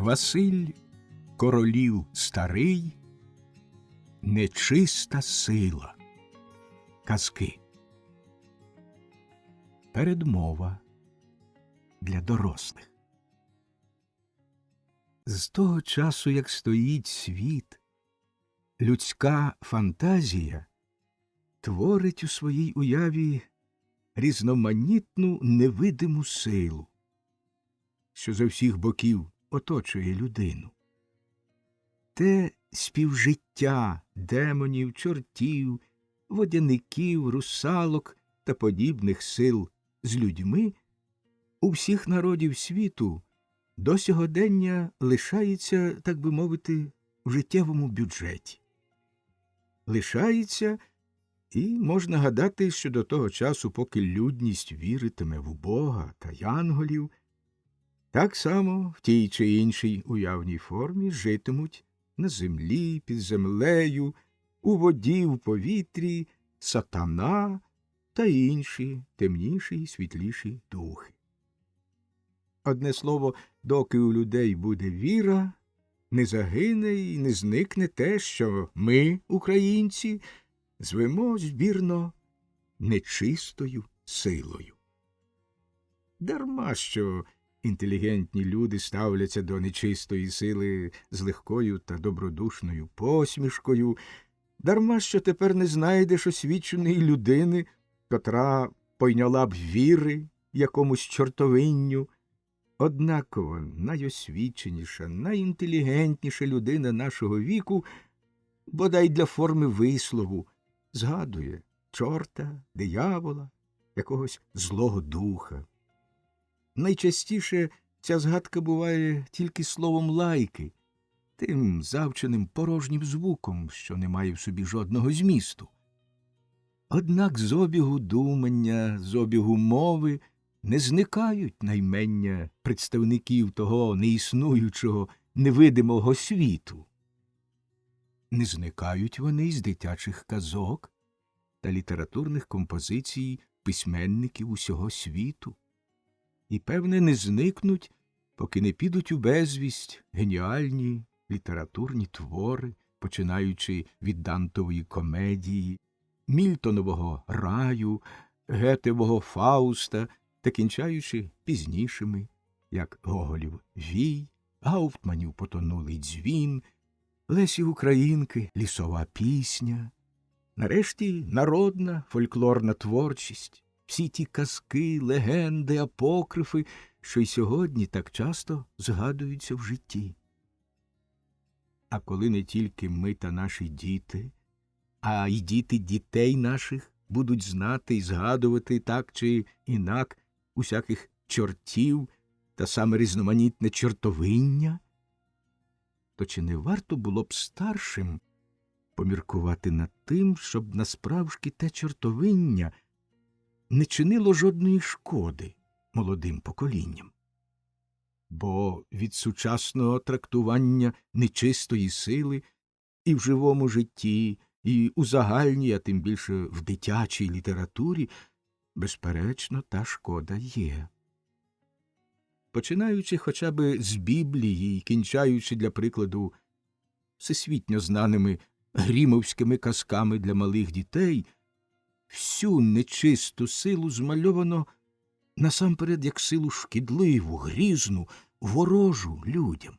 Василь Королів старий, нечиста сила. Казки. Передмова для дорослих. З того часу, як стоїть світ, людська фантазія творить у своїй уяві різноманітну невидиму силу, що з усіх боків оточує людину. Те співжиття демонів, чортів, водяників, русалок та подібних сил з людьми у всіх народів світу до сьогодення лишається, так би мовити, в життєвому бюджеті. Лишається, і можна гадати, що до того часу, поки людність віритиме в Бога та янголів, так само в тій чи іншій уявній формі житимуть на землі, під землею, у воді, в повітрі, сатана та інші темніші й світліші духи. Одне слово, доки у людей буде віра, не загине і не зникне те, що ми, українці, звемо збірно нечистою силою. Дарма що інтелігентні люди ставляться до нечистої сили з легкою та добродушною посмішкою, дарма що тепер не знайдеш освіченої людини, котра пойняла б віри якомусь чортовинню. Однаково найосвіченіша, найінтелігентніша людина нашого віку, бодай для форми вислову, згадує чорта, диявола, якогось злого духа. Найчастіше ця згадка буває тільки словом лайки, тим завченим порожнім звуком, що не має в собі жодного змісту. Однак з обігу думання, з обігу мови не зникають наймення представників того неіснуючого, невидимого світу. Не зникають вони й з дитячих казок та літературних композицій письменників усього світу. І, певне, не зникнуть, поки не підуть у безвість геніальні літературні твори, починаючи від Дантової комедії, Мільтонового раю, Гетевого Фауста та кінчаючи пізнішими, як Гоголів Вій, Гауптманів Потонулий дзвін, Лесі Українки Лісова пісня, нарешті народна фольклорна творчість, всі ті казки, легенди, апокрифи, що й сьогодні так часто згадуються в житті. А коли не тільки ми та наші діти, а й діти дітей наших будуть знати і згадувати так чи інак усяких чортів та саме різноманітне чортовиння, то чи не варто було б старшим поміркувати над тим, щоб насправжки те чортовиння не чинило жодної шкоди молодим поколінням? Бо від сучасного трактування нечистої сили і в живому житті, і у загальній, а тим більше в дитячій літературі, безперечно, та шкода є. Починаючи хоча б з Біблії і кінчаючи, для прикладу, всесвітньо знаними грімовськими казками для малих дітей, всю нечисту силу змальовано насамперед як силу шкідливу, грізну, ворожу людям.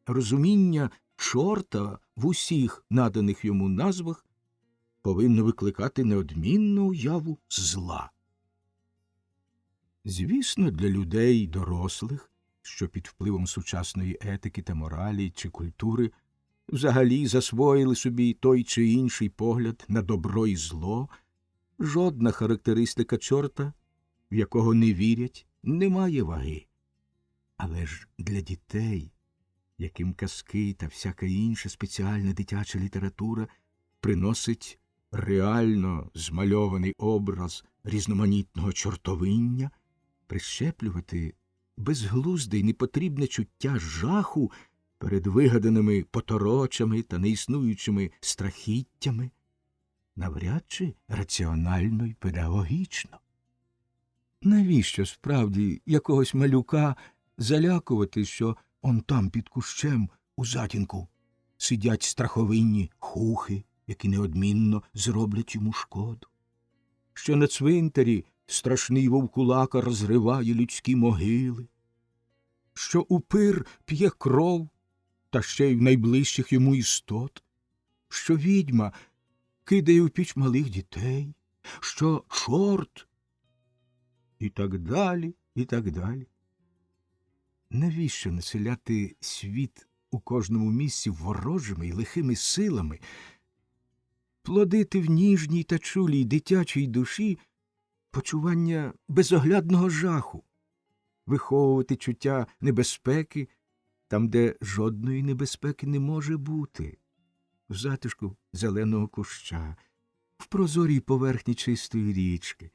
Розуміння чорта в усіх наданих йому назвах повинно викликати неодмінну уяву зла. Звісно, для людей дорослих, що під впливом сучасної етики та моралі чи культури взагалі засвоїли собі той чи інший погляд на добро і зло, жодна характеристика чорта, в якого не вірять, не має ваги. Але ж для дітей, яким казки та всяка інша спеціальна дитяча література приносить реально змальований образ різноманітного чортовиння, прищеплювати безглузде й непотрібне чуття жаху перед вигаданими поторочами та неіснуючими страхіттями навряд чи раціонально й педагогічно. Навіщо справді якогось малюка залякувати, що Он там, під кущем, у затінку, сидять страховинні хухи, які неодмінно зроблять йому шкоду. Що на цвинтарі страшний вовкулака розриває людські могили, що упир п'є кров, та ще й в найближчих йому істот, що відьма кидає в піч малих дітей, що чорт, і так далі, і так далі. Навіщо населяти світ у кожному місці ворожими й лихими силами, плодити в ніжній та чулій дитячій душі почування безоглядного жаху, виховувати чуття небезпеки там, де жодної небезпеки не може бути, в затишку зеленого куща, в прозорій поверхні чистої річки,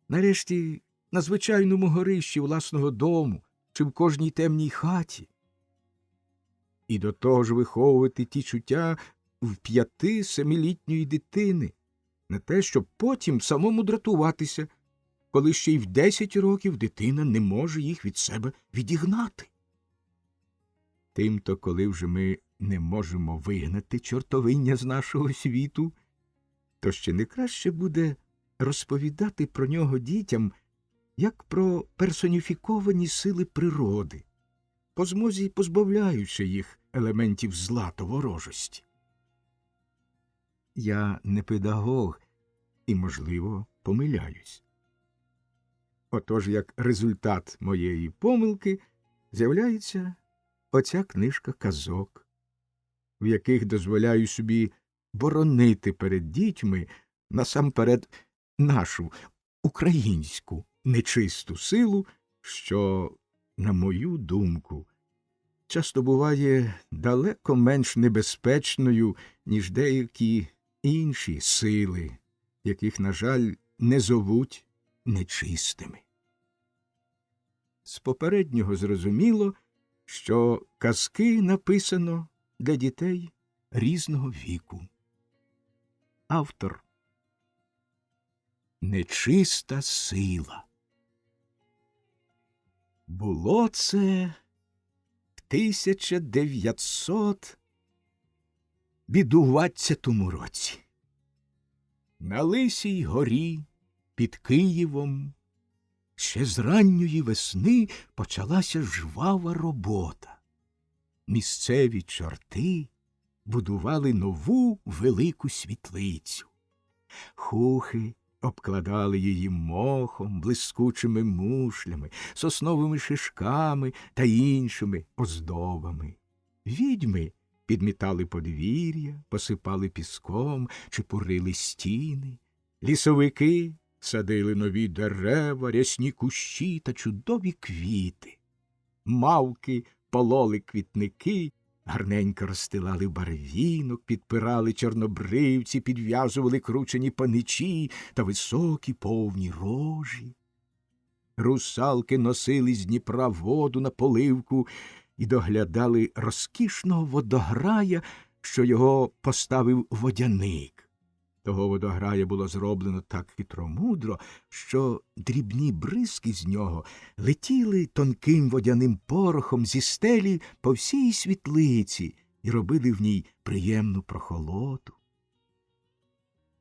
нарешті на звичайному горищі власного дому чи в кожній темній хаті. І до того ж виховувати ті чуття в 5-7-літньої дитини, не те, щоб потім самому дратуватися, коли ще й в 10 років дитина не може їх від себе відігнати. Тимто, коли вже ми не можемо вигнати чортовиння з нашого світу, то ще не краще буде розповідати про нього дітям як про персоніфіковані сили природи, по змозі позбавляючи їх елементів зла та ворожості. Я не педагог і, можливо, помиляюсь. Отож, як результат моєї помилки, з'являється оця книжка казок, в яких дозволяю собі боронити перед дітьми насамперед нашу українську нечисту силу, що, на мою думку, часто буває далеко менш небезпечною, ніж деякі інші сили, яких, на жаль, не зовуть нечистими. З попереднього зрозуміло, що казки написано для дітей різного віку. Автор – нечиста сила. Було це в 1920 році. На Лисій горі під Києвом ще з ранньої весни почалася жвава робота. Місцеві чорти будували нову велику світлицю. Хухи обкладали її мохом, блискучими мушлями, сосновими шишками та іншими оздобами. Відьми підмітали подвір'я, посипали піском, чепурили стіни. Лісовики садили нові дерева, рясні кущі та чудові квіти. Мавки пололи квітники, гарненько розстилали барвінок, підпирали чорнобривці, підв'язували кручені паничі та високі повні рожі. Русалки носили з Дніпра воду на поливку і доглядали розкішного водограя, що його поставив водяник. Того водограя було зроблено так хитромудро, що дрібні бризки з нього летіли тонким водяним порохом зі стелі по всій світлиці і робили в ній приємну прохолоду.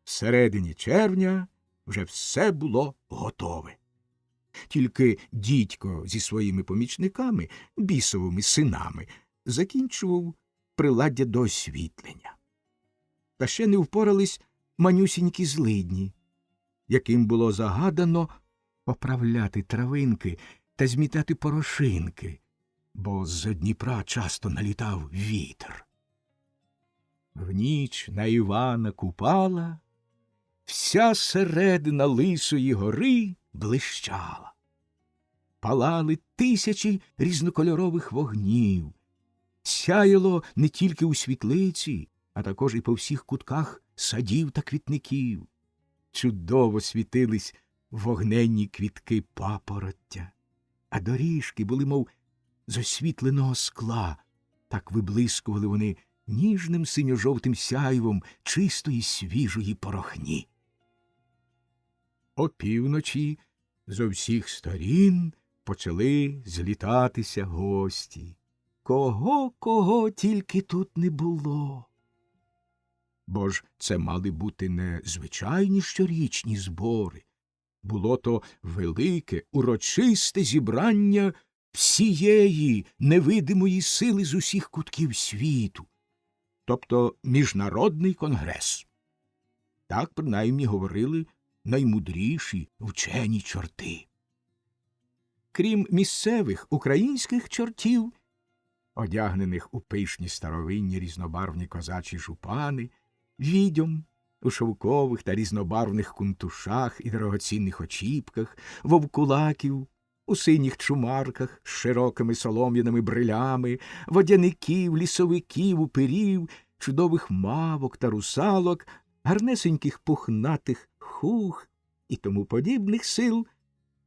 Всередині червня вже все було готове. Тільки дідько зі своїми помічниками, бісовими синами, закінчував приладдя до освітлення. Та ще не впорались манюсінькі злидні, яким було загадано поправляти травинки та змітати порошинки, бо з Дніпра часто налітав вітер. В ніч на Івана Купала вся середина Лисої гори блищала. Палали тисячі різнокольорових вогнів, сяяло не тільки у світлиці, а також і по всіх кутках садів та квітників. Чудово світились вогненні квітки папороття, а доріжки були, мов з освітленого скла, так виблискували вони ніжним синьо-жовтим сяйвом чистої свіжої порохні. Опівночі зо всіх сторін почали злітатися гості. кого тільки тут не було. Бо ж це мали бути не звичайні щорічні збори. Було то велике, урочисте зібрання всієї невидимої сили з усіх кутків світу, тобто міжнародний конгрес. Так, принаймні, говорили наймудріші вчені чорти. Крім місцевих українських чортів, одягнених у пишні старовинні різнобарвні козачі жупани, відьом у шовкових та різнобарвних кунтушах і дорогоцінних очіпках, вовкулаків у синіх чумарках з широкими солом'яними брилями, водяників, лісовиків, упирів, чудових мавок та русалок, гарнесеньких пухнатих хух і тому подібних сил,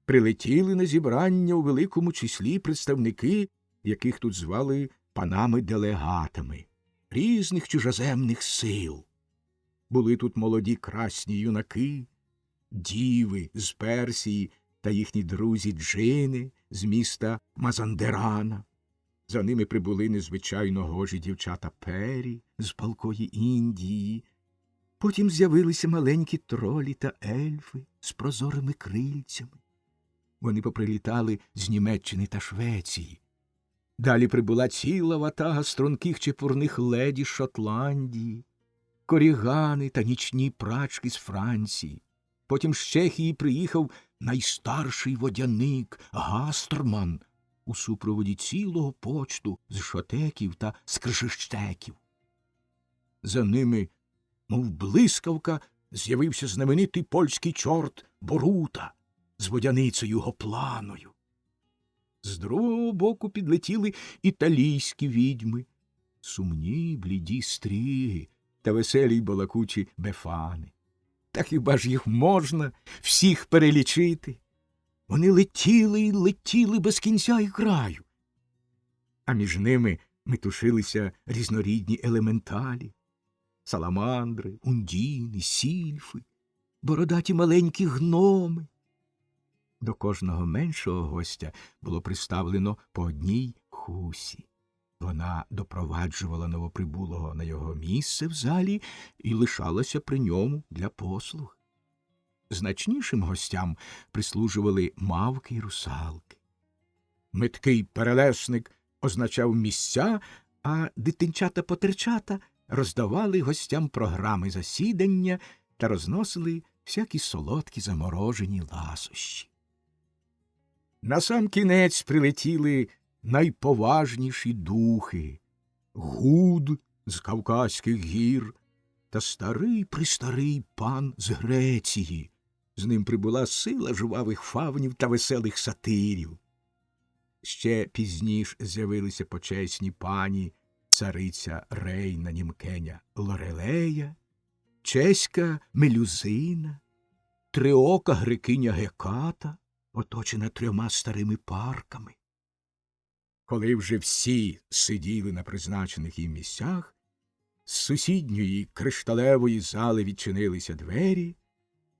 прилетіли на зібрання у великому числі представники, яких тут звали панами-делегатами, різних чужоземних сил. Були тут молоді красні юнаки, діви з Персії та їхні друзі джини з міста Мазандерана. За ними прибули незвичайно гожі дівчата Пері з палкої Індії. Потім з'явилися маленькі тролі та ельфи з прозорими крильцями. Вони поприлітали з Німеччини та Швеції. Далі прибула ціла ватага струнких чепурних леді з Шотландії, корігани та нічні прачки з Франції. Потім з Чехії приїхав найстарший водяник Гастерман у супроводі цілого почту з шотеків та скржищеків. За ними, мов блискавка, з'явився знаменитий польський чорт Борута з водяницею Гопланою. З другого боку підлетіли італійські відьми, сумні, бліді стріги та веселі й балакучі бефани. Та хіба ж їх можна всіх перелічити? Вони летіли й летіли без кінця і краю. А між ними метушилися різнорідні елементалі, саламандри, ундіни, сільфи, бородаті маленькі гноми. До кожного меншого гостя було приставлено по одній хусі. Вона допроваджувала новоприбулого на його місце в залі і лишалася при ньому для послуг. Значнішим гостям прислужували мавки й русалки. Меткий перелесник означав місця, а дитинчата-потерчата роздавали гостям програми засідання та розносили всякі солодкі заморожені ласощі. Насамкінець прилетіли найповажніші духи — Гуд з Кавказьких гір та старий-престарий пан з Греції. З ним прибула сила жвавих фавнів та веселих сатирів. Ще пізніш з'явилися почесні пані цариця Рейна Німкеня Лорелея, чеська Мелюзина, триока грекиня Геката, оточена 3 старими парками. Коли вже всі сиділи на призначених їм місцях, з сусідньої кришталевої зали відчинилися двері,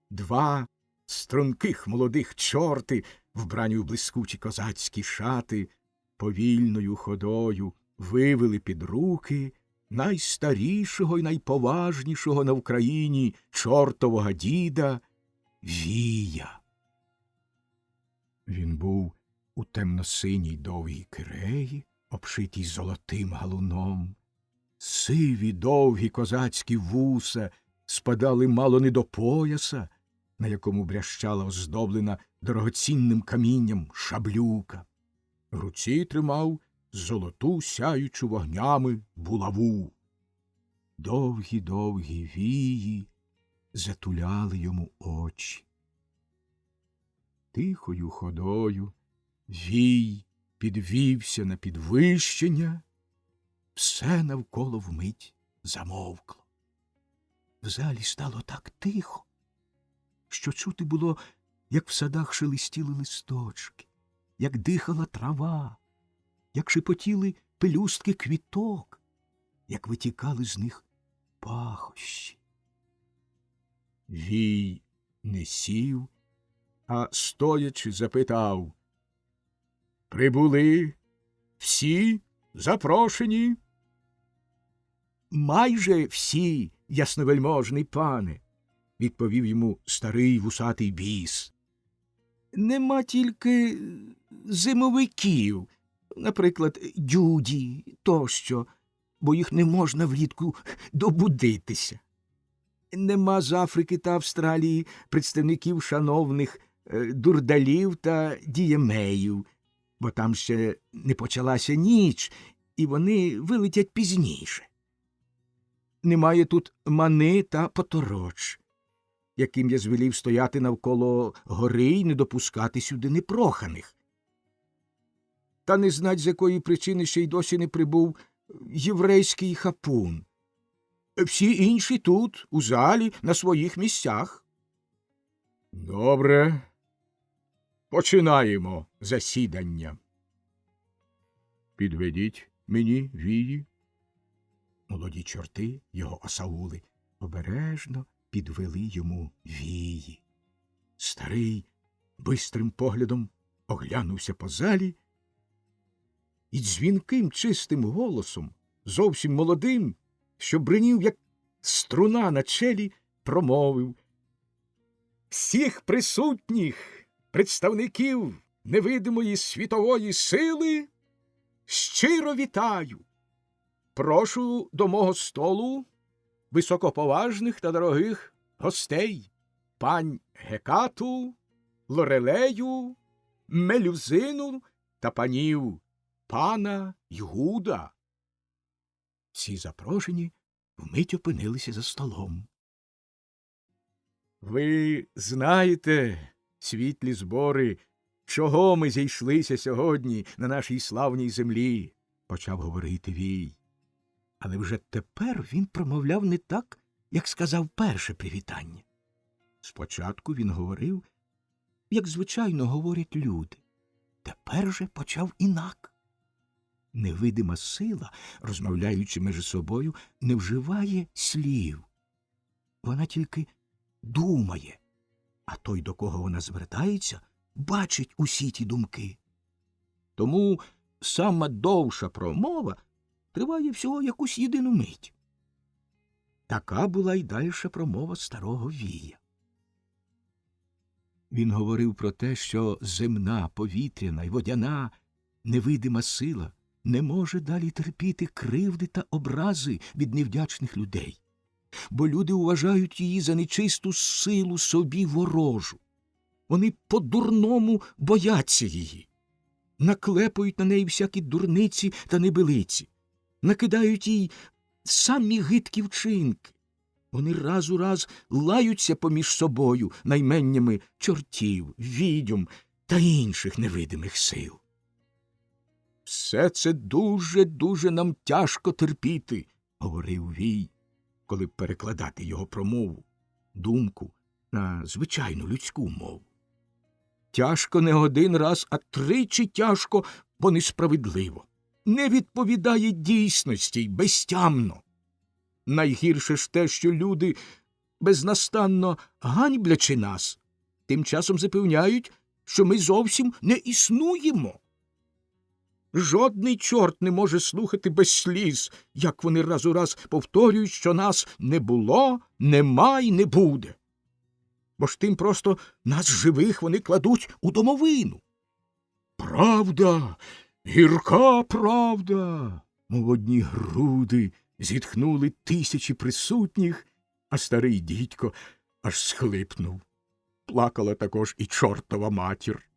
2 струнких молодих чорти, вбрані в блискучі козацькі шати, повільною ходою вивели під руки найстарішого й найповажнішого на Вкраїні чортового діда Вія. Він був у темно-синій довгій киреї, обшитій золотим галуном. Сиві довгі козацькі вуса спадали мало не до пояса, на якому брящала оздоблена дорогоцінним камінням шаблюка. В руці тримав золоту сяючу вогнями булаву. Довгі-довгі вії затуляли йому очі. Тихою ходою Вій підвівся на підвищення, все навколо вмить замовкло. В залі стало так тихо, що чути було, як в садах шелестіли листочки, як дихала трава, як шепотіли пелюстки квіток, як витікали з них пахощі. Вій не сів, а стоячи запитав: «Прибули всі запрошені. Майже всі, ясновельможний пане, відповів йому старий вусатий біс. Нема тільки зимовиків, наприклад, дюді тощо, бо їх не можна влітку добудитися. Нема з Африки та Австралії представників шановних дурдалів та діємеїв, бо там ще не почалася ніч, і вони вилетять пізніше. Немає тут мани та потороч, яким я звелів стояти навколо гори й не допускати сюди непроханих. Та не знать, з якої причини ще й досі не прибув єврейський хапун. Всі інші тут, у залі, на своїх місцях. Добре. Починаємо засідання. Підведіть мені вії. Молоді чорти, його осаули, обережно підвели йому вії. Старий бистрим поглядом оглянувся по залі і дзвінким чистим голосом, зовсім молодим, що бринів, як струна на челі, промовив: «Всіх присутніх представників невидимої світової сили щиро вітаю! Прошу до мого столу високоповажних та дорогих гостей, пань Гекату, Лорелею, Мелюзину та панів пана Юда». Всі запрошені вмить опинилися за столом. Ви знаєте, світлі збори, чого ми зійшлися сьогодні на нашій славній землі, почав говорити Вій. Але вже тепер він промовляв не так, як сказав перше привітання. Спочатку він говорив, як звичайно говорять люди. Тепер же почав інак. Невидима сила, розмовляючи між собою, не вживає слів. Вона тільки думає, а той, до кого вона звертається, бачить усі ті думки. Тому сама довша промова триває всього якусь єдину мить. Така була й дальша промова старого Вія. Він говорив про те, що земна, повітряна й водяна, невидима сила не може далі терпіти кривди та образи від невдячних людей, бо люди вважають її за нечисту силу собі ворожу. Вони по-дурному бояться її, наклепують на неї всякі дурниці та небилиці, накидають їй самі гидкі вчинки. Вони раз у раз лаються поміж собою найменнями чортів, відьом та інших невидимих сил. «Все це дуже нам тяжко терпіти», – говорив Вій, коли перекладати його промову, думку на звичайну людську мову. Тяжко не один раз, а тричі тяжко, бо несправедливо. Не відповідає дійсності й безтямно. Найгірше ж те, що люди, безнастанно ганьблячи нас, тим часом запевняють, що ми зовсім не існуємо. Жодний чорт не може слухати без сліз, як вони раз у раз повторюють, що нас не було, нема й не буде. Бо ж тим просто нас живих вони кладуть у домовину. Правда, гірка правда, молодні груди зітхнули тисячі присутніх, а старий дідько аж схлипнув. Плакала також і чортова матір.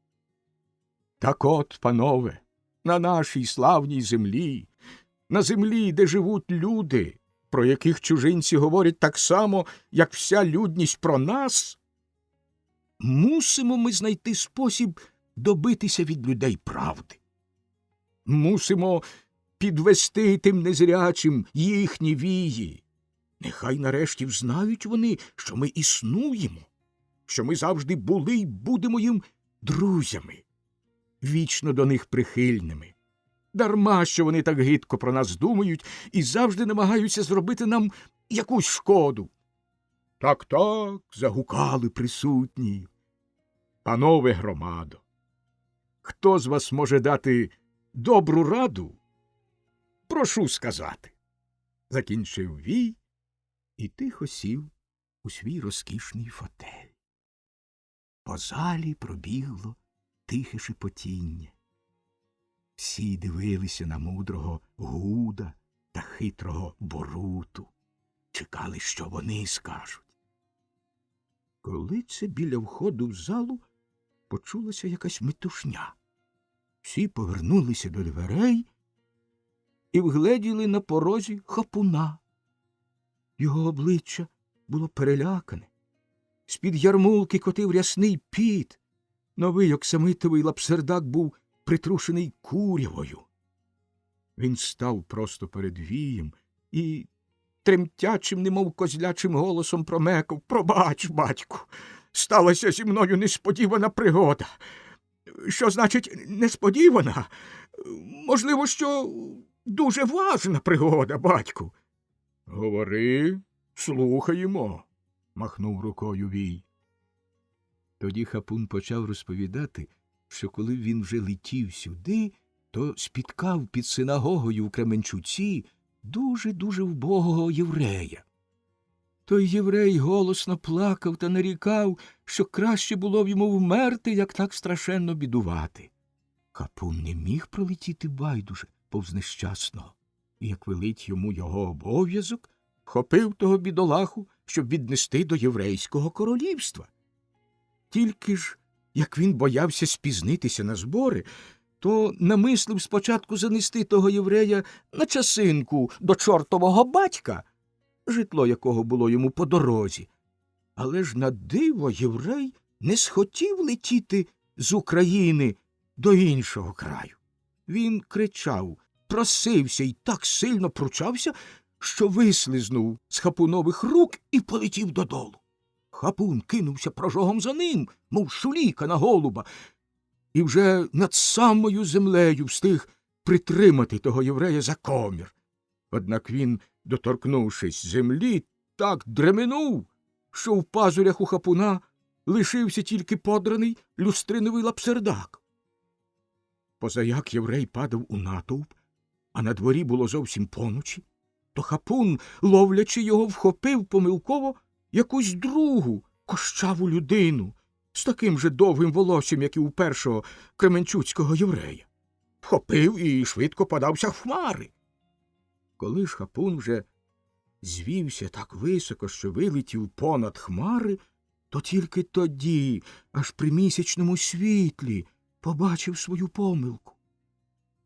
Так от, панове, на нашій славній землі, на землі, де живуть люди, про яких чужинці говорять так само, як вся людність про нас, мусимо ми знайти спосіб добитися від людей правди. Мусимо підвести тим незрячим їхні вії. Нехай нарешті взнають вони, що ми існуємо, що ми завжди були й будемо їм друзями, вічно до них прихильними. Дарма, що вони так гидко про нас думають і завжди намагаються зробити нам якусь шкоду. Так, загукали присутні. Панове громадо, хто з вас може дати добру раду прошу сказати. Закінчив Вій і тихо сів у свій розкішний фотель. По залі пробігло тихе шепотіння. Всі дивилися на мудрого Гуда та хитрого Боруту, чекали, що вони скажуть. Коли це біля входу в залу почулася якась метушня. Всі повернулися до дверей і вгледіли на порозі Хапуна. Його обличчя було перелякане. З-під ярмулки котив рясний піт. Новий оксамитовий лапсердак був притрушений курявою. Він став просто перед Вієм і тремтячим, немов козлячим голосом промекав: «Пробач, батьку, сталася зі мною несподівана пригода». «Що значить несподівана? Можливо, що дуже важна пригода, батьку». «Говори, слухаємо», – махнув рукою Вій. Тоді Хапун почав розповідати, що коли він вже летів сюди, то спіткав під синагогою в Кременчуці дуже-дуже вбогого єврея. Той єврей голосно плакав та нарікав, що краще було б йому вмерти, як так страшенно бідувати. Хапун не міг пролетіти байдуже повз нещасного, і, як велить йому його обов'язок, вхопив того бідолаху, щоб віднести до єврейського королівства. Тільки ж, як він боявся спізнитися на збори, то намислив спочатку занести того єврея на часинку до чортового батька, житло якого було йому по дорозі. Але ж на диво єврей не схотів летіти з України до іншого краю. Він кричав, просився і так сильно пручався, що вислизнув з Хапунових рук і полетів додолу. Хапун кинувся прожогом за ним, мов шуліка на голуба, і вже над самою землею встиг притримати того єврея за комір. Однак він, доторкнувшись землі, так дременув, що в пазурях у Хапуна лишився тільки подраний люстриновий лапсердак. Позаяк єврей падав у натовп, а на дворі було зовсім поночі, то Хапун, ловлячи його, вхопив помилково якусь другу кощаву людину з таким же довгим волоссям, як і у першого кременчуцького єврея. Вхопив і швидко подався в хмари. Коли ж Хапун вже звівся так високо, що вилетів понад хмари, то тільки тоді, аж при місячному світлі, побачив свою помилку.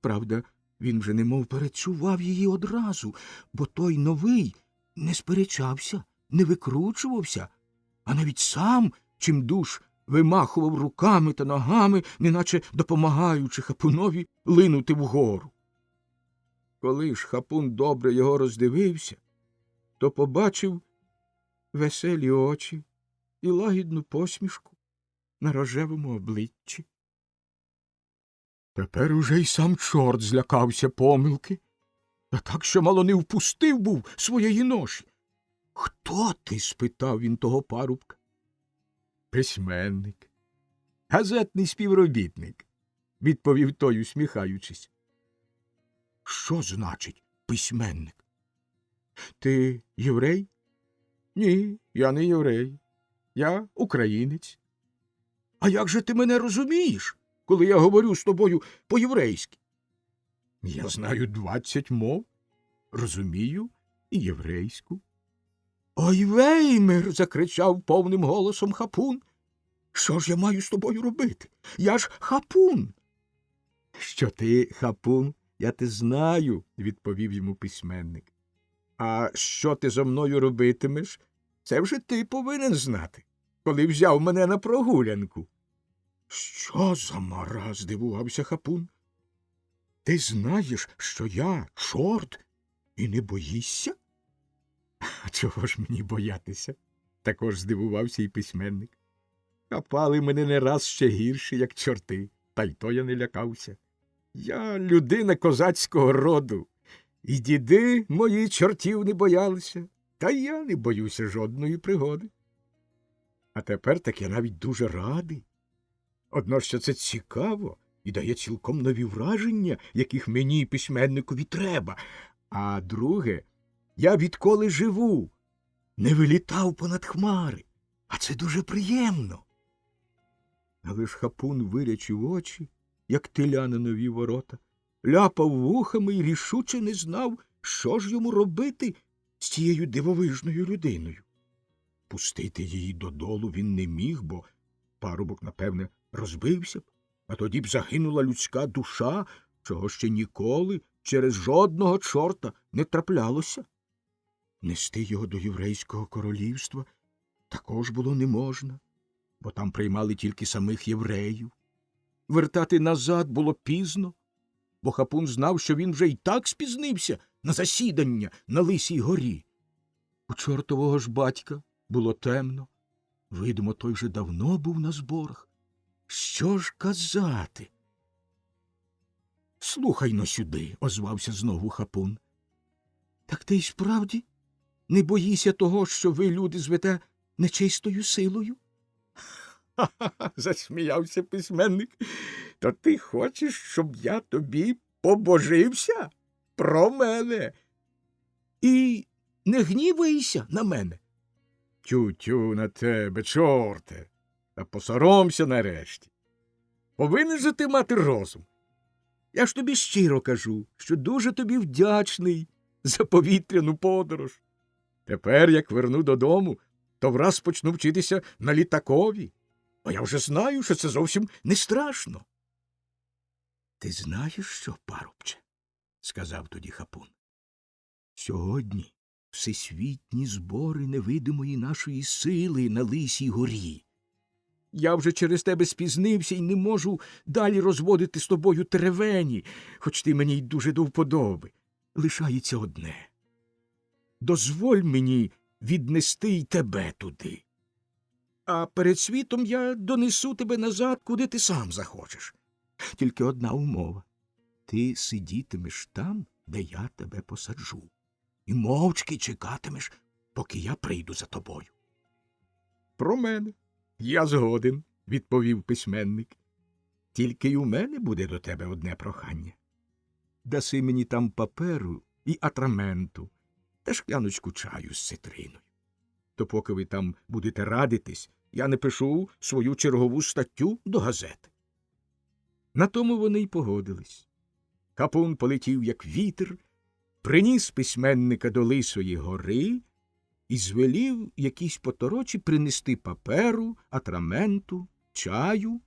Правда, він вже немов передчував її одразу, бо той новий не сперечався, не викручувався, а навіть сам чимдуж вимахував руками та ногами, неначе допомагаючи Хапунові линути вгору. Коли ж Хапун добре його роздивився, то побачив веселі очі і лагідну посмішку на рожевому обличчі. Тепер уже й сам чорт злякався помилки, та так, що мало не впустив був своєї ноші. «Хто ти?» – спитав він того парубка. «Письменник, газетний співробітник», – відповів той, усміхаючись. «Що значить письменник? Ти єврей?» «Ні, я не єврей. Я українець». «А як же ти мене розумієш, коли я говорю з тобою по-єврейськи?» «Я знаю 20 мов, розумію і єврейську». «Ой, Веймер!» – закричав повним голосом Хапун. «Що ж я маю з тобою робити? Я ж Хапун!» «Що ти Хапун, я те знаю», – відповів йому письменник. «А що ти зо мною робитимеш, це вже ти повинен знати, коли взяв мене на прогулянку». «Що за мара?» – здивувався Хапун. «Ти знаєш, що я чорт і не боїшся?» «А чого ж мені боятися?» – також здивувався і письменник. «Хапали мене не раз ще гірше, як чорти, та й то я не лякався. Я людина козацького роду, і діди мої чортів не боялися, та й я не боюся жодної пригоди. А тепер так я навіть дуже радий. Одно, що це цікаво і дає цілком нові враження, яких мені, письменникові, треба. А друге, я відколи живу, не вилітав понад хмари, а це дуже приємно. Але ж Хапун вирячив очі, як теля на нові ворота, ляпав вухами і рішуче не знав, що ж йому робити з цією дивовижною людиною. Пустити її додолу він не міг, бо парубок, напевне, розбився б, а тоді б загинула людська душа, чого ще ніколи через жодного чорта не траплялося. Нести його до єврейського королівства також було не можна, бо там приймали тільки самих євреїв. Вертати назад було пізно, бо Хапун знав, що він вже й так спізнився на засідання на Лисій горі. У чортового ж батька було темно. Видимо, той же давно був на зборах. Що ж казати? — Слухай-но сюди, — озвався знову Хапун. — Так ти й справді не боїся того, що ви, люди, звете нечистою силою? — засміявся письменник. — То ти хочеш, щоб я тобі побожився? Про мене? І не гнівайся на мене. Тю-тю на тебе, чорте, та посоромся нарешті. Повинен же ти мати розум. Я ж тобі щиро кажу, що дуже тобі вдячний за повітряну подорож. Тепер, як верну додому, то враз почну вчитися на літакові, а я вже знаю, що це зовсім не страшно. — Ти знаєш що, парубче? — сказав тоді Хапун. — Сьогодні всесвітні збори невидимої нашої сили на Лисій горі. Я вже через тебе спізнився і не можу далі розводити з тобою теревені, хоч ти мені й дуже до вподоби. Лишається одне. Дозволь мені віднести й тебе туди. А перед світом я донесу тебе назад, куди ти сам захочеш. Тільки одна умова. Ти сидітимеш там, де я тебе посаджу, і мовчки чекатимеш, поки я прийду за тобою. — Про мене я згоден, — відповів письменник. — Тільки й у мене буде до тебе одне прохання. Даси мені там паперу і атраменту та шкляночку чаю з цитриною. То поки ви там будете радитись, я напишу свою чергову статтю до газети. На тому вони й погодились. Хапун полетів, як вітер, приніс письменника до Лисої гори і звелів якійсь поторочі принести паперу, атраменту, чаю,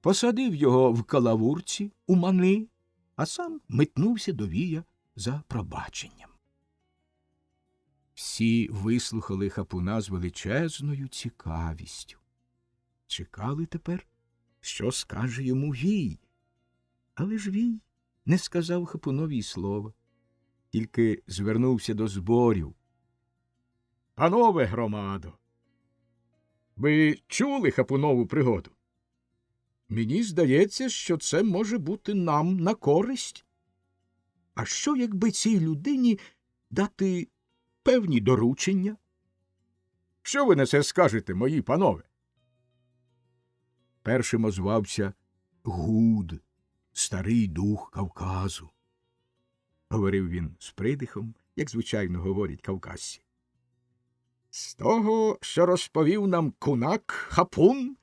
посадив його в калавурці у мани, а сам метнувся до вія за пробаченням. Всі вислухали Хапуна з величезною цікавістю. Чекали тепер, що скаже йому вій. Але ж вій не сказав Хапунові й слова, тільки звернувся до зборів. — Панове громадо, ви чули Хапунову пригоду? Мені здається, що це може бути нам на користь. А що, якби цій людині дати певні доручення? Що ви на це скажете, мої панове? Першим озвався Гуд, старий дух Кавказу. Говорив він з придихом, як звичайно говорять кавказці. З того, що розповів нам кунак Хапун,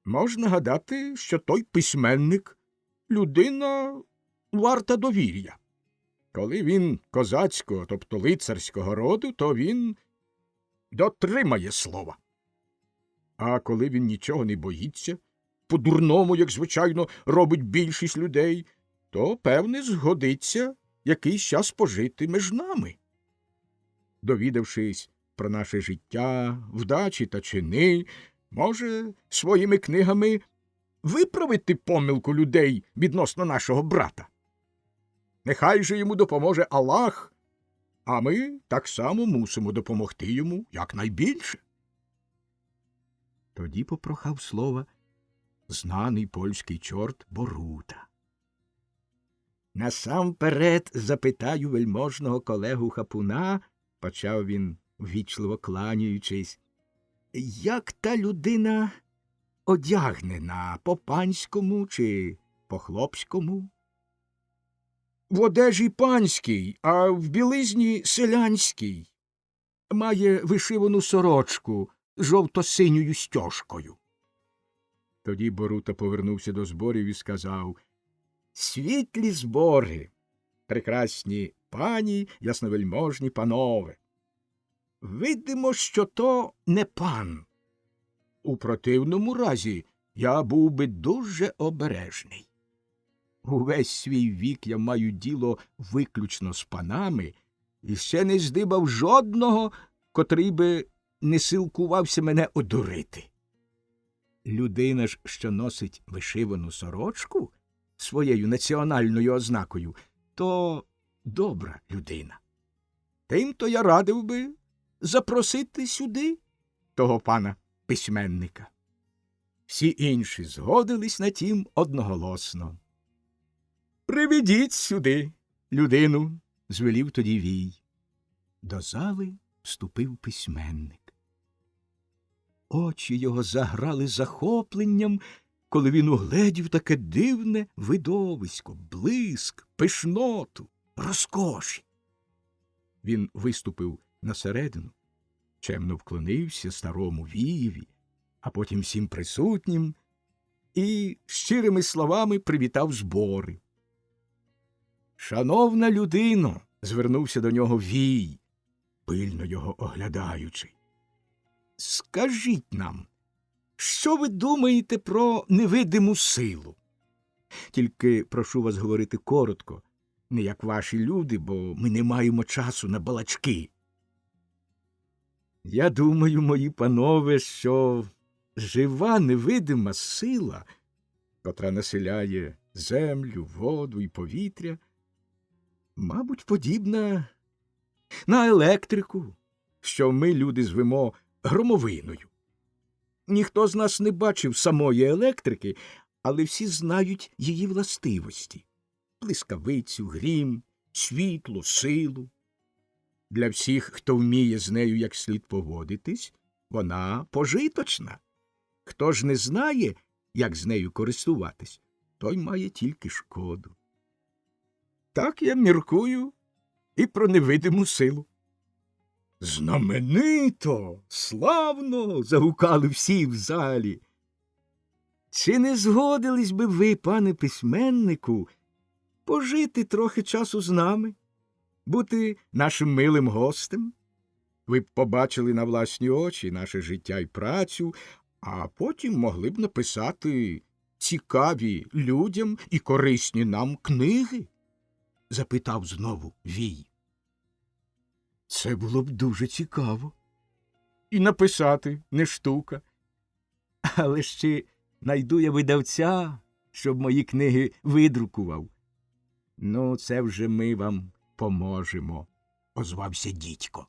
можна гадати, що той письменник – людина варта довір'я. Коли він козацького, тобто лицарського роду, то він дотримає слова. А коли він нічого не боїться, по-дурному, як звичайно робить більшість людей, то, певне, згодиться якийсь час пожити між нами. Довідавшись про наше життя, вдачі та чини, може своїми книгами виправити помилку людей відносно нашого брата. Нехай же йому допоможе Аллах, а ми так само мусимо допомогти йому якнайбільше. Тоді попрохав слова знаний польський чорт Борута. Насамперед запитаю вельможного колегу Хапуна, почав він, ввічливо кланяючись, як та людина одягнена, по панському чи по-хлопському. В одежі панській, а в білизні селянській. Має вишивану сорочку з жовто-синьою стяжкою. Тоді Борута повернувся до зборів і сказав: «Світлі збори, прекрасні пані, ясновельможні панове! Видимо, що то не пан. У противному разі я був би дуже обережний. Увесь свій вік я маю діло виключно з панами, і ще не здибав жодного, котрий би не силкувався мене одурити. Людина ж, що носить вишивану сорочку своєю національною ознакою, то добра людина. Тим-то я радив би запросити сюди того пана письменника». Всі інші згодились на тім одноголосно. «Приведіть сюди людину», – звелів тоді Вій. До зали вступив письменник. Очі його заграли захопленням, коли він угледів таке дивне видовисько, блиск, пишноту, розкоші. Він виступив на середину, чемно вклонився старому Вієві, а потім всім присутнім і щирими словами привітав збори. «Шановна людино», – звернувся до нього Вій, пильно його оглядаючи, – «скажіть нам, що ви думаєте про невидиму силу? Тільки прошу вас говорити коротко, не як ваші люди, бо ми не маємо часу на балачки». «Я думаю, мої панове, що жива невидима сила, котра населяє землю, воду і повітря, мабуть, подібна на електрику, що ми, люди, звемо громовиною. Ніхто з нас не бачив самої електрики, але всі знають її властивості – блискавицю, грім, світло, силу. Для всіх, хто вміє з нею як слід поводитись, вона пожиточна. Хто ж не знає, як з нею користуватись, той має тільки шкоду. Так я міркую і про невидиму силу». «Знаменито! Славно!» – загукали всі в залі. «Чи не згодились би ви, пане письменнику, пожити трохи часу з нами, бути нашим милим гостем? Ви б побачили на власні очі наше життя і працю, а потім могли б написати цікаві людям і корисні нам книги?» – запитав знову Вій. «Це було б дуже цікаво. І написати не штука. Але ще найду я видавця, щоб мої книги видрукував». «Ну, це вже ми вам поможемо», – озвався дідько.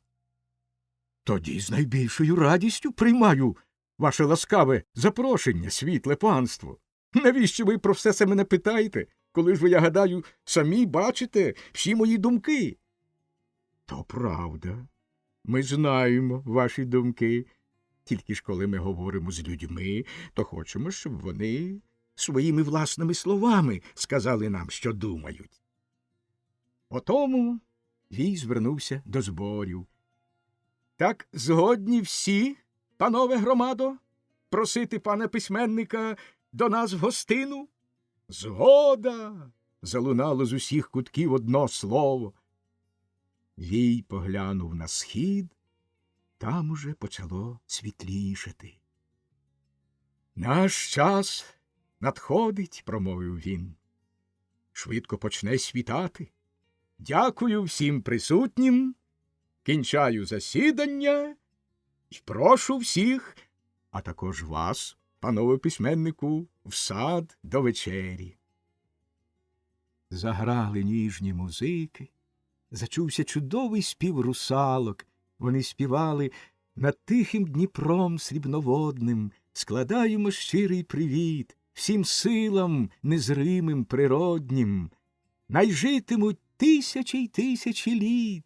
«Тоді з найбільшою радістю приймаю ваше ласкаве запрошення, світле панство. Навіщо ви про все це мене питаєте, коли ж ви, я гадаю, самі бачите всі мої думки?» «То правда. Ми знаємо ваші думки. Тільки ж коли ми говоримо з людьми, то хочемо, щоб вони своїми власними словами сказали нам, що думають». Потому Вій звернувся до зборів. «Так згодні всі, панове громадо, просити пана письменника до нас в гостину?» «Згода!» – залунало з усіх кутків одно слово. Вій поглянув на схід, там уже почало світлішати. «Наш час надходить», – промовив він. «Швидко почне світати. Дякую всім присутнім, кінчаю засідання і прошу всіх, а також вас, панове письменнику, в сад до вечері». Заграли ніжні музики, зачувся чудовий спів русалок. Вони співали над тихим Дніпром срібноводним, складаємо щирий привіт всім силам незримим природнім. Най житимуть тисячі й тисячі літ,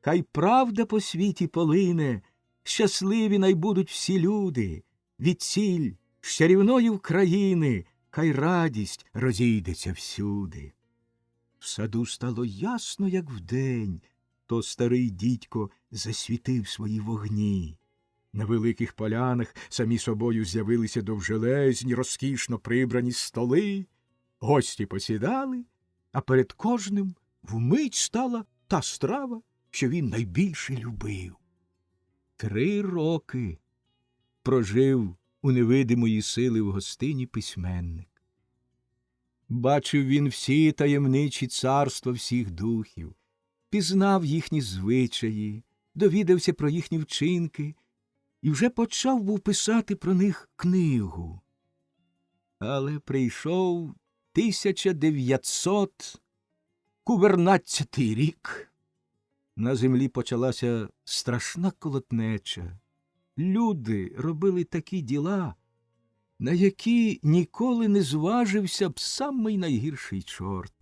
хай правда по світі полине, щасливі най будуть всі люди, від ціль з чарівної України, хай радість розійдеться всюди. В саду стало ясно, як вдень, то старий дідько засвітив свої вогні. На великих полянах самі собою з'явилися довжелезні, розкішно прибрані столи. Гості посідали, а перед кожним вмить стала та страва, що він найбільше любив. 3 роки прожив у невидимої сили в гостині письменник. Бачив він всі таємничі царства всіх духів, пізнав їхні звичаї, довідався про їхні вчинки і вже почав був писати про них книгу. Але прийшов 1914 рік. На землі почалася страшна колотнеча. Люди робили такі діла, на які ніколи не зважився б самий найгірший чорт.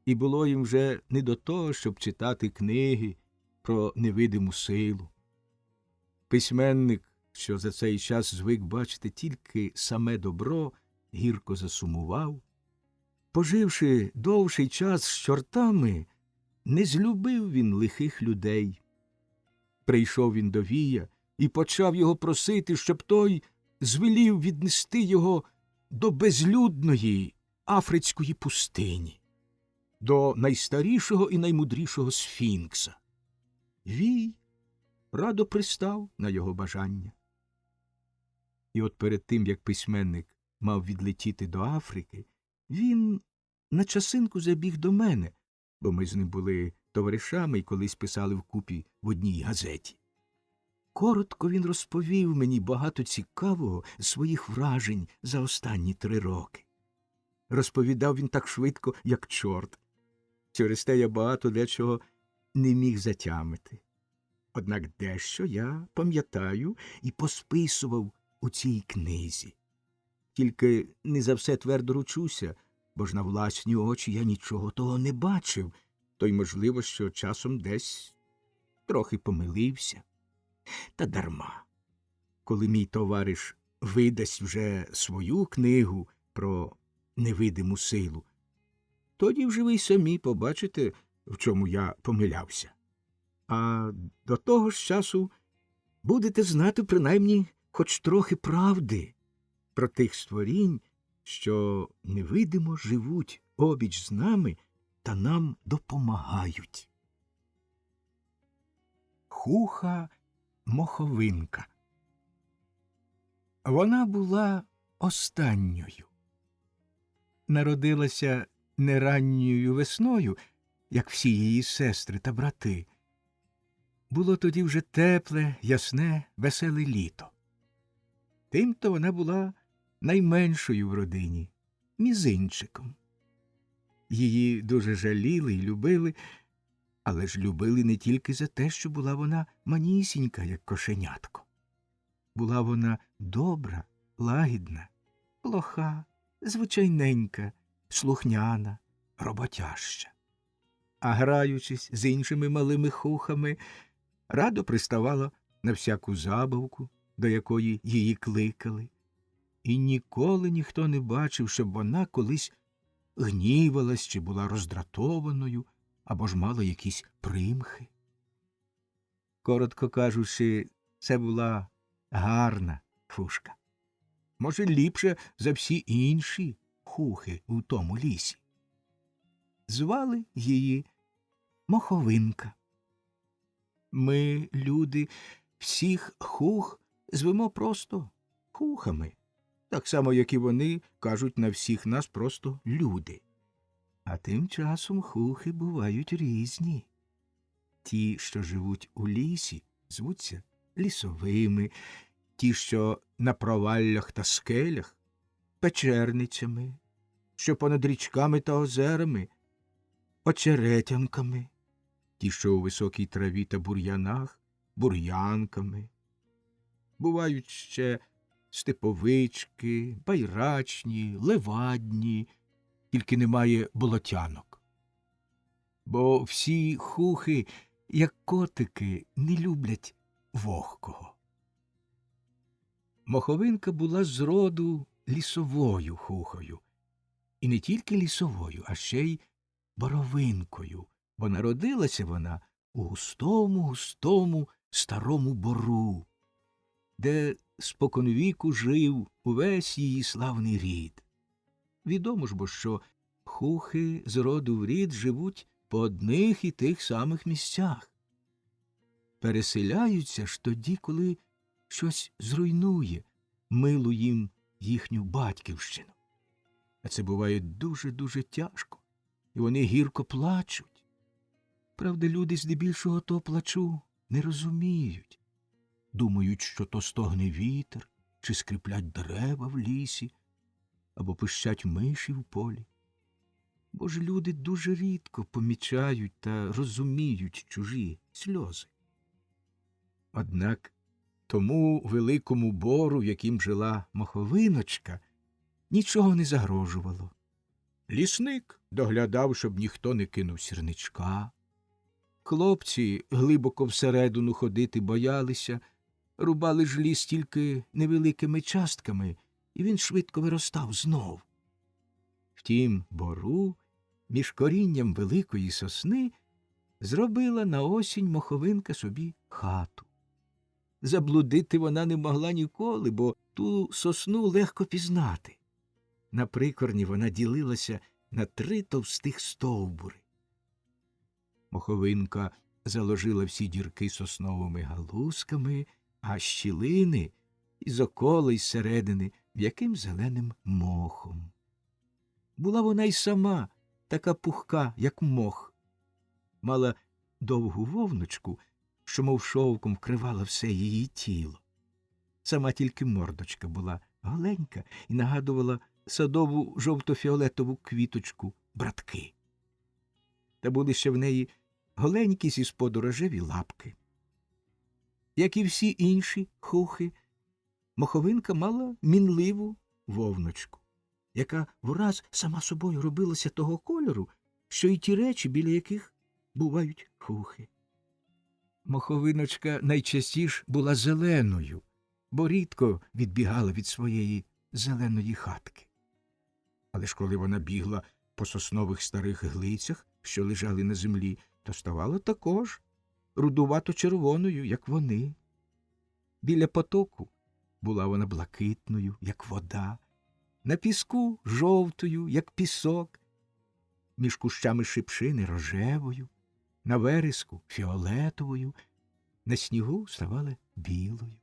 І було їм вже не до того, щоб читати книги про невидиму силу. Письменник, що за цей час звик бачити тільки саме добро, гірко засумував. Поживши довший час з чортами, не злюбив він лихих людей. Прийшов він до Вія і почав його просити, щоб той звелів віднести його до безлюдної Африцької пустині, до найстарішого і наймудрішого Сфінкса. Вій радо пристав на його бажання. І от перед тим, як письменник мав відлетіти до Африки, він на часинку забіг до мене, бо ми з ним були товаришами і колись писали вкупі в одній газеті. Коротко він розповів мені багато цікавого з своїх вражень за останні 3 роки. Розповідав він так швидко, як чорт. Через те я багато дечого не міг затямити. Однак дещо я пам'ятаю і посписував у цій книзі. Тільки не за все твердо ручуся, бо ж на власні очі я нічого того не бачив, то й можливо, що часом десь трохи помилився. Та дарма. Коли мій товариш видасть вже свою книгу про невидиму силу, тоді вже ви й самі побачите, в чому я помилявся. А до того ж часу будете знати принаймні хоч трохи правди про тих створінь, що невидимо живуть обіч з нами та нам допомагають. Хуха-моховинка. Вона була останньою. Народилася не ранньою весною, як всі її сестри та брати. Було тоді вже тепле, ясне, веселе літо. Тим-то вона була найменшою в родині, мізинчиком. Її дуже жаліли й любили, але ж любили не тільки за те, що була вона манісінька, як кошенятко. Була вона добра, лагідна, плоха, звичайненька, слухняна, роботяща. А граючись з іншими малими хухами, радо приставала на всяку забавку, до якої її кликали. І ніколи ніхто не бачив, щоб вона колись гнівалась чи була роздратованою, або ж мала якісь примхи. Коротко кажучи, це була гарна хушка. Може, ліпше за всі інші хухи у тому лісі. Звали її Моховинка. Ми, люди, всіх хух звемо просто хухами, так само, як і вони кажуть на всіх нас просто люди. А тим часом хухи бувають різні. Ті, що живуть у лісі, звуться лісовими, ті, що на проваллях та скелях – печерницями, що понад річками та озерами – очеретянками, ті, що у високій траві та бур'янах – бур'янками. Бувають ще степовички, байрачні, левадні, тільки немає болотянок. Бо всі хухи, як котики, не люблять вогкого. Моховинка була зроду лісовою хухою. І не тільки лісовою, а ще й боровинкою, бо народилася вона у густому старому бору, де споконвіку жив увесь її славний рід. Відомо ж бо, що хухи з роду в рід живуть по одних і тих самих місцях. Переселяються ж тоді, коли щось зруйнує милу їм їхню батьківщину. А це буває дуже тяжко, і вони гірко плачуть. Правда, люди здебільшого того плачу не розуміють. Думають, що то стогне вітер, чи скриплять дерева в лісі, або пищать миші в полі. Бо ж люди дуже рідко помічають та розуміють чужі сльози. Однак тому великому бору, в яким жила моховиночка, нічого не загрожувало. Лісник доглядав, щоб ніхто не кинув сірничка. Хлопці глибоко всередину ходити боялися, рубали ж ліс тільки невеликими частками, і він швидко виростав знов. Втім, бору між корінням великої сосни зробила на осінь моховинка собі хату. Заблудити вона не могла ніколи, бо ту сосну легко пізнати. На прикорні вона ділилася на 3 товстих стовбури. Моховинка заложила всі дірки сосновими галузками, а щілини із окола й зсередини м'яким зеленим мохом. Була вона й сама така пухка, як мох. Мала довгу вовночку, що мов шовком вкривала все її тіло. Сама тільки мордочка була голенька і нагадувала садову жовто-фіолетову квіточку братки. Та були ще в неї голенькі зі споду рожеві лапки. Як і всі інші хухи, моховинка мала мінливу вовночку, яка враз сама собою робилася того кольору, що й ті речі, біля яких бувають хухи. Моховиночка найчастіш була зеленою, бо рідко відбігала від своєї зеленої хатки. Але ж коли вона бігла по соснових старих глицях, що лежали на землі, то ставала також рудувато-червоною, як вони. Біля потоку була вона блакитною, як вода, на піску жовтою, як пісок, між кущами шипшини рожевою, на вереску фіолетовою, на снігу ставала білою.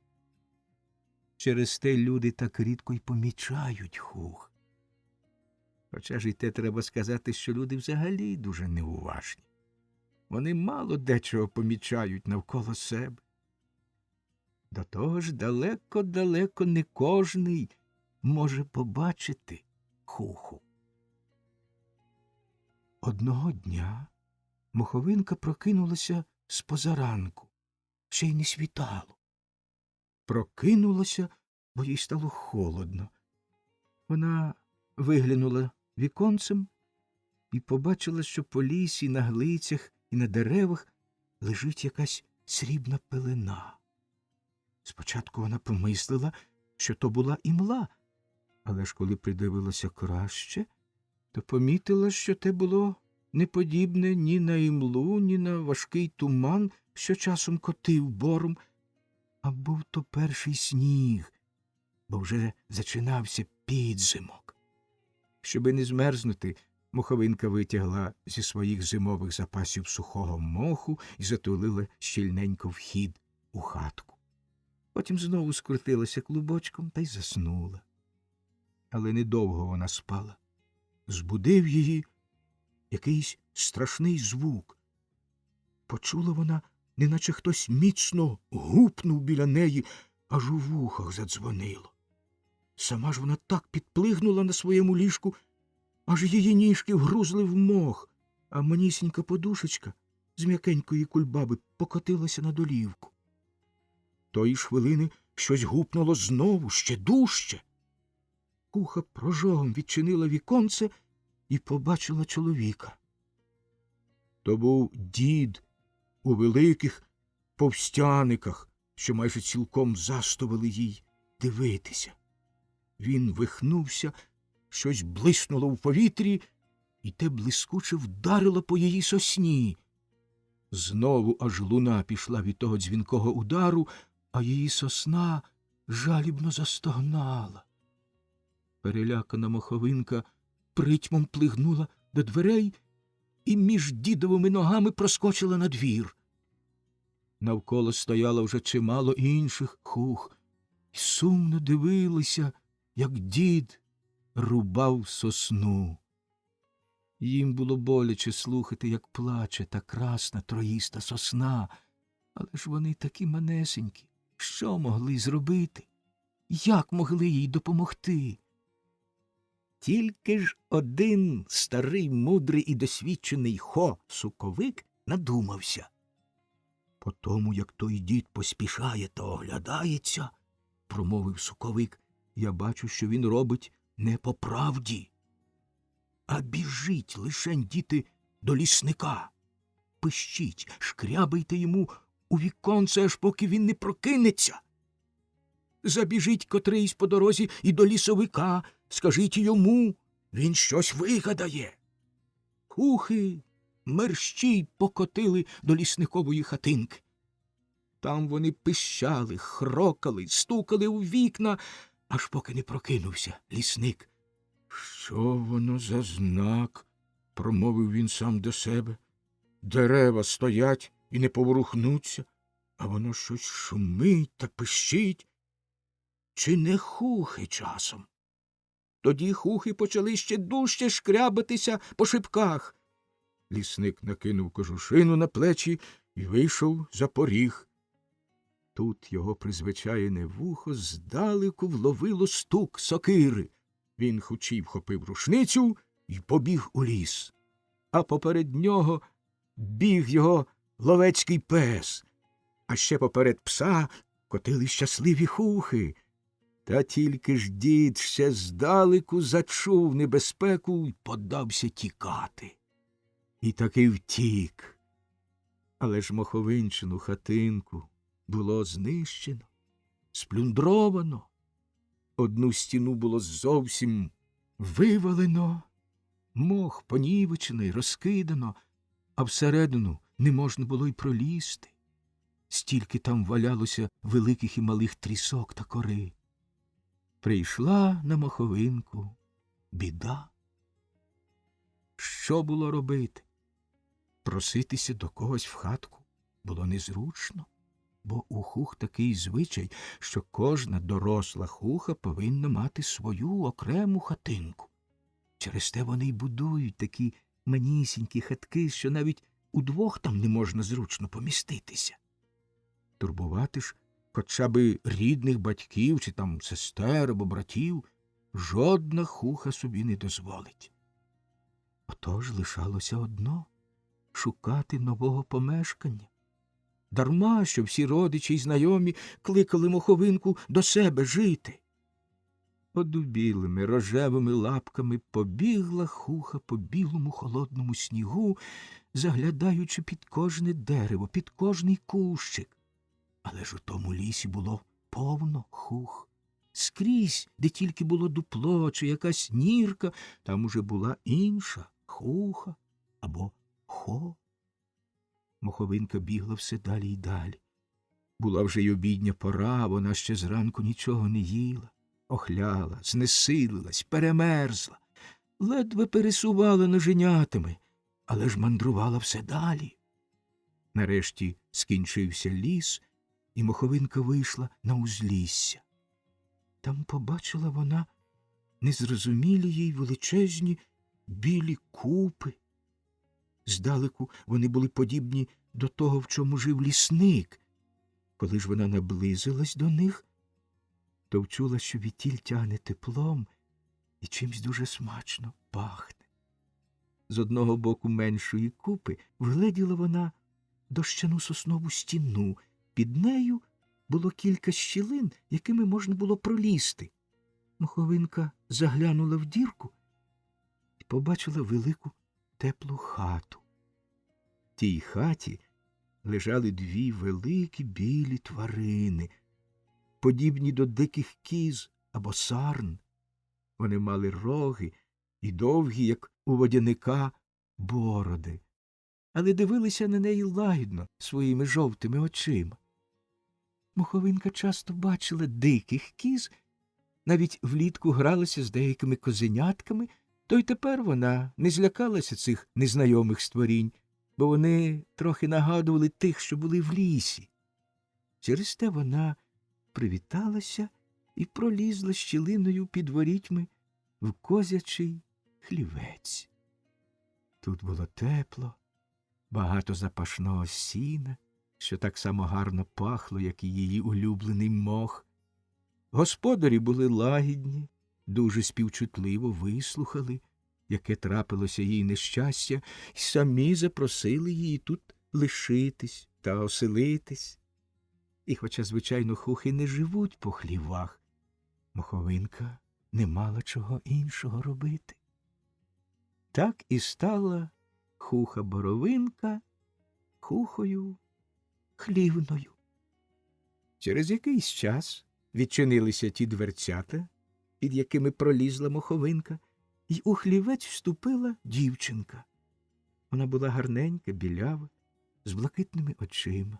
Через те люди так рідко й помічають хух. Хоча ж і те треба сказати, що люди взагалі дуже неуважні. Вони мало дечого помічають навколо себе. До того ж далеко не кожний може побачити хуху. Одного дня моховинка прокинулася з-позаранку, ще й не світало. Прокинулася, бо їй стало холодно. Вона виглянула віконцем і побачила, що по лісі, на глицях і на деревах лежить якась срібна пелена. Спочатку вона помислила, що то була імла, але ж коли придивилася краще, то помітила, що те було не подібне ні на імлу, ні на важкий туман, що часом котив бором, а був то перший сніг, бо вже зачинався підзимок. Щоби не змерзнути, моховинка витягла зі своїх зимових запасів сухого моху і затулила щільненько вхід у хатку. Потім знову скрутилася клубочком та й заснула. Але недовго вона спала. Збудив її якийсь страшний звук. Почула вона, неначе хтось міцно гупнув біля неї, аж у вухах задзвонило. Сама ж вона так підплигнула на своєму ліжку, аж її ніжки вгрузли в мох, а манісінька подушечка з м'якенької кульбаби покотилася на долівку. Тої ж хвилини щось гупнуло знову, ще дужче. Куха прожогом відчинила віконце і побачила чоловіка. То був дід у великих повстяниках, що майже цілком застовили їй дивитися. Він вихнувся, щось блиснуло в повітрі, і те блискуче вдарило по її сосні. Знову аж луна пішла від того дзвінкого удару, а її сосна жалібно застогнала. Перелякана моховинка притьмом плигнула до дверей і між дідовими ногами проскочила на двір. Навколо стояло вже чимало інших хух, і сумно дивилися, як дід рубав сосну. Їм було боляче слухати, як плаче та красна троїста сосна, але ж вони такі манесенькі. Що могли зробити? Як могли їй допомогти? Тільки ж один старий, мудрий і досвідчений Хо-суковик надумався. По тому, як той дід поспішає та оглядається, промовив суковик, я бачу, що він робить не по правді. А біжіть лишень, діти, до лісника. Пищіть, шкрябайте йому у віконце, аж поки він не прокинеться. Забіжіть котрийсь по дорозі і до лісовика, скажіть йому, він щось вигадає. Хухи мерщій покотили до лісникової хатинки. Там вони пищали, хрокали, стукали у вікна, аж поки не прокинувся лісник. Що воно за знак? Промовив він сам до себе. Дерева стоять і не поворухнуться, а воно щось шумить та пищить. Чи не хухи часом? Тоді хухи почали ще дужче шкрябатися по шибках. Лісник накинув кожушину на плечі і вийшов за поріг. Тут його призвичаєне вухо здалеку вловило стук сокири. Він хучій вхопив рушницю і побіг у ліс. А поперед нього біг його ловецький пес, а ще поперед пса котили щасливі хухи. Та тільки ж дід ще здалеку зачув небезпеку й подався тікати. І таки втік. Але ж моховинчину хатинку було знищено, сплюндровано. Одну стіну було зовсім вивалено, мох понівечено й розкидано, а всередину не можна було й пролізти. Стільки там валялося великих і малих трісок та кори. Прийшла на моховинку біда. Що було робити? Проситися до когось в хатку було незручно, бо у хух такий звичай, що кожна доросла хуха повинна мати свою окрему хатинку. Через те вони й будують такі манісінькі хатки, що навіть удвох там не можна зручно поміститися. Турбувати ж хоча би рідних батьків чи там сестер або братів жодна хуха собі не дозволить. Отож лишалося одно — шукати нового помешкання. Дарма, що всі родичі й знайомі кликали моховинку до себе жити. Одубілими рожевими лапками побігла хуха по білому холодному снігу, заглядаючи під кожне дерево, під кожний кущик. Але ж у тому лісі було повно хух. Скрізь, де тільки було дупло чи якась нірка, там уже була інша хуха або хо. Моховинка бігла все далі й далі. Була вже й обідня пора, вона ще зранку нічого не їла. Охляла, знесилилась, перемерзла, ледве пересувала ноженятами, але ж мандрувала все далі. Нарешті скінчився ліс, і моховинка вийшла на узлісся. Там побачила вона незрозумілі їй величезні білі купи. Здалеку вони були подібні до того, в чому жив лісник. Коли ж вона наблизилась до них, то вчула, що відтіль тягне теплом і чимсь дуже смачно пахне. З одного боку меншої купи вгледіла вона дощану соснову стіну. Під нею було кілька щілин, якими можна було пролізти. Моховинка заглянула в дірку і побачила велику теплу хату. В тій хаті лежали дві великі білі тварини, подібні до диких кіз або сарн. Вони мали роги і довгі, як у водяника, бороди, але дивилися на неї лагідно своїми жовтими очима. Моховинка часто бачила диких кіз, навіть влітку гралася з деякими козенятками, то й тепер вона не злякалася цих незнайомих створінь, бо вони трохи нагадували тих, що були в лісі. Через те вона привіталася і пролізла щілиною під ворітьми в козячий хлівець. Тут було тепло, багато запашного сіна, що так само гарно пахло, як і її улюблений мох. Господарі були лагідні, дуже співчутливо вислухали, яке трапилося їй нещастя, і самі запросили її тут лишитись та оселитись. І хоча, звичайно, хухи не живуть по хлівах, Моховинка не мала чого іншого робити. Так і стала хуха-боровинка хухою хлівною. Через якийсь час відчинилися ті дверцята, під якими пролізла Моховинка, і у хлівець вступила дівчинка. Вона була гарненька, білява, з блакитними очима,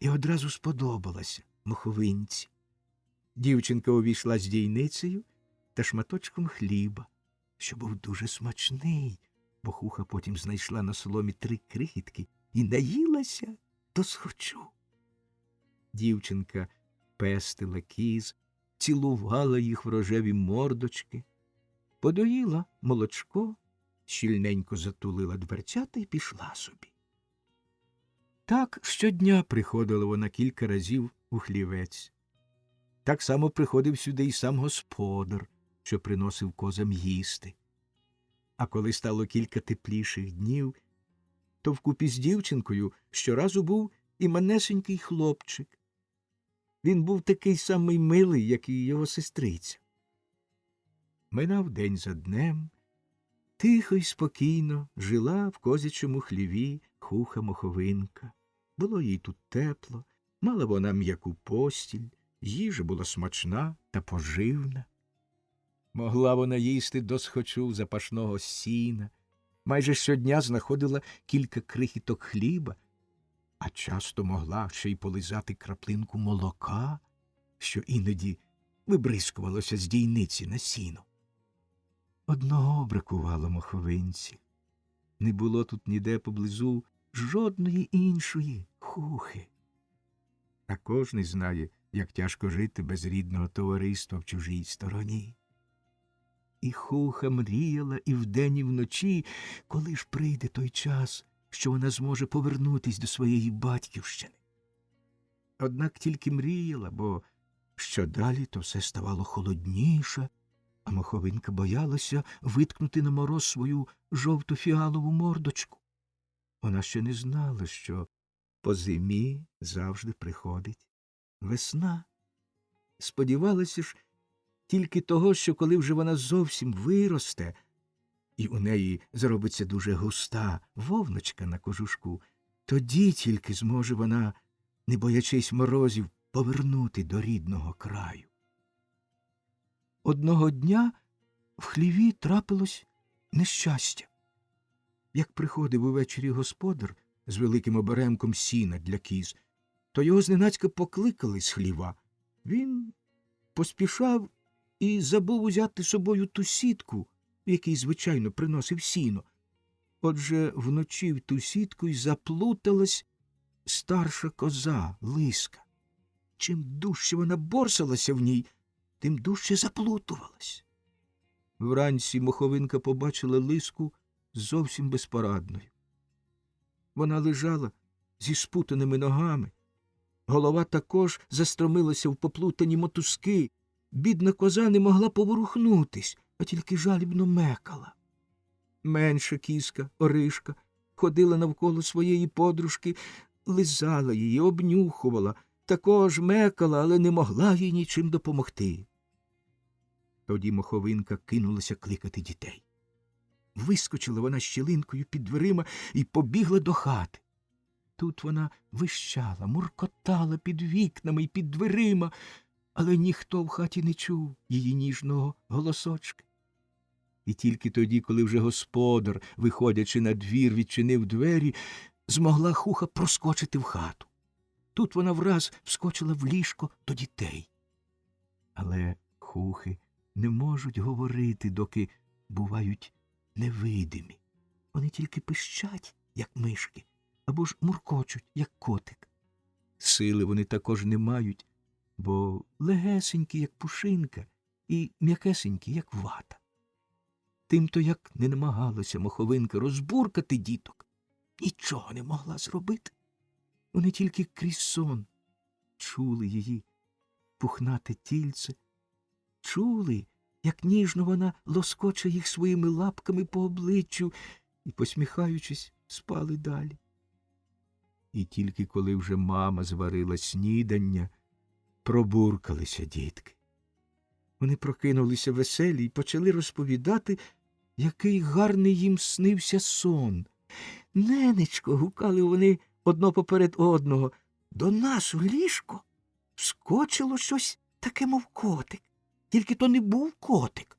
і одразу сподобалася Моховинці. Дівчинка увійшла з дійницею та шматочком хліба, що був дуже смачний, бо хуха потім знайшла на соломі 3 крихітки і наїлася до схочу. Дівчинка пестила кіз, цілувала їх в рожеві мордочки, подоїла молочко, щільненько затулила дверцята і пішла собі. Так щодня приходила вона кілька разів у хлівець. Так само приходив сюди і сам господар, що приносив козам їсти. А коли стало кілька тепліших днів, то вкупі з дівчинкою щоразу був і манесенький хлопчик. Він був такий самий милий, як і його сестриця. Минав день за днем, тихо й спокійно жила в козячому хліві хуха-моховинка. Було їй тут тепло, мала вона м'яку постіль, їжа була смачна та поживна. Могла вона їсти досхочу запашного сіна, майже щодня знаходила кілька крихіток хліба, а часто могла ще й полизати краплинку молока, що іноді вибризкувалося з дійниці на сіно. Одного бракувало Моховинці. Не було тут ніде поблизу жодної іншої хухи. А кожний знає, як тяжко жити без рідного товариства в чужій стороні. І хуха мріяла і вдень, і вночі, коли ж прийде той час, що вона зможе повернутись до своєї батьківщини. Однак тільки мріяла, бо що далі, то все ставало холодніше, а Моховинка боялася виткнути на мороз свою жовто-фіалову мордочку. Вона ще не знала, що по зимі завжди приходить весна. Сподівалася ж тільки того, що коли вже вона зовсім виросте, і у неї зробиться дуже густа вовночка на кожушку, тоді тільки зможе вона, не боячись морозів, повернути до рідного краю. Одного дня в хліві трапилось нещастя. Як приходив увечері господар з великим оберемком сіна для кіз, то його зненацька покликали з хліва. Він поспішав і забув узяти з собою ту сітку, в якій, звичайно, приносив сіно. Отже, вночі в ту сітку й заплуталась старша коза Лиска. Чим дужче вона борсалася в ній, тим дужче заплутувалась. Вранці Моховинка побачила Лиску зовсім безпорадною. Вона лежала зі спутаними ногами. Голова також застромилася в поплутані мотузки. Бідна коза не могла поворухнутись, а тільки жалібно мекала. Менша кізка, Оришка, ходила навколо своєї подружки, лизала її, обнюхувала, також мекала, але не могла їй нічим допомогти. Тоді Моховинка кинулася кликати дітей. Вискочила вона щілинкою під дверима і побігла до хати. Тут вона вищала, муркотала під вікнами й під дверима. але ніхто в хаті не чув її ніжного голосочка. І тільки тоді, коли вже господар, виходячи на двір, відчинив двері, змогла Хуха проскочити в хату. Тут вона враз вскочила в ліжко до дітей. Але хухи не можуть говорити, доки бувають невидимі. Вони тільки пищать, як мишки, або ж муркочуть, як котик. Сили вони також не мають, бо легесенькі, як пушинка, і м'якесенькі, як вата. Тимто, як не намагалася моховинка розбуркати діток, нічого не могла зробити. Вони тільки крізь сон чули її пухнате тільце, чули, як ніжно вона лоскоче їх своїми лапками по обличчю і, посміхаючись, спали далі. І тільки коли вже мама зварила снідання, пробуркалися дітки. Вони прокинулися веселі і почали розповідати, який гарний їм снився сон. «Ненечко», – гукали вони одно поперед одного, – «до нас у ліжко вскочило щось таке, мов котик. Тільки то не був котик.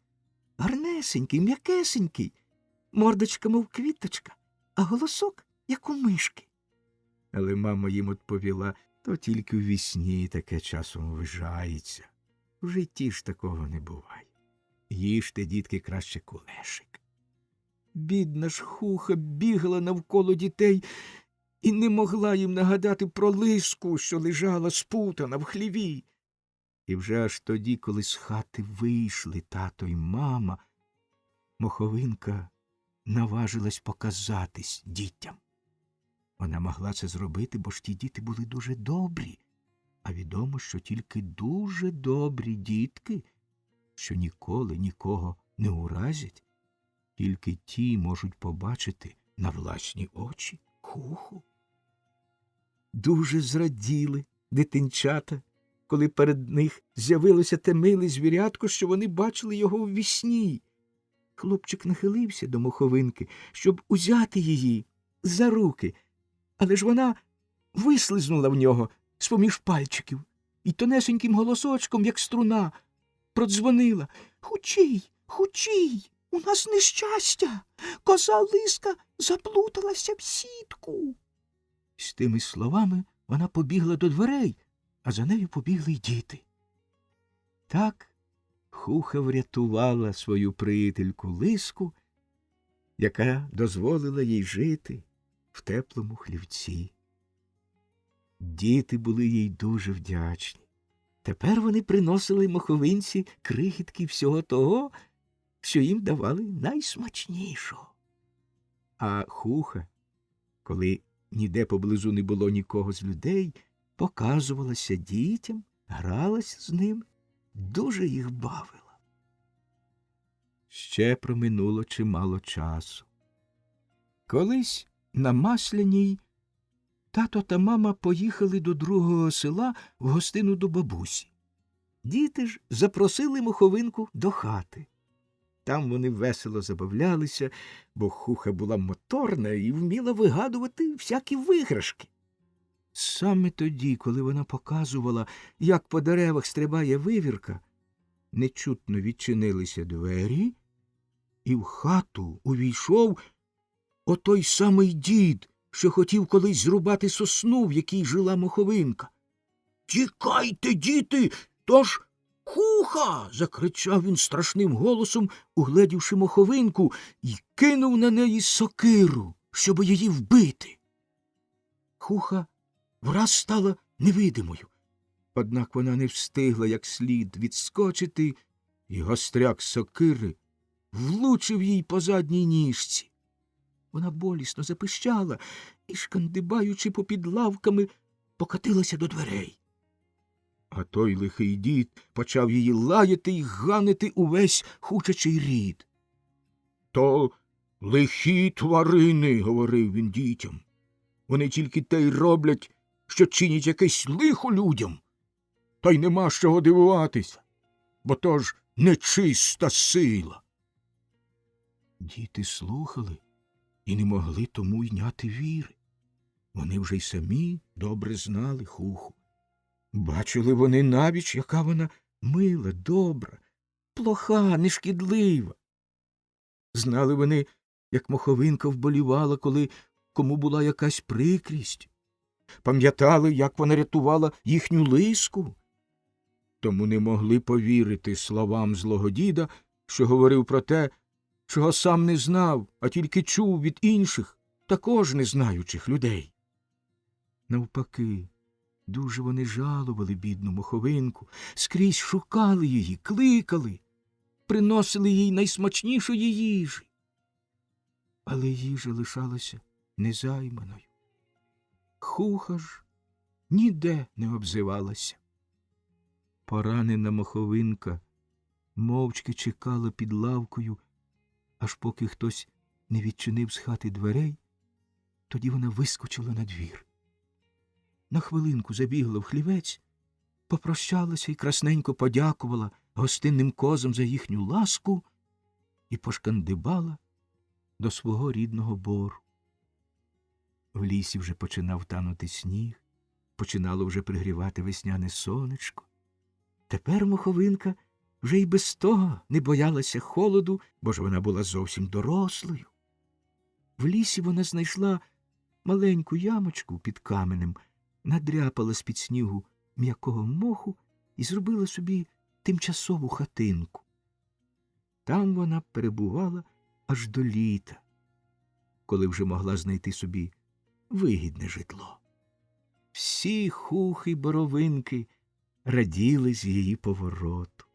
Гарнесенький, м'якесенький, мордочка, мов квіточка, а голосок, як у мишки». Але мама їм відповіла: «То тільки в вісні таке часом ввижається. В житті ж такого не буває. Їжте, дітки, краще кулешик». Бідна ж Хуха бігала навколо дітей і не могла їм нагадати про лиску, що лежала спутана в хліві. І вже аж тоді, коли з хати вийшли тато й мама, моховинка наважилась показатись дітям. Вона могла це зробити, бо ж ті діти були дуже добрі, а відомо, що тільки дуже добрі дітки, що ніколи нікого не уразять, тільки ті можуть побачити на власні очі Хуху. Дуже зраділи дитинчата, коли перед них з'явилося те миле звірятко, що вони бачили його у вісні. Хлопчик нахилився до моховинки, щоб узяти її за руки, але ж вона вислизнула в нього з-поміж пальчиків і тонесеньким голосочком, як струна, продзвонила: «Хучій, хучій, у нас нещастя! Коза Лиска заплуталася в сітку!» З тими словами вона побігла до дверей, а за нею побігли й діти. Так Хуха врятувала свою приятельку Лиску, яка дозволила їй жити в теплому хлівці. Діти були їй дуже вдячні. Тепер вони приносили моховинці крихітки всього того, що їм давали найсмачнішого. А Хуха, коли ніде поблизу не було нікого з людей, показувалася дітям, гралася з ними, дуже їх бавила. Ще проминуло чимало часу. Колись на Масляній тато та мама поїхали до другого села в гостину до бабусі. Діти ж запросили моховинку до хати. Там вони весело забавлялися, бо Хуха була моторна і вміла вигадувати всякі виграшки. Саме тоді, коли вона показувала, як по деревах стрибає вивірка, нечутно відчинилися двері, і в хату увійшов отой самий дід, що хотів колись зрубати сосну, в якій жила моховинка. «Тікайте, діти, то ж Хуха!» – закричав він страшним голосом, угледівши моховинку, і кинув на неї сокиру, щоб її вбити. Хуха враз стала невидимою, однак вона не встигла як слід відскочити, і гостряк сокири влучив їй по задній ніжці. Вона болісно запищала і, шкандибаючи попід лавками, покотилася до дверей. А той лихий дід почав її лаяти й ганити увесь хучачий рід. «То лихі тварини», – говорив він дітям. «Вони тільки те й роблять, що чинять якесь лихо людям. Та й нема з чого дивуватися, бо то ж нечиста сила». Діти слухали і не могли тому йняти віри. Вони вже й самі добре знали Хуху. Бачили вони навіч, яка вона мила, добра, плоха, нешкідлива. Знали вони, як Моховинка вболівала, коли кому була якась прикрість. Пам'ятали, як вона рятувала їхню лиску. Тому не могли повірити словам злого діда, що говорив про те, чого сам не знав, а тільки чув від інших, також незнаючих людей. Навпаки, дуже вони жалували бідну Моховинку, скрізь шукали її, кликали, приносили їй найсмачнішої їжі. Але їжа лишалася незайманою. Хуха ж ніде не обзивалася. Поранена Моховинка мовчки чекала під лавкою, аж поки хтось не відчинив з хати дверей, тоді вона вискочила на двір. На хвилинку забігла в хлівець, попрощалася і красненько подякувала гостинним козам за їхню ласку і пошкандибала до свого рідного бору. В лісі вже починав танути сніг, починало вже пригрівати весняне сонечко. Тепер Моховинка вже й без того не боялася холоду, бо ж вона була зовсім дорослою. В лісі вона знайшла маленьку ямочку під каменем, надряпала з-під снігу м'якого моху і зробила собі тимчасову хатинку. Там вона перебувала аж до літа, коли вже могла знайти собі вигідне житло. Всі хухи й боровинки раділи з її повороту.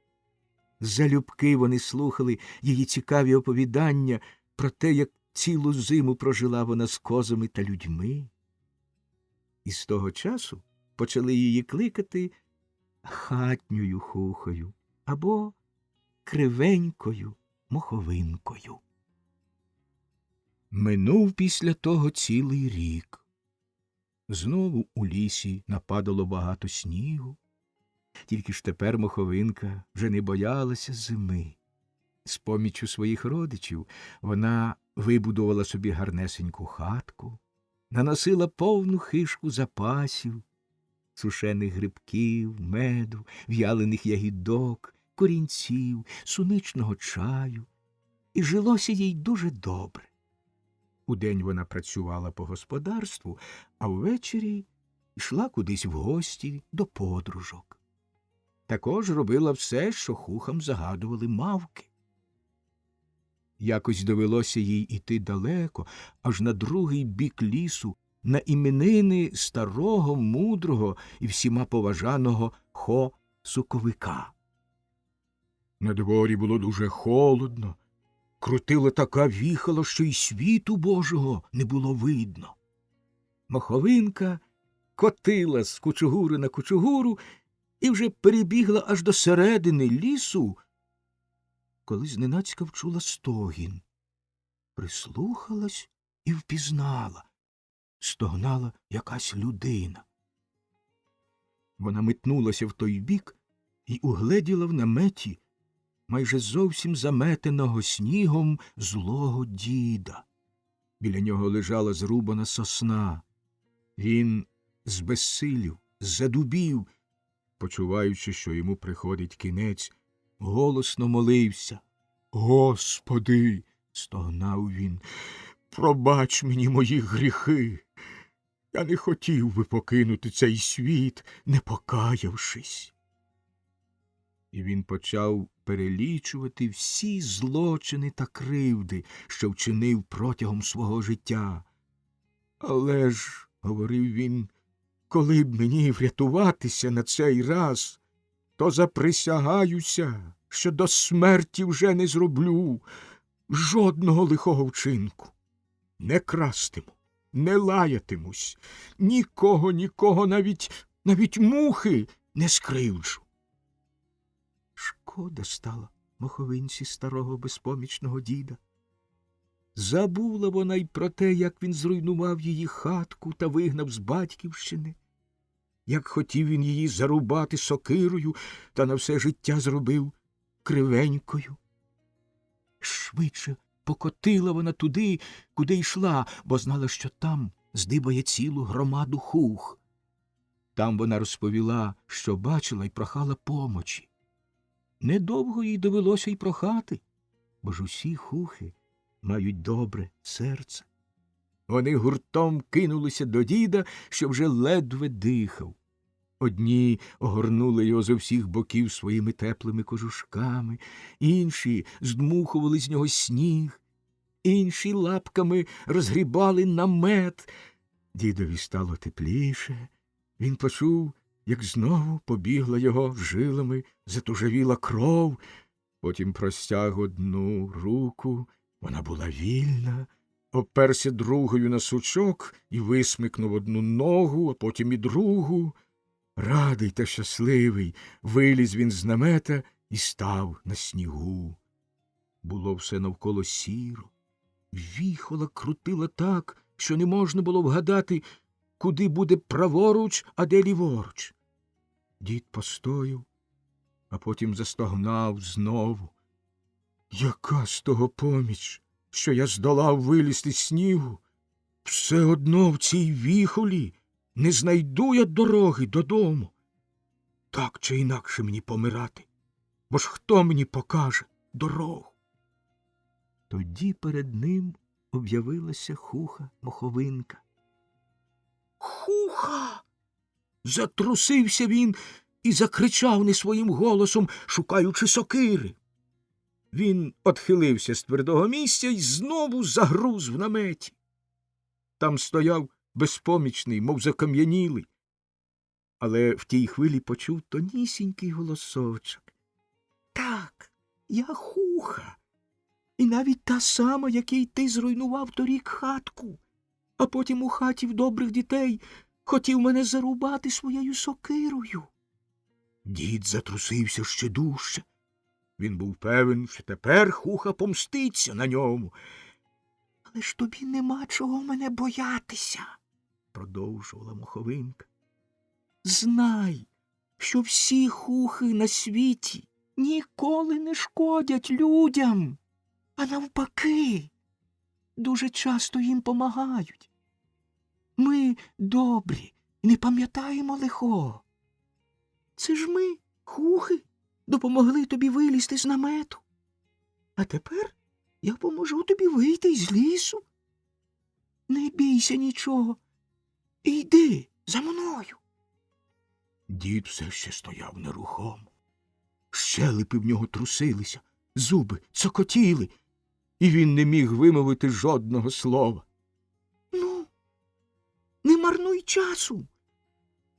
Залюбки вони слухали її цікаві оповідання про те, як цілу зиму прожила вона з козами та людьми. І з того часу почали її кликати хатньою хухою або кривенькою Моховинкою. Минув після того цілий рік. Знову у лісі нападало багато снігу. Тільки ж тепер Моховинка вже не боялася зими. З поміччю своїх родичів вона вибудувала собі гарнесеньку хатку, наносила повну хишку запасів, сушених грибків, меду, в'ялених ягідок, корінців, суничного чаю, і жилося їй дуже добре. Удень вона працювала по господарству, а ввечері йшла кудись в гості до подружок. Також робила все, що хухам загадували мавки. Якось довелося їй іти далеко, аж на другий бік лісу, на іменини старого, мудрого і всіма поважаного Хо-Суковика. На дворі було дуже холодно, крутила така віхала, що й світу Божого не було видно. Моховинка котила з кучугури на кучугуру і вже перебігла аж до середини лісу, коли зненацька вчула стогін. Прислухалась і впізнала. Стогнала якась людина. Вона метнулася в той бік і угледіла в наметі майже зовсім заметеного снігом злого діда. Біля нього лежала зрубана сосна. Він збезсилів, задубів, почуваючи, що йому приходить кінець, голосно молився. «Господи!» – стогнав він. «Пробач мені мої гріхи! Я не хотів би покинути цей світ, не покаявшись!» І він почав перелічувати всі злочини та кривди, що вчинив протягом свого життя. «Але ж, – говорив він, – коли б мені врятуватися на цей раз, то заприсягаюся, що до смерті вже не зроблю жодного лихого вчинку. Не крастиму, не лаятимусь, нікого, навіть мухи не скривджу». Шкода стала Моховинці старого безпомічного діда. Забула вона й про те, як він зруйнував її хатку та вигнав з батьківщини, як хотів він її зарубати сокирою та на все життя зробив кривенькою. Швидше покотила вона туди, куди йшла, бо знала, що там здибає цілу громаду хух. Там вона розповіла, що бачила, й прохала помочі. Недовго їй довелося й прохати, бо ж усі хухи мають добре серце. Вони гуртом кинулися до діда, що вже ледве дихав. Одні огорнули його зо всіх боків своїми теплими кожушками, інші здмухували з нього сніг, інші лапками розгрібали намет. Дідові стало тепліше. Він почув, як знову побігла його жилами, затужавіла кров. Потім простяг одну руку, вона була вільна, оперся другою на сучок і висмикнув одну ногу, а потім і другу. Радий та щасливий виліз він з намета і став на снігу. Було все навколо сіро. Віхола крутила так, що не можна було вгадати, куди буде праворуч, а де ліворуч. Дід постояв, а потім застогнав знову. Яка з того поміч, що я здолав вилізти з снігу? Все одно в цій віхолі не знайду я дороги додому. Так чи інакше мені помирати, бо ж хто мені покаже дорогу? Тоді перед ним об'явилася хуха-моховинка. Хуха! Затрусився він і закричав не своїм голосом, шукаючи сокири. Він отхилився з твердого місця й знову загруз в наметі. Там стояв безпомічний, мов закам'янілий. Але в тій хвилі почув тонісінький голосочок. Так, я хуха. І навіть та сама, якій ти зруйнував торік хатку, а потім у хаті в добрих дітей хотів мене зарубати своєю сокирою. Дід затрусився ще дужче. Він був певен, що тепер хуха помститься на ньому. Але ж тобі нема чого мене боятися, продовжувала моховинка. Знай, що всі хухи на світі ніколи не шкодять людям, а навпаки, дуже часто їм помагають. Ми добрі і не пам'ятаємо лихого. Це ж ми, хухи, допомогли тобі вилізти з намету. А тепер я поможу тобі вийти з лісу. Не бійся нічого. Йди за мною. Дід все ще стояв нерухомо. Щелепи в нього трусилися, зуби цокотіли, і він не міг вимовити жодного слова. Ну, не марнуй часу.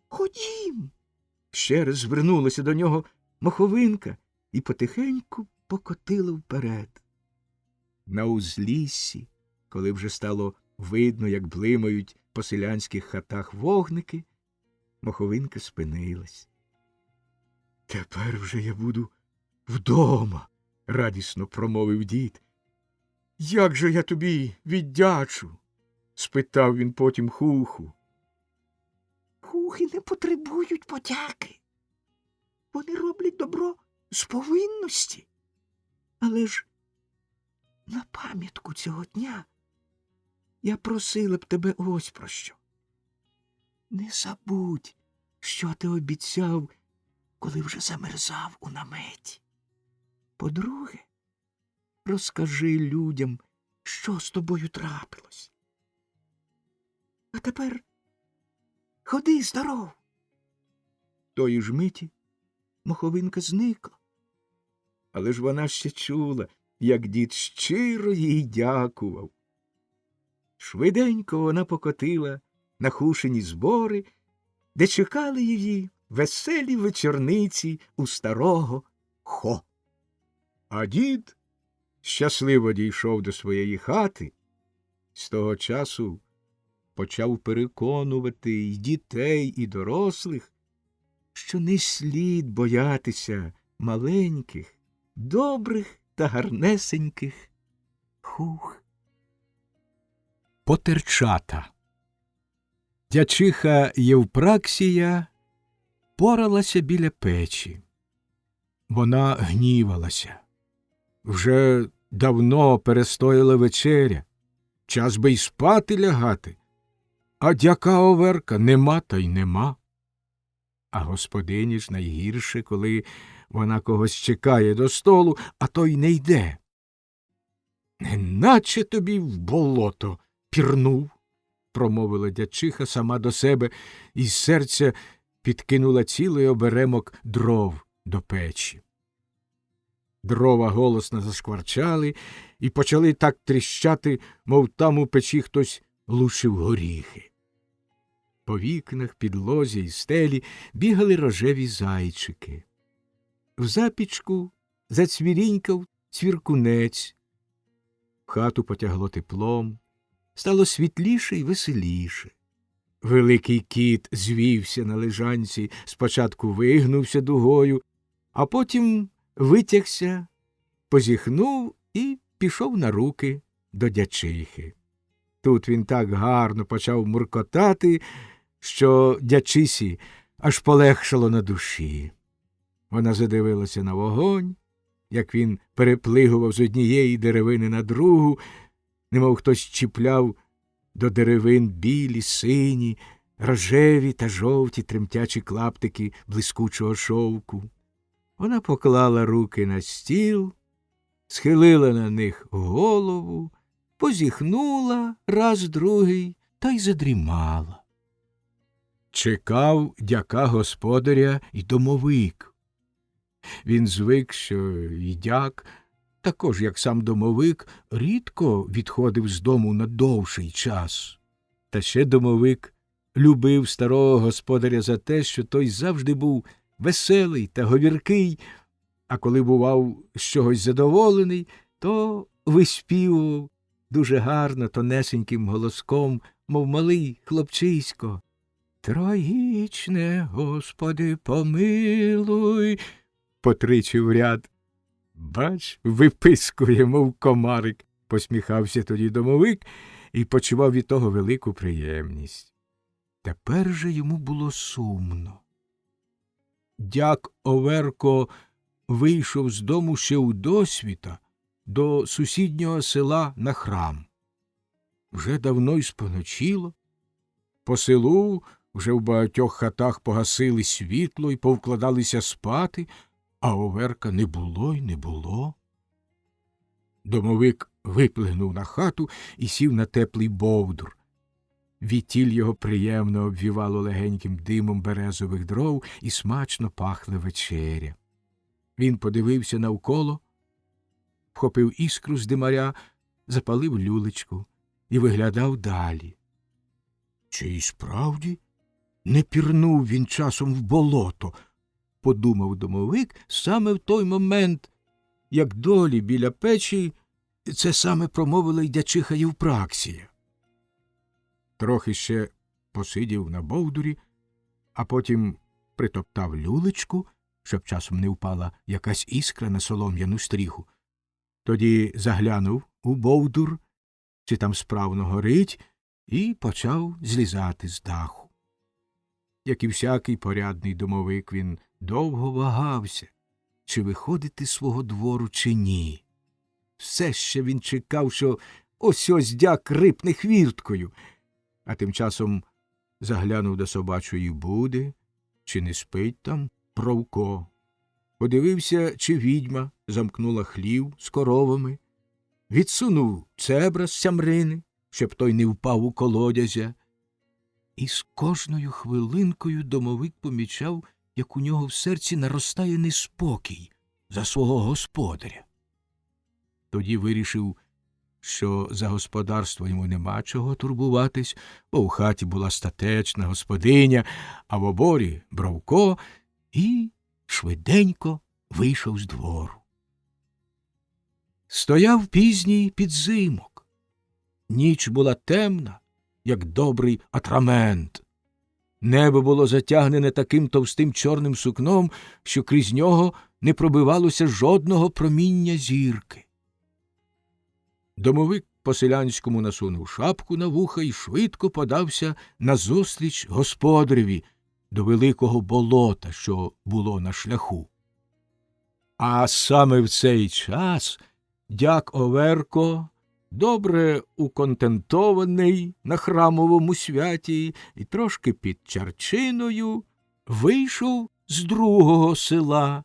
Ходім. Ще раз звернулася до нього моховинка і потихеньку покотила вперед. На узліссі, коли вже стало видно, як блимають по селянських хатах вогники, моховинка спинилась. Тепер вже я буду вдома, радісно промовив дід. Як же я тобі віддячу? Спитав він потім хуху. Хухи не потребують подяки. Вони роблять добро з повинності. Але ж на пам'ятку цього дня я просила б тебе ось про що. Не забудь, що ти обіцяв, коли вже замерзав у наметі. По-друге, розкажи людям, що з тобою трапилось. А тепер ходи здоров. Тої ж миті моховинка зникла. Але ж вона ще чула, як дід щиро їй дякував. Швиденько вона покотила на хушині збори, де чекали її веселі вечорниці у старого Хо. А дід щасливо дійшов до своєї хати, з того часу почав переконувати й дітей, і дорослих, що не слід боятися маленьких, добрих та гарнесеньких хух. Потерчата. Дячиха Євпраксія поралася біля печі. Вона гнівалася. Вже давно перестояла вечеря, час би й спати лягати, а дяка Оверка нема та й нема. А господині ж найгірше, коли вона когось чекає до столу, а той не йде. «Неначе тобі в болото пірнув», – промовила дячиха сама до себе, і з серця підкинула цілий оберемок дров до печі. Дрова голосно зашкварчали і почали так тріщати, мов там у печі хтось лущив горіхи. По вікнах, підлозі й стелі бігали рожеві зайчики. В запічку зацвірінькав цвіркунець. В хату потягло теплом, стало світліше й веселіше. Великий кіт звівся на лежанці, спочатку вигнувся дугою, а потім витягся, позіхнув і пішов на руки до дячихи. Тут він так гарно почав муркотати, що дячисі аж полегшало на душі. Вона задивилася на вогонь, як він переплигував з однієї деревини на другу, немов хтось чіпляв до деревин білі, сині, рожеві та жовті тремтячі клаптики блискучого шовку. Вона поклала руки на стіл, схилила на них голову, позіхнула раз другий та й задрімала. Чекав дяка господаря й домовик. Він звик, що й дяк, також як сам домовик, рідко відходив з дому на довший час. Та ще домовик любив старого господаря за те, що той завжди був веселий та говіркий, а коли бував з чогось задоволений, то виспівував дуже гарно тонесеньким голоском, мов малий хлопчисько. «Троїчне, Господи, помилуй», потричі в ряд. «Бач, випискує, мов комарик», посміхався тоді домовик і почував від того велику приємність. Тепер же йому було сумно. Дяк Оверко вийшов з дому ще удосвіта до сусіднього села на храм. Вже давно й споночило. По селу вже в багатьох хатах погасили світло й повкладалися спати, а Оверка не було й не було. Домовик виплигнув на хату і сів на теплий бовдур. Вітіль його приємно обвівало легеньким димом березових дров і смачно пахла вечеря. Він подивився навколо, вхопив іскру з димаря, запалив люлечку і виглядав далі. Чи й справді не пірнув він часом в болото, подумав домовик саме в той момент, як долі біля печі це саме промовила й дячиха Євпраксія. Трохи ще посидів на бовдурі, а потім притоптав люлечку, щоб часом не впала якась іскра на солом'яну стріху. Тоді заглянув у бовдур, чи там справно горить, і почав злізати з даху. Як і всякий порядний домовик, він довго вагався, чи виходити з свого двору, чи ні. Все ще він чекав, що ось дяк рипне хвірткою, а тим часом заглянув до собачої буди, чи не спить там Провко. Подивився, чи відьма замкнула хлів з коровами, відсунув цебра з сямрини, щоб той не впав у колодязя. І з кожною хвилинкою домовик помічав, як у нього в серці наростає неспокій за свого господаря. Тоді вирішив, що за господарство йому нема чого турбуватись, бо в хаті була статечна господиня, а в оборі Бровко, і швиденько вийшов з двору. Стояв пізній підзимок. Ніч була темна, як добрий атрамент. Небо було затягнене таким товстим чорним сукном, що крізь нього не пробивалося жодного проміння зірки. Домовик по-селянському насунув шапку на вуха і швидко подався назустріч господареві до великого болота, що було на шляху. А саме в цей час дяк Оверко, добре уконтентований на храмовому святі і трошки під чарчиною, вийшов з другого села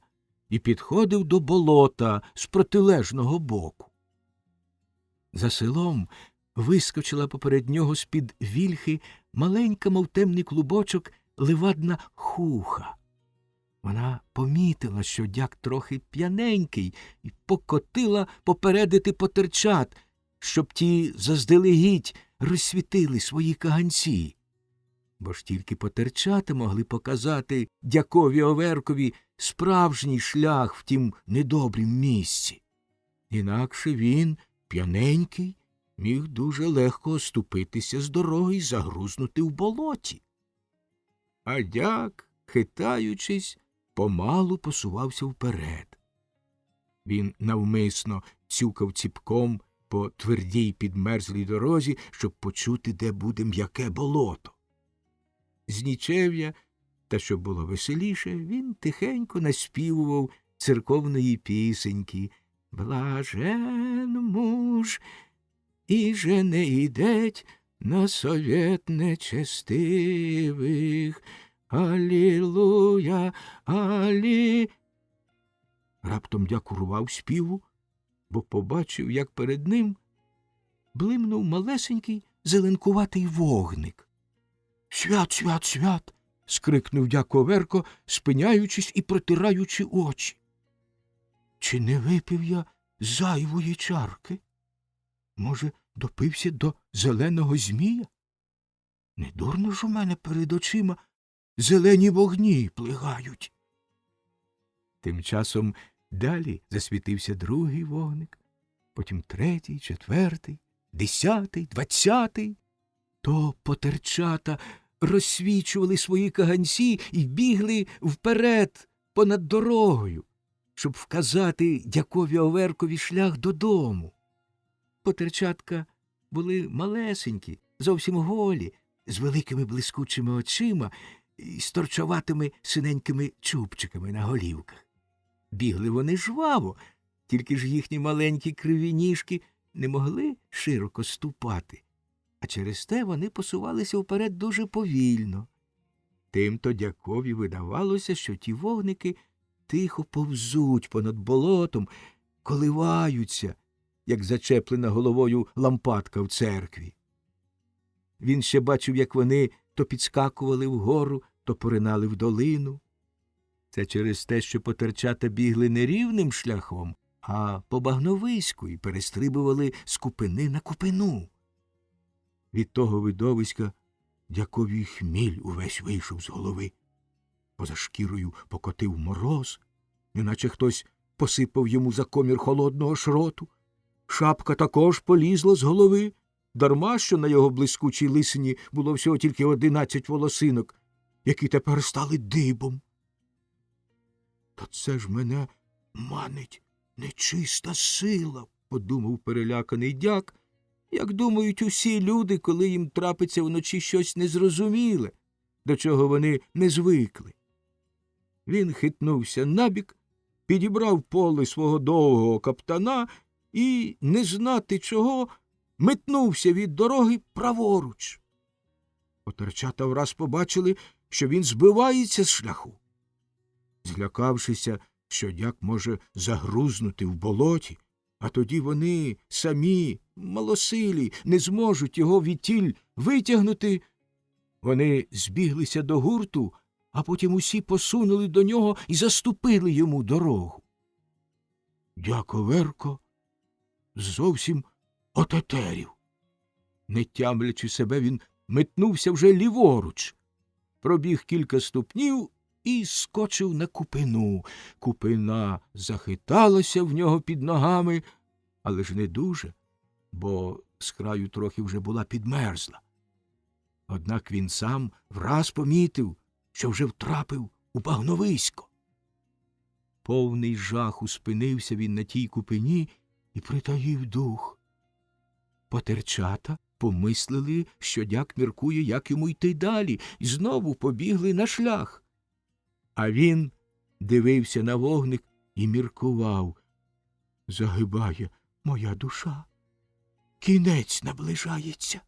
і підходив до болота з протилежного боку. За селом вискочила поперед нього з-під вільхи маленька, мов темний клубочок, левадна хуха. Вона помітила, що дяк трохи п'яненький, і покотила попередити потерчат, щоб ті заздалегідь розсвітили свої каганці. Бо ж тільки потерчата могли показати дякові Оверкові справжній шлях в тім недобрім місці. Інакше він, п'яненький, міг дуже легко оступитися з дороги й загрузнути в болоті. А дяк, хитаючись, помалу посувався вперед. Він навмисно цюкав ціпком по твердій підмерзлій дорозі, щоб почути, де буде м'яке болото. З нічев'я, та щоб було веселіше, він тихенько наспівував церковної пісеньки «Блажен муж, і же не йдеть на совет нечестивих. Алілуя, алі...» Раптом дяк урвав співу, бо побачив, як перед ним блимнув малесенький зеленкуватий вогник. «Свят, свят, свят!» – скрикнув дяк Оверко, спиняючись і протираючи очі. «Чи не випив я зайвої чарки? Може, допився до зеленого змія? Недурно ж у мене перед очима зелені вогні плигають». Тим часом далі засвітився другий вогник, потім третій, четвертий, 10-й, 20-й. То потерчата розсвічували свої каганці і бігли вперед понад дорогою, щоб вказати дякові Оверкові шлях додому. Потерчатка були малесенькі, зовсім голі, з великими блискучими очима і з торчаватими синенькими чубчиками на голівках. Бігли вони жваво, тільки ж їхні маленькі криві ніжки не могли широко ступати, а через те вони посувалися вперед дуже повільно. Тим-то дякові видавалося, що ті вогники тихо повзуть понад болотом, коливаються, як зачеплена головою лампадка в церкві. Він ще бачив, як вони то підскакували вгору, то поринали в долину. Це через те, що потерчата бігли не рівним шляхом, а по багновиську і перестрибували з купини на купину. Від того видовиська дякові хміль увесь вийшов з голови. Поза шкірою покотив мороз, неначе хтось посипав йому за комір холодного шроту. Шапка також полізла з голови, дарма що на його блискучій лисині було всього тільки 11 волосинок, які тепер стали дибом. «Та це ж мене манить нечиста сила», – подумав переляканий дяк, як думають усі люди, коли їм трапиться вночі щось незрозуміле, до чого вони не звикли. Він хитнувся набік, підібрав поли свого довгого каптана і, не знати чого, метнувся від дороги праворуч. Потерчата враз побачили, що він збивається з шляху. Злякавшися, що дяк може загрузнути в болоті, а тоді вони самі, малосилі, не зможуть його відтіль витягнути, вони збіглися до гурту, а потім усі посунули до нього і заступили йому дорогу. Дяк Оверко зовсім отетерів. Не тямлячи себе, він метнувся вже ліворуч, пробіг кілька ступнів і скочив на купину. Купина захиталася в нього під ногами, але ж не дуже, бо з краю трохи вже була підмерзла. Однак він сам враз помітив, що вже втрапив у багновисько. Повний жаху спинився він на тій купині і притаїв дух. Потерчата помислили, що дяк міркує, як йому йти далі, і знову побігли на шлях. А він дивився на вогник і міркував. Загибає моя душа, кінець наближається.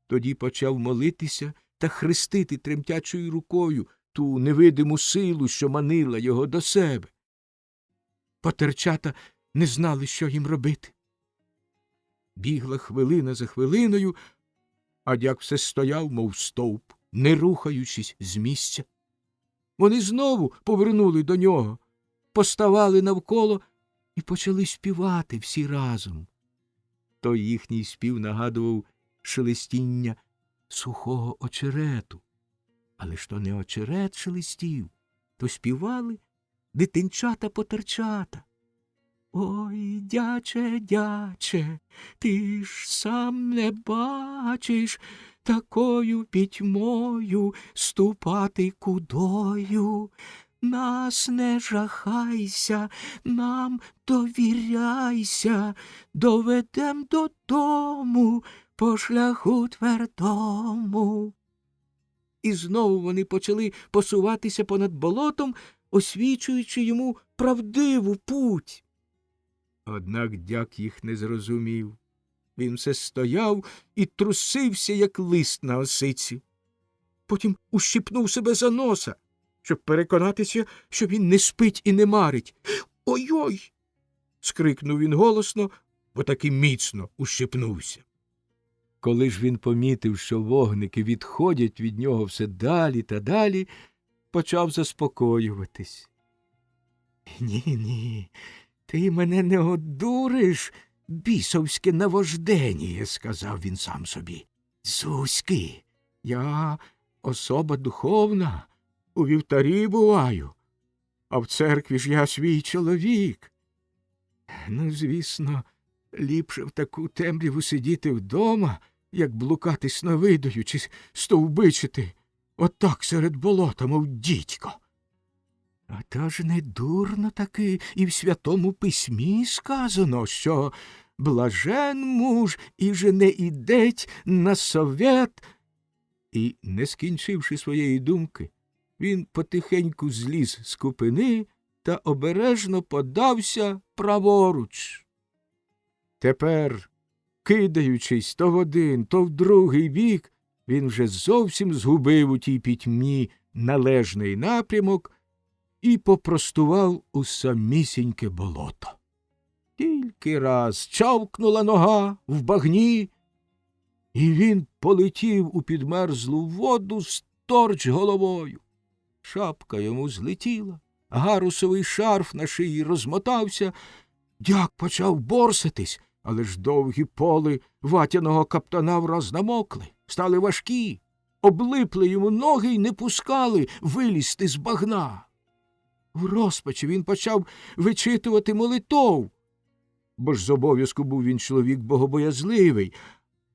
Тоді почав молитися та хрестити тремтячою рукою, ту невидиму силу, що манила його до себе. Потерчата не знали, що їм робити. Бігла хвилина за хвилиною, а дяк все стояв, мов стовп, не рухаючись з місця. Вони знову повернули до нього, поставали навколо і почали співати всі разом. Той їхній спів нагадував шелестіння сухого очерету. Але ж то не очерет шелестів, то співали дитинчата-потерчата. Ой, дяче, дяче, ти ж сам не бачиш, такою пітьмою ступати кудою. Нас не жахайся, нам довіряйся, доведем додому по шляху твердому. І знову вони почали посуватися понад болотом, освічуючи йому правдиву путь. Однак дяк їх не зрозумів. Він все стояв і трусився, як лист на осиці. Потім ущипнув себе за носа, щоб переконатися, що він не спить і не марить. «Ой-ой!» – скрикнув він голосно, бо таки міцно ущипнувся. Коли ж він помітив, що вогники відходять від нього все далі та далі, почав заспокоюватись. «Ні, ти мене не одуриш, бісовське навожденіє», – сказав він сам собі. «Зузьки, я особа духовна, у вівтарі буваю, а в церкві ж я свій чоловік. Ну, звісно, ліпше в таку темряву сидіти вдома, як блукати сновидою чи стовбичити отак серед болота, мов дідько. А то ж не дурно таки і в Святому Письмі сказано, що блажен муж і же не ідеть на совет». І, не скінчивши своєї думки, він потихеньку зліз з купини та обережно подався праворуч. Тепер, кидаючись то в один, то в другий бік, він вже зовсім згубив у тій пітьмі належний напрямок і попростував у самісіньке болото. Тільки раз човкнула нога в багні, і він полетів у підмерзлу воду сторч головою. Шапка йому злетіла, гарусовий шарф на шиї розмотався. Дяк почав борситись, але ж довгі поли ватяного каптана враз намокли, стали важкі, облипли йому ноги й не пускали вилізти з багна. В розпачі він почав вичитувати молитов, бо ж з обов'язку був він чоловік богобоязливий,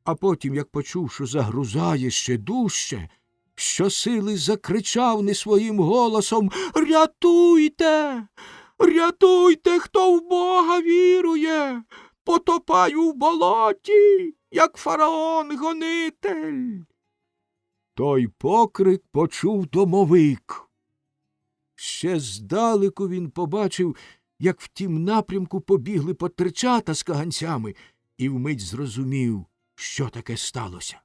а потім, як почув, що загрузає ще дужче, щосили закричав не своїм голосом: «Рятуйте! Рятуйте, хто в Бога вірує! Потопаю в болоті, як фараон-гонитель!» Той покрик почув домовик. Ще здалеку він побачив, як в тім напрямку побігли потерчата з каганцями, і вмить зрозумів, що таке сталося.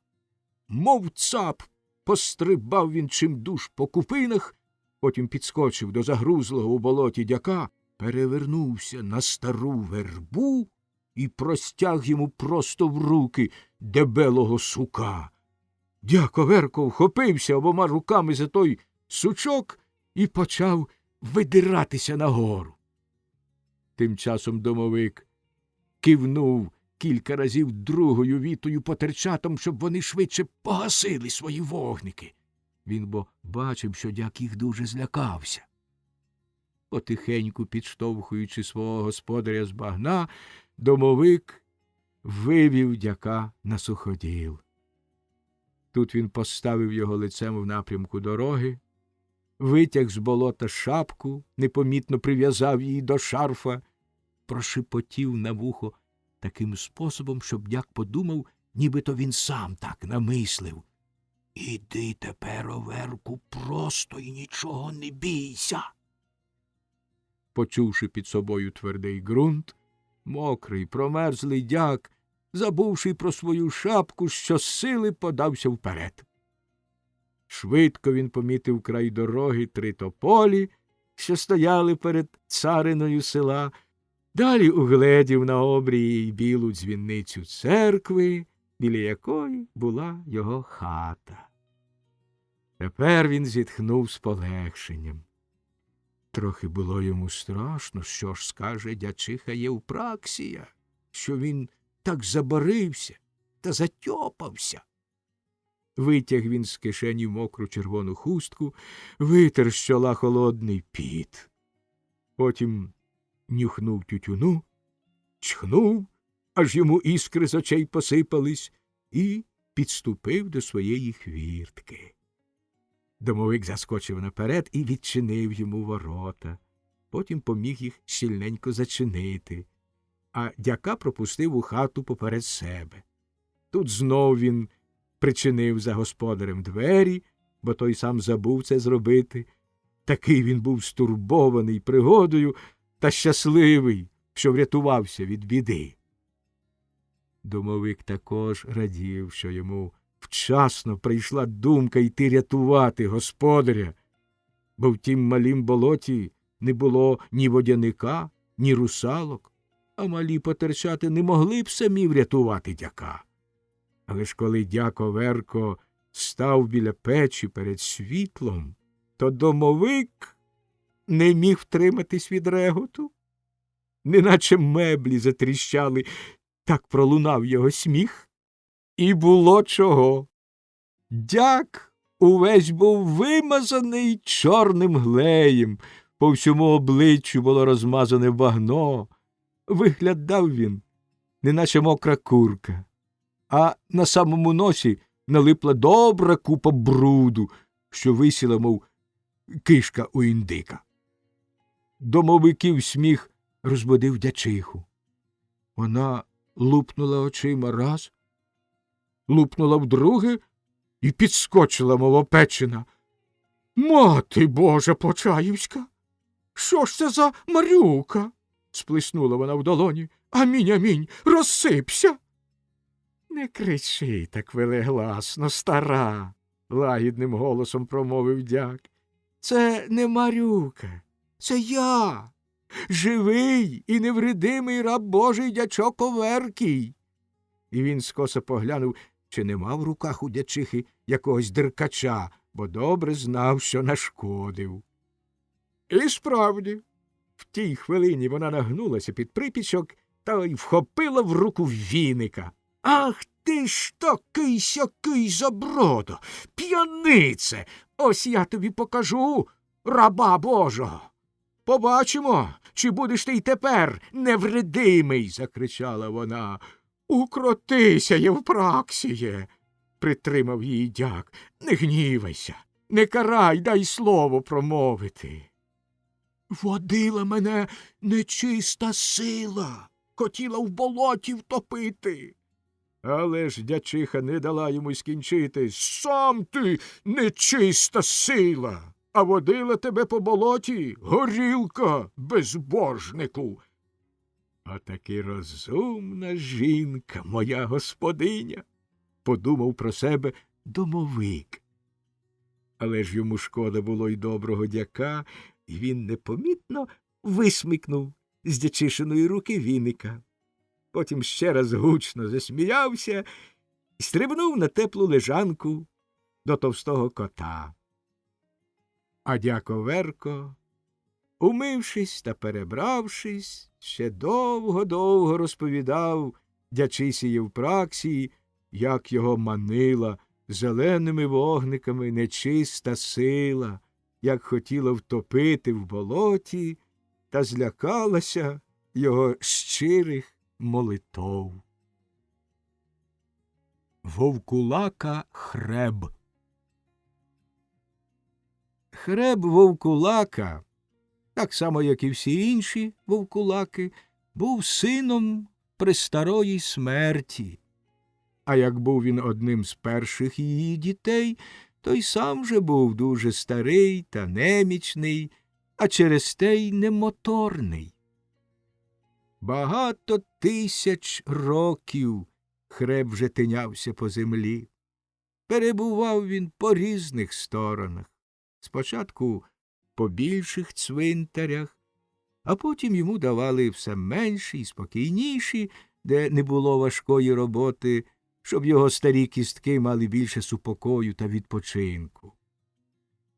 Мов цап, пострибав він чимдуж по купинах, потім підскочив до загрузлого у болоті дяка, перевернувся на стару вербу і простяг йому просто в руки дебелого сука. Дяк Оверко вхопився обома руками за той сучок і почав видиратися нагору. Тим часом домовик кивнув кілька разів другою вітою потерчатам, щоб вони швидше погасили свої вогники. Він бо бачив, що дяк їх дуже злякався. Потихеньку підштовхуючи свого господаря з багна, домовик вивів дяка на суходіл. Тут він поставив його лицем в напрямку дороги, витяг з болота шапку, непомітно прив'язав її до шарфа, прошепотів на вухо таким способом, щоб дяк подумав, нібито він сам так намислив: «Іди тепер, Оверку, просто і нічого не бійся». Почувши під собою твердий ґрунт, мокрий, промерзлий дяк, забувши про свою шапку, щосили подався вперед. Швидко він помітив край дороги 3 тополі, що стояли перед цариною села, далі угледів на обрії білу дзвіницю церкви, біля якої була його хата. Тепер він зітхнув з полегшенням. Трохи було йому страшно, що ж скаже дячиха Євпраксія, що він так забарився та затьопався. Витяг він з кишені мокру червону хустку, витер з чола холодний піт. Потім нюхнув тютюну, чхнув, аж йому іскри з очей посипались, і підступив до своєї хвіртки. Домовик заскочив наперед і відчинив йому ворота. Потім поміг їх щільненько зачинити, а дяка пропустив у хату поперед себе. Тут знов він причинив за господарем двері, бо той сам забув це зробити. Такий він був стурбований пригодою та щасливий, що врятувався від біди. Домовик також радів, що йому вчасно прийшла думка йти рятувати господаря, бо в тім малім болоті не було ні водяника, ні русалок, а малі потерчати не могли б самі врятувати дяка. Але ж коли дяко Верко став біля печі перед світлом, то домовик не міг втриматись від реготу. Неначе меблі затріщали, так пролунав його сміх. І було чого. Дяк увесь був вимазаний чорним глеєм, по всьому обличчю було розмазане багно. Виглядав він, неначе мокра курка, а на самому носі налипла добра купа бруду, що висіла, мов кишка у індика. Домовиків сміх розбудив дячиху. Вона лупнула очима раз, лупнула вдруге і підскочила, мов опечена. «Мати Божа Почаївська! Що ж це за Марюка?» – сплеснула вона в долоні. «Амінь, амінь, розсипся!» «Не кричи так велегласно, стара!» – лагідним голосом промовив дяк. «Це не Марюка, це я, живий і невредимий раб Божий дячок Оверкій!» І він скоса поглянув, чи нема в руках у дячихи якогось деркача, бо добре знав, що нашкодив. І справді, в тій хвилині вона нагнулася під припічок та й вхопила в руку віника. «Ах ти ж такий сякий забродо, п'янице! Ось я тобі покажу раба Божого! Побачимо, чи будеш ти й тепер невредимий!» – закричала вона. «Укротися, Євпраксіє!» – притримав її дяк. «Не гнівайся, не карай, дай слово промовити!» «Водила мене нечиста сила, хотіла в болоті втопити!» Але ж дячиха не дала йому скінчити. «Сам ти нечиста сила, а водила тебе по болоті горілка, безбожнику!» «Отаки розумна жінка, моя господиня!» – подумав про себе домовик. Але ж йому шкода було й доброго дяка, і він непомітно висмикнув з дячишиної руки віника. Потім ще раз гучно засміявся і стрибнув на теплу лежанку до товстого кота. А дяко Верко, умившись та перебравшись, ще довго-довго розповідав дячисі Євпраксії, як його манила зеленими вогниками нечиста сила, як хотіла втопити в болоті та злякалася його щирих молитов. Вовкулака Хреб. Хреб Вовкулака, так само, як і всі інші вовкулаки, був сином престарої Смерті. А як був він одним з перших її дітей, то й сам же був дуже старий та немічний, а через те й немоторний. Багато тисяч років Хреб вже тинявся по землі. перебував він по різних сторонах. Спочатку по більших цвинтарях, а потім йому давали все менші і спокійніші, де не було важкої роботи, щоб його старі кістки мали більше супокою та відпочинку.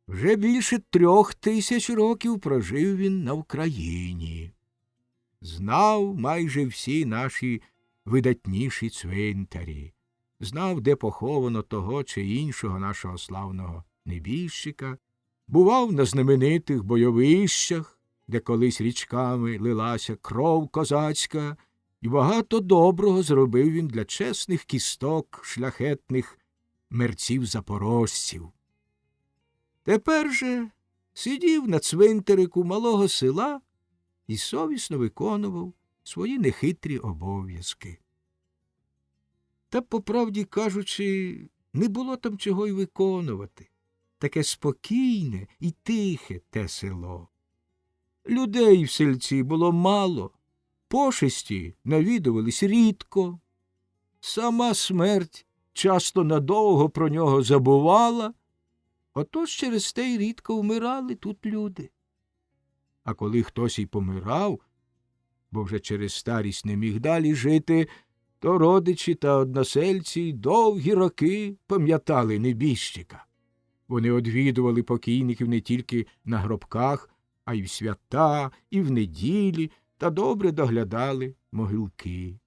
Вже більше 3000 років прожив він на Україні. Знав майже всі наші видатніші цвинтарі, знав, де поховано того чи іншого нашого славного небіжчика, бував на знаменитих бойовищах, де колись річками лилася кров козацька, і багато доброго зробив він для чесних кісток шляхетних мерців-запорожців. Тепер же сидів на цвинтарику малого села і совісно виконував свої нехитрі обов'язки. Та, по правді кажучи, не було там чого й виконувати. Таке спокійне і тихе те село. Людей в сельці було мало, пошесті навідувались рідко. Сама смерть часто надовго про нього забувала, отож через те й рідко вмирали тут люди. А коли хтось і помирав, бо вже через старість не міг далі жити, то родичі та односельці довгі роки пам'ятали небіжчика. Вони одвідували покійників не тільки на гробках, а й в свята, і в неділі, та добре доглядали могилки.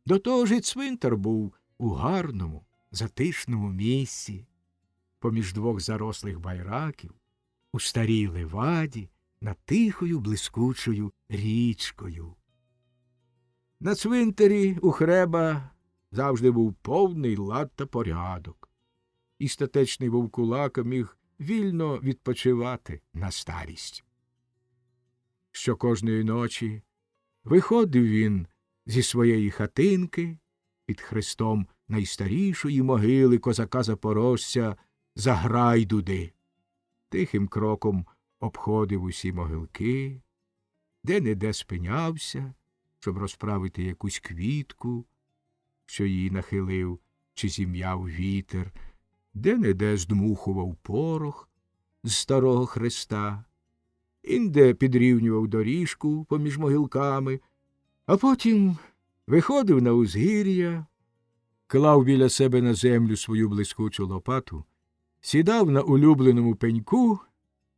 До того ж і цвинтар був у гарному, затишному місці, поміж двох зарослих байраків, у старій леваді, над тихою блискучою річкою. На цвинтарі у Хреба завжди був повний лад та порядок, і статечний вовкулака міг вільно відпочивати на старість. Що кожної ночі виходив він зі своєї хатинки під хрестом найстарішої могили козака-запорожця Заграйдуди, тихим кроком обходив усі могилки, де-не-де спинявся, щоб розправити якусь квітку, що її нахилив чи зім'яв вітер, де-не-де здмухував порох з старого хреста, інде підрівнював доріжку поміж могилками, а потім виходив на узгір'я, клав біля себе на землю свою блискучу лопату, сідав на улюбленому пеньку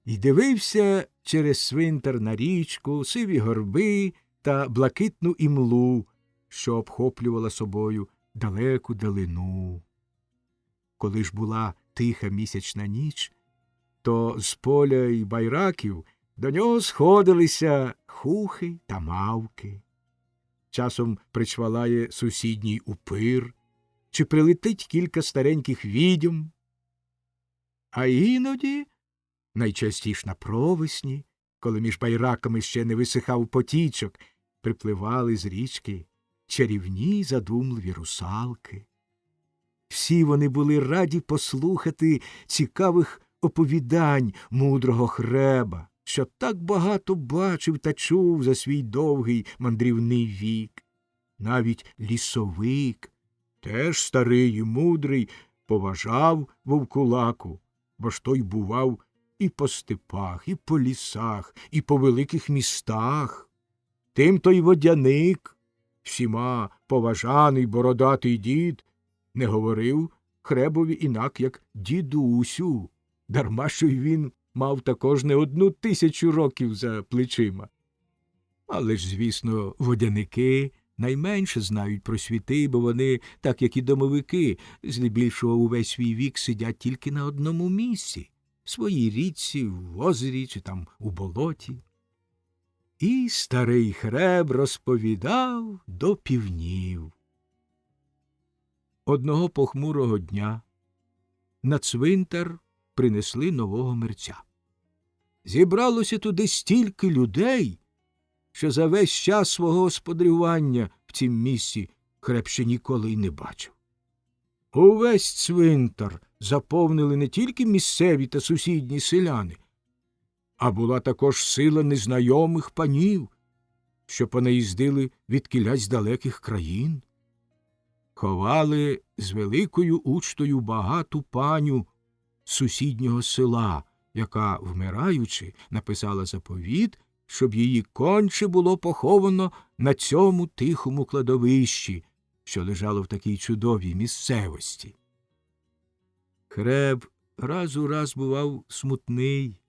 і дивився через цвинтар на річку, сиві горби та блакитну імлу, що обхоплювала собою далеку далину. Коли ж була тиха місячна ніч, то з поля й байраків до нього сходилися хухи та мавки. Часом причвалає сусідній упир, чи прилетить кілька стареньких відьом, а іноді, найчастіш на провесні, коли між байраками ще не висихав потічок, припливали з річки чарівні задумливі русалки. Всі вони були раді послухати цікавих оповідань мудрого Хреба, що так багато бачив та чув за свій довгий мандрівний вік. Навіть лісовик, теж старий і мудрий, поважав вовкулаку, бо ж той бував і по степах, і по лісах, і по великих містах. Тим той водяник, всіма поважаний бородатий дід, не говорив Хребові інак, як дідусю, дарма що й він мав також не 1000 років за плечима. Але ж, звісно, водяники найменше знають про світи, бо вони, так як і домовики, здебільшого увесь свій вік сидять тільки на одному місці – в своїй річці, в озері чи там у болоті. І старий Хреб розповідав до півнів. Одного похмурого дня на цвинтар принесли нового мерця. Зібралося туди стільки людей, що за весь час свого господарювання в цім місці Хреб ще ніколи й не бачив. Увесь цвинтар заповнили не тільки місцеві та сусідні селяни, а була також сила незнайомих панів, що понаїздили відкілясь далеких країн. ховали з великою учтою багату паню з сусіднього села, яка, вмираючи, написала заповіт, щоб її конче було поховано на цьому тихому кладовищі, що лежало в такій чудовій місцевості. Хреб раз у раз бував смутний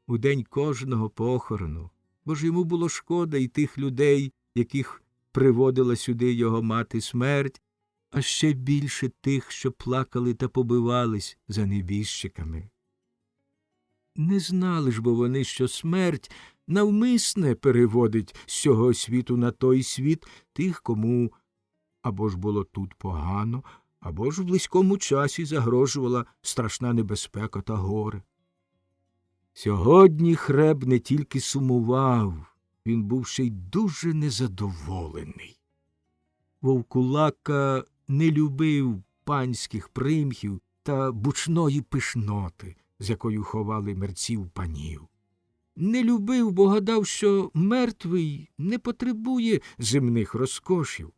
у день кожного похорону, бо ж йому було шкода й тих людей, яких приводила сюди його мати смерть, а ще більше тих, що плакали та побивались за небіжчиками. Не знали ж бо вони, що смерть навмисне переводить з цього світу на той світ тих, кому або ж було тут погано, або ж в близькому часі загрожувала страшна небезпека та горе. Сьогодні Хреб не тільки сумував, він був ще й дуже незадоволений. Вовкулака не любив панських примхів та бучної пишноти, з якою ховали мерців панів. Не любив, бо гадав, що мертвий не потребує земних розкошів.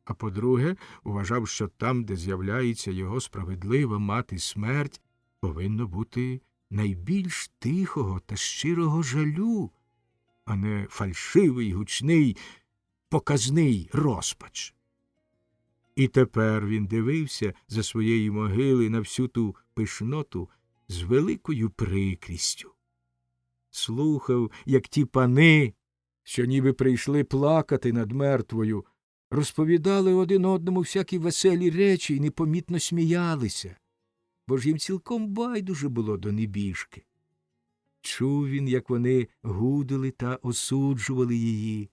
А по-друге, вважав, що там, де з'являється його справедлива мати смерть, повинно бути найбільш тихого та щирого жалю, а не фальшивий, гучний, показний розпач. І тепер він дивився за своєї могили на всю ту пишноту з великою прикрістю. Слухав, як ті пани, що ніби прийшли плакати над мертвою, розповідали один одному всякі веселі речі і непомітно сміялися, бо ж їм цілком байдуже було до небіжки. Чув він, як вони гудили та осуджували її,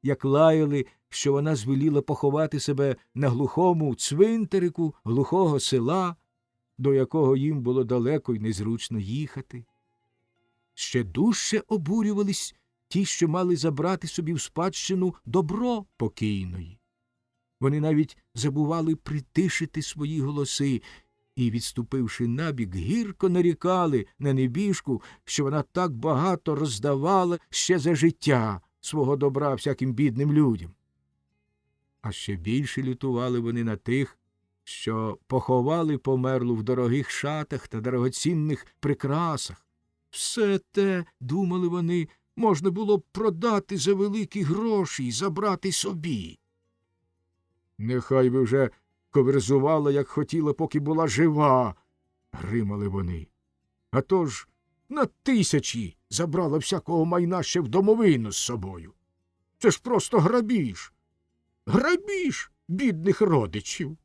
як лаяли, що вона звеліла поховати себе на глухому цвинтарику глухого села, до якого їм було далеко й незручно їхати. Ще дужче обурювались ті, що мали забрати собі в спадщину добро покійної. Вони навіть забували притишити свої голоси і, відступивши набік, гірко нарікали на небіжку, що вона так багато роздавала ще за життя свого добра всяким бідним людям. А ще більше лютували вони на тих, що поховали померлу в дорогих шатах та дорогоцінних прикрасах. Все те, думали вони, можна було б продати за великі гроші й забрати собі. Нехай би вже коверзувала, як хотіла, поки була жива, гримали вони. А то ж на тисячі забрала всякого майна ще в домовину з собою. Це ж просто грабіж. Грабіж бідних родичів.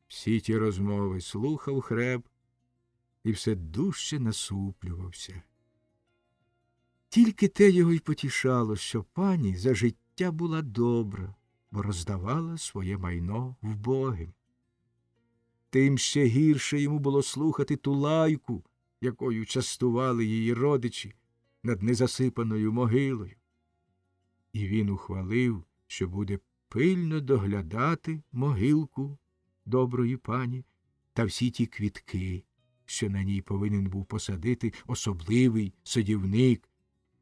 Всі ті розмови слухав Хреб і все дужче насуплювався. Тільки те його й потішало, що пані за життя була добра, бо роздавала своє майно вбогим. Тим ще гірше йому було слухати ту лайку, якою частували її родичі над незасипаною могилою. І він ухвалив, що буде пильно доглядати могилку доброї пані та всі ті квітки, що на ній повинен був посадити особливий садівник,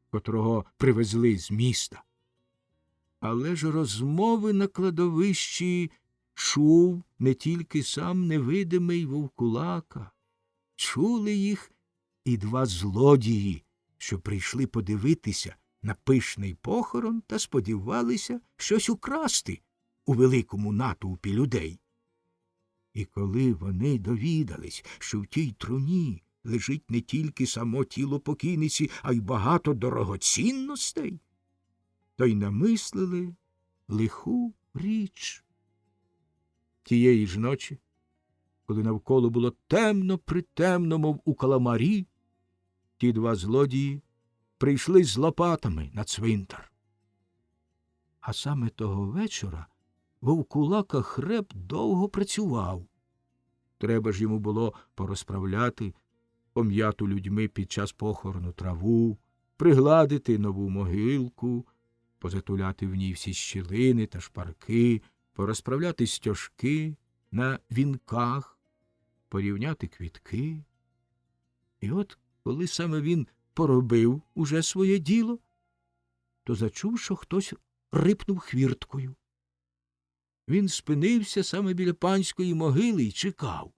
котрого привезли з міста. Але ж розмови на кладовищі чув не тільки сам невидимий Вовкулака. Чули їх і два злодії, що прийшли подивитися на пишний похорон та сподівалися щось украсти у великому натовпі людей. І коли вони довідались, що в тій труні лежить не тільки само тіло покійниці, а й багато дорогоцінностей, то й намислили лиху річ. Тієї ж ночі, коли навколо було темно-притемно, мов у каламарі, ті два злодії прийшли з лопатами на цвинтар. А саме того вечора Вовкулака Хреб довго працював. Треба ж йому було порозправляти пом'яту людьми під час похорону траву, пригладити нову могилку, позатуляти в ній всі щілини та шпарки, порозправляти стяжки на вінках, порівняти квітки. І от, коли саме він поробив уже своє діло, то зачув, що хтось рипнув хвірткою. Він спинився саме біля панської могили і чекав.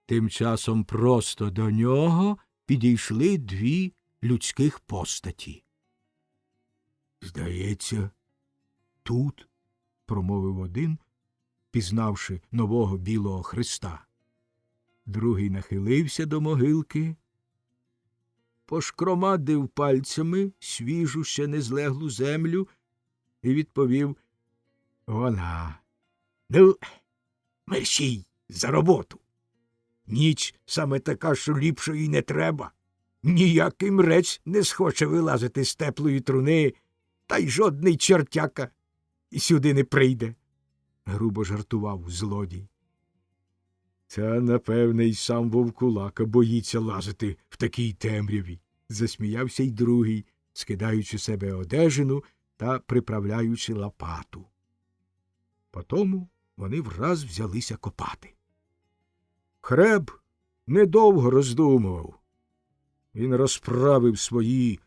Тим часом просто до нього підійшли дві людських постаті. «Здається, тут», – промовив один, пізнавши нового білого Христа. Другий нахилився до могилки, пошкромадив пальцями свіжу, ще не злеглу землю і відповів: «Вона. Ну, мерщій за роботу. Ніч саме така, що ліпшої не треба. Ніякий мрець не схоче вилазити з теплої труни, та й жодний чортяка і сюди не прийде», – грубо жартував злодій. «Та, напевне, й сам вовкулака боїться лазити в такій темряві», – засміявся й другий, скидаючи себе одежину та приправляючи лопату. Потому вони враз взялися копати. Хреб недовго роздумував. Він розправив свої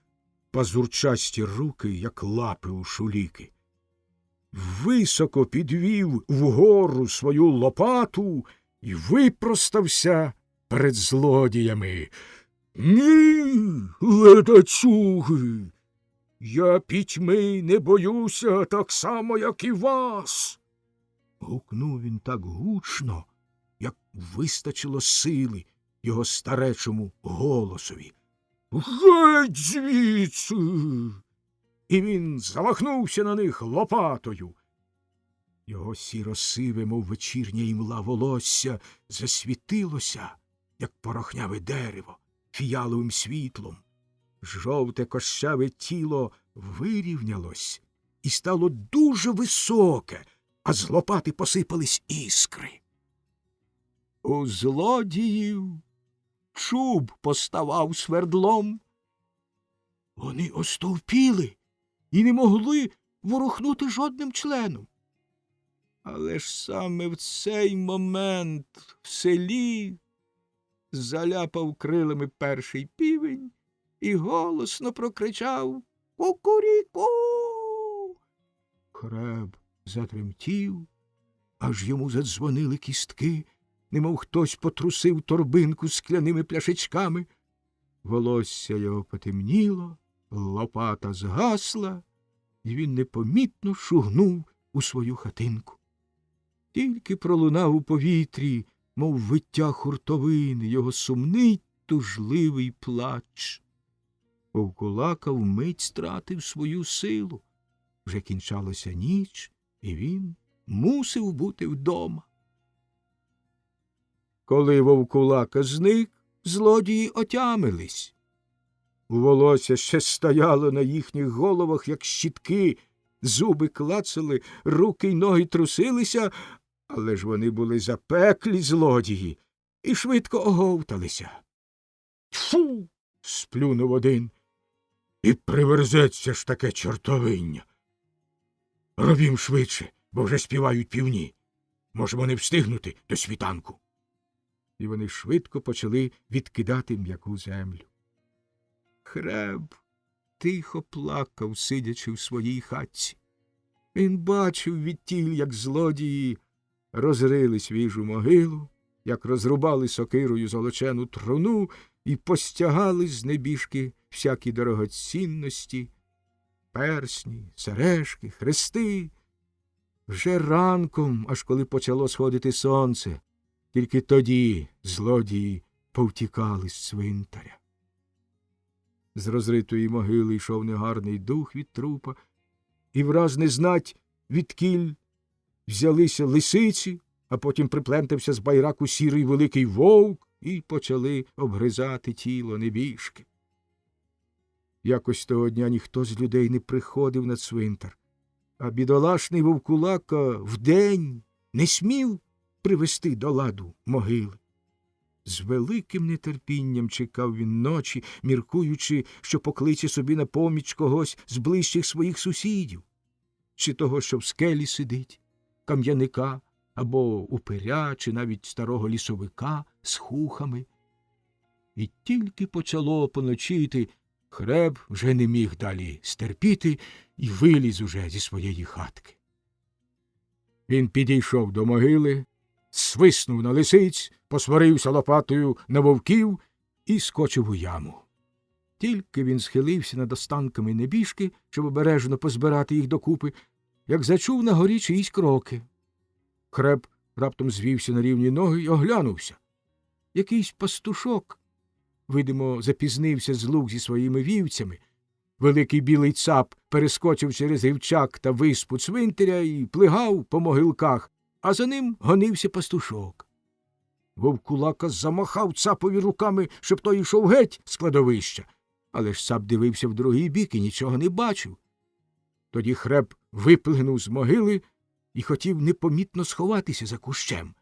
пазурчасті руки, як лапи у шуліки, високо підвів вгору свою лопату і випростався перед злодіями. «Ні, ледачуги! Я пітьми не боюся так само, як і вас!» Гукнув він так гучно, як вистачило сили його старечому голосові. «Геть звідси!» І він замахнувся на них лопатою. Його сіро-сиве, мов вечірня імла, волосся засвітилося, як порохняве дерево, фіяловим світлом. Жовте кощаве тіло вирівнялось і стало дуже високе, а з лопати посипались іскри. У злодіїв чуб поставав свердлом. Вони остовпіли і не могли ворухнути жодним членом. Але ж саме в цей момент в селі заляпав крилами перший півень і голосно прокричав: «Кукуріку!» Хреб затремтів, аж йому задзвонили кістки, немов хтось потрусив торбинку з скляними пляшечками. Волосся його потемніло, лопата згасла, і він непомітно шугнув у свою хатинку. Тільки пролунав у повітрі, мов виття хуртовини, його сумний, тужливий плач. Вовкулака вмить стратив свою силу. Вже кінчалася ніч, і він мусив бути вдома. Коли вовкулака зник, злодії отямились. Волосся ще стояло на їхніх головах, як щітки, зуби клацали, руки й ноги трусилися, але ж вони були запеклі злодії і швидко оговталися. «Тьфу!» – сплюнув один. «І приверзеться ж таке чортовиння! Робім швидше, бо вже співають півні. Можемо не встигнути до світанку». І вони швидко почали відкидати м'яку землю. Хреб тихо плакав, сидячи в своїй хатці. Він бачив відтіль, як злодії розрили свіжу могилу, як розрубали сокирою золочену труну і постягали з небіжки всякі дорогоцінності, персні, сережки, хрести. Вже ранком, аж коли почало сходити сонце, тільки тоді злодії повтікали з цвинтаря. З розритої могили йшов негарний дух від трупа, і враз не знать, відкіль взялися лисиці, а потім приплентався з байраку сірий великий вовк, і почали обгризати тіло небіжки. Якось того дня ніхто з людей не приходив на цвинтар, а бідолашний вовкулака вдень не смів привести до ладу могили. З великим нетерпінням чекав він ночі, міркуючи, що покличе собі на поміч когось з ближчих своїх сусідів, чи того, що в скелі сидить, кам'яника, або упиря, чи навіть старого лісовика з хухами. І тільки почало поночити, хреб вже не міг далі стерпіти і виліз уже зі своєї хатки. Він підійшов до могили, свиснув на лисиць, посварився лопатою на вовків і скочив у яму. Тільки він схилився над останками небіжки, щоб обережно позбирати їх докупи, як зачув на горі чиїсь кроки. Хреб раптом звівся на рівні ноги й оглянувся. Якийсь пастушок, видимо, запізнився з луг зі своїми вівцями. Великий білий цап перескочив через гівчак та виспу цвинтаря і плигав по могилках, а за ним гонився пастушок. Вовкулака замахав цапові руками, щоб той йшов геть з кладовища, але ж цап дивився в другий бік і нічого не бачив. Тоді Хреб виплигнув з могили і хотів непомітно сховатися за кущем.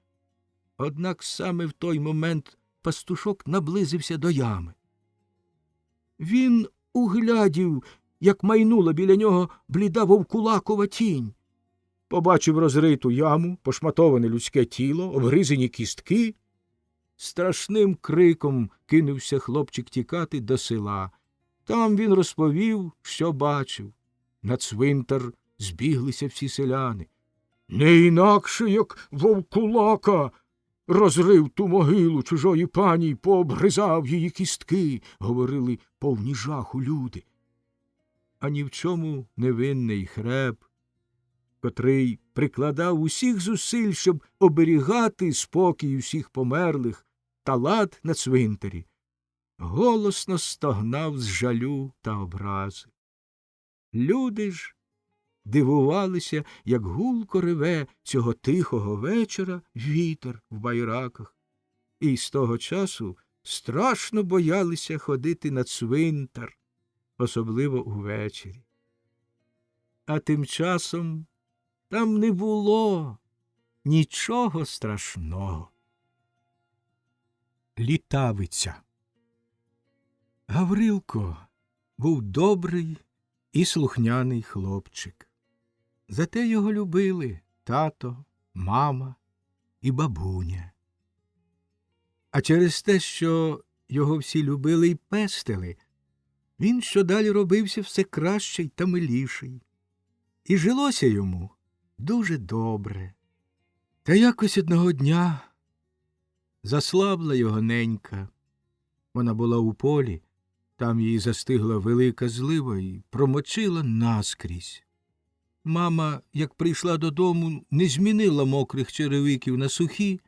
Однак саме в той момент пастушок наблизився до ями. Він углядів, як майнула біля нього бліда вовкулакова тінь. Побачив розриту яму, пошматоване людське тіло, обгризені кістки. Страшним криком кинувся хлопчик тікати до села. Там він розповів, що бачив. На цвинтар збіглися всі селяни. Не інакше, як вовкулака розрив ту могилу чужої пані й пообгризав її кістки, говорили повні жаху люди. А ні в чому невинний Хреб, котрий прикладав усіх зусиль, щоб оберігати спокій усіх померлих та лад на цвинтарі, голосно стогнав з жалю та образи. Люди ж дивувалися, як гулко реве цього тихого вечора вітер в байраках, і з того часу страшно боялися ходити на цвинтар, особливо увечері. А тим часом там не було нічого страшного. Літавиця. Гаврилко був добрий і слухняний хлопчик. Зате його любили тато, мама і бабуня. А через те, що його всі любили й пестили, він щодалі робився все кращий та миліший. І жилося йому дуже добре. Та якось одного дня заслабла його ненька. Вона була у полі, там її застигла велика злива і промочила наскрізь. Мама, як прийшла додому, не змінила мокрих черевиків на сухі,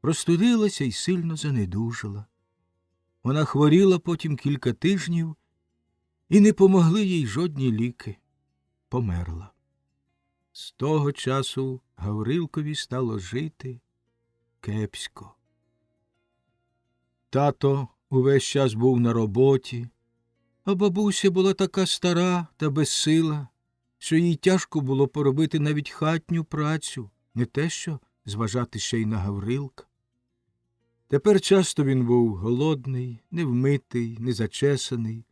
простудилася й сильно занедужала. Вона хворіла потім кілька тижнів, і не помогли їй жодні ліки. Померла. З того часу Гаврилкові стало жити кепсько. Тато увесь час був на роботі, а бабуся була така стара та безсила, що їй тяжко було поробити навіть хатню працю, не те що зважати ще й на Гаврилка. Тепер часто він був голодний, невмитий, незачесаний,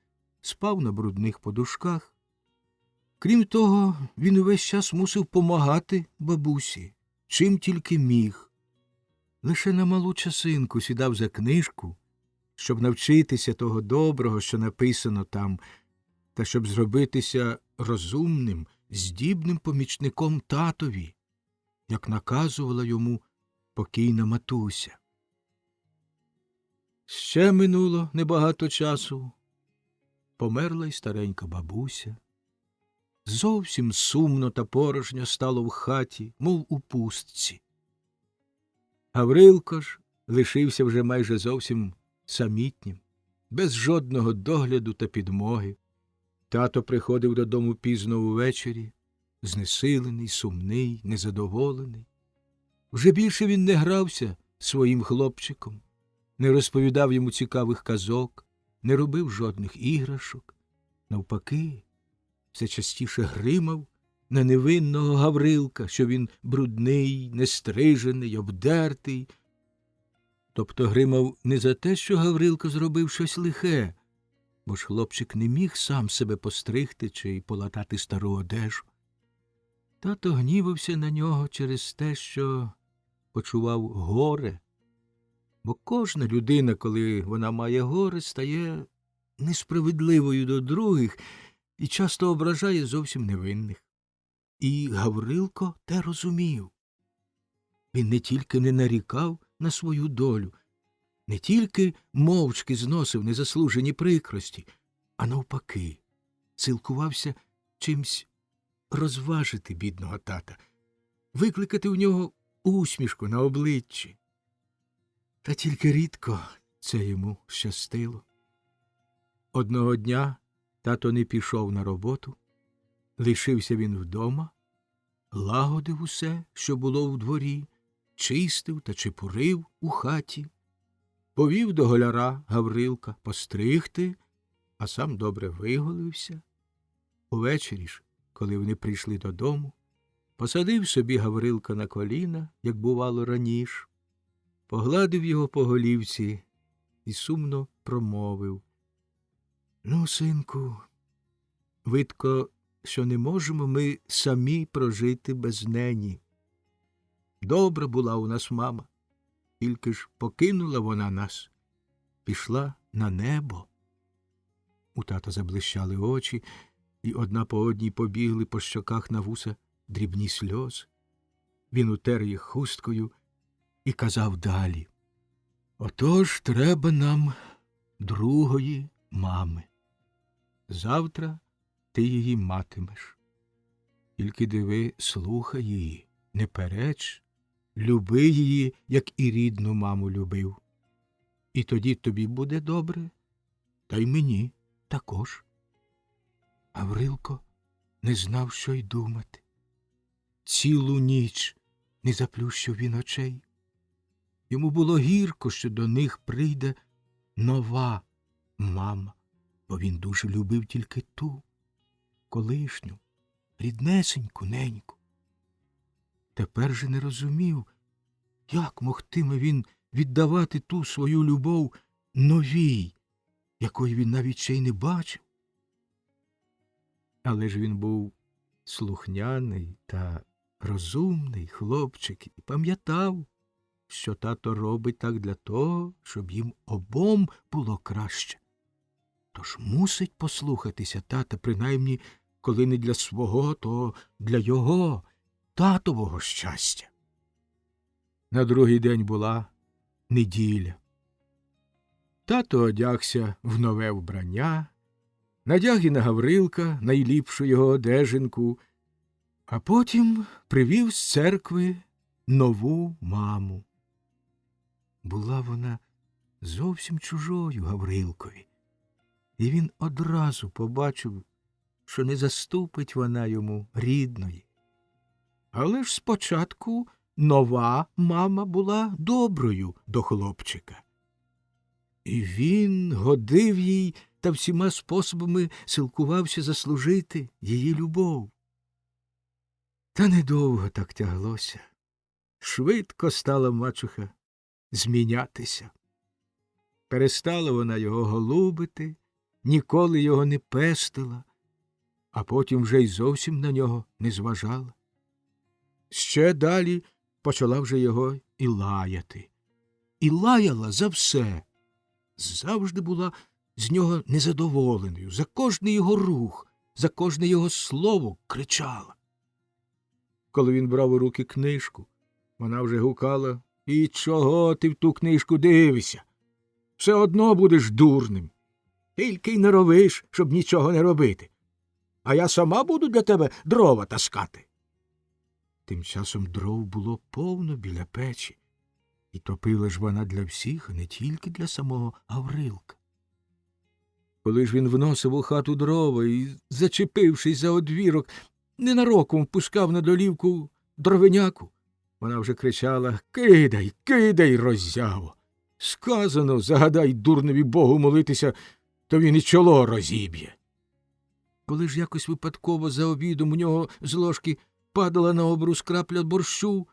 спав на брудних подушках. Крім того, він увесь час мусив помагати бабусі, чим тільки міг. Лише на малу часинку сідав за книжку, щоб навчитися того доброго, що написано там, та щоб зробитися розумним, здібним помічником татові, як наказувала йому покійна матуся. Ще минуло небагато часу. Померла й старенька бабуся. Зовсім сумно та порожньо стало в хаті, мов у пустці. Гаврилко ж лишився вже майже зовсім самітнім, без жодного догляду та підмоги. Тато приходив додому пізно увечері, знесилений, сумний, незадоволений. Вже більше він не грався своїм хлопчиком, не розповідав йому цікавих казок, не робив жодних іграшок. Навпаки, все частіше гримав на невинного Гаврилка, що він брудний, нестрижений, обдертий. Тобто гримав не за те, що Гаврилко зробив щось лихе, бо ж хлопчик не міг сам себе постригти чи полатати стару одежу. Тато гнівався на нього через те, що почував горе, бо кожна людина, коли вона має горе, стає несправедливою до других і часто ображає зовсім невинних. І Гаврилко те розумів. Він не тільки не нарікав на свою долю, не тільки мовчки зносив незаслужені прикрості, а навпаки, силкувався чимсь розважити бідного тата, викликати в нього усмішку на обличчі. Та тільки рідко це йому щастило. Одного дня тато не пішов на роботу, лишився він вдома, лагодив усе, що було в дворі, чистив та чепурив у хаті, повів до голяра Гаврилка постригти, а сам добре виголився. Увечері ж, коли вони прийшли додому, посадив собі Гаврилка на коліна, як бувало раніше, погладив його по голівці і сумно промовив: «Ну, синку, видко, що не можемо ми самі прожити без нені. Добра була у нас мама, тільки ж покинула вона нас, пішла на небо». У тата заблищали очі, і одна по одній побігли по щоках на вуса дрібні сльози. Він утер їх хусткою і казав далі: «Отож треба нам другої мами. Завтра ти її матимеш. Тільки диви, слухай її, не переч, люби її, як і рідну маму любив. І тоді тобі буде добре, та й мені також». Гаврилко не знав, що й думати. Цілу ніч не заплющив він очей. Йому було гірко, що до них прийде нова мама, бо він дуже любив тільки ту, колишню, ріднесеньку неньку. Тепер же не розумів, як могтиме він віддавати ту свою любов новій, якої він навіть ще й не бачив. Але ж він був слухняний та розумний хлопчик і пам'ятав, що тато робить так для того, щоб їм обом було краще. Тож мусить послухатися тата, принаймні, коли не для свого, то для його, татового щастя. На другий день була неділя. Тато одягся в нове вбрання, надяг і на Гаврилка найліпшу його одежинку, а потім привів з церкви нову маму. Була вона зовсім чужою Гаврилкові, і він одразу побачив, що не заступить вона йому рідної. Але ж спочатку нова мама була доброю до хлопчика. І він годив їй та всіма способами силкувався заслужити її любов. Та недовго так тяглося. Швидко стала мачуха змінятися. Перестала вона його голубити, ніколи його не пестила, а потім вже й зовсім на нього не зважала. Ще далі почала вже його і лаяти. І лаяла за все. Завжди була з нього незадоволеною, за кожний його рух, за кожне його слово кричала. Коли він брав у руки книжку, вона вже гукала: «І чого ти в ту книжку дивишся? Все одно будеш дурним. Тільки й не ровиш, щоб нічого не робити. А я сама буду для тебе дрова таскати». Тим часом дров було повно біля печі, і топила ж вона для всіх, а не тільки для самого Гаврилка. Коли ж він вносив у хату дрова і, зачепившись за одвірок, ненароком впускав на долівку дровеняку, вона вже кричала: «Кидай, кидай, роззяво! Сказано, загадай дурневі Богу молитися, то він і чоло розіб'є». Коли ж якось випадково за обідом у нього з ложки падала на обрус крапля борщу,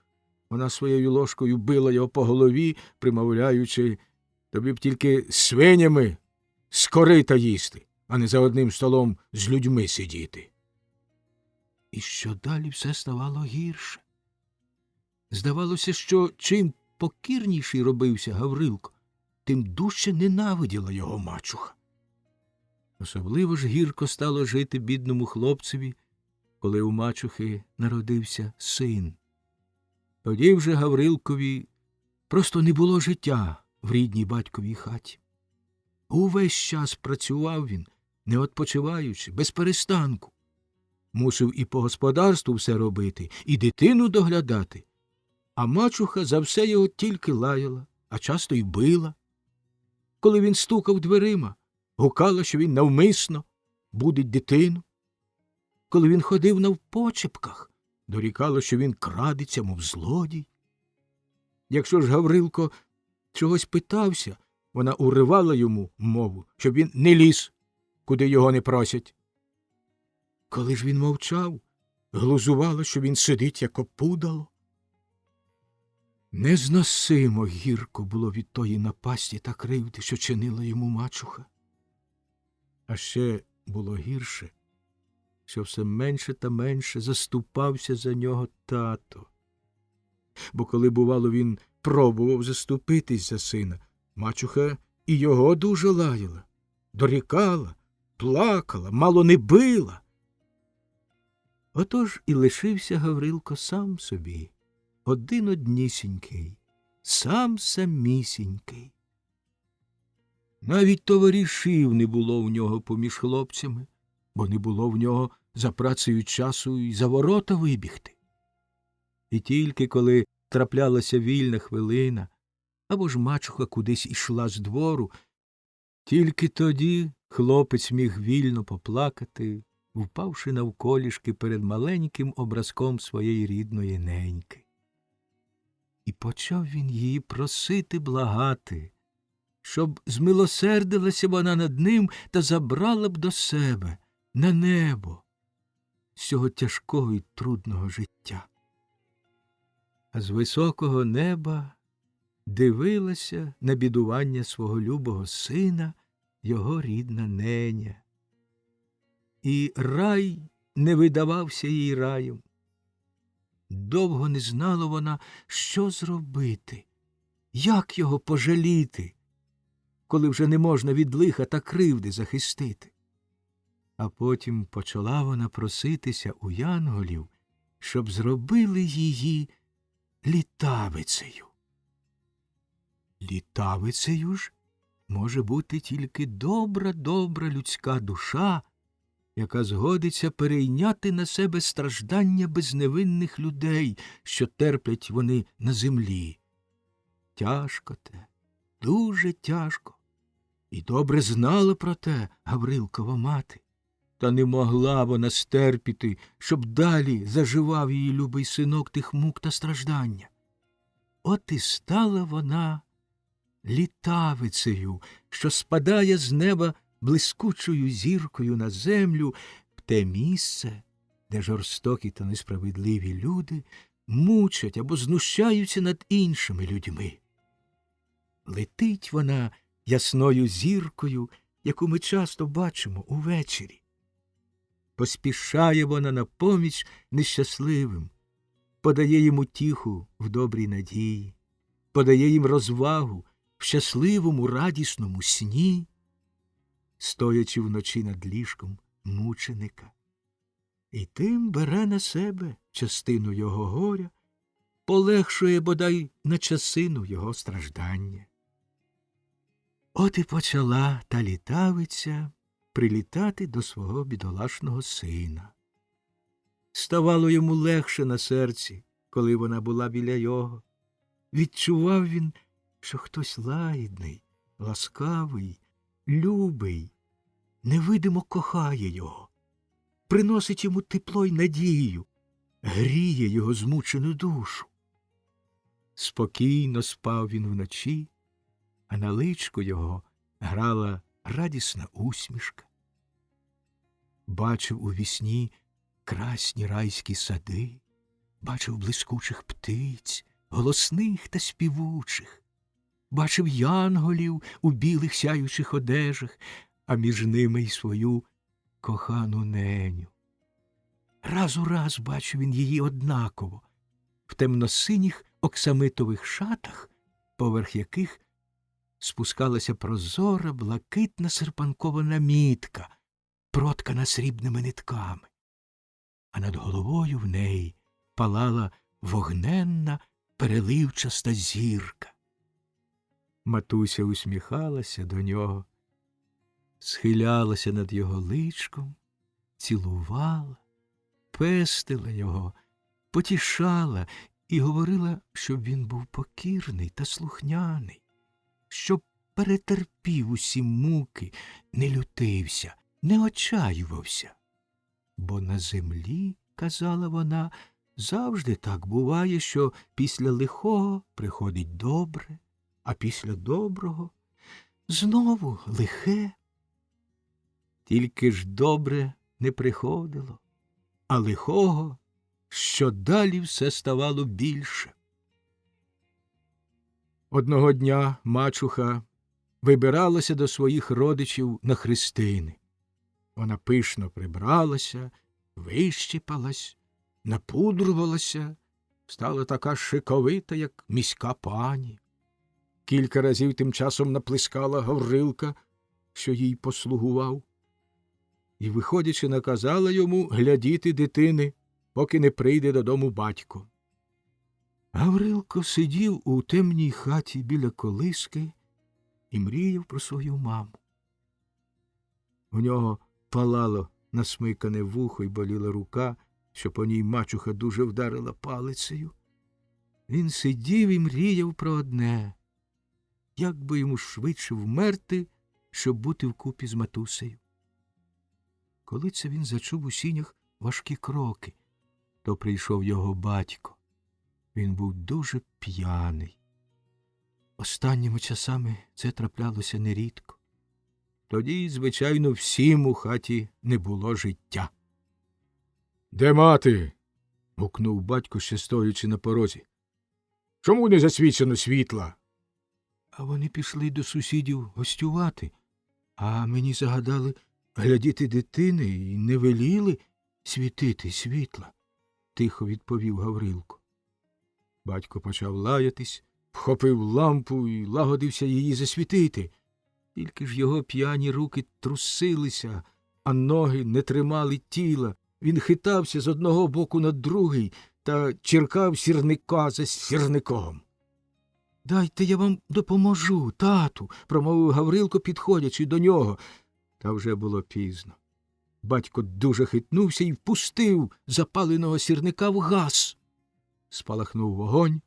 вона своєю ложкою била його по голові, примовляючи: «Тобі б тільки свинями з корита їсти, а не за одним столом з людьми сидіти». І що далі все ставало гірше. Здавалося, що чим покірніший робився Гаврилко, тим дужче ненавиділа його мачуха. Особливо ж гірко стало жити бідному хлопцеві, коли у мачухи народився син. Тоді вже Гаврилкові просто не було життя в рідній батьковій хаті. Увесь час працював він, не відпочиваючи, без перестанку. Мусив і по господарству все робити, і дитину доглядати. А мачуха за все його тільки лаяла, а часто й била. Коли він стукав дверима, гукала, що він навмисно будить дитину. Коли він ходив навпочепках, дорікала, що він крадеться, мов злодій. Якщо ж Гаврилко чогось питався, вона уривала йому мову, щоб він не ліз, куди його не просять. Коли ж він мовчав, глузувала, що він сидить, як опудало. Незносимо гірко було від тої напасті та кривди, що чинила йому мачуха. А ще було гірше, що все менше та менше заступався за нього тато. Бо коли, бувало, він пробував заступитись за сина, мачуха і його дуже лаяла, дорікала, плакала, мало не била. Отож і лишився Гаврилко сам собі, один однісінький, сам самісінький. Навіть товаришів не було в нього поміж хлопцями, бо не було в нього за працею часу й за ворота вибігти. І тільки коли траплялася вільна хвилина, або ж мачуха кудись ішла з двору, тільки тоді хлопець міг вільно поплакати, впавши навколішки перед маленьким образком своєї рідної неньки. І почав він її просити, благати, щоб змилосердилася вона над ним та забрала б до себе, на небо, з цього тяжкого і трудного життя. А з високого неба дивилася на бідування свого любого сина його рідна неня. І рай не видавався їй раєм. Довго не знала вона, що зробити, як його пожаліти, коли вже не можна від лиха та кривди захистити. А потім почала вона проситися у янголів, щоб зробили її літавицею. Літавицею ж може бути тільки добра людська душа, яка згодиться перейняти на себе страждання безневинних людей, що терплять вони на землі. Тяжко те, дуже тяжко. І добре знала про те Гаврилкова мати. Та не могла вона стерпіти, щоб далі заживав її любий синок тих мук та страждання. От і стала вона літавицею, що спадає з неба блискучою зіркою на землю в те місце, де жорстокі та несправедливі люди мучать або знущаються над іншими людьми. Летить вона ясною зіркою, яку ми часто бачимо увечері. Поспішає вона на поміч нещасливим, подає їм утіху в добрій надії, подає їм розвагу в щасливому радісному сні, стоячи вночі над ліжком мученика. І тим бере на себе частину його горя, полегшує бодай на часину його страждання. От і почала та літавиця прилітати до свого бідолашного сина. Ставало йому легше на серці, коли вона була біля його. Відчував він, що хтось лагідний, ласкавий, любий, невидимо кохає його, приносить йому тепло й надію, гріє його змучену душу. Спокійно спав він вночі, а на личку його грала радісна усмішка. Бачив у вісні красні райські сади, бачив блискучих птиць, голосних та співучих, бачив янголів у білих сяючих одежах, а між ними й свою кохану неню. Раз у раз бачив він її однаково, в темно-синіх оксамитових шатах, поверх яких спускалася прозора, блакитна серпанкована мітка, проткана срібними нитками, а над головою в неї палала вогненна переливчаста зірка. Матуся усміхалася до нього, схилялася над його личком, цілувала, пестила його, потішала і говорила, щоб він був покірний та слухняний, щоб перетерпів усі муки, не лютився, не отчаювався. Бо на землі, казала вона, завжди так буває, що після лихого приходить добре, а після доброго знову лихе. Тільки ж добре не приходило, а лихого що далі все ставало більше. Одного дня мачуха вибиралася до своїх родичів на хрестини. Вона пишно прибралася, вищипалась, напудрувалася, стала така шиковита, як міська пані. Кілька разів тим часом наплескала Гаврилка, що їй послугував, і, виходячи, наказала йому глядіти дитини, поки не прийде додому батько. Гаврилко сидів у темній хаті біля колиски і мріяв про свою маму. У нього палало насмикане вухо й боліла рука, що по ній мачуха дуже вдарила палицею. Він сидів і мріяв про одне — як би йому швидше вмерти, щоб бути вкупі з матусею. Коли це він зачув у сінях важкі кроки, то прийшов його батько. Він був дуже п'яний. Останніми часами це траплялося нерідко. Тоді, звичайно, всім у хаті не було життя. — Де мати? — гукнув батько, ще стоячи на порозі. — Чому не засвічено світла? — А вони пішли до сусідів гостювати, а мені загадали глядіти дитини і не веліли світити світла, — тихо відповів Гаврилко. Батько почав лаятись, вхопив лампу і лагодився її засвітити. Тільки ж його п'яні руки трусилися, а ноги не тримали тіла. Він хитався з одного боку на другий та чиркав сірника за сірником. — Дайте я вам допоможу, тату, — промовив Гаврилко, підходячи до нього. Та вже було пізно. Батько дуже хитнувся і впустив запаленого сірника в газ. Спалахнув вогонь.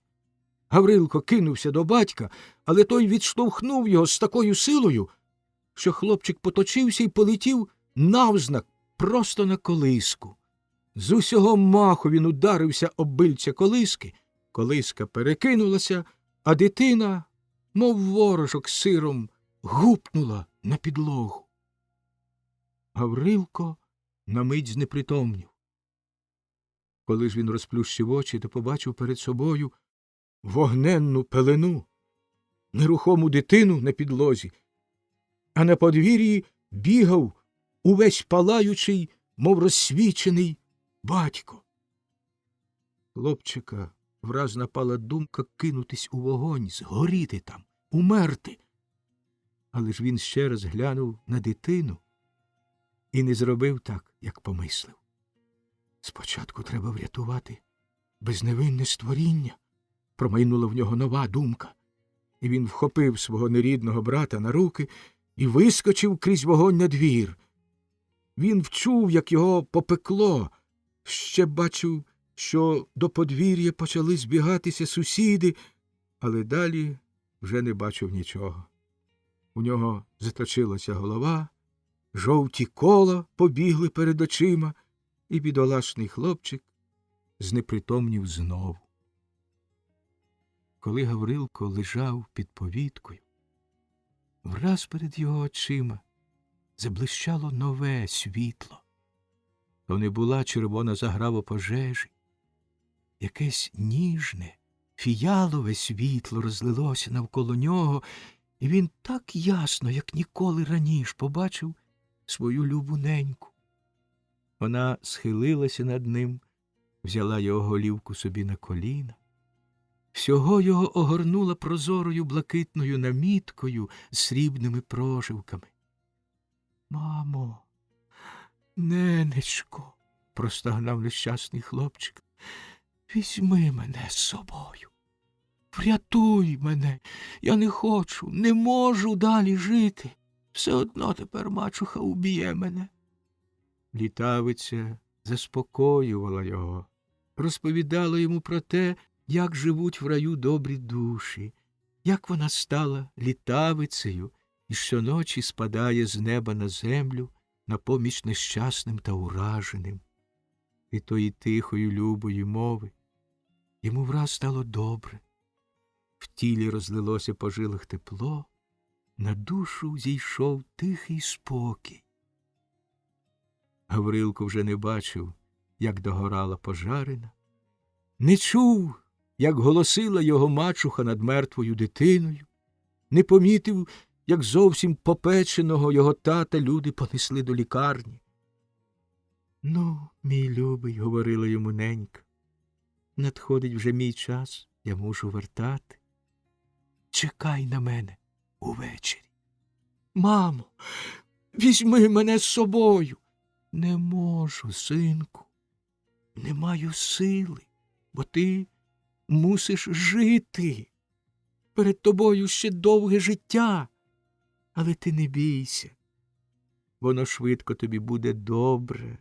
Гаврилко кинувся до батька, але той відштовхнув його з такою силою, що хлопчик поточився і полетів навзнак просто на колиску. З усього маху він ударився об бильця колиски, колиска перекинулася, а дитина, мов ворожок сиром, гупнула на підлогу. Гаврилко на мить знепритомнів. Коли ж він розплющив очі, то побачив перед собою вогненну пелену, нерухому дитину на підлозі, а на подвір'ї бігав увесь палаючий, мов розсвічений, батько. Хлопчика враз напала думка кинутись у вогонь, згоріти там, умерти. Але ж він ще раз глянув на дитину і не зробив так, як помислив. Спочатку треба врятувати безневинне створіння, промайнула в нього нова думка. І він вхопив свого нерідного брата на руки і вискочив крізь вогонь на двір. Він вчув, як його попекло, ще бачив, що до подвір'я почали збігатися сусіди, але далі вже не бачив нічого. У нього заточилася голова, жовті кола побігли перед очима, і бідолашний хлопчик знепритомнів знову. Коли Гаврилко лежав під повіткою, враз перед його очима заблищало нове світло. То не була червона заграва пожежі. Якесь ніжне, фіялове світло розлилося навколо нього, і він так ясно, як ніколи раніше, побачив свою любу неньку. Вона схилилася над ним, взяла його голівку собі на коліна. Всього його огорнула прозорою блакитною наміткою з срібними прошивками. — Мамо, ненечко, — простогнав нещасний хлопчик, — візьми мене з собою. Врятуй мене, я не хочу, не можу далі жити. Все одно тепер мачуха уб'є мене. Літавиця заспокоювала його, розповідала йому про те, як живуть в раю добрі душі, як вона стала літавицею і щоночі спадає з неба на землю на поміч нещасним та ураженим. І тої тихої любої мови йому враз стало добре. В тілі розлилося по жилах тепло, на душу зійшов тихий спокій. Гаврилко вже не бачив, як догорала пожарина, не чув, як голосила його мачуха над мертвою дитиною, не помітив, як зовсім попеченого його тата люди понесли до лікарні. «Ну, мій любий», — говорила йому ненька, — «надходить вже мій час, я мушу вертати. Чекай на мене увечері». Мамо, візьми мене з собою. «Не можу, синку, не маю сили, бо ти мусиш жити. Перед тобою ще довге життя. Але ти не бійся, воно швидко тобі буде добре.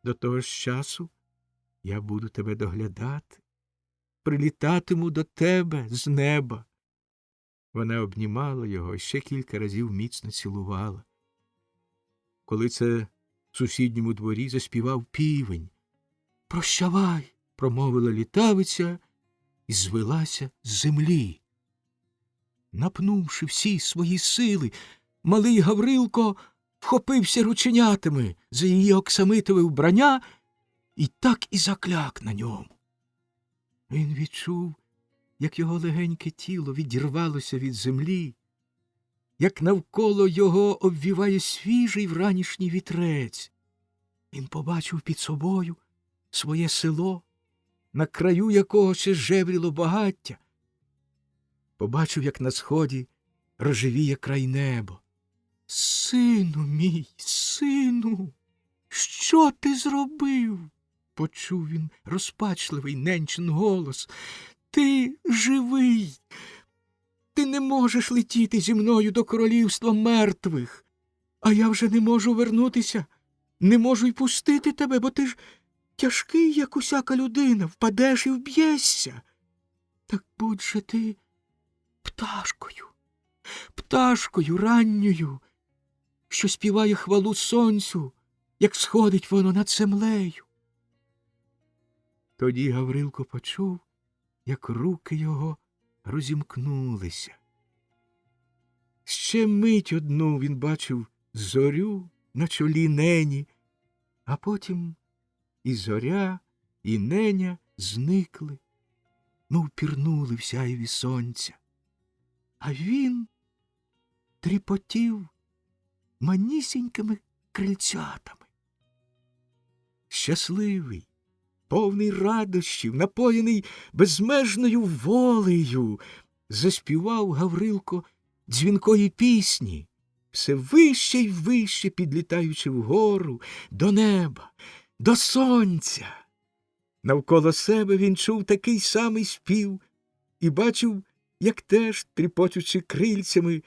До того ж часу я буду тебе доглядати, прилітатиму до тебе з неба». Вона обнімала його і ще кілька разів міцно цілувала. Коли це в сусідньому дворі заспівав півень. «Прощавай», — промовила літавиця і звелася з землі. Напнувши всі свої сили, малий Гаврилко вхопився рученятами за її оксамитове вбрання і так і закляк на ньому. Він відчув, як його легеньке тіло відірвалося від землі, як навколо його обвіває свіжий вранішній вітрець. Він побачив під собою своє село, на краю якого ще жевріло багаття. Побачив, як на сході рожевіє край неба. «Сину мій, сину, що ти зробив?» — почув він розпачливий ненчин голос. «Ти живий! Ти не можеш летіти зі мною до королівства мертвих, а я вже не можу вернутися, не можу й пустити тебе, бо ти ж тяжкий, як усяка людина, впадеш і вб'єшся. Так будь же ти пташкою, пташкою ранньою, що співає хвалу сонцю, як сходить воно над землею». Тоді Гаврилко почув, як руки його розімкнулися. Ще мить одну він бачив зорю на чолі нені, а потім і зоря, і неня зникли, мов пірнули в сяєві сонця. А він тріпотів манісінькими крильцятами. Щасливий, повний радощів, напоєний безмежною волею, заспівав Гаврилко дзвінкої пісні, все вище й вище підлітаючи вгору, до неба, до сонця. Навколо себе він чув такий самий спів і бачив, як теж, тріпочучи крильцями,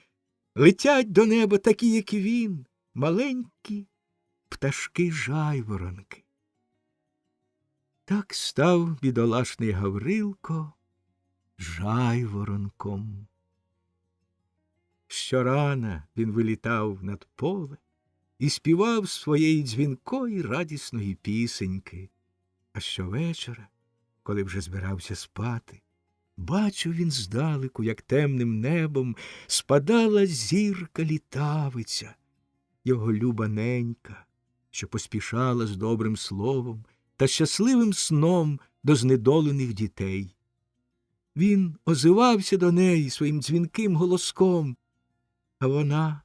летять до неба такі, як і він, маленькі пташки-жайворонки. Так став бідолашний Гаврилко жайворонком. Щорана він вилітав над поле і співав своєї дзвінкої радісної пісеньки. А щовечора, коли вже збирався спати, бачив він здалеку, як темним небом спадала зірка-літавиця, його люба ненька, що поспішала з добрим словом та щасливим сном до знедолених дітей. Він озивався до неї своїм дзвінким голоском, а вона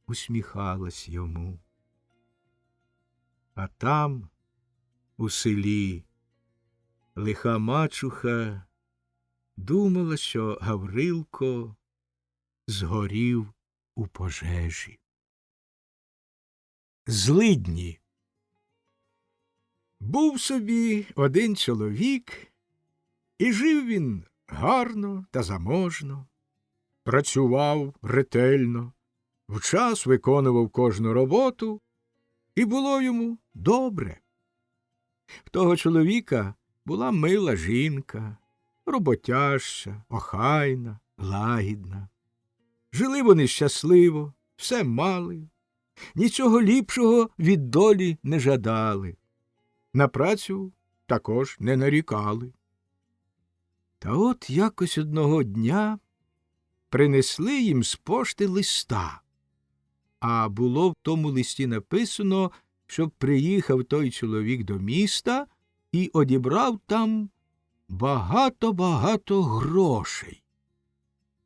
усміхалась йому. А там, у селі, лиха мачуха думала, що Гаврилко згорів у пожежі. Злидні. Був собі один чоловік, і жив він гарно та заможно, працював ретельно, вчас виконував кожну роботу, і було йому добре. В того чоловіка була мила жінка, роботяща, охайна, лагідна. Жили вони щасливо, все мали, нічого ліпшого від долі не жадали, на працю також не нарікали. Та от якось одного дня принесли їм з пошти листа, а було в тому листі написано, щоб приїхав той чоловік до міста і одібрав там багато-багато грошей.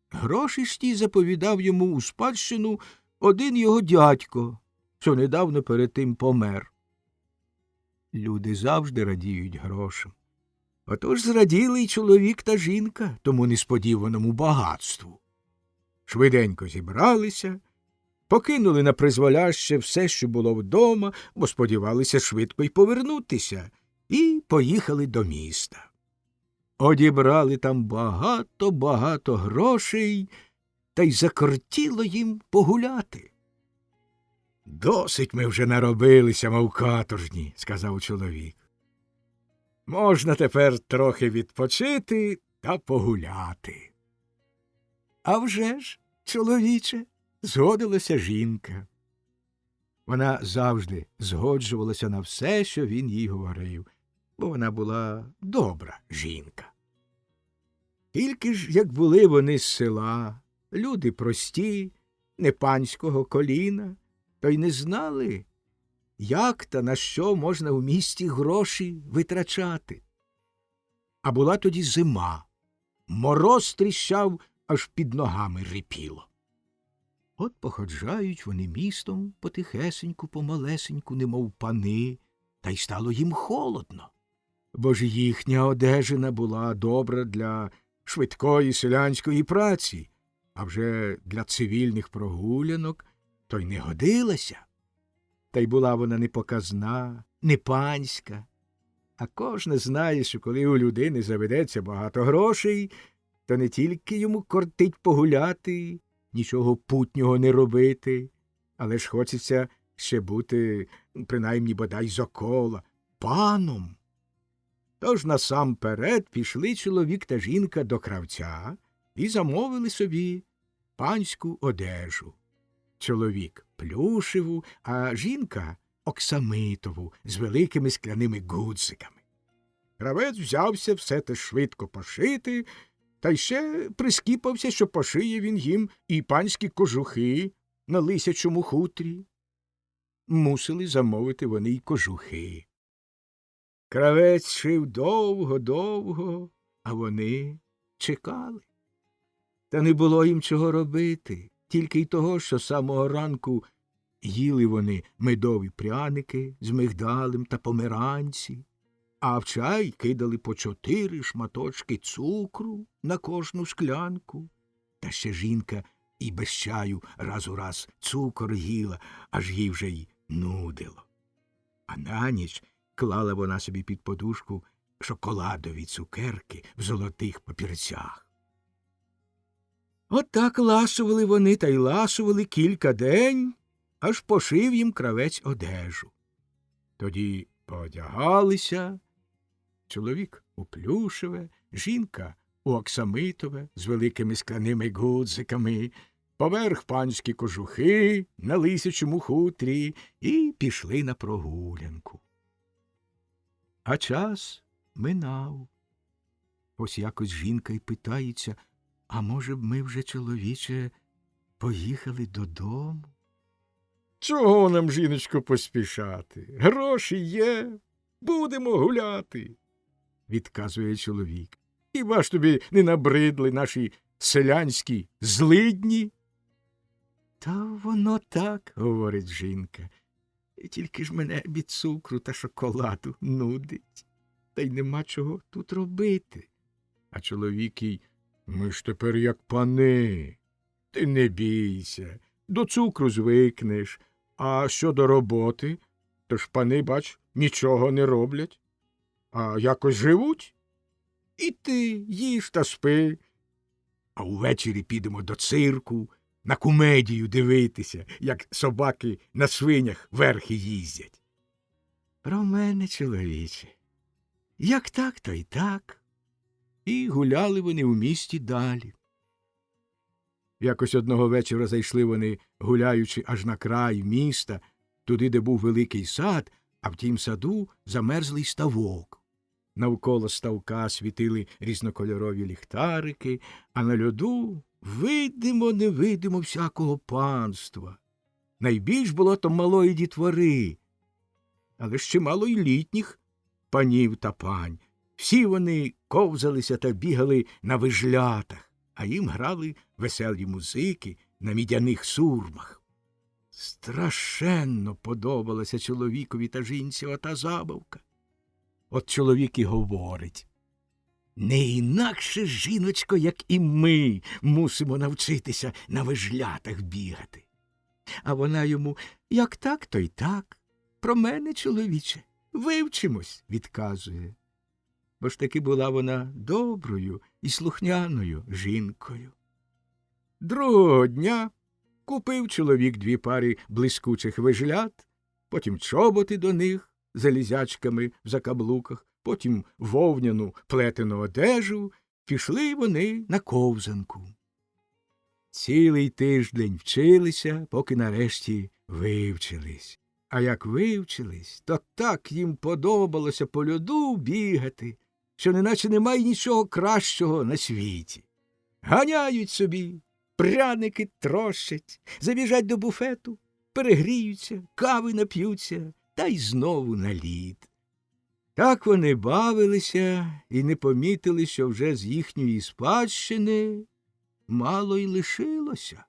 Гроші ж ті заповідав йому у спадщину один його дядько, що недавно перед тим помер. Люди завжди радіють грошам. Отож зраділи й чоловік та жінка тому несподіваному багатству. Швиденько зібралися, покинули на призволяще все, що було вдома, бо сподівалися швидко й повернутися, і поїхали до міста. Одібрали там багато грошей, та й закортіло їм погуляти. «Досить ми вже наробилися, мов каторжні», – сказав чоловік. «Можна тепер трохи відпочити та погуляти». «А вже ж, чоловіче», – згодилася жінка. Вона завжди згоджувалася на все, що він їй говорив, бо вона була добра жінка. Тільки ж, як були вони з села, люди прості, не панського коліна, то й не знали, як та на що можна в місті гроші витрачати. А була тоді зима, мороз тріщав, аж під ногами рипіло. От походжають вони містом потихесеньку, помалесеньку, немов пани, та й стало їм холодно. Бо ж їхня одежина була добра для швидкої селянської праці, а вже для цивільних прогулянок то й не годилася. Та й була вона не показна, не панська. А кожне знає, що коли у людини заведеться багато грошей, то не тільки йому кортить погуляти, нічого путнього не робити, але ж хочеться ще бути, принаймні бодай зокола, паном. Тож насамперед пішли чоловік та жінка до кравця і замовили собі панську одежу. Чоловік плюшеву, а жінка оксамитову з великими скляними гудзиками. Кравець взявся все те швидко пошити, та й ще прискіпався, що пошиє він їм і панські кожухи на лисячому хутрі. Мусили замовити вони й кожухи. Кравець шив довго, а вони чекали. Та не було їм чого робити, тільки й того, що самого ранку їли вони медові пряники з мигдалем та померанці, а в чай кидали по 4 шматочки цукру на кожну склянку. Та ще жінка і без чаю раз у раз цукор їла, аж їй вже й нудило. А на ніч клала вона собі під подушку шоколадові цукерки в золотих папірцях. От так ласували вони та й ласували кілька день, аж пошив їм кравець одежу. Тоді поодягалися, чоловік у плюшеве, жінка у оксамитове з великими скляними гудзиками, поверх панські кожухи на лисячому хутрі і пішли на прогулянку. А час минав. Ось якось жінка й питається, а може б ми вже, чоловіче, поїхали додому? Чого нам, жіночко, поспішати? Гроші є, будемо гуляти, відказує чоловік. Хіба ж тобі не набридли наші селянські злидні? Та воно так, говорить жінка. Тільки ж мене від цукру та шоколаду нудить, та й нема чого тут робити. А чоловік їй: ми ж тепер як пани. Ти не бійся, до цукру звикнеш, а щодо роботи, то ж пани, бач, нічого не роблять, а якось живуть. І ти їж та спи. А увечері підемо до цирку, на кумедію дивитися, як собаки на свинях верхи їздять. Про мене, чоловіче, як так, то й так. І гуляли вони в місті далі. Якось одного вечора зайшли вони, гуляючи аж на край міста, туди, де був великий сад, а в тім саду замерзлий ставок. Навколо ставка світили різнокольорові ліхтарики, а на льоду видимо-невидимо всякого панства. Найбільш було то малої дітвори, але ще мало й літніх панів та пань. Всі вони ковзалися та бігали на вижлятах, а їм грали веселі музики на мідяних сурмах. Страшенно подобалася чоловікові та жінці ота забавка. От чоловік і говорить: не інакше, жіночко, як і ми, мусимо навчитися на вижлятах бігати. А вона йому: як так, то й так. Про мене, чоловіче, вивчимось, відказує. Бо ж таки була вона доброю і слухняною жінкою. Другого дня купив чоловік 2 пари блискучих вижлят, потім чоботи до них, залізячками в закаблуках, потім вовняну плетену одежу, пішли вони на ковзанку. Цілий тиждень вчилися, поки нарешті вивчились. А як вивчились, то так їм подобалося по льоду бігати, що неначе немає нічого кращого на світі. Ганяють собі, пряники трощать, забіжать до буфету, перегріються, кави нап'ються, та й знову на лід. Так вони бавилися і не помітили, що вже з їхньої спадщини мало й лишилося.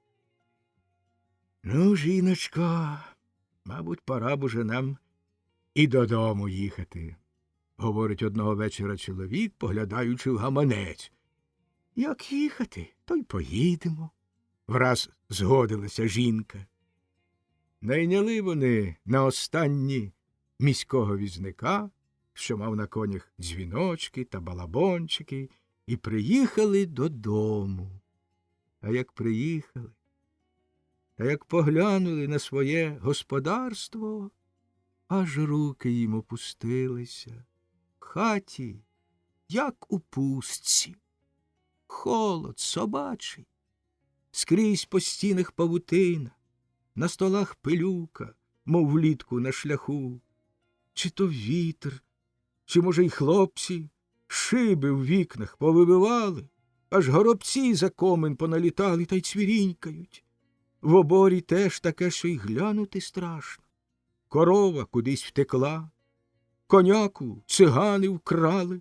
Ну, жіночко, мабуть, пора б уже нам і додому їхати, говорить одного вечора чоловік, поглядаючи в гаманець. Як їхати, то й поїдемо, враз згодилася жінка. Найняли вони на останні міського візника, що мав на конях дзвіночки та балабончики, і приїхали додому. А як приїхали, та як поглянули на своє господарство, аж руки їм опустилися. В хаті, як у пустці, холод собачий, скрізь по стінах павутина, на столах пилюка, мов влітку на шляху. Чи то вітер, чи, може, й хлопці шиби в вікнах повибивали, аж горобці за комин поналітали та й цвірінькають. В оборі теж таке, що й глянути страшно. Корова кудись втекла, коняку цигани вкрали,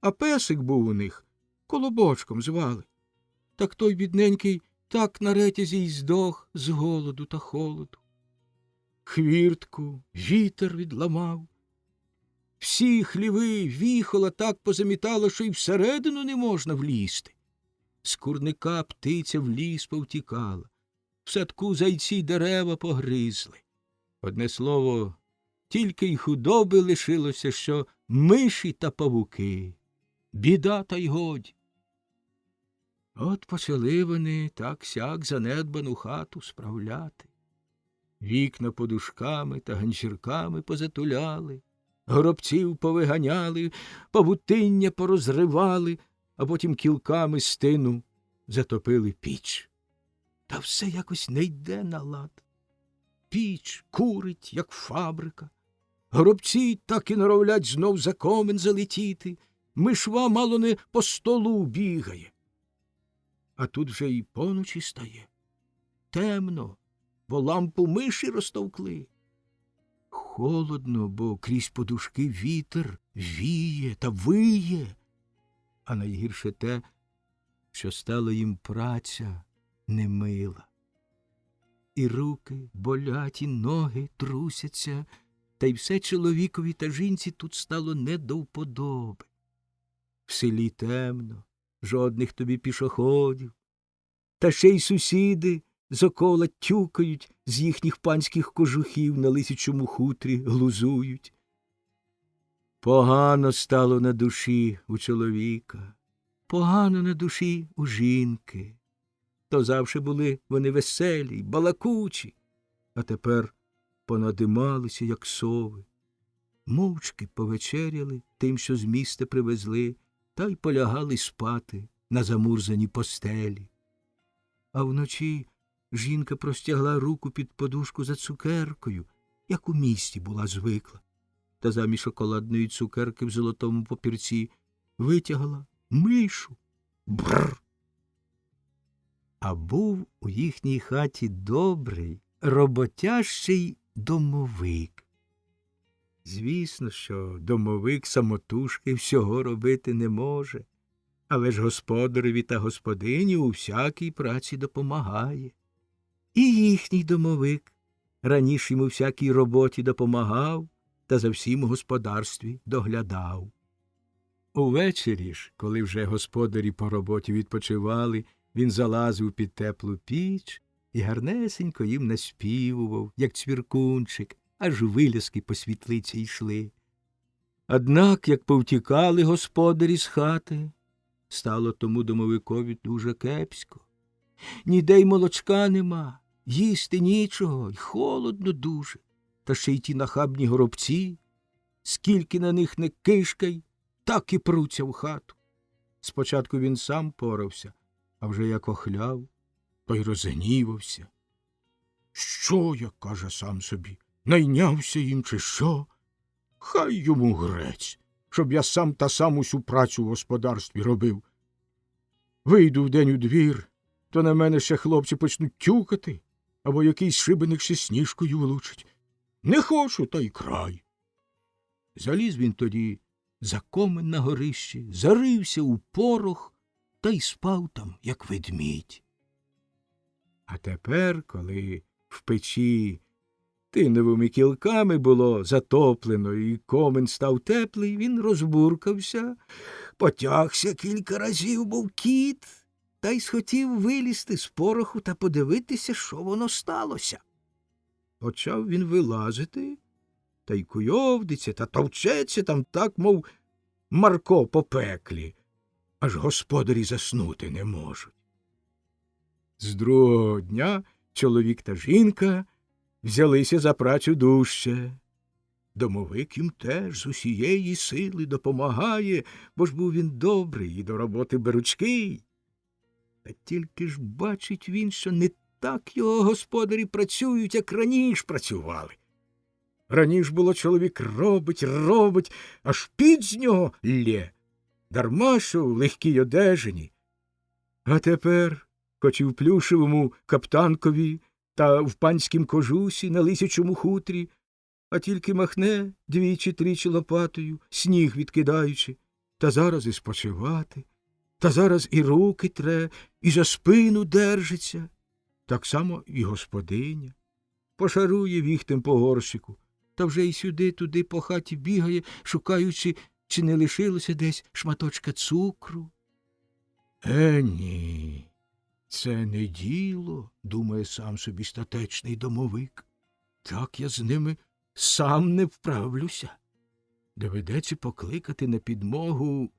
а песик був у них, колобочком звали. Так той бідненький так на ретязі й здох з голоду та холоду. Хвіртку вітер відламав. Всі хліви віхола так позамітало, що й всередину не можна влізти. З курника птиця в ліс повтікала, в садку зайці й дерева погризли. Одне слово, тільки й худоби лишилося, що миші та павуки. Біда та й годі. От почали вони так-сяк занедбану хату справляти. Вікна подушками та ганчірками позатуляли, горобців повиганяли, павутиння порозривали, а потім кілками з тину затопили піч. Та все якось не йде на лад. Піч курить, як фабрика. Горобці так і норовлять знов за комин залетіти. Мишва мало не по столу бігає. А тут вже й поночі стає. Темно, бо лампу миші розтовкли. Холодно, бо крізь подушки вітер віє та виє. А найгірше те, що стала їм праця немила. І руки болять, і ноги трусяться, та й все чоловікові та жінці тут стало не до вподоби. В селі темно, жодних тобі пішоходів, та ще й сусіди зокола тюкають, з їхніх панських кожухів на лисячому хутрі глузують. Погано стало на душі у чоловіка, погано на душі у жінки. То завше були вони веселі й балакучі, а тепер понадималися, як сови. Мовчки повечеряли тим, що з міста привезли, та й полягали спати на замурзані постелі. А вночі жінка простягла руку під подушку за цукеркою, як у місті була звикла, та замість шоколадної цукерки в золотому папірці витягла мишу. Бррр! А був у їхній хаті добрий, роботящий домовик. Звісно, що домовик самотужки всього робити не може, але ж господареві та господині у всякій праці допомагає. І їхній домовик раніше йому всякій роботі допомагав та за всім у господарстві доглядав. Увечері ж, коли вже господарі по роботі відпочивали, він залазив під теплу піч і гарнесенько їм наспівував, як цвіркунчик, аж вилязки по світлиці йшли. Однак, як повтікали господарі з хати, стало тому домовикові дуже кепсько. Ніде й молочка нема, їсти нічого, й холодно дуже. Та ще й ті нахабні горобці, скільки на них не кишкай, так і пруться в хату. Спочатку він сам порався, а вже як охляв, то й розгнівався. Що я, каже сам собі, найнявся їм чи що? Хай йому грець, щоб я сам та сам усю працю в господарстві робив. Вийду вдень у двір, то на мене ще хлопці почнуть тюкати, або якийсь шибеник ще сніжкою влучить. Не хочу, та й край. Заліз він тоді за комен на горищі, зарився у порох та й спав там, як ведмідь. А тепер, коли в печі тиновими кілками було затоплено і комен став теплий, він розбуркався, потягся кілька разів, мов кіт, та й схотів вилізти з пороху та подивитися, що воно сталося. Почав він вилазити, та й куйовдиться, та товчеться там так, мов Марко по пеклі, аж господарі заснути не можуть. З другого дня чоловік та жінка взялися за працю дужче. Домовик їм теж з усієї сили допомагає, бо ж був він добрий і до роботи беручкий. Та тільки ж бачить він, що не так його господарі працюють, як раніше працювали. Раніше було чоловік робить, аж під з нього лє, дарма що в легкій одежині. А тепер, хоч і в плюшевому каптанкові та в панськім кожусі на лисячому хутрі, а тільки махне двічі-тричі лопатою, сніг відкидаючи, та зараз і спочивати, та зараз і руки тре, і за спину держиться. Так само і господиня. Пошарує віхтем по горщику, та вже й сюди-туди по хаті бігає, шукаючи, чи не лишилося десь шматочка цукру. Ні, це не діло, думає сам собі статечний домовик. Так я з ними сам не вправлюся. Доведеться покликати на підмогу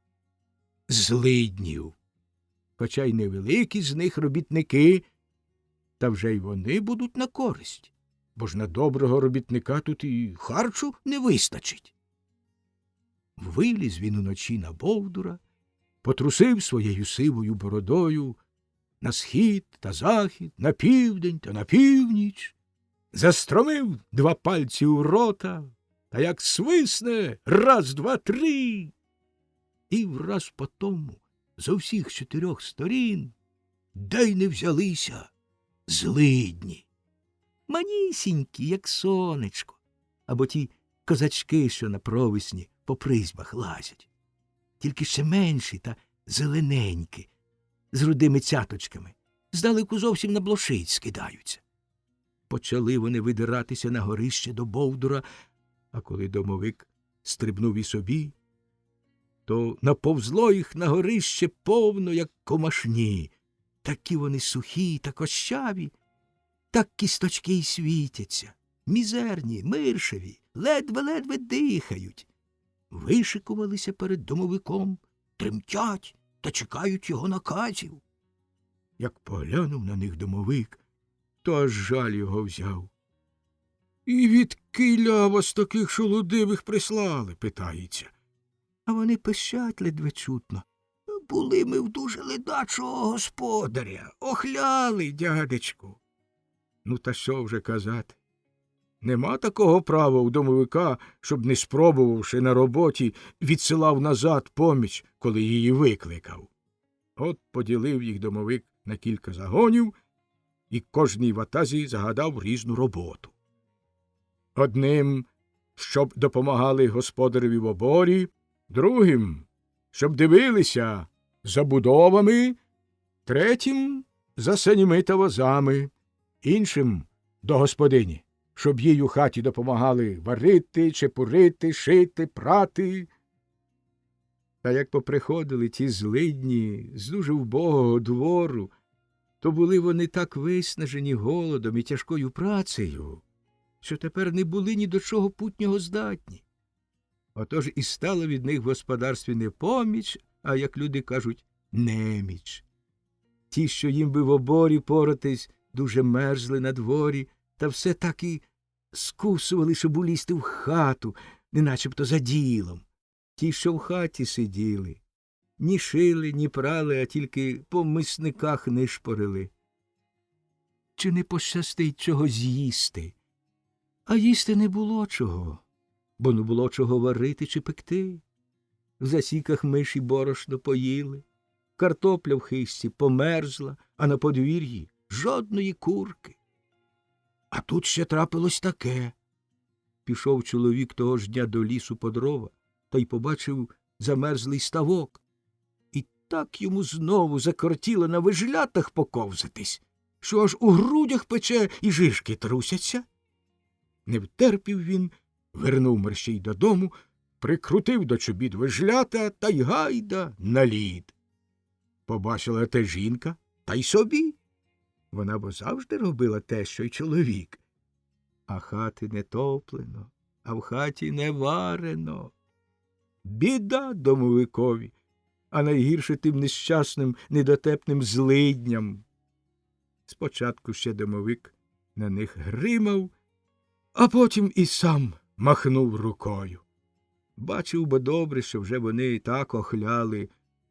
злиднів. Хоча й невеликі з них робітники, та вже й вони будуть на користь, бо ж на доброго робітника тут і харчу не вистачить. Виліз він уночі на бовдура, потрусив своєю сивою бородою на схід та захід, на південь та на північ, застромив два пальці у рота, та як свисне раз, два, три. І враз по тому зо всіх 4 сторін, де й не взялися, злидні. Манісінькі, як сонечко, або ті козачки, що на провесні по призьбах лазять. Тільки ще менші та зелененькі, з рудими цяточками, здалеку зовсім на блошиць скидаються. Почали вони видиратися на горище до бовдура, а коли домовик стрибнув і собі, то наповзло їх на горище повно, як комашні. Такі вони сухі та кощаві, так кісточки й світяться, мізерні, миршеві, ледве-ледве дихають. вишикувалися перед домовиком, тремтять та чекають його наказів. Як поглянув на них домовик, то аж жаль його взяв. «І відкиля вас таких шолудивих прислали?» – питається. А вони пищать ледве чутно. «Були ми в дуже ледачого господаря, охляли, дядечку». Ну, та що вже казати? Нема такого права у домовика, щоб, не спробувавши на роботі, відсилав назад поміч, коли її викликав. От поділив їх домовик на кілька загонів, і кожній ватазі загадав різну роботу. Одним, щоб допомагали господареві в оборі, другим, щоб дивилися за будовами, третім – за санями та возами, іншим – до господині, щоб їй у хаті допомагали варити, чепурити, шити, прати. Та як поприходили ті злидні з дуже вбогого двору, то були вони так виснажені голодом і тяжкою працею, що тепер не були ні до чого путнього здатні. Отож і стало від них в господарстві не поміч, а, як люди кажуть, неміч. Ті, що їм би в оборі поратись, дуже мерзли на дворі, та все так і скусували, щоб улізти в хату, неначебто за ділом. Ті, що в хаті сиділи, ні шили, ні прали, а тільки по мисниках нишпорили. Чи не пощастить чого з'їсти? А їсти не було чого, бо не було чого варити чи пекти. В засіках миші борошно поїли, картопля в хисті померзла, а на подвір'ї жодної курки. А тут ще трапилось таке. Пішов чоловік того ж дня до лісу по дрова та й побачив замерзлий ставок. І так йому знову закортіло на вижлятах поковзатись, що аж у грудях пече і жишки трусяться. Не втерпів він, вернув мерщій додому, прикрутив до чобіт вижлята та й гайда на лід. Побачила те жінка, та й собі. Вона бо завжди робила те, що й чоловік. А хати не топлено, а в хаті не варено. Біда домовикові, а найгірше тим нещасним, недотепним злидням. Спочатку ще домовик на них гримав, а потім і сам махнув рукою. Бачив би добре, що вже вони так охляли,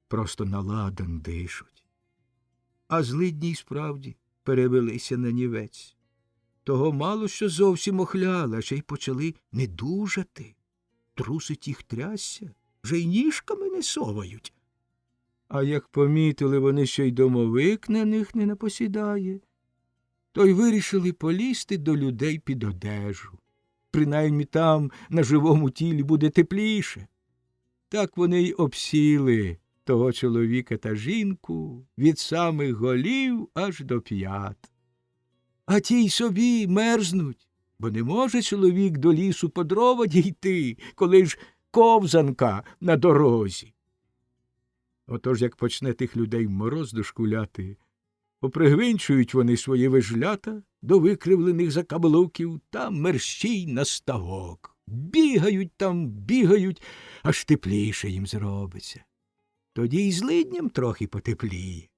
просто на ладан дишуть. А злидні й справді перевелися на нівець. Того мало що зовсім охляли, а ще й почали недужати. Трусить їх трясся, вже й ніжками не совають. А як помітили вони, що й домовик на них не напосідає, то й вирішили полізти до людей під одежу. Принаймні там, на живому тілі, буде тепліше. Так вони й обсіли того чоловіка та жінку від самих голів аж до п'ят. А ті й собі мерзнуть, бо не може чоловік до лісу по дрова дійти, коли ж ковзанка на дорозі. Отож, як почне тих людей мороз дошкуляти, попригвинчують вони свої вижлята до викривлених закаблуків та мерщій на ставок. Бігають там, бігають, аж тепліше їм зробиться. Тоді й злидням трохи потепліє.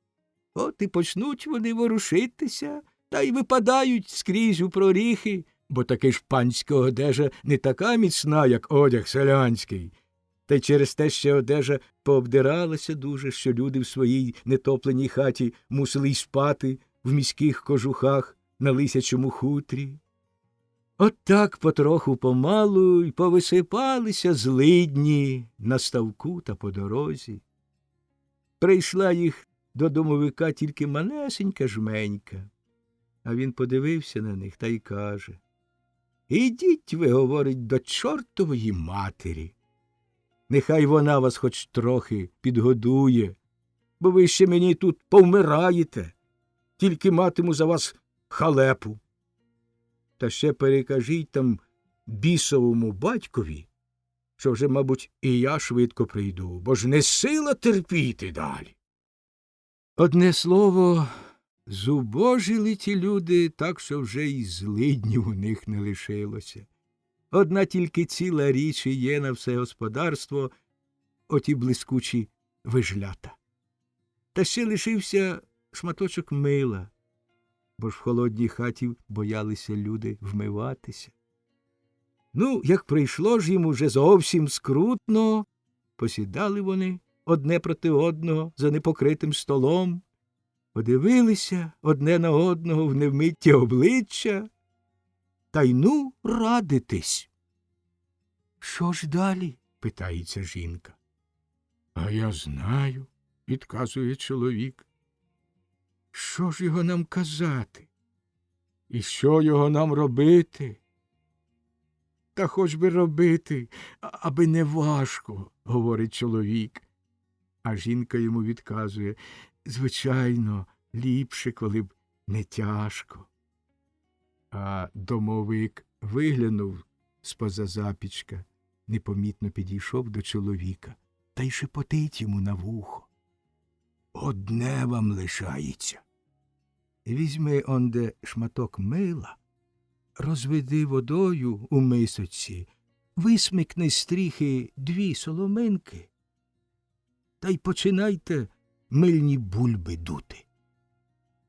От і почнуть вони ворушитися, та й випадають скрізь у проріхи, бо таки ж панська одежа не така міцна, як одяг селянський. Та й через те ще одежа пообдиралася дуже, що люди в своїй нетопленій хаті мусили й спати в міських кожухах на лисячому хутрі. От так потроху помалу й повисипалися злидні на ставку та по дорозі. Прийшла їх до домовика тільки малесенька жменька. А він подивився на них та й каже: «Ідіть ви, говорить, до чортової матері. Нехай вона вас хоч трохи підгодує, бо ви ще мені тут повмираєте, тільки матиму за вас халепу. Та ще перекажіть там бісовому батькові, що вже, мабуть, і я швидко прийду, бо ж не сила терпіти далі». Одне слово, зубожили ті люди так, що вже й злиднів у них не лишилося. Одна тільки ціла річ і є на все господарство оті блискучі вижлята. Та ще лишився шматочок мила, бо ж в холодній хаті боялися люди вмиватися. Ну, як прийшло ж їм уже зовсім скрутно, посідали вони одне проти одного за непокритим столом, подивилися одне на одного в невмитті обличчя, та й ну радитись. Що ж далі? Питається жінка. А я знаю, відказує чоловік. Що ж його нам казати? І що його нам робити? Та хоч би робити, аби не важко, говорить чоловік. А жінка йому відказує, звичайно, ліпше, коли б не тяжко. А домовик виглянув з-поза запічка, непомітно підійшов до чоловіка та й шепотить йому на вухо. Одне вам лишається. Візьми онде шматок мила, розведи водою у мисочці, висмикни з стріхи 2 соломинки, та й починайте мильні бульби дути.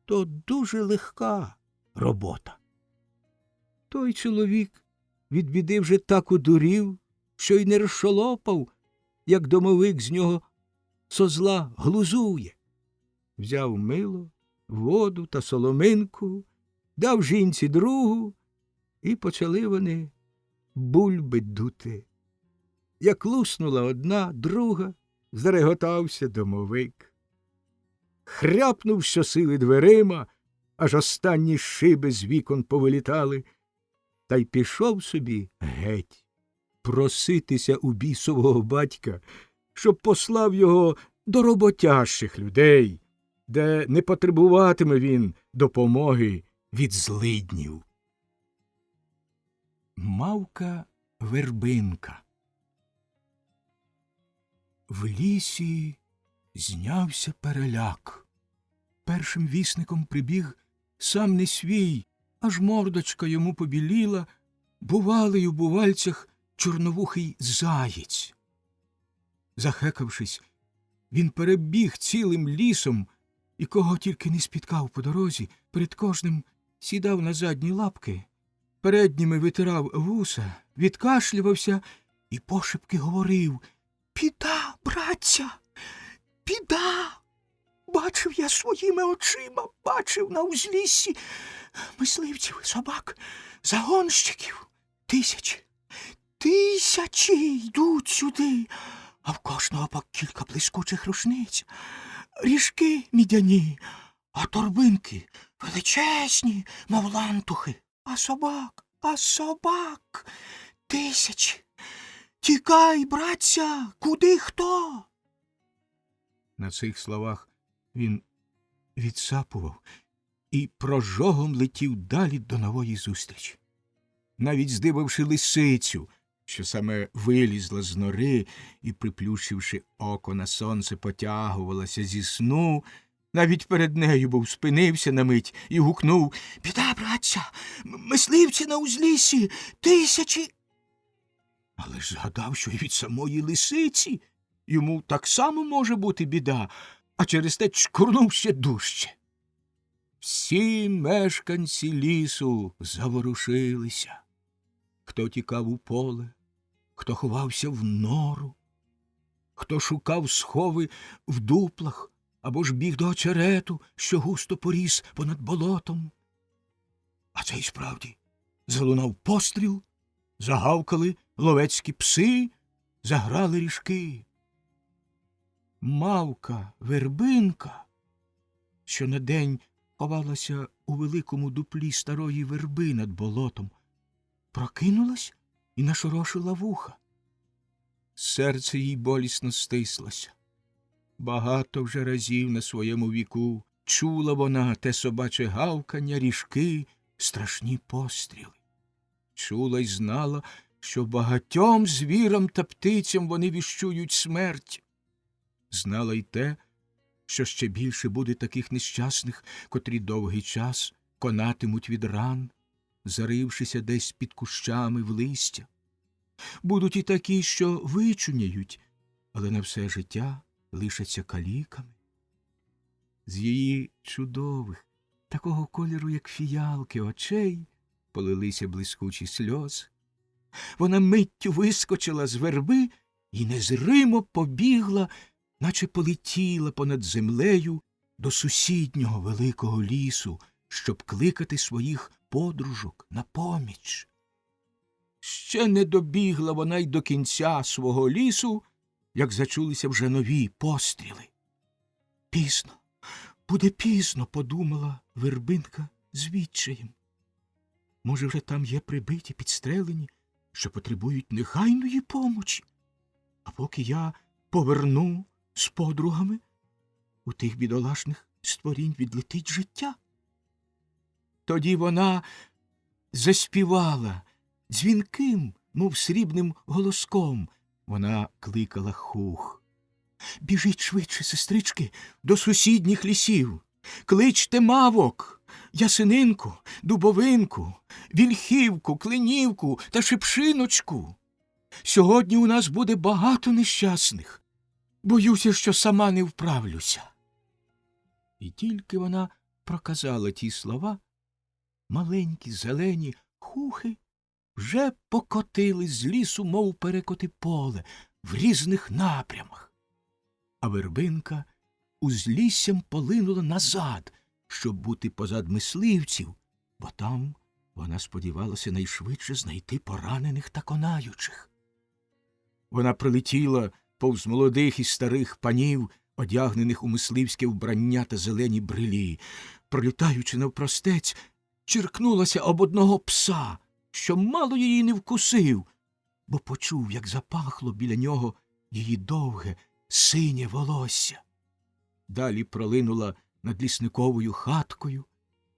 То дуже легка робота. Той чоловік від біди вже так одурів, що й не розшолопав, як домовик з нього со зла глузує. Взяв мило, воду та соломинку, дав жінці другу, і почали вони бульби дути. Як луснула одна, друга, зареготався домовик. Хряпнув щосили дверима, аж останні шиби з вікон повилітали, та й пішов собі геть проситися у бісового батька, щоб послав його до роботящих людей, де не потребуватиме він допомоги від злиднів. Мавка-вербинка. В лісі знявся переляк. Першим вісником прибіг сам не свій, аж мордочка йому побіліла, бувалий у бувальцях чорновухий заєць. Захекавшись, він перебіг цілим лісом і кого тільки не спіткав по дорозі, перед кожним сідав на задні лапки, передніми витирав вуса, відкашлювався і пошепки говорив: «Біда, братця, біда! Бачив я своїми очима, бачив на узліссі мисливців, собак, загонщиків. Тисячі йдуть сюди, а в кожного по кілька блискучих рушниць, ріжки мідяні, а торбинки величезні, мов лантухи, а собак тисячі. Тікай, братця, куди хто?» На цих словах він відсапував і прожогом летів далі до нової зустрічі. Навіть здибавши лисицю, що саме вилізла з нори і, приплющивши око на сонце, потягувалася зі сну, навіть перед нею був спинився на мить і гукнув: «Біда, братця! Мисливці на узліссі! Тисячі!» Але ж згадав, що й від самої лисиці йому так само може бути біда, а через те чкурнув ще дужче. Всі мешканці лісу заворушилися. Хто тікав у поле, хто ховався в нору, хто шукав схови в дуплах або ж біг до очерету, що густо поріс понад болотом. А це й справді залунав постріл, загавкали ловецькі пси, заграли ріжки. Мавка-вербинка, що на день ховалася у великому дуплі старої верби над болотом, прокинулась і нашорошила вуха. Серце їй болісно стислося. Багато вже разів на своєму віку чула вона те собаче гавкання, ріжки, страшні постріли. Чула й знала, що багатьом звірам та птицям вони віщують смерть. Знала й те, що ще більше буде таких нещасних, котрі довгий час конатимуть від ран, зарившися десь під кущами в листя, Будуть і такі, що вичуняють, але на все життя лишаться каліками. З її чудових, такого кольору, як фіалки, очей полилися блискучі сльози. Вона миттю вискочила з верби і незримо побігла, наче полетіла понад землею до сусіднього великого лісу, щоб кликати своїх подружок на поміч. Ще не добігла вона й до кінця свого лісу, як зачулися вже нові постріли. Пізно, буде пізно, подумала Вербинка з відчаєм. Може, вже там є прибиті, підстрелені, що потребують негайної помочі. А поки я поверну з подругами, у тих бідолашних створінь відлетить життя. Тоді вона заспівала дзвінким, мов срібним голоском. Вона кликала Хух. Біжіть швидше, сестрички, до сусідніх лісів. Кличте мавок, ясенинку, дубовинку, вільхівку, клинівку та шипшиночку. Сьогодні у нас буде багато нещасних. Боюся, що сама не вправлюся. І тільки вона проказала ті слова, маленькі зелені хухи вже покотили з лісу, мов перекоти поле, в різних напрямах. А Вербинка узліссям полинула назад, щоб бути позад мисливців, бо там вона сподівалася найшвидше знайти поранених та конаючих. Вона прилетіла повз молодих і старих панів, одягнених у мисливське вбрання та зелені брилі. Пролітаючи навпростець, черкнулася об одного пса, що мало її не вкусив, бо почув, як запахло біля нього її довге, синє волосся. Далі пролинула над лісниковою хаткою,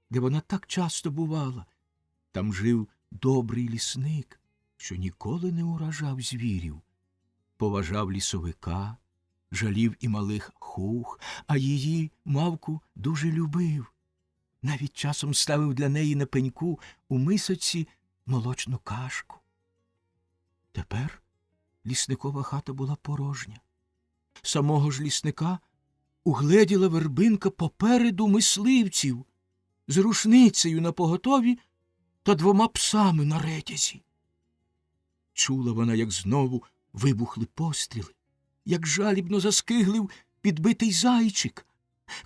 де вона так часто бувала. Там жив добрий лісник, що ніколи не уражав звірів. Поважав лісовика, жалів і малих хух, а її, мавку, дуже любив. Навіть часом ставив для неї на пеньку у мисочці молочну кашку. Тепер лісникова хата була порожня. Самого ж лісника угледіла Вербинка попереду мисливців з рушницею напоготові та 2 псами на ретязі. Чула вона, як знову вибухли постріли, як жалібно заскиглив підбитий зайчик.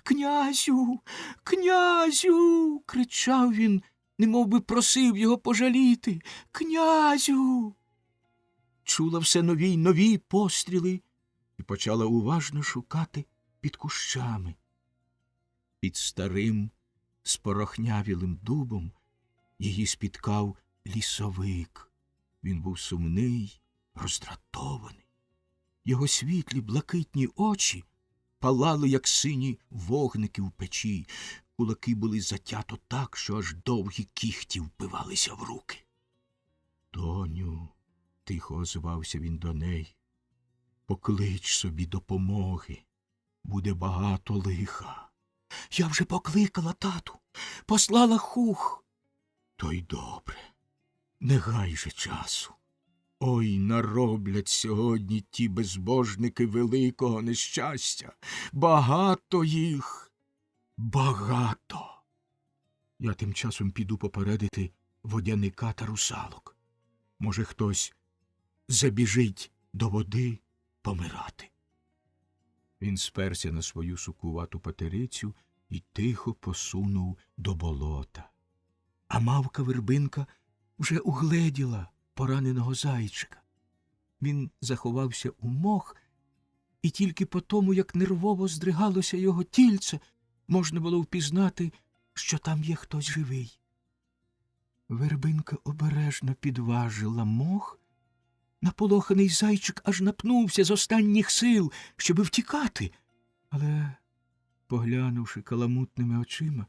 «Князю! Князю!» – кричав він, немов би просив його пожаліти. «Князю!» Чула все нові й нові постріли і почала уважно шукати під кущами. Під старим спорохнявілим дубом її спіткав лісовик. Він був сумний, роздратований. Його світлі блакитні очі палали, як сині вогники в печі. Кулаки були затято так, що аж довгі кіхті впивалися в руки. «Доню», – тихо озвався він до неї, – «поклич собі допомоги. Буде багато лиха». «Я вже покликала, тату, послала хух». «То й добре, не гай же часу. Ой, нароблять сьогодні ті безбожники великого нещастя. Багато їх, багато. Я тим часом піду попередити водяника та русалок. Може, хтось забіжить до води помирати». Він сперся на свою сукувату патерицю і тихо посунув до болота. А мавка Вербинка вже угледіла пораненого зайчика. Він заховався у мох, і тільки по тому, як нервово здригалося його тільце, можна було впізнати, що там є хтось живий. Вербинка обережно підважила мох. Наполоханий зайчик аж напнувся з останніх сил, щоби втікати, але, поглянувши каламутними очима,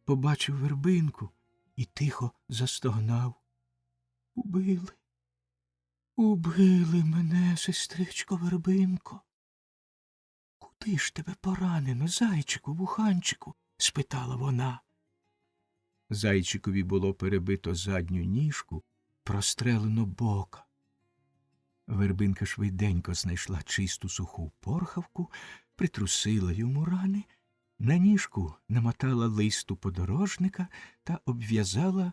побачив Вербинку і тихо застогнав. «Убили, убили мене, сестричко Вербинко». «Куди ж тебе поранено, зайчику, вуханчику?» – спитала вона. Зайчикові було перебито задню ніжку, прострелено бока. Вербинка швиденько знайшла чисту суху порхавку, притрусила йому рани, на ніжку намотала листу подорожника та обв'язала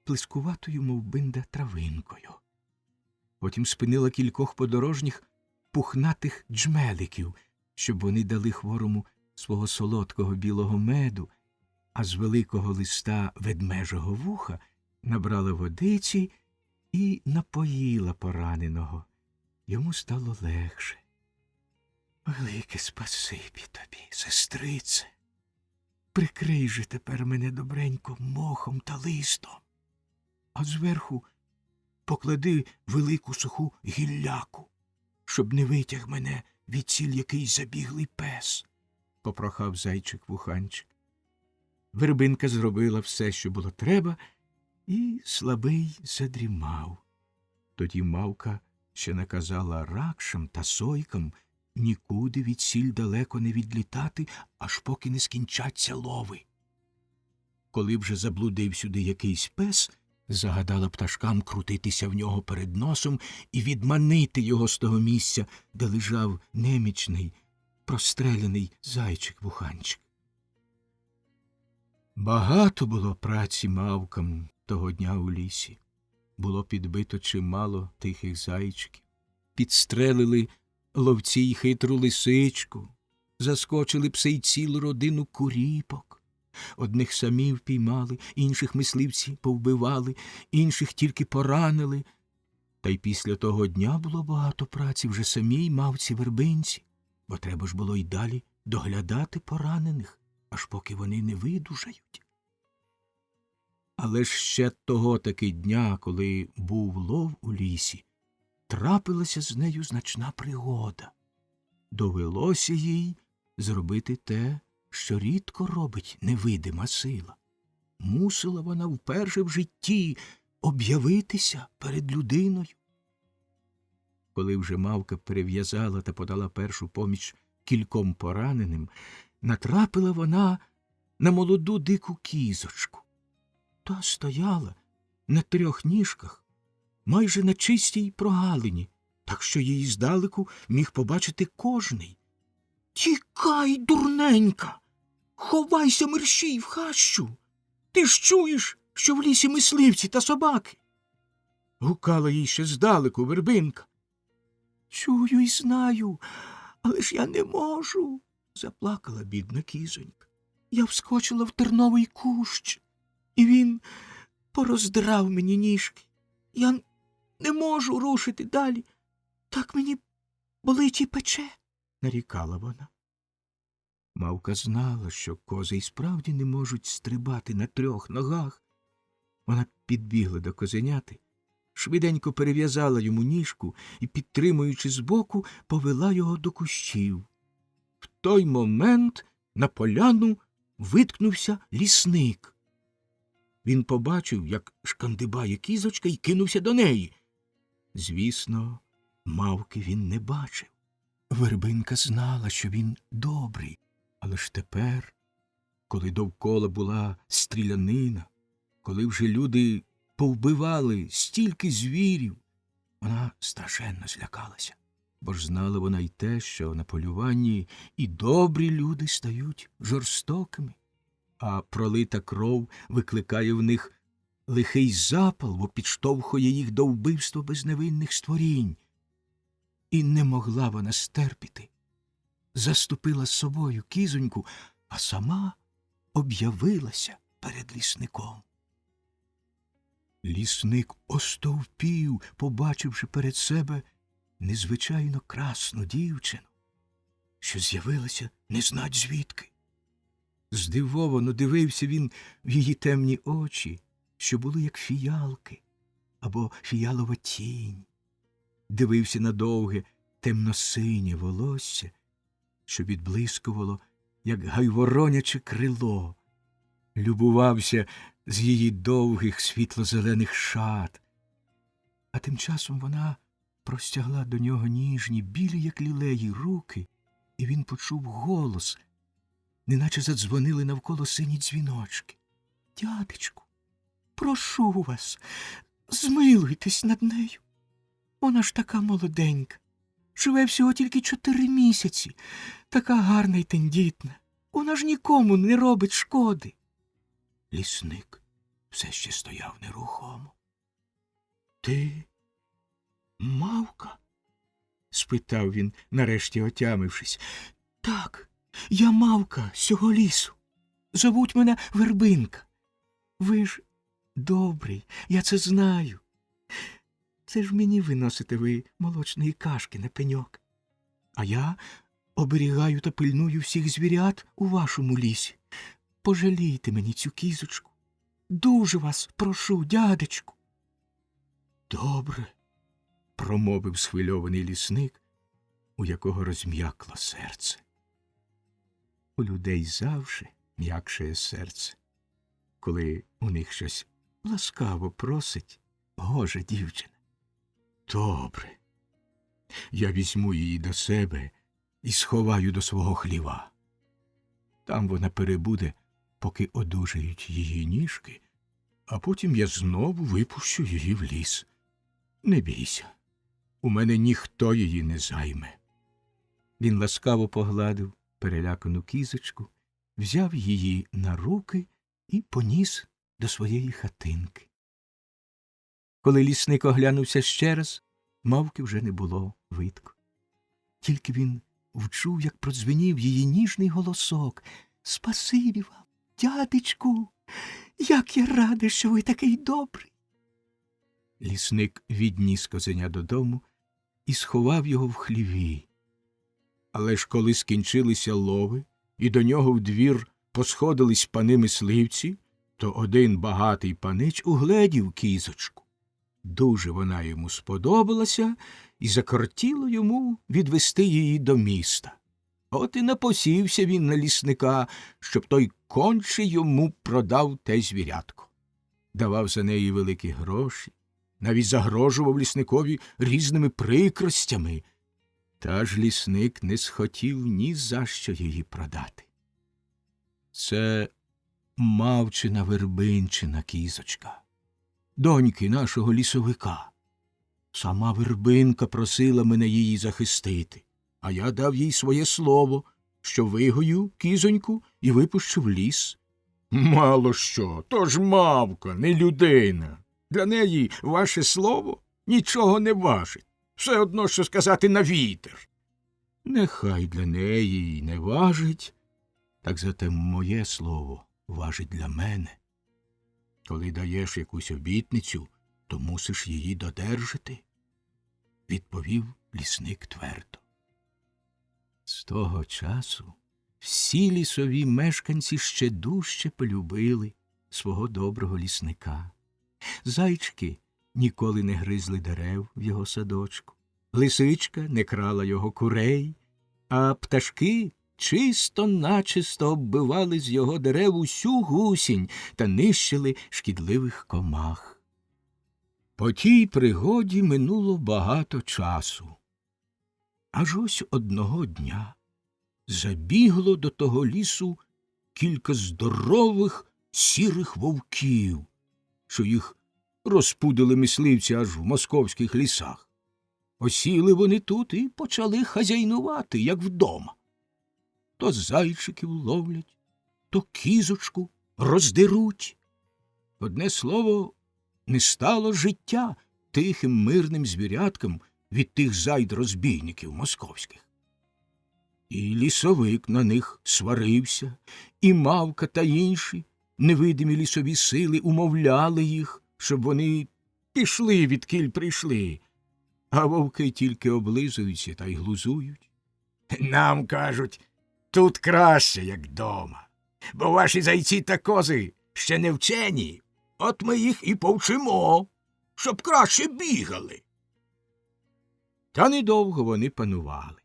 плескуватою, мов бинда, травинкою. Потім спинила кількох подорожніх пухнатих джмеликів, щоб вони дали хворому свого солодкого білого меду, а з великого листа ведмежого вуха набрала водиці і напоїла пораненого. Йому стало легше. Велике спасибі тобі, сестрице. Прикрий же тепер мене добренько мохом та листом, а зверху поклади велику суху гілляку, щоб не витяг мене відсіль якийсь забіглий пес, — попрохав зайчик-вуханчик. Вербинка зробила все, що було треба, і слабий задрімав. Тоді мавка ще наказала ракшам та сойкам нікуди відсіль далеко не відлітати, аж поки не скінчаться лови. Коли вже заблудив сюди якийсь пес, загадала пташкам крутитися в нього перед носом і відманити його з того місця, де лежав немічний, простреляний зайчик-вуханчик. Багато було праці мавкам того дня у лісі. Було підбито чимало тихих зайчиків. Підстрелили ловці й хитру лисичку, заскочили пси й цілу родину куріпок. Одних самі впіймали, інших мисливці повбивали, інших тільки поранили. Та й після того дня було багато праці вже самій мавці-вербинці, бо треба ж було й далі доглядати поранених, аж поки вони не видужають. Але ж ще того таки дня, коли був лов у лісі, трапилася з нею значна пригода. Довелося їй зробити те, що рідко робить невидима сила. Мусила вона вперше в житті об'явитися перед людиною. Коли вже мавка перев'язала та подала першу поміч кільком пораненим, натрапила вона на молоду дику кізочку. Та стояла на 3 ніжках, майже на чистій прогалині, так що її здалеку міг побачити кожний. «Тікай, дурненька! Ховайся мерщій в хащу! Ти ж чуєш, що в лісі мисливці та собаки?» Гукала їй ще здалеку Вербинка. «Чую й знаю, але ж я не можу!» — заплакала бідна кізонька. «Я вскочила в терновий кущ, і він пороздрав мені ніжки. Я не можу рушити далі. Так мені болить і пече», — нарікала вона. Мавка знала, що кози й справді не можуть стрибати на 3 ногах. Вона підбігла до козеняти, швиденько перев'язала йому ніжку і, підтримуючи збоку, повела його до кущів. В той момент на поляну виткнувся лісник. Він побачив, як шкандибає кізочка, і кинувся до неї. Звісно, мавки він не бачив. Вербинка знала, що він добрий, але ж тепер, коли довкола була стрілянина, коли вже люди повбивали стільки звірів, вона страшенно злякалася, бо ж знала вона й те, що на полюванні і добрі люди стають жорстокими, а пролита кров викликає в них лихий запал, бо підштовхує їх до вбивства безневинних створінь. І не могла вона стерпіти. Заступила з собою кізоньку, а сама об'явилася перед лісником. Лісник остовпів, побачивши перед себе незвичайно красну дівчину, що з'явилася незнать звідки. Здивовано дивився він в її темні очі, що були як фіялки або фіялова тінь. Дивився на довге темно-синє волосся, що відблискувало, як гайвороняче крило. Любувався з її довгих світло-зелених шат. А тим часом вона простягла до нього ніжні, білі, як лілеї, руки, і він почув голос, неначе задзвонили навколо сині дзвіночки. «Дядечку, прошу вас, змилуйтесь над нею. Вона ж така молоденька. Живе всього тільки 4 місяці. Така гарна й тендітна. Вона ж нікому не робить шкоди. Лісник все ще стояв нерухомо. Ти мавка? Спитав він, нарешті отямившись. Так, я мавка з цього лісу. Зовуть мене Вербинка. Ви ж добрий, я це знаю. Це ж мені виносите ви молочної кашки на пеньок. А я оберігаю та пильную всіх звірят у вашому лісі. Пожалійте мені цю кізочку. Дуже вас прошу, дядечку. Добре, промовив схвильований лісник, у якого розм'якло серце. У людей завжди м'якшає серце, коли у них щось ласкаво просить гожа дівчина. Добре, я візьму її до себе і сховаю до свого хліва. Там вона перебуде, поки одужають її ніжки, а потім я знову випущу її в ліс. Не бійся, у мене ніхто її не займе. Він ласкаво погладив перелякану кізочку, взяв її на руки і поніс до своєї хатинки. Коли лісник оглянувся ще раз, мавки вже не було видко. Тільки він вчув, як продзвенів її ніжний голосок. «Спасибі вам, дядечку! Як я радий, що ви такий добрий!» Лісник відніс козеня додому і сховав його в хліві. Але ж коли скінчилися лови, і до нього в двір посходились пани мисливці, то один багатий панич угледів кізочку. Дуже вона йому сподобалася, і закортіло йому відвести її до міста. От і напосівся він на лісника, щоб той конче йому продав те звірятко. Давав за неї великі гроші, навіть загрожував лісникові різними прикростями. Та ж лісник не схотів ні за що її продати. Це мавчина Вербинчина кізочка, доньки нашого лісовика. Сама Вербинка просила мене її захистити, а я дав їй своє слово, що вигою кізоньку і випущу в ліс. Мало що, то ж мавка, не людина. Для неї ваше слово нічого не важить. Все одно, що сказати на вітер. Нехай для неї й не важить, так зате моє слово важить для мене. Коли даєш якусь обітницю, то мусиш її додержати, відповів лісник твердо. З того часу всі лісові мешканці ще дужче полюбили свого доброго лісника. Зайчики ніколи не гризли дерев в його садочку, лисичка не крала його курей, а пташки чисто-начисто оббивали з його дерев усю гусінь та нищили шкідливих комах. По тій пригоді минуло багато часу. Аж ось одного дня забігло до того лісу кілька здорових сірих вовків, що їх розпудили мисливці аж в московських лісах. Осіли вони тут і почали хазяйнувати, як вдома. То зайчиків ловлять, то кізочку роздеруть. Одне слово, не стало життя тихим мирним звіряткам від тих зайд-розбійників московських. І лісовик на них сварився, і мавка та інші невидимі лісові сили умовляли їх, щоб вони пішли, відкіль прийшли. А вовки тільки облизуються та й глузують. Нам, кажуть, тут краще, як дома, бо ваші зайці та кози ще не вчені, от ми їх і повчимо, щоб краще бігали. Та недовго вони панували.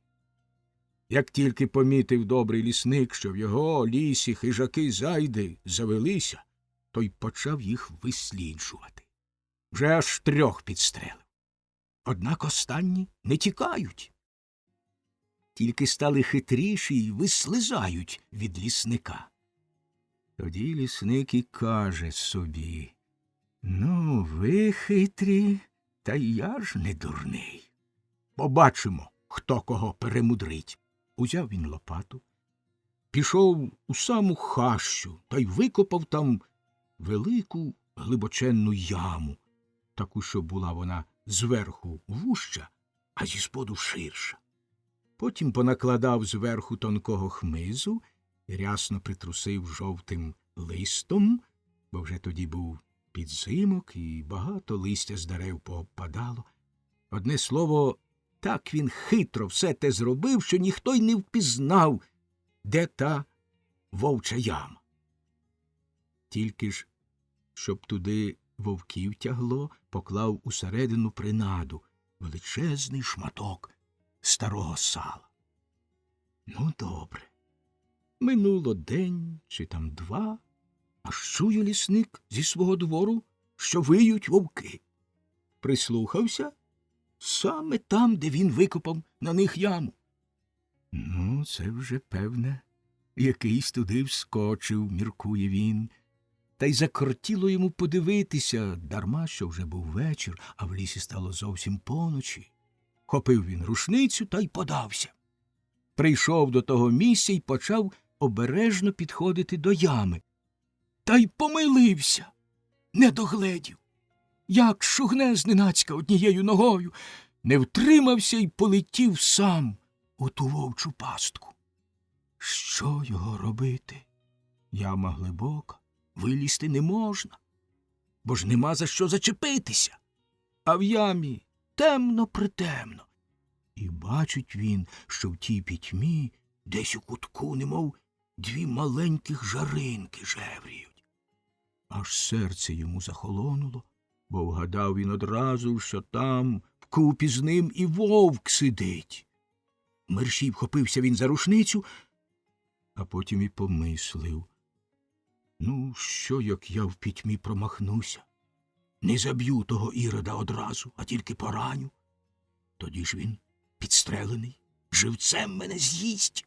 Як тільки помітив добрий лісник, що в його лісі хижаки-зайди завелися, то й почав їх висліджувати. Вже аж 3 підстрелив. Однак останні не тікають. Тільки стали хитріші й вислизають від лісника. Тоді лісник і каже собі: «Ну, ви хитрі, Та й я ж не дурний. Побачимо, хто кого перемудрить. Узяв він лопату, пішов у саму хащу та й викопав там велику глибоченну яму, таку, що була вона зверху вужча, а зі споду ширша. Потім понакладав зверху тонкого хмизу, рясно притрусив жовтим листом, бо вже тоді був підзимок, і багато листя з дерев поопадало. Одне слово, так він хитро все те зробив, що ніхто й не впізнав, де та вовча яма. Тільки ж, щоб туди вовків тягло, поклав усередину принаду величезний шматок старого сала. Ну, добре. Минуло день чи там два, аж чує лісник зі свого двору, що виють вовки. Прислухався саме там, де він викопав на них яму. Ну, це вже, певне, якийсь туди вскочив, міркує він. Та й закортіло йому подивитися, дарма, що вже був вечір, а в лісі стало зовсім поночі. Хопив він рушницю та й подався. Прийшов до того місця й почав обережно підходити до ями. Та й помилився, не догледів. Як шугне зненацька однією ногою, не втримався й полетів сам у ту вовчу пастку. Що його робити? Яма глибока, вилізти не можна, бо ж нема за що зачепитися. А в ямі темно-притемно. І бачить він, що в тій пітьмі десь у кутку, немов дві маленьких жаринки жевріють. Аж серце йому захолонуло, бо вгадав він одразу, що там вкупі з ним і вовк сидить. Мерщій вхопився він за рушницю, а потім і помислив. Ну, що, як я в пітьмі промахнуся? Не заб'ю того Ірода одразу, а тільки пораню. Тоді ж він підстрелений, живцем мене з'їсть.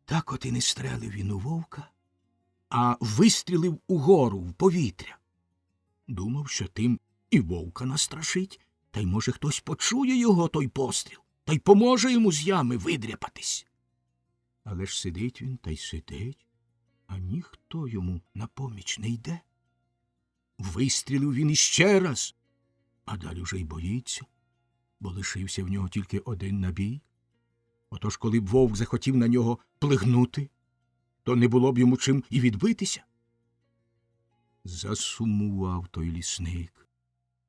Так от і не стрелив він у вовка, а вистрілив угору, в повітря. Думав, що тим і вовка настрашить, та й, може, хтось почує його, той постріл, та й поможе йому з ями видряпатись. Але ж сидить він та й сидить, а ніхто йому на поміч не йде. Вистрілив він іще раз, а далі вже й боїться, бо лишився в нього тільки один набій. Отож, коли б вовк захотів на нього плигнути, то не було б йому чим і відбитися. Засумував той лісник,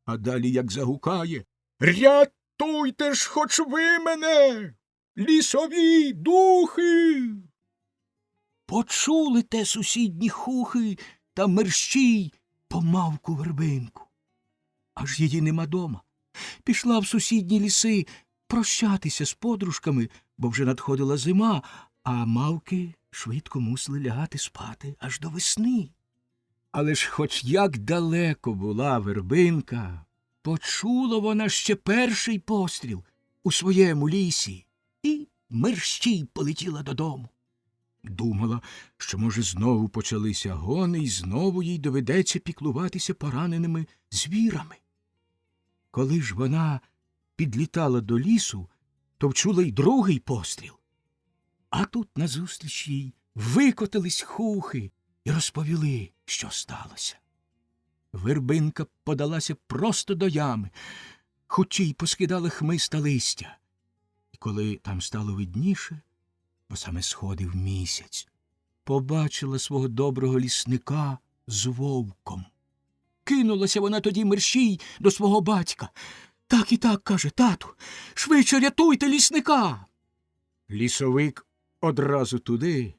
а далі як загукає: «Рятуйте ж хоч ви мене, лісові духи!» Почули те сусідні хухи та мерщій по мавку вербинку. Аж її нема дома. Пішла в сусідні ліси прощатися з подружками, бо вже надходила зима, а мавки швидко мусили лягати спати аж до весни. Але ж хоч як далеко була вербинка, почула вона ще перший постріл у своєму лісі і мерщій полетіла додому. Думала, що, може, знову почалися гони, і знову їй доведеться піклуватися пораненими звірами. Коли ж вона підлітала до лісу, то вчула й другий постріл. А тут назустріч їй викотились хухи і розповіли, що сталося. Вербинка подалася просто до ями, хутій поскидали хмиз та листя. І коли там стало видніше, бо саме сходив місяць, побачила свого доброго лісника з вовком. Кинулася вона тоді мерщій до свого батька. Так і так, каже: «Тату, швидше рятуйте лісника!» Лісовик одразу туди,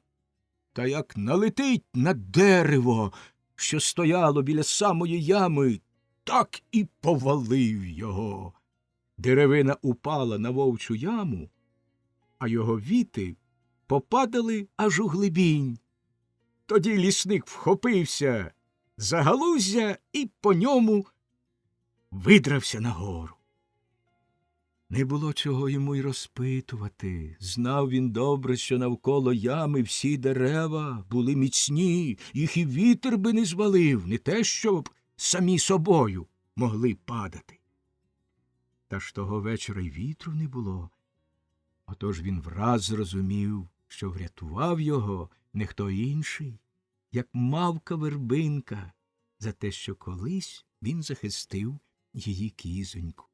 та як налетить на дерево, що стояло біля самої ями, так і повалив його. Деревина упала на вовчу яму, а його віти попадали аж у глибінь. Тоді лісник вхопився за галуздя і по ньому видрався нагору. Не було чого йому й розпитувати. Знав він добре, що навколо ями всі дерева були міцні, їх і вітер би не звалив, не те, щоб самі собою могли падати. Та ж того вечора й вітру не було. Отож він враз зрозумів, що врятував його не хто інший, як мавка-вербинка, за те, що колись він захистив її кізоньку.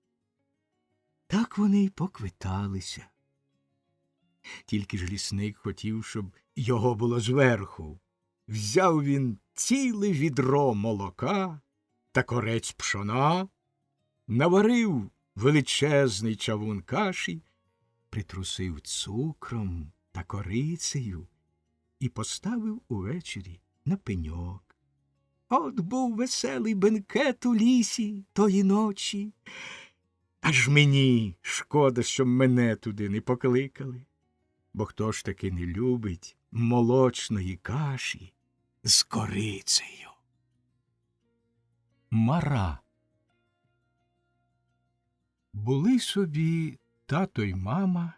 Так вони й поквиталися. Тільки ж лісник хотів, щоб його було зверху. Взяв він ціле відро молока та корець пшона, наварив величезний чавун каші, притрусив цукром та корицею і поставив увечері на пеньок. От був веселий бенкет у лісі тої ночі. Аж мені шкода, що мене туди не покликали. Бо хто ж таки не любить молочної каші з корицею? Мара. Були собі тато й мама,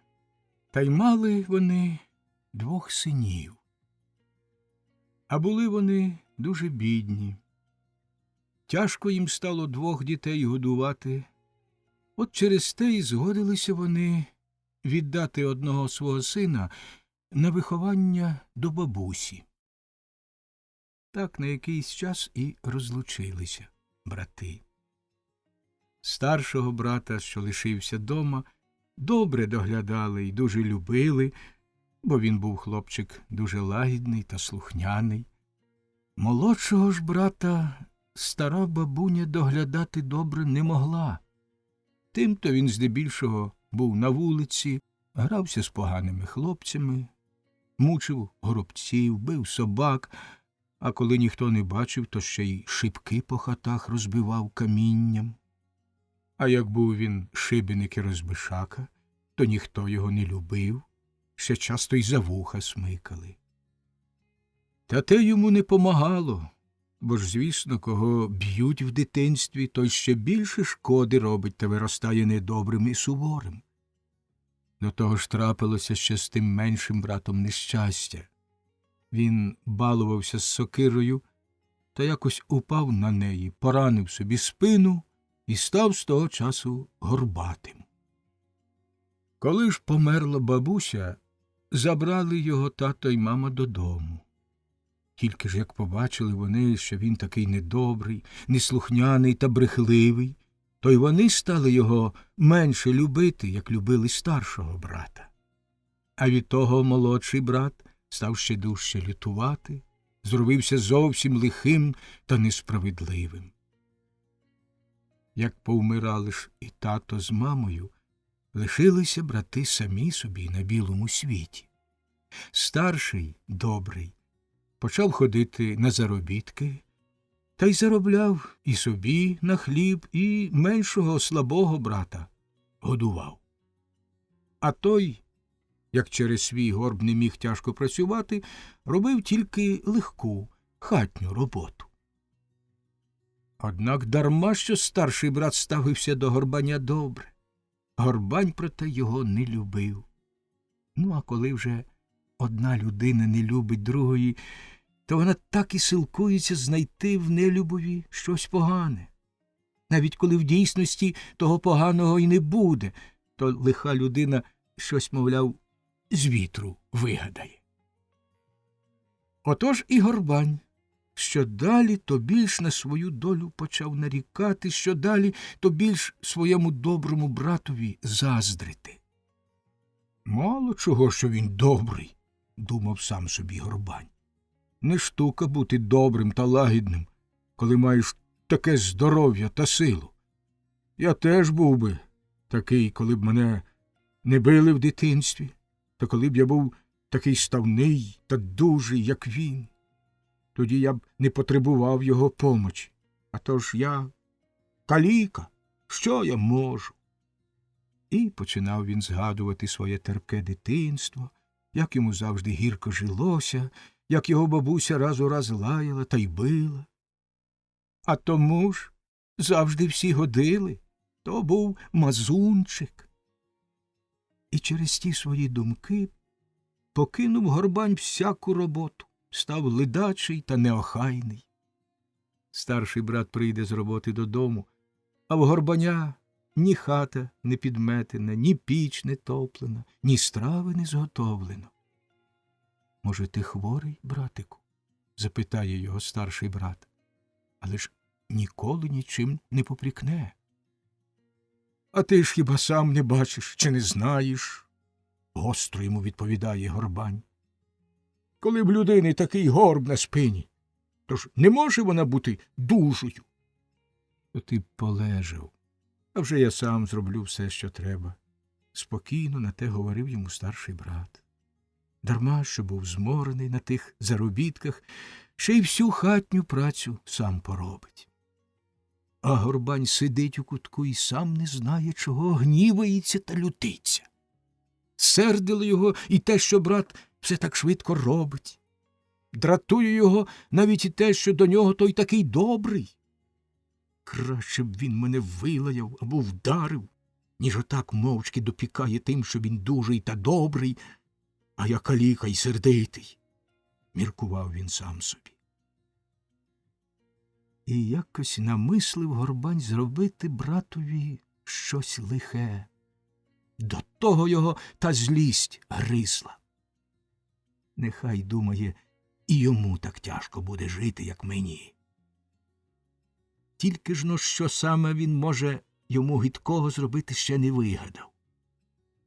та й мали вони 2 синів. А були вони дуже бідні. Тяжко їм стало 2 дітей годувати. От через те й згодилися вони віддати одного свого сина на виховання до бабусі. Так на якийсь час і розлучилися брати. Старшого брата, що лишився дома, добре доглядали й дуже любили, бо він був хлопчик дуже лагідний та слухняний. Молодшого ж брата стара бабуня доглядати добре не могла. Тимто він здебільшого був на вулиці, грався з поганими хлопцями, мучив горобців, бив собак, а коли ніхто не бачив, то ще й шибки по хатах розбивав камінням. А як був він шибеник і розбишака, то ніхто його не любив, ще часто й за вуха смикали. Та те йому не помагало, бо ж, звісно, кого б'ють в дитинстві, той ще більше шкоди робить та виростає недобрим і суворим. До того ж трапилося ще з тим меншим братом нещастя. Він балувався з сокирою та якось упав на неї, поранив собі спину і став з того часу горбатим. Коли ж померла бабуся, забрали його тато й мама додому. Тільки ж як побачили вони, що він такий недобрий, неслухняний та брехливий, то й вони стали його менше любити, як любили старшого брата. А від того молодший брат став ще дужче лютувати, зробився зовсім лихим та несправедливим. Як повмирали ж і тато з мамою, лишилися брати самі собі на білому світі. Старший, добрий, почав ходити на заробітки, та й заробляв і собі на хліб, і меншого слабого брата годував. А той, як через свій горб не міг тяжко працювати, робив тільки легку, хатню роботу. Однак дарма, що старший брат ставився до Горбаня добре. Горбань, проте, його не любив. Ну, а коли вже одна людина не любить другої, то вона так і силкується знайти в нелюбові щось погане. Навіть коли в дійсності того поганого й не буде, то лиха людина щось, мовляв, з вітру вигадає. Отож і Горбань, що далі, то більш на свою долю почав нарікати, що далі, то більш своєму доброму братові заздрити. Мало чого, що він добрий, думав сам собі Горбань. Не штука бути добрим та лагідним, коли маєш таке здоров'я та силу. Я теж був би такий, коли б мене не били в дитинстві, та коли б я був такий ставний та дужий, як він. Тоді я б не потребував його помочі. А то ж я каліка, що я можу? І починав він згадувати своє терпке дитинство, як йому завжди гірко жилося, як його бабуся раз у раз лаяла та й била. А тому ж завжди всі годили, то був мазунчик. І через ті свої думки покинув Горбань всяку роботу, став ледачий та неохайний. Старший брат прийде з роботи додому, А в Горбаня ні хата не підметена, ні піч не топлена, ні страви не зготовлено. Може, ти хворий, братику? Запитає його старший брат. Але ж ніколи нічим не попрікне. А ти ж хіба сам не бачиш чи не знаєш? Гостро йому відповідає Горбань. Коли б людини такий горб на спині, то ж не може вона бути дужою. То ти б полежав, а вже я сам зроблю все, що треба. Спокійно на те говорив йому старший брат. Дарма, що був зморений на тих заробітках, ще й всю хатню працю сам поробить. А Горбань сидить у кутку і сам не знає, чого гнівається та лютиться. Сердило його і те, що брат все так швидко робить. Дратує його навіть і те, що до нього той такий добрий. Краще б він мене вилаяв або вдарив, ніж отак мовчки допікає тим, що він дужий та добрий, а я каліка й сердитий, — міркував він сам собі. І якось намислив Горбань зробити братові щось лихе. До того його та злість гризла. Нехай, думає, і йому так тяжко буде жити, як мені. Тільки ж но що саме він може йому гидкого зробити, ще не вигадав.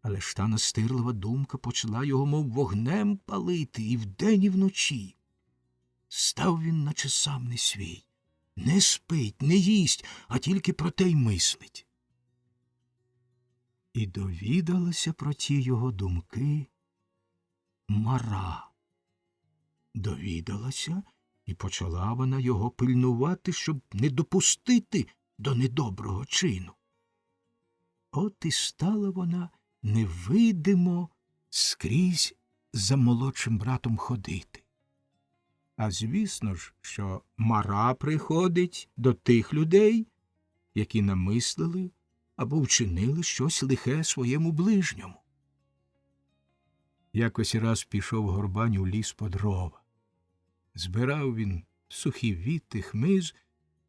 Але ж та настирлива думка почала його, мов вогнем палити і вдень, і вночі. Став він, наче сам не свій. Не спить, не їсть, а тільки про те й мислить. І довідалася про ті його думки Мара. Довідалася, і почала вона його пильнувати, щоб не допустити до недоброго чину. От і стала вона невидимо скрізь за молодшим братом ходити. А звісно ж, що Мара приходить до тих людей, які намислили або вчинили щось лихе своєму ближньому. Якось раз пішов Горбань у ліс по дрова. Збирав він сухі віти, хмиз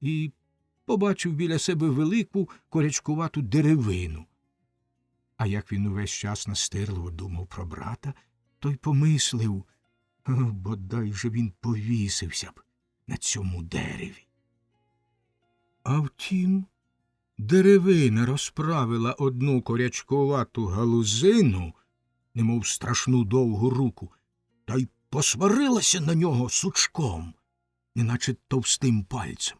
і побачив біля себе велику корячкувату деревину. А як він увесь час настирливо думав про брата, то й помислив, бодай же він повісився б на цьому дереві. А втім, деревина розправила одну корячкувату галузину, немов страшну довгу руку, та й посварилася на нього сучком, неначе товстим пальцем.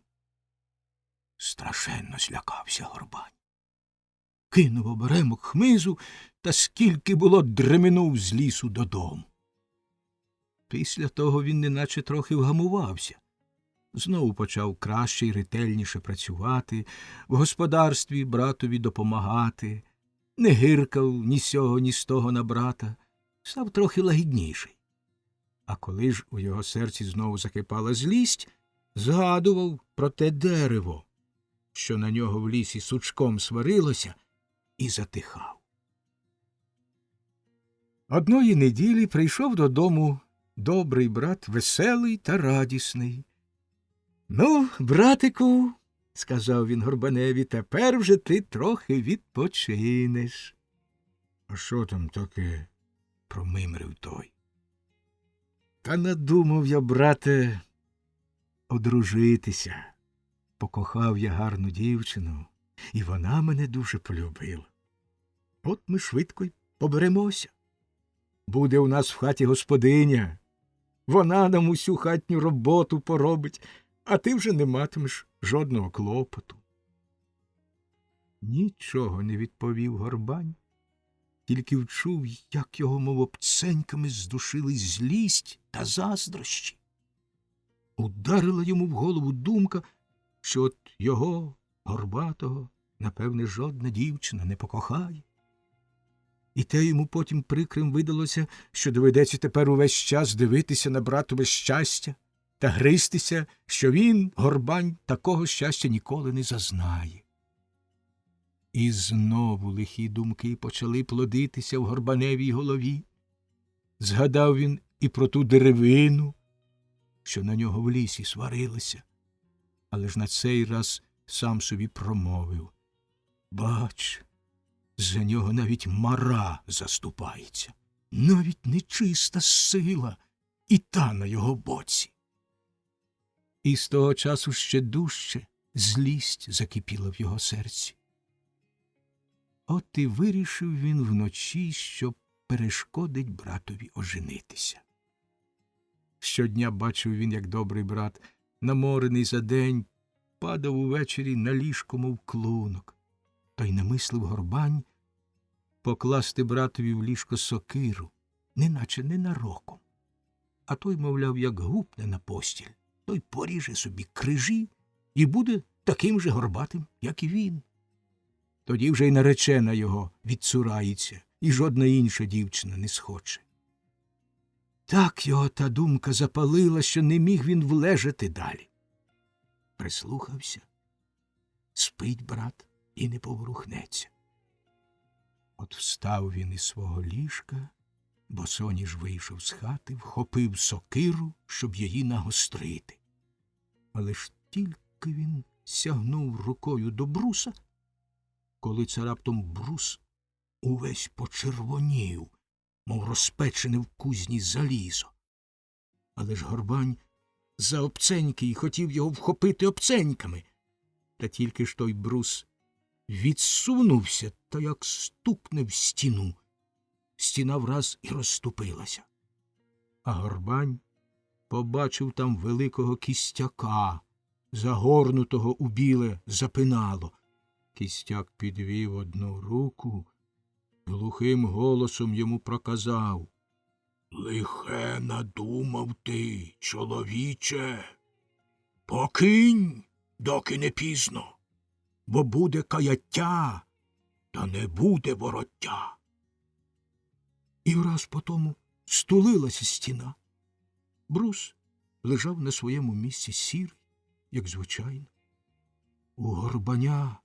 Страшенно злякався Горбань. Кинув оберемок хмизу та скільки було дременув з лісу додому. Після того він неначе трохи вгамувався. Знову почав краще й ретельніше працювати, в господарстві братові допомагати, не гиркав ні з сього, ні з того на брата, став трохи лагідніший. А коли ж у його серці знову закипала злість, згадував про те дерево, що на нього в лісі сучком сварилося, і затихав. Одної неділі прийшов додому добрий брат, веселий та радісний. — Ну, братику, — сказав він Горбаневі, — тепер вже ти трохи відпочинеш. — А що там таке? — промимрив той. — Та надумав я, брате, одружитися. Покохав я гарну дівчину, і вона мене дуже полюбила. От ми швидко й поберемося. Буде у нас в хаті господиня. Вона нам усю хатню роботу поробить, а ти вже не матимеш жодного клопоту. Нічого не відповів Горбань, тільки вчув, як його, мов обценьками, здушили злість та заздрощі. Ударила йому в голову думка, що от його, Горбатого, напевне, жодна дівчина не покохає. І те йому потім прикрим видалося, що доведеться тепер увесь час дивитися на братове щастя та гристися, що він, Горбань, такого щастя ніколи не зазнає. І знову лихі думки почали плодитися в Горбаневій голові. Згадав він і про ту деревину, що на нього в лісі сварилася, але ж на цей раз сам собі промовив: «Бач, за нього навіть мара заступається, навіть нечиста сила і та на його боці». І з того часу ще дужче злість закипіла в його серці. От і вирішив він вночі, що перешкодить братові оженитися. Щодня бачив він, як добрий брат, наморений за день, падав увечері на ліжко, мов клунок. То й намислив Горбань покласти братові в ліжко сокиру, неначе ненароком. А той, мовляв, як гупне на постіль, той поріже собі крижі і буде таким же горбатим, як і він. Тоді вже й наречена його відцурається, і жодна інша дівчина не схоче. Так його та думка запалила, що не міг він влежати далі. Прислухався. Спить брат і не поворухнеться. От встав він із свого ліжка, босоніж вийшов з хати, вхопив сокиру, щоб її нагострити. Але ж тільки він сягнув рукою до бруса, коли це раптом брус увесь почервонів, мов розпечене в кузні залізо. Але ж Горбань за обценьки й хотів його вхопити обценьками. Та тільки ж той брус відсунувся та як стукне в стіну. Стіна враз і розступилася. А Горбань побачив там великого кістяка, загорнутого у біле запинало. Кістяк підвів одну руку, глухим голосом йому проказав: «Лихе надумав ти, чоловіче! Покинь, доки не пізно, бо буде каяття, та не буде вороття». І враз потому стулилася стіна. Брус лежав на своєму місці сірий, як звичайно. У Горбаня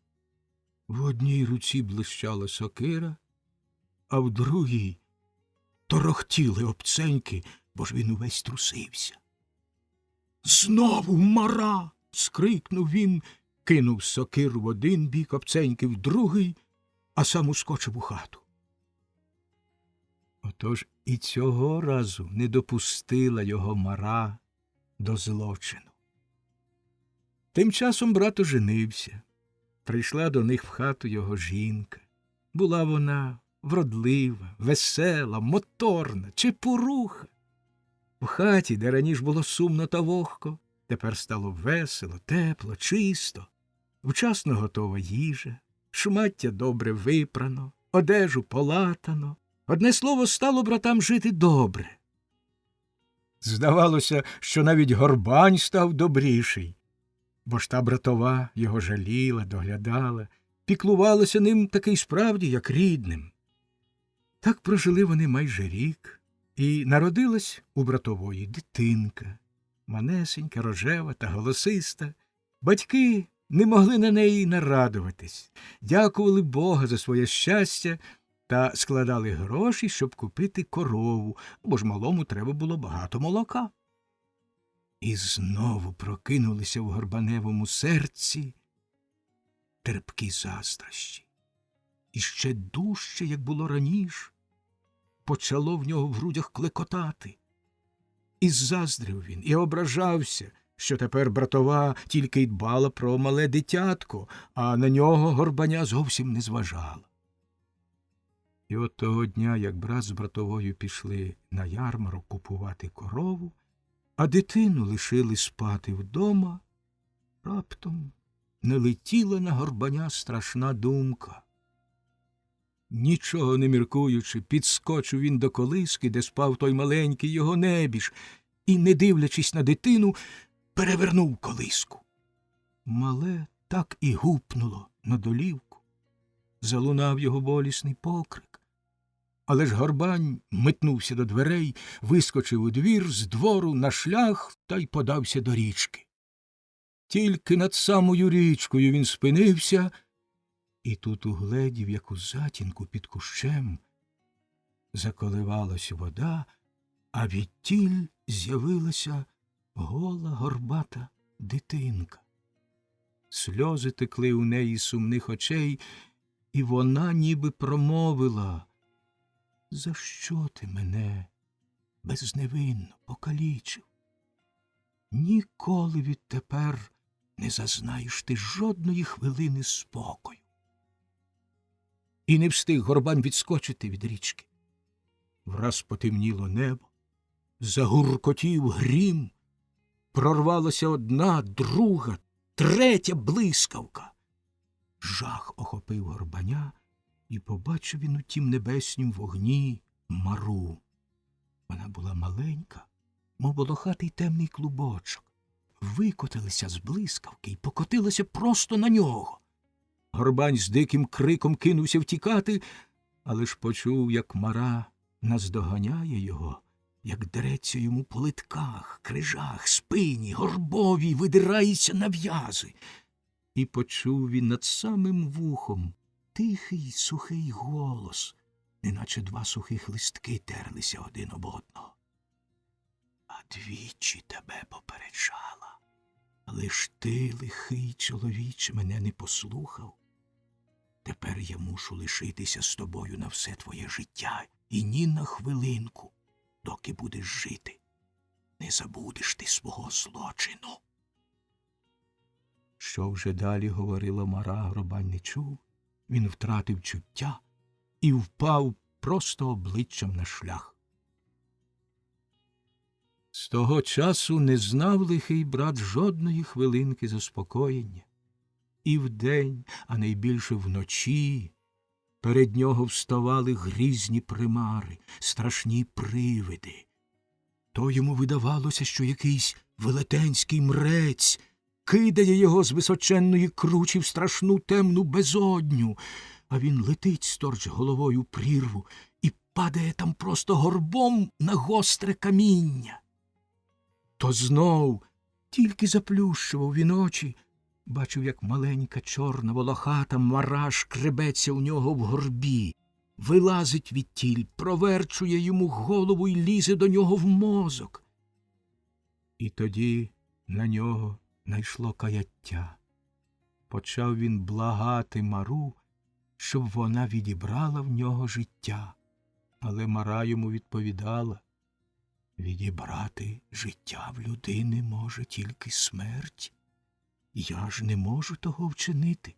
в одній руці блищала сокира, а в другій торохтіли обценьки, бо ж він увесь трусився. «Знову мара!» – скрикнув він, кинув сокиру в один бік, обценьки в другий, а сам ускочив у хату. Отож і цього разу не допустила його мара до злочину. Тим часом брат оженився. Прийшла до них в хату його жінка. Була вона вродлива, весела, моторна, чепуруха. В хаті, де раніше було сумно та вогко, тепер стало весело, тепло, чисто. Вчасно готова їжа, шмаття добре випрано, одежу полатано. Одне слово, стало братам жити добре. Здавалося, що навіть Горбань став добріший, бо ж та братова його жаліла, доглядала, піклувалася ним таки й справді, як рідним. Так прожили вони майже рік, і народилась у братової дитинка, манесенька, рожева та голосиста. Батьки не могли на неї нарадуватись, дякували Бога за своє щастя та складали гроші, щоб купити корову, бо ж малому треба було багато молока. І знову прокинулися в Горбаневому серці терпкі заздрощі. І ще дужче, як було раніше, почало в нього в грудях клекотати. І заздрив він, і ображався, що тепер братова тільки й дбала про мале дитятко, а на нього Горбаня зовсім не зважала. І от того дня, як брат з братовою пішли на ярмарок купувати корову, а дитину лишили спати вдома, раптом налетіла на Горбаня страшна думка. Нічого не міркуючи, підскочив він до колиски, де спав той маленький його небіж, і, не дивлячись на дитину, перевернув колиску. Мале так і гупнуло на долівку. Залунав його болісний покрик. Але ж Горбань метнувся до дверей, вискочив у двір, з двору на шлях та й подався до річки. Тільки над самою річкою він спинився, і тут угледів, як у затінку під кущем заколивалась вода, а відтіль з'явилася гола горбата дитинка. Сльози текли у неї з сумних очей, і вона ніби промовила: «За що ти мене безневинно покалічив? Ніколи відтепер не зазнаєш ти жодної хвилини спокою». І не встиг Горбань відскочити від річки. Враз потемніло небо, загуркотів грім, прорвалася одна, друга, третя блискавка. Жах охопив Горбаня, і побачив він у тім небеснім вогні Мару. Вона була маленька, мов волохатий темний клубочок, викотилася з блискавки і покотилася просто на нього. Горбань з диким криком кинувся втікати, але ж почув, як Мара наздоганяє його, як дереться йому по литках, крижах, спині, горбовій, видирається на в'язи. І почув він над самим вухом тихий сухий голос, неначе два сухих листки терлися один об одного. «А двічі тебе попереджала, але ж ти, лихий чоловіче, мене не послухав. Тепер я мушу лишитися з тобою на все твоє життя, і ні на хвилинку, доки будеш жити, не забудеш ти свого злочину». Що вже далі говорила Мара, Горбань не чув. Він втратив чуття і впав просто обличчям на шлях. З того часу не знав лихий брат жодної хвилинки заспокоєння. І вдень, а найбільше вночі, перед нього вставали грізні примари, страшні привиди. То йому видавалося, що якийсь велетенський мрець кидає його з височенної кручі в страшну темну безодню, а він летить сторч головою в прірву і падає там просто горбом на гостре каміння. То знов тільки заплющував він очі, бачив, як маленька чорна волохата Мара шкребеться у нього в горбі, вилазить відтіль, проверчує йому голову й лізе до нього в мозок. І тоді на нього найшло каяття. Почав він благати Мару, щоб вона відібрала в нього життя. Але Мара йому відповідала: «Відібрати життя в людини може тільки смерть. Я ж не можу того вчинити,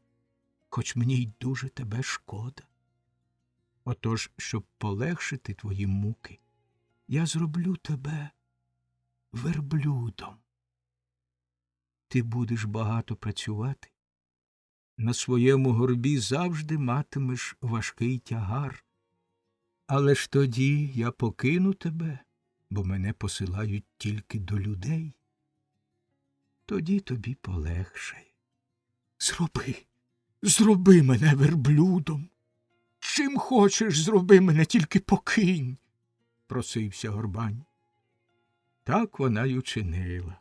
хоч мені й дуже тебе шкода. Отож, щоб полегшити твої муки, я зроблю тебе верблюдом. Ти будеш багато працювати, на своєму горбі завжди матимеш важкий тягар. Але ж тоді я покину тебе, бо мене посилають тільки до людей. Тоді тобі полегшає. Зроби мене верблюдом. Чим хочеш, зроби мене, тільки покинь», – просився Горбань. Так вона й учинила.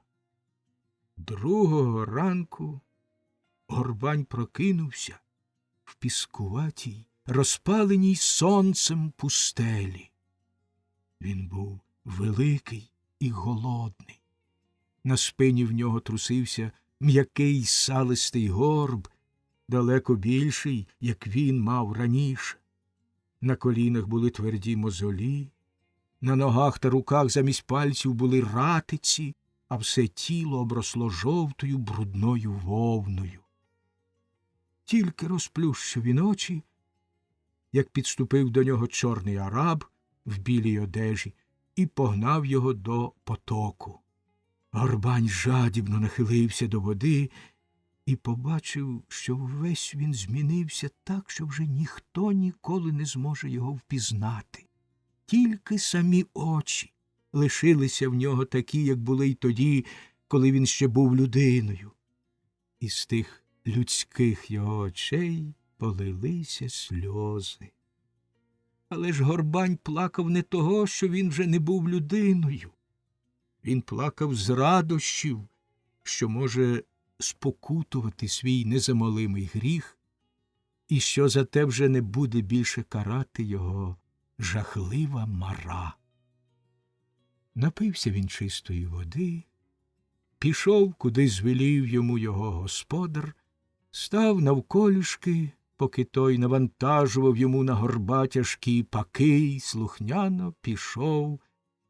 Другого ранку Горбань прокинувся в піскуватій, розпаленій сонцем пустелі. Він був великий і голодний. На спині в нього трусився м'який салистий горб, далеко більший, як він мав раніше. На колінах були тверді мозолі, на ногах та руках замість пальців були ратиці, а все тіло обросло жовтою брудною вовною. Тільки розплющив він очі, як підступив до нього чорний араб в білій одежі і погнав його до потоку. Горбань жадібно нахилився до води і побачив, що ввесь він змінився так, що вже ніхто ніколи не зможе його впізнати. Тільки самі очі лишилися в нього такі, як були й тоді, коли він ще був людиною. І з тих людських його очей полилися сльози. Але ж Горбань плакав не того, що він вже не був людиною. Він плакав з радощів, що може спокутувати свій незамолимий гріх, і що за те вже не буде більше карати його жахлива Мара. Напився він чистої води, пішов, куди звелів йому його господар, Став навколішки, поки той навантажував йому на горба тяжкі паки, й слухняно пішов,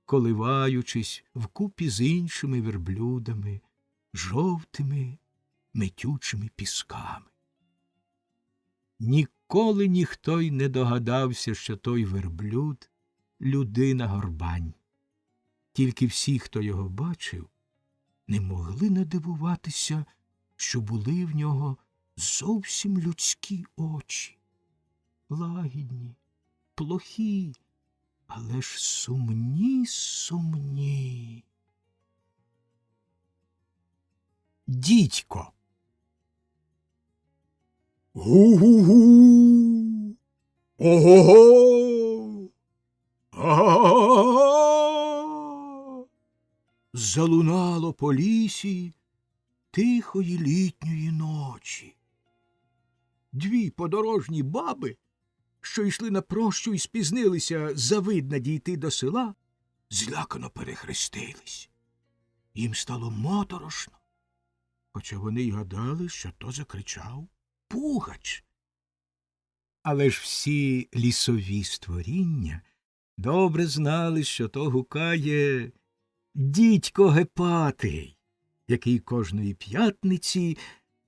коливаючись вкупі з іншими верблюдами, жовтими метючими пісками. Ніколи ніхто й не догадався, що той верблюд — людина Горбань. Тільки всі, хто його бачив, не могли надивуватися, що були в нього зовсім людські очі. Лагідні, плохі, але ж сумні. Дідько. Гу-гу-гу. Ого-го. А-а-а. Залунало по лісі тихої літньої ночі. Дві подорожні баби, що йшли на прощу і спізнилися завидна дійти до села, злякано перехрестились. Їм стало моторошно, хоча вони й гадали, що то закричав Пугач. Але ж всі лісові створіння добре знали, що то гукає дідько Гепатий, який кожної п'ятниці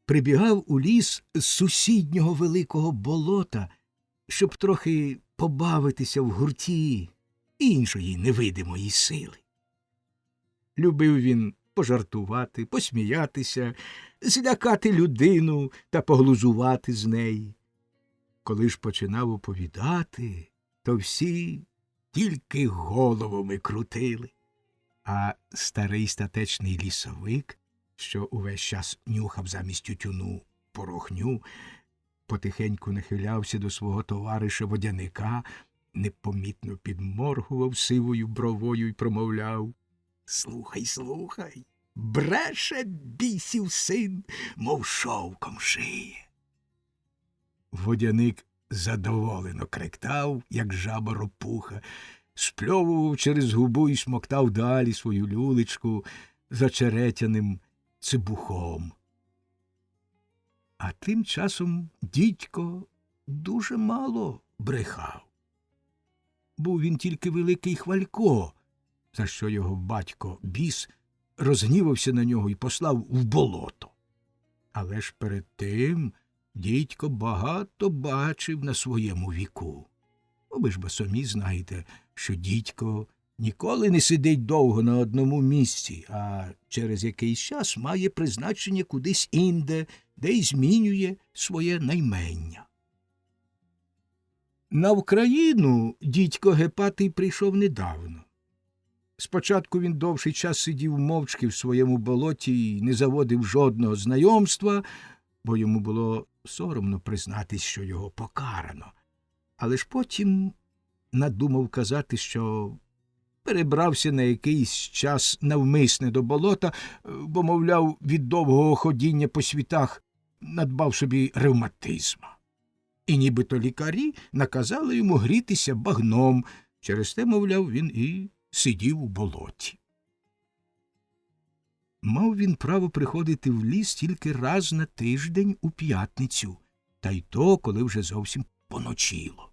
прибігав у ліс з сусіднього великого болота, щоб трохи побавитися в гурті іншої невидимої сили. Любив він пожартувати, посміятися, злякати людину та поглузувати з неї. Коли ж починав оповідати, то всі тільки головами крутили. А старий статечний лісовик, що увесь час нюхав замість тютюну порохню, потихеньку нахилявся до свого товариша водяника, непомітно підморгував сивою бровою й промовляв: слухай, бреше бісів син, мов шовком шиє. Водяник задоволено кректав, як жаба ропуха, спльовував через губу і смоктав далі свою люлечку зачеретяним цибухом. А тим часом дідько дуже мало брехав. Був він тільки великий хвалько, за що його батько біс розгнівався на нього і послав в болото. Але ж перед тим дідько багато бачив на своєму віку. Ви ж бо самі знаєте, що дідько ніколи не сидить довго на одному місці, а через якийсь час має призначення кудись інде, де й змінює своє наймення. На Вкраїну дідько Гепатий прийшов недавно. Спочатку він довший час сидів мовчки в своєму болоті і не заводив жодного знайомства, бо йому було соромно признатись, що його покарано. Але ж потім надумав казати, що перебрався на якийсь час навмисне до болота, бо, мовляв, від довгого ходіння по світах надбав собі ревматизма. І нібито лікарі наказали йому грітися багном, через те, мовляв, він і сидів у болоті. Мав він право приходити в ліс тільки раз на тиждень у п'ятницю, та й то, коли вже зовсім поночило.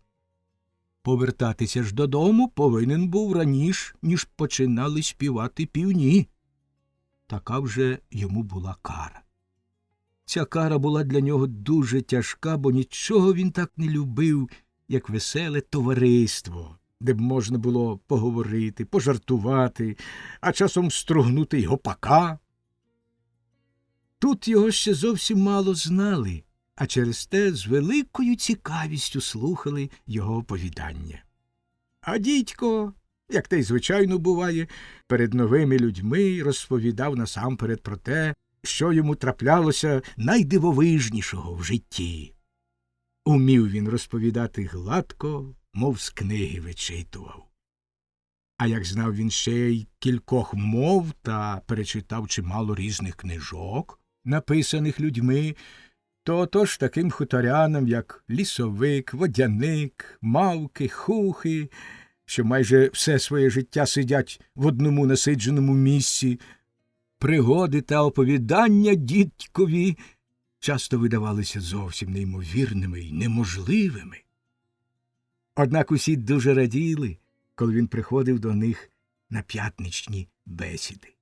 Повертатися ж додому повинен був раніше, ніж починали співати півні. Така вже йому була кара. Ця кара була для нього дуже тяжка, бо нічого він так не любив, як веселе товариство, де б можна було поговорити, пожартувати, а часом стругнути й гопака. Тут його ще зовсім мало знали, а через те з великою цікавістю слухали його оповідання. А дідько, як те й звичайно буває, перед новими людьми розповідав насамперед про те, що йому траплялося найдивовижнішого в житті. Умів він розповідати гладко, мов з книги вичитував. А як знав він ще й кількох мов та перечитав чимало різних книжок, написаних людьми, то отож таким хуторянам, як лісовик, водяник, мавки, хухи, що майже все своє життя сидять в одному насидженому місці, пригоди та оповідання дідькові часто видавалися зовсім неймовірними й неможливими. Однак усі дуже раділи, коли він приходив до них на п'ятничні бесіди.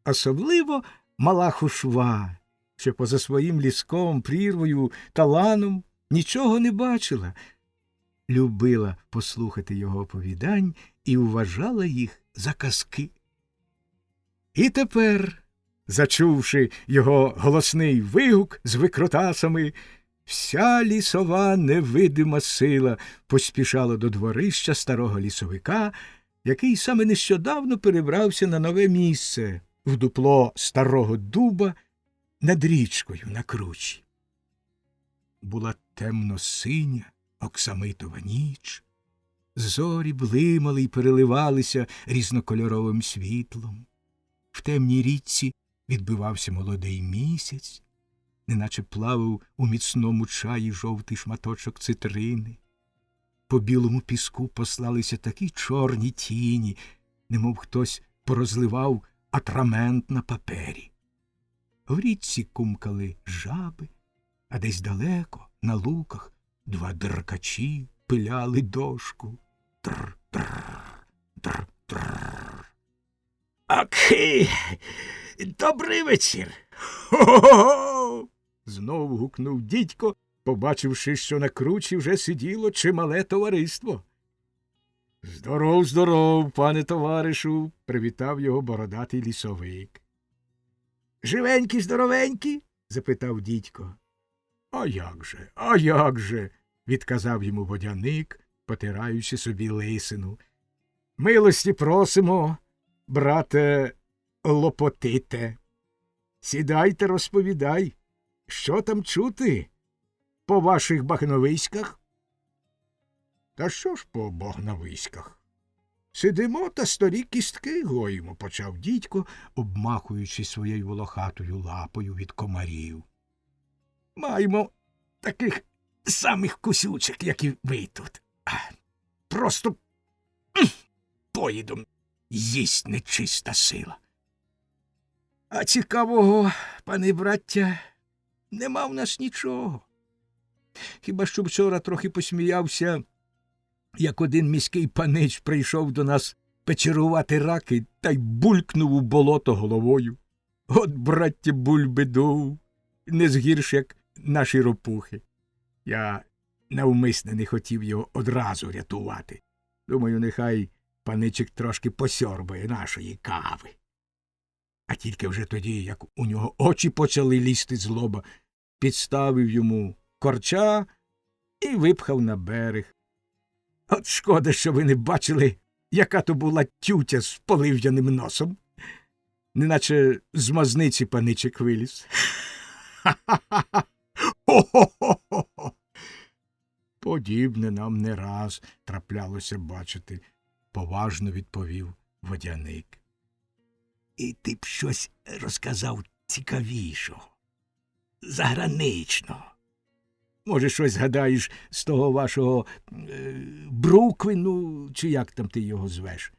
Особливо мала Хушва, що поза своїм ліском, прірвою та ланом нічого не бачила, любила послухати його оповідань і вважала їх за казки. І тепер, зачувши його голосний вигук з викрутасами, вся лісова невидима сила поспішала до дворища старого лісовика, який саме нещодавно перебрався на нове місце в дупло старого дуба над річкою на кручі. Була темно-синя, оксамитова ніч, зорі блимали й переливалися різнокольоровим світлом. В темній річці відбивався молодий місяць, неначе плавав у міцному чаї жовтий шматочок цитрини. По білому піску послалися такі чорні тіні, немов хтось порозливав атрамент на папері. В річці кумкали жаби, а десь далеко, на луках, два деркачі пиляли дошку. Тр-тр, тр-тр. «Аки! Добрий вечір!» «Хо-хо-хо!» – знов гукнув дідько, побачивши, що на кручі вже сиділо чимале товариство. «Здоров, здоров, пане товаришу!» – привітав його бородатий лісовик. «Живенькі, здоровенькі?» – запитав дідько. «А як же!» – відказав йому водяник, потираючи собі лисину. «Милості просимо, брате Лопотите. Сідайте, розповідай, що там чути по ваших багновиськах?» «Та що ж по багновиськах? Сидимо та старі кістки гоїмо», – почав дідько, обмахуючи своєю волохатою лапою від комарів. «Маємо таких самих кусючок, як і ви тут. Просто поїдом їсть нечиста сила. А цікавого, пане браття, нема в нас нічого. Хіба що вчора трохи посміявся, як один міський панич прийшов до нас печерувати раки та й булькнув у болото головою. От, браття, бульбиду, не згірш, як наші ропухи. Я навмисне не хотів його одразу рятувати. Думаю, нехай паничик трошки посьорбає нашої кави. А тільки вже тоді, як у нього очі почали лізти з лоба, підставив йому корча і випхав на берег. От шкода, що ви не бачили, яка то була тютя з полив'яним носом. Неначе з мазниці паничик виліз. Ха-ха-ха! Хо-хо-хо-хо! Подібне нам не раз траплялося бачити, поважно відповів водяник. І ти б щось розказав цікавішого, заграничного. Може, щось згадаєш з того вашого Бруквину, чи як там ти його звеш?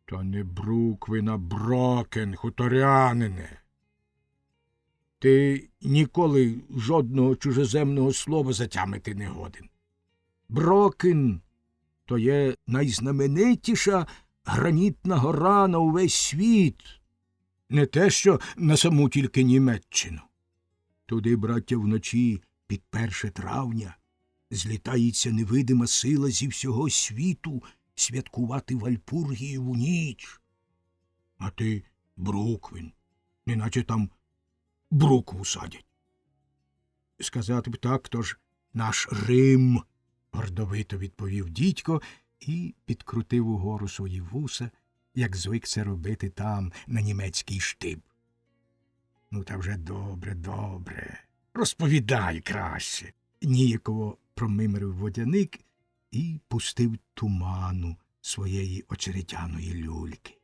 Та не Бруквин, а Брокен, хуторянине. Ти ніколи жодного чужеземного слова затямити не годен. Брокен – то є найзнаменитіша гранітна гора на увесь світ. Не те, що на саму тільки Німеччину. Туди, браття, вночі під 1 травня злітається невидима сила зі всього світу святкувати Вальпургієву ніч. А ти Бруквин, неначе там брукву садять. Сказати б так, то ж наш Рим, гордовито відповів дідько і підкрутив угору свої вуса, як звик це робити там, на німецький штиб. Ну, та вже добре, добре. Розповідай краще. Ніяково промимрив водяник і пустив туману своєї очеретяної люльки.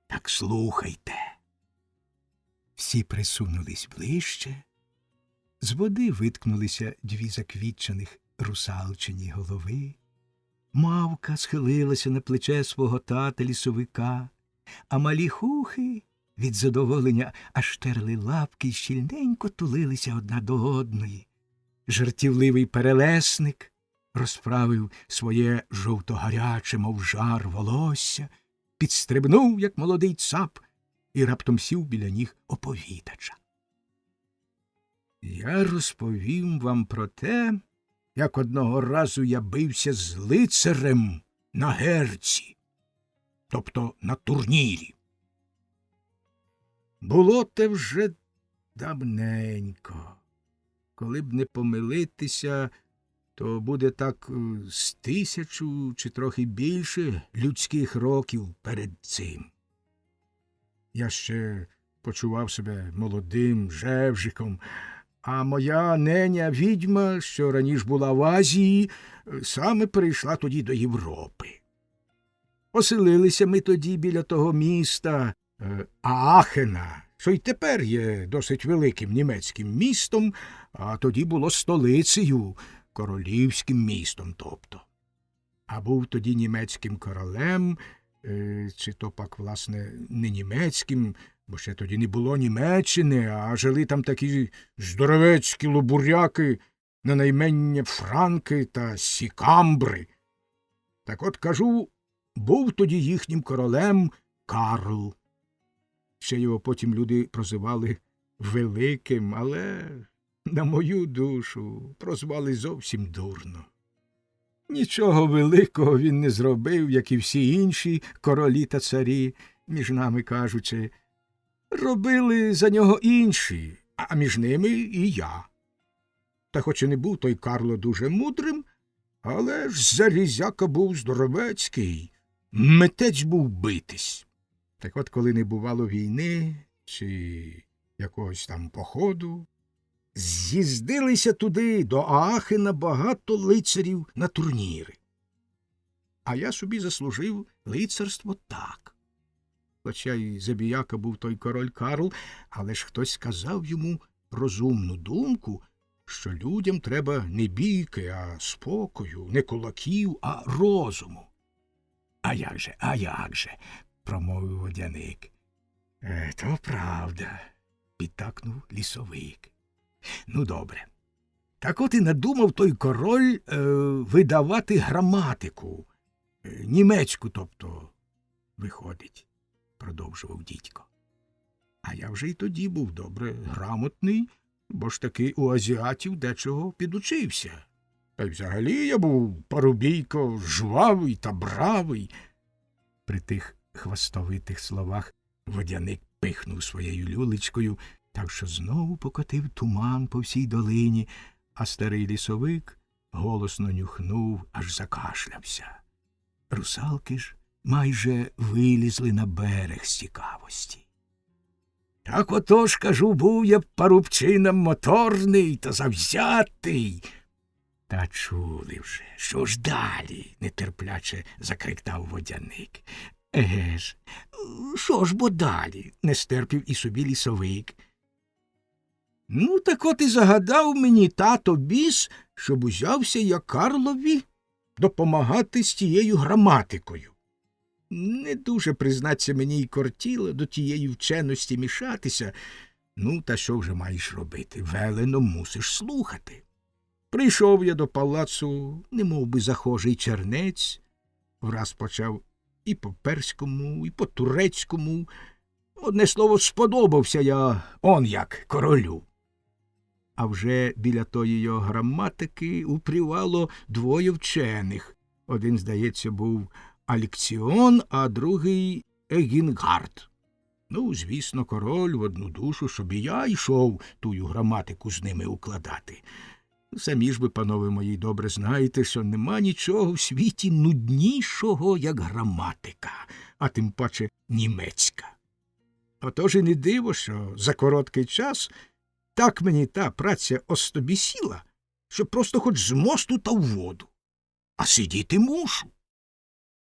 Так слухайте. Всі присунулись ближче. З води виткнулися 2 заквітчених русалчині голови. Мавка схилилася на плече свого тата лісовика, а малі хухи від задоволення аж терли лапки й щільненько тулилися одна до одної. Жартівливий перелесник розправив своє жовто-гаряче, мов жар, волосся, підстрибнув, як молодий цап, і раптом сів біля ніг оповідача. Я розповім вам про те, як одного разу я бився з лицарем на герці, тобто на турнірі. Було те вже давненько. Коли б не помилитися, то буде так з 1000 чи трохи більше людських років перед цим. Я ще почував себе молодим жевжиком, а моя неня відьма, що раніше була в Азії, саме перейшла тоді до Європи. Оселилися ми тоді біля того міста Аахена, що й тепер є досить великим німецьким містом, а тоді було столицею, королівським містом тобто. А був тоді німецьким королем, чи то пак, власне, не німецьким, бо ще тоді не було Німеччини, а жили там такі здоровецькі лобуряки на наймення Франки та Сікамбри. Так от, кажу, був тоді їхнім королем Карл. Ще його потім люди прозивали Великим, але, на мою душу, прозвали зовсім дурно. Нічого великого він не зробив, як і всі інші королі та царі, між нами кажучи. Робили за нього інші, а між ними і я. Та хоч і не був той Карло дуже мудрим, але ж залізяка був здоровецький, митець був битись. Так от, коли не бувало війни чи якогось там походу, з'їздилися туди, до Аахена, багато лицарів на турніри. А я собі заслужив лицарство так. Хоча й забіяка був той король Карл, але ж хтось сказав йому розумну думку, що людям треба не бійки, а спокою, не кулаків, а розуму. А як же, промовив водяник. То правда, підтакнув лісовик. Ну, добре. Так от і надумав той король видавати граматику, німецьку, тобто, виходить, продовжував дідько. А я вже й тоді був добре грамотний, бо ж таки у азіатів дечого підучився. Та й взагалі я був парубійко жвавий та бравий. При тих хвастовитих словах водяник пихнув своєю люлечкою, так що знову покотив туман по всій долині, а старий лісовик голосно нюхнув, аж закашлявся. Русалки ж майже вилізли на берег з цікавості. Так отож, кажу, був я парубчином моторний та завзятий. Та чули вже, що ж далі? Нетерпляче закриктав водяник. Еге ж, що ж бо далі? Не стерпів і собі лісовик. Ну, так от і загадав мені тато біс, щоб узявся я Карлові допомагати з тією граматикою. Не дуже, признаться, мені й кортіло до тієї вченості мішатися. Ну, та що вже маєш робити? Велено мусиш слухати. Прийшов я до палацу, немов би захожий чернець, враз почав і по-перському, і по-турецькому. Одне слово, сподобався я он як королю. А вже біля тої його граматики упрівало двоє вчених. Один, здається, був Алікціон, а другий Егінгард. Ну, звісно, король в одну душу, щоб і я йшов тую граматику з ними укладати. Самі ж ви, панове мої, добре знаєте, що нема нічого в світі нуднішого, як граматика, а тим паче німецька. Отож і не диво, що за короткий час так мені та праця остобісіла, що просто хоч з мосту та в воду. А сидіти мушу.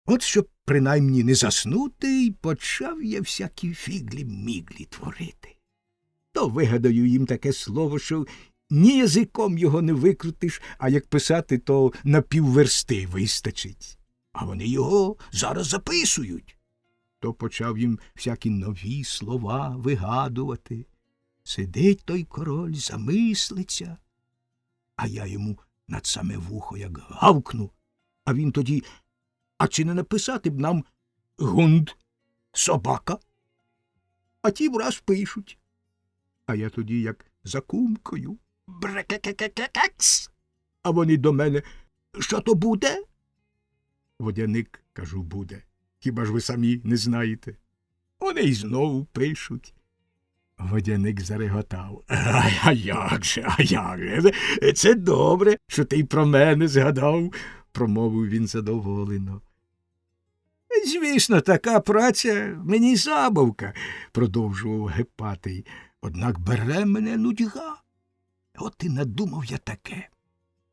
От щоб принаймні не заснути, й почав я всякі фіглі-міглі творити. То вигадаю їм таке слово, що ні язиком його не викрутиш, а як писати, то на півверсти вистачить. А вони його зараз записують. То почав їм всякі нові слова вигадувати. Сидить той король, замислиться, а я йому над саме вухо як гавкну, а він тоді: а чи не написати б нам гунд, собака? А ті враз пишуть. А я тоді як закумкою. Брекекекекекекс. А вони до мене: що то буде? Водяник, кажу, буде. Хіба ж ви самі не знаєте? Вони й знову пишуть. Водяник зареготав. А як же? Це добре, що ти й про мене згадав, промовив він задоволено. Звісно, така праця мені забавка, продовжував Гепатий. Однак бере мене нудьга. От і надумав я таке.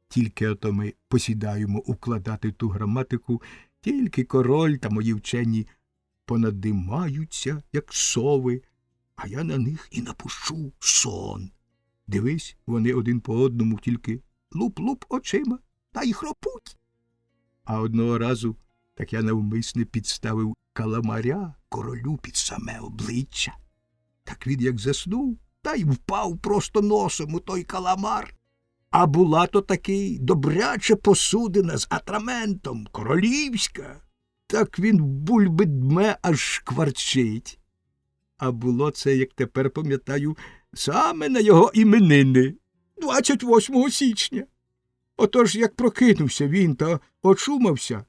Тільки ото ми посідаємо укладати ту граматику, тільки король та мої вчені понадимаються, як сови, а я на них і напущу сон. Дивись, вони один по одному тільки луп-луп очима та й хропуть. А одного разу так я навмисне підставив каламаря королю під саме обличчя. Так він як заснув, та й впав просто носом у той каламар. А була то таки добряча посудина з атраментом, королівська. Так він бульби дме, аж шкварчить. А було це, як тепер пам'ятаю, саме на його іменини, 28 січня. Отож, як прокинувся він та очумався,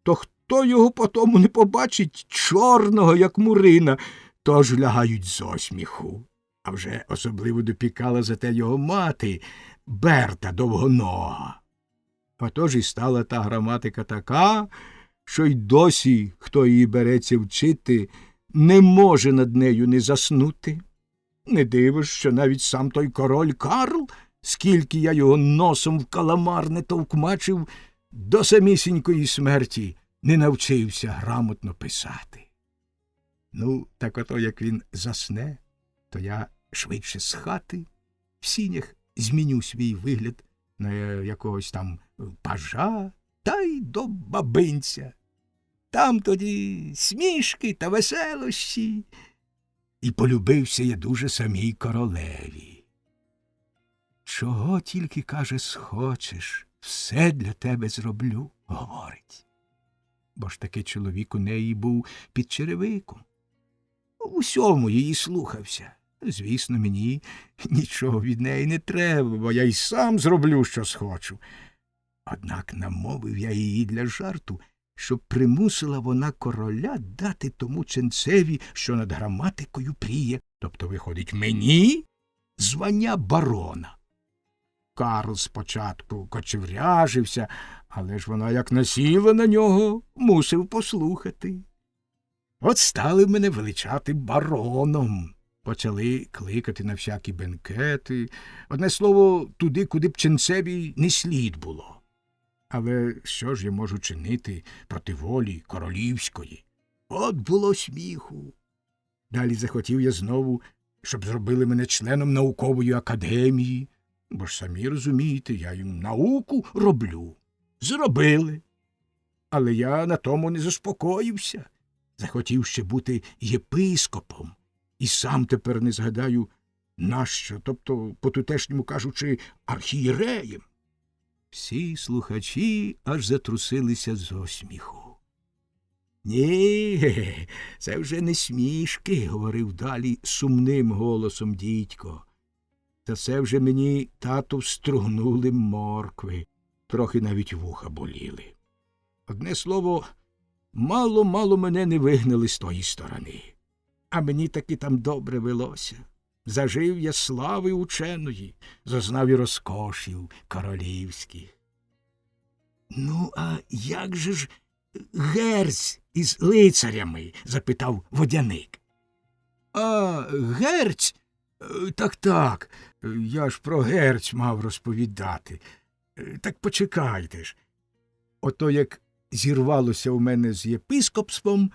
то хто його потому не побачить чорного, як мурина, тож лягають з осміху. А вже особливо допікала за те його мати, Берта Довгонога. Отож і стала та граматика така, що й досі, хто її береться вчити, не може над нею не заснути. Не дивиш, що навіть сам той король Карл, скільки я його носом в каламар не товкмачив, до самісінької смерті не навчився грамотно писати. Ну, так ото, як він засне, то я швидше з хати, в сінях зміню свій вигляд на якогось там пажа та й до бабинця. Там тоді смішки та веселощі. І полюбився я дуже самій королеві. Чого тільки, каже, схочеш, все для тебе зроблю, говорить. Бо ж таки чоловік у неї був під черевиком. Усьому її слухався. Звісно, мені нічого від неї не треба, бо я й сам зроблю, що схочу. Однак намовив я її для жарту, щоб примусила вона короля дати тому ченцеві, що над граматикою пріє, тобто, виходить, мені звання барона. Карл спочатку кочевряжився, але ж вона, як насіла на нього, мусив послухати. От стали мене величати бароном. Почали кликати на всякі бенкети. Одне слово, туди, куди б ченцеві не слід було. Але що ж я можу чинити проти волі королівської? От було сміху. Далі захотів я знову, щоб зробили мене членом наукової академії, бо ж самі розумієте, я їм науку роблю. Зробили. Але я на тому не заспокоївся. Захотів ще бути єпископом. І сам тепер не згадаю, нащо, тобто, по-тутешньому кажучи, архієреєм. Всі слухачі аж затрусилися з осміху. Ні, це вже не смішки, говорив далі сумним голосом дідько. Та це вже мені, тату, встругнули моркви, трохи навіть вуха боліли. Одне слово, мало-мало мене не вигнали з тої сторони. А мені таки там добре велося. Зажив я слави ученої, зазнав і розкошів королівських. Ну, а як же ж герць із лицарями? Запитав водяник. А герць? Так, я ж про герць мав розповідати. Так почекайте ж. Ото як зірвалося у мене з єпископством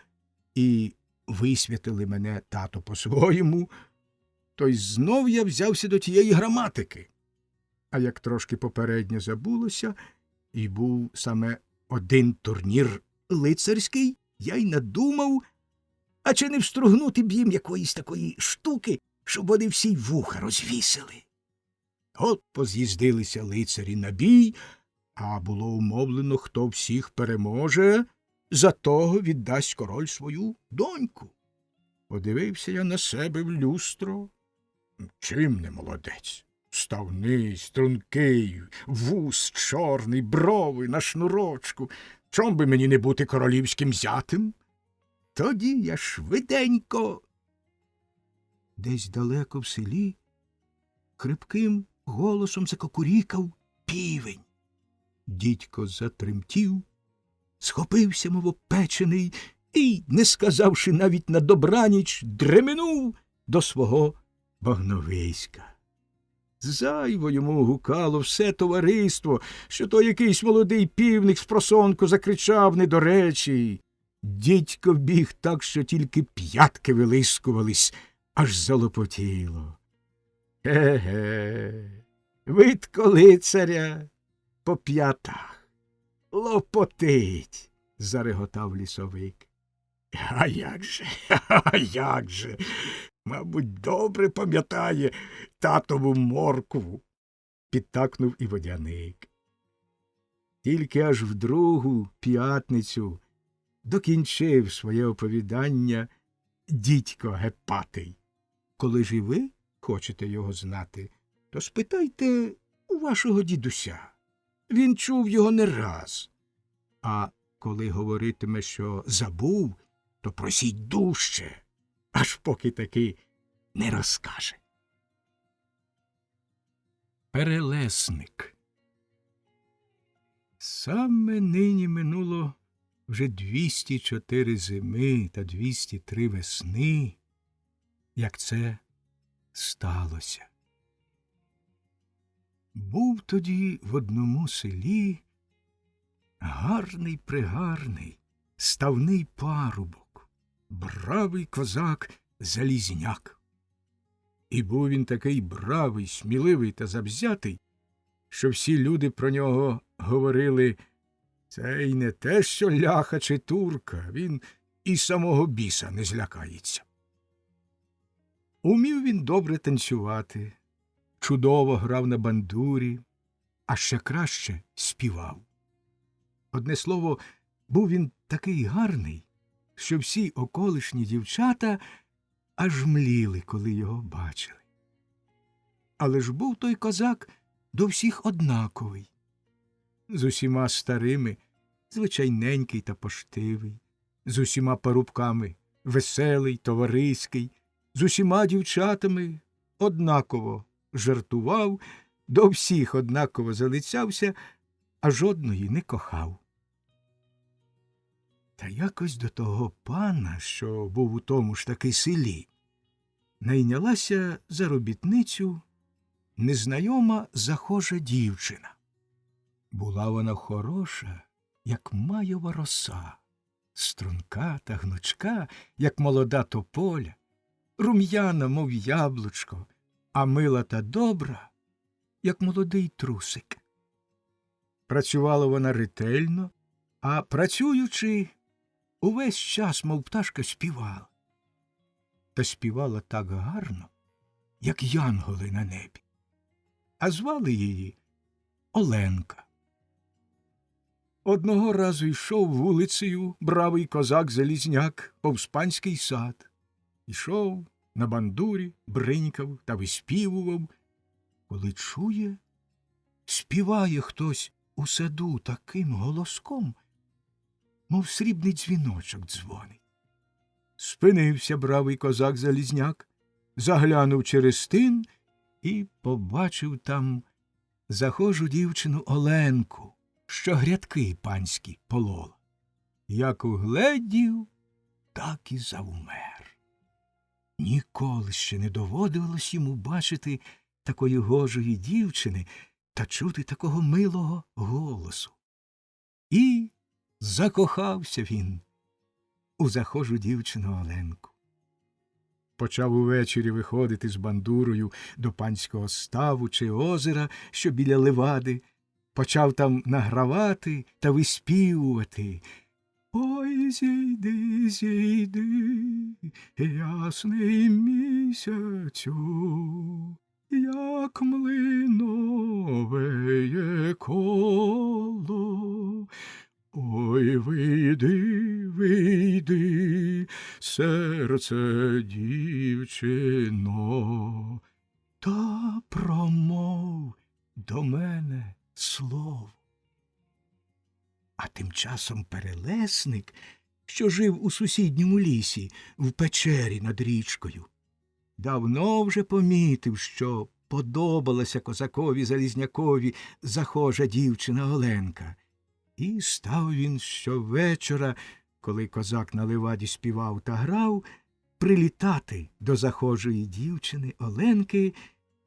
і висвятили мене тато по-своєму, то й знов я взявся до тієї граматики. А як трошки попередньо забулося, і був саме один турнір лицарський, я й надумав, А чи не встругнути б їм якоїсь такої штуки, щоб вони всі вуха розвісили? От поз'їздилися лицарі на бій, а було умовлено, хто всіх переможе, за того віддасть король свою доньку. Подивився я на себе в люстро. Чим не молодець? Ставний, стрункий, вус чорний, брови на шнурочку. Чом би мені не бути королівським зятем? Тоді я швиденько. Десь далеко в селі хрипким голосом закокурікав півень. Дідько затремтів, схопився, мов опечений, і, не сказавши навіть на добраніч, дременув до свого багновиська. Зайво йому гукало все товариство, що то якийсь молодий півник спросонку закричав не до речі. Дідько біг так, що тільки п'ятки вилискувались, аж залопотіло. Ге-ге, видко лицаря по п'ятах. Лопотить, зареготав лісовик. А як же, а як же? Мабуть, добре пам'ятає татову моркву, підтакнув і водяник. Тільки аж в другу п'ятницю докінчив своє оповідання дідько Гепатий. Коли ж і ви хочете його знати, то спитайте у вашого дідуся. Він чув його не раз. А коли говоритиме, що забув, то просіть дужче, аж поки таки не розкаже. Перелесник. Саме нині минуло вже 204 зими та 203 весни, як це сталося. Був тоді в одному селі гарний-пригарний, ставний парубок, бравий козак Залізняк. І був він такий бравий, сміливий та завзятий, що всі люди про нього говорили: це й не те, що ляха чи турка, він і самого біса не злякається. Умів він добре танцювати, чудово грав на бандурі, а ще краще співав. Одне слово, був він такий гарний, що всі околишні дівчата аж мліли, коли його бачили. Але ж був той козак до всіх однаковий. З усіма старими звичайненький та поштивий, з усіма парубками веселий, товариський, з усіма дівчатами однаково жартував, до всіх однаково залицявся, а жодної не кохав. Та якось до того пана, що був у тому ж таки селі, найнялася за робітницю незнайома захожа дівчина. Була вона хороша, як майова роса, струнка та гнучка, як молода тополя, рум'яна, мов яблучко, а мила та добра, як молодий трусик. Працювала вона ретельно, а працюючи, увесь час, мов пташка, співала. Та співала так гарно, як янголи на небі. А звали її Оленка. Одного разу йшов вулицею бравий козак Залізняк повз панський сад. Ішов на бандурі, бринькав та виспівував, коли чує, співає хтось у саду таким голоском, мов срібний дзвіночок дзвонить. Спинився бравий козак Залізняк, заглянув через тин і побачив там захожу дівчину Оленку, що грядки панські полола. Як угледів, так і завмер. Ніколи ще не доводилось йому бачити такої гожої дівчини та чути такого милого голосу. І закохався він у захожу дівчину Оленку. Почав увечері виходити з бандурою до панського ставу чи озера, що біля левади, почав там награвати та виспівувати. Ой, зійди, зійди, ясний місяцю, як млиновеє коло. Ой, вийди, вийди, серце дівчино, та промов до мене слово. А тим часом перелесник, що жив у сусідньому лісі, в печері над річкою, давно вже помітив, що подобалася козакові Залізнякові захожа дівчина Оленка. І став він щовечора, коли козак на леваді співав та грав, прилітати до захожої дівчини Оленки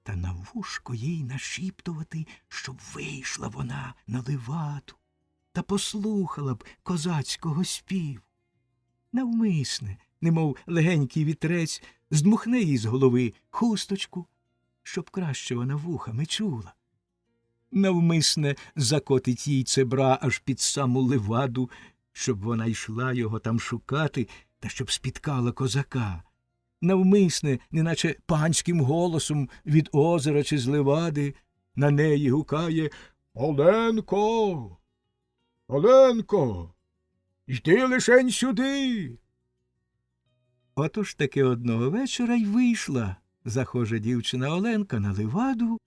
та на вушко їй нашіптувати, щоб вийшла вона на леваду та послухала б козацького співу. Навмисне, немов легенький вітрець, здмухне їй з голови хусточку, щоб краще вона вухами чула. Навмисне закотить їй цебра аж під саму леваду, щоб вона йшла його там шукати та щоб спіткала козака. Навмисне, неначе панським голосом від озера чи з левади, на неї гукає: «Оленко! Оленко! Йди лишень сюди!» Отож таки одного вечора й вийшла захожа дівчина Оленка на леваду,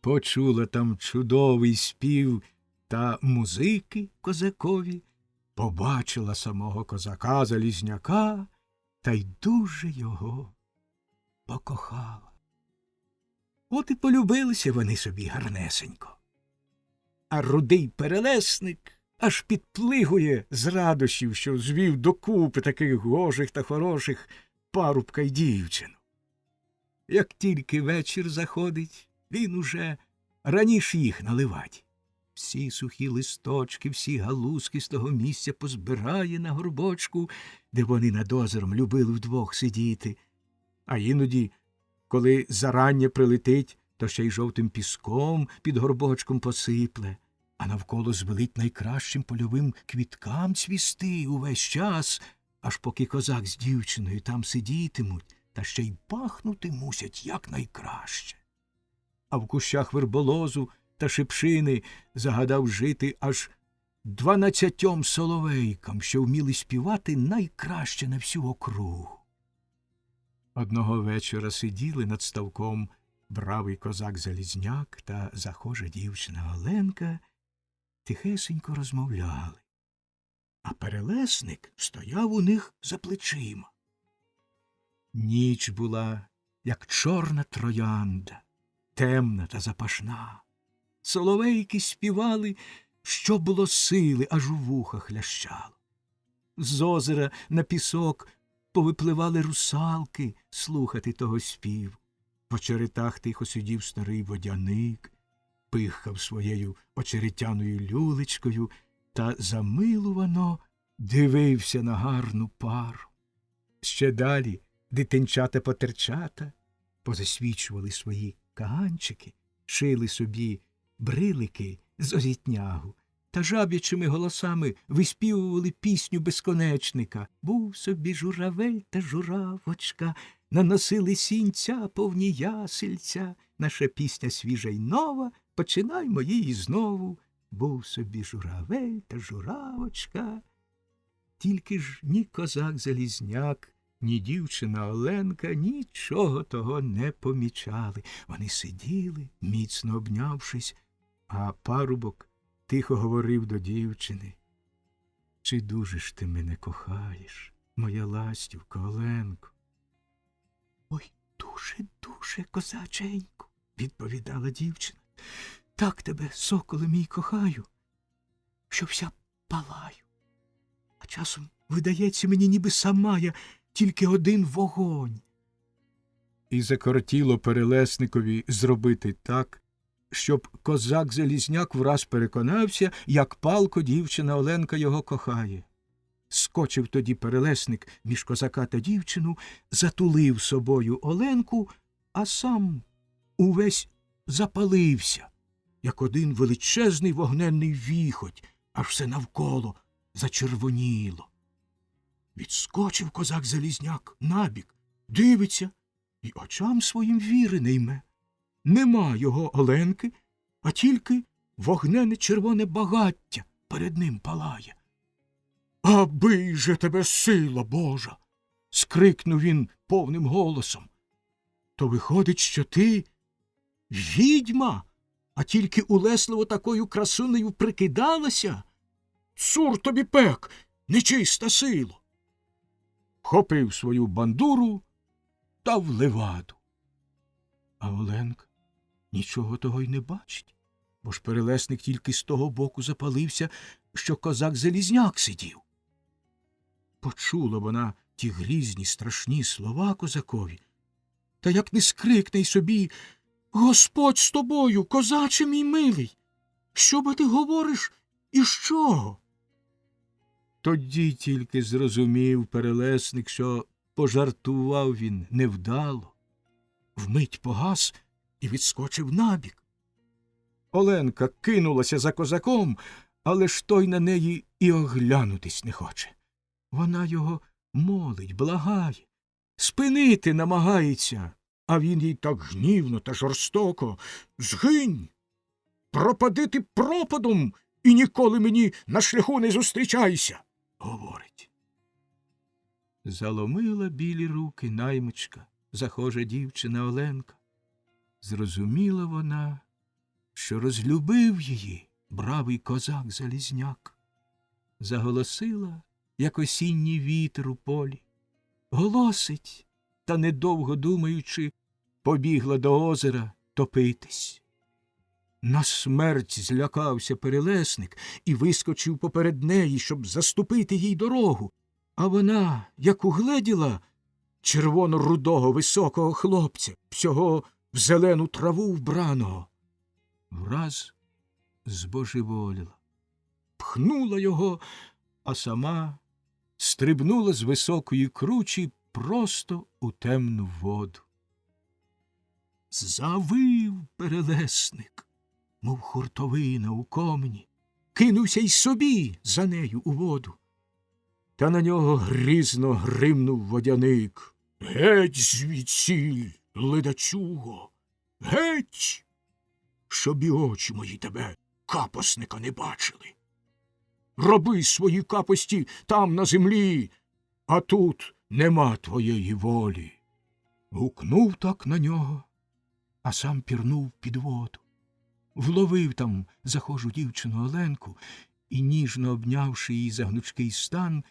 почула там чудовий спів та музики козакові, побачила самого козака Залізняка та й дуже його покохала. От і полюбилися вони собі гарнесенько. А рудий перелесник аж підплигує з радощів, що звів докупи таких гожих та хороших парубка й дівчину. Як тільки вечір заходить, він уже раніше їх на леваді. Всі сухі листочки, всі галузки з того місця позбирає на горбочку, де вони над озером любили вдвох сидіти. А іноді, коли зарання прилетить, то ще й жовтим піском під горбочком посипле, а навколо звелить найкращим польовим квіткам цвісти увесь час, аж поки козак з дівчиною там сидітимуть, та ще й пахнути мусять якнайкраще. А в кущах верболозу та шипшини загадав жити аж 12 соловейкам, що вміли співати найкраще на всю округу. Одного вечора сиділи над ставком бравий козак Залізняк та захожа дівчина Оленка, тихесенько розмовляли. А перелесник стояв у них за плечима. Ніч була, як чорна троянда, темна та запашна. Соловейки співали, що було сили, аж у вухах лящало. З озера на пісок повипливали русалки слухати того співу. По черетах тихо сидів старий водяник, пихав своєю очеретяною люлечкою та замилувано дивився на гарну пару. Ще далі дитинчата-потерчата позасвічували свої каганчики, шили собі брилики з озітнягу та жаб'ячими голосами виспівували пісню безконечника. Був собі журавель та журавочка, наносили сінця повні ясельця. Наша пісня свіжа й нова, починаймо її знову. Був собі журавель та журавочка. Тільки ж ні козак Залізняк, ні дівчина Оленка нічого того не помічали. Вони сиділи, міцно обнявшись, а парубок тихо говорив до дівчини: «Чи дуже ж ти мене кохаєш, моя ластівка Оленко?» «Ой, дуже, козаченько», – відповідала дівчина. «Так тебе, соколе мій, кохаю, що вся палаю. А часом видається мені, ніби сама я тільки один вогонь». І закортіло перелесникові зробити так, щоб козак Залізняк враз переконався, як палко дівчина Оленка його кохає. Скочив тоді перелесник між козака та дівчину, затулив собою Оленку, а сам увесь запалився, як один величезний вогненний віхоть, аж все навколо зачервоніло. Відскочив козак-залізняк набік, дивиться, і очам своїм віри не йме. Нема його Оленки, а тільки вогнене червоне багаття перед ним палає. «Аби же тебе сила Божа!» – скрикнув він повним голосом. «То виходить, що ти відьма, а тільки улесливо такою красунею прикидалася? Цур тобі пек, нечиста сило!» Хопив свою бандуру та в леваду. А Оленка нічого того й не бачить, бо ж перелесник тільки з того боку запалився, що козак-залізняк сидів. Почула вона ті грізні, страшні слова козакові, та як не скрикне й собі: «Господь з тобою, козаче мій милий! Що би ти говориш і з чого?» Тоді тільки зрозумів перелесник, що пожартував він невдало. Вмить погас і відскочив набік. Оленка кинулася за козаком, але ж той на неї і оглянутись не хоче. Вона його молить, благає, спинити намагається, а він їй так гнівно та жорстоко: «Згинь! Пропади ти пропадом і ніколи мені на шляху не зустрічайся!» – говорить. Заломила білі руки наймичка, захожа дівчина Оленка. Зрозуміла вона, що розлюбив її бравий козак-залізняк. Заголосила, як осінній вітер у полі. Голосить, та, недовго думаючи, побігла до озера топитись. На смерть злякався перелесник і вискочив поперед неї, щоб заступити їй дорогу. А вона, як угледіла червоно-рудого високого хлопця, всього в зелену траву вбраного, враз збожеволіла, пхнула його, а сама стрибнула з високої кручі просто у темну воду. Завив перелесник, мов хуртовина у комені, кинувся й собі за нею у воду. Та на нього грізно гримнув водяник: «Геть звідсіль, ледачуго! Геть! Щоб і очі мої тебе, капосника, не бачили! Роби свої капості там на землі, а тут нема твоєї волі!» Гукнув так на нього, а сам пірнув під воду. Вловив там захожу дівчину Оленку і, ніжно обнявши її за гнучкий стан,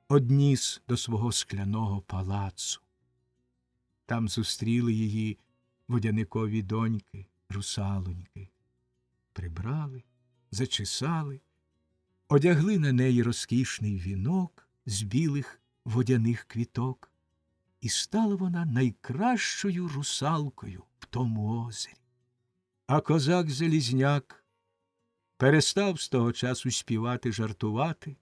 одніс до свого скляного палацу. Там зустріли її водяникові доньки, русалоньки. Прибрали, зачесали, одягли на неї розкішний вінок з білих водяних квіток, і стала вона найкращою русалкою в тому озері. А козак-залізняк перестав з того часу співати, жартувати,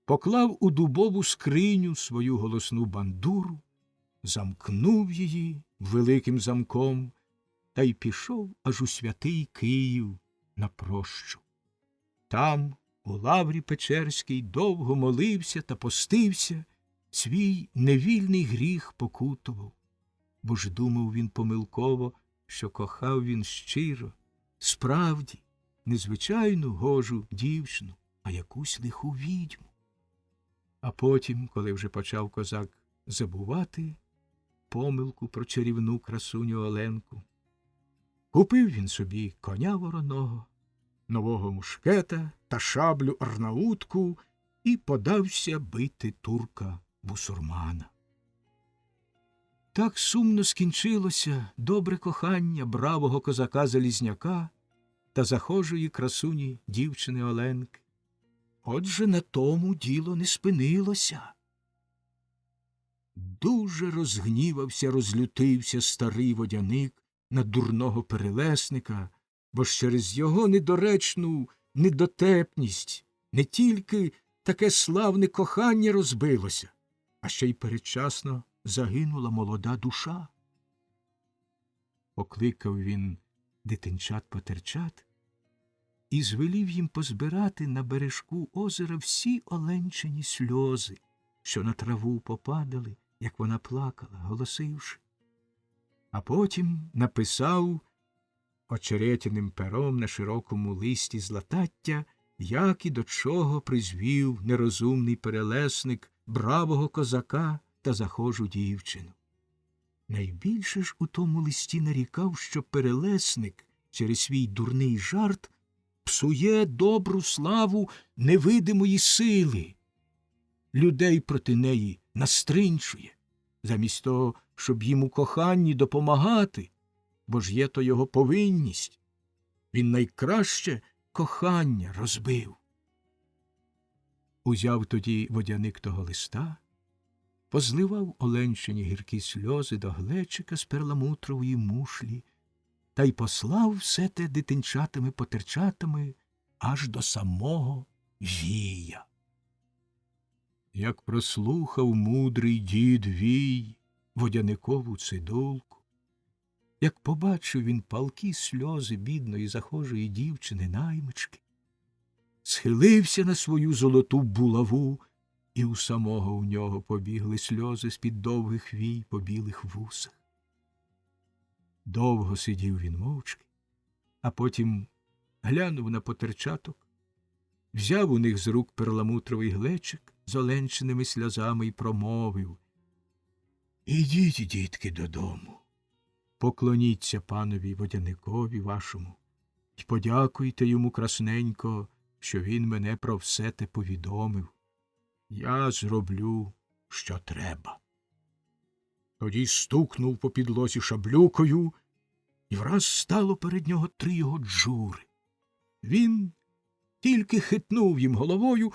поклав у дубову скриню свою голосну бандуру, замкнув її великим замком та й пішов аж у святий Київ на прощу. Там, у лаврі Печерській, довго молився та постився, свій невільний гріх покутував, бо ж думав він помилково, що кохав він щиро, справді, незвичайну гожу дівчину, а якусь лиху відьму. А потім, коли вже почав козак забувати помилку про чарівну красуню Оленку, купив він собі коня вороного, нового мушкета та шаблю арнаутку і подався бити турка-бусурмана. Так сумно скінчилося добре кохання бравого козака-залізняка та захожої красуні дівчини Оленки. Отже, на тому діло не спинилося. Дуже розгнівався, розлютився старий водяник на дурного перелесника, бо ж через його недоречну недотепність не тільки таке славне кохання розбилося, а ще й передчасно загинула молода душа. Покликав він дитинчат-потерчат і звелів їм позбирати на бережку озера всі оленчині сльози, що на траву попадали, як вона плакала, голосивши. А потім написав очеретяним пером на широкому листі з латаття, як і до чого призвів нерозумний перелесник бравого козака та захожу дівчину. Найбільше ж у тому листі нарікав, що перелесник через свій дурний жарт псує добру славу невидимої сили, людей проти неї настринчує, замість того, щоб їм у коханні допомагати, бо ж є то його повинність. Він найкраще кохання розбив. Узяв тоді водяник того листа, позливав оленчині гіркі сльози до глечика з перламутрової мушлі та й послав все те дитинчатами-потерчатами аж до самого вія. Як прослухав мудрий дід Вій водяникову цидулку, як побачив він палкі сльози бідної захожої дівчини-наймички, схилився на свою золоту булаву, і у самого у нього побігли сльози з-під довгих вій по білих вусах. Довго сидів він мовчки, а потім глянув на потерчаток, взяв у них з рук перламутровий глечик з оленчиними сльозами і промовив: «Ідіть, дітки, додому, поклоніться панові водяникові вашому й подякуйте йому красненько, що він мене про все те повідомив. Я зроблю, що треба». Тоді стукнув по підлозі шаблюкою, і враз стало перед нього 3 його джури. Він тільки хитнув їм головою,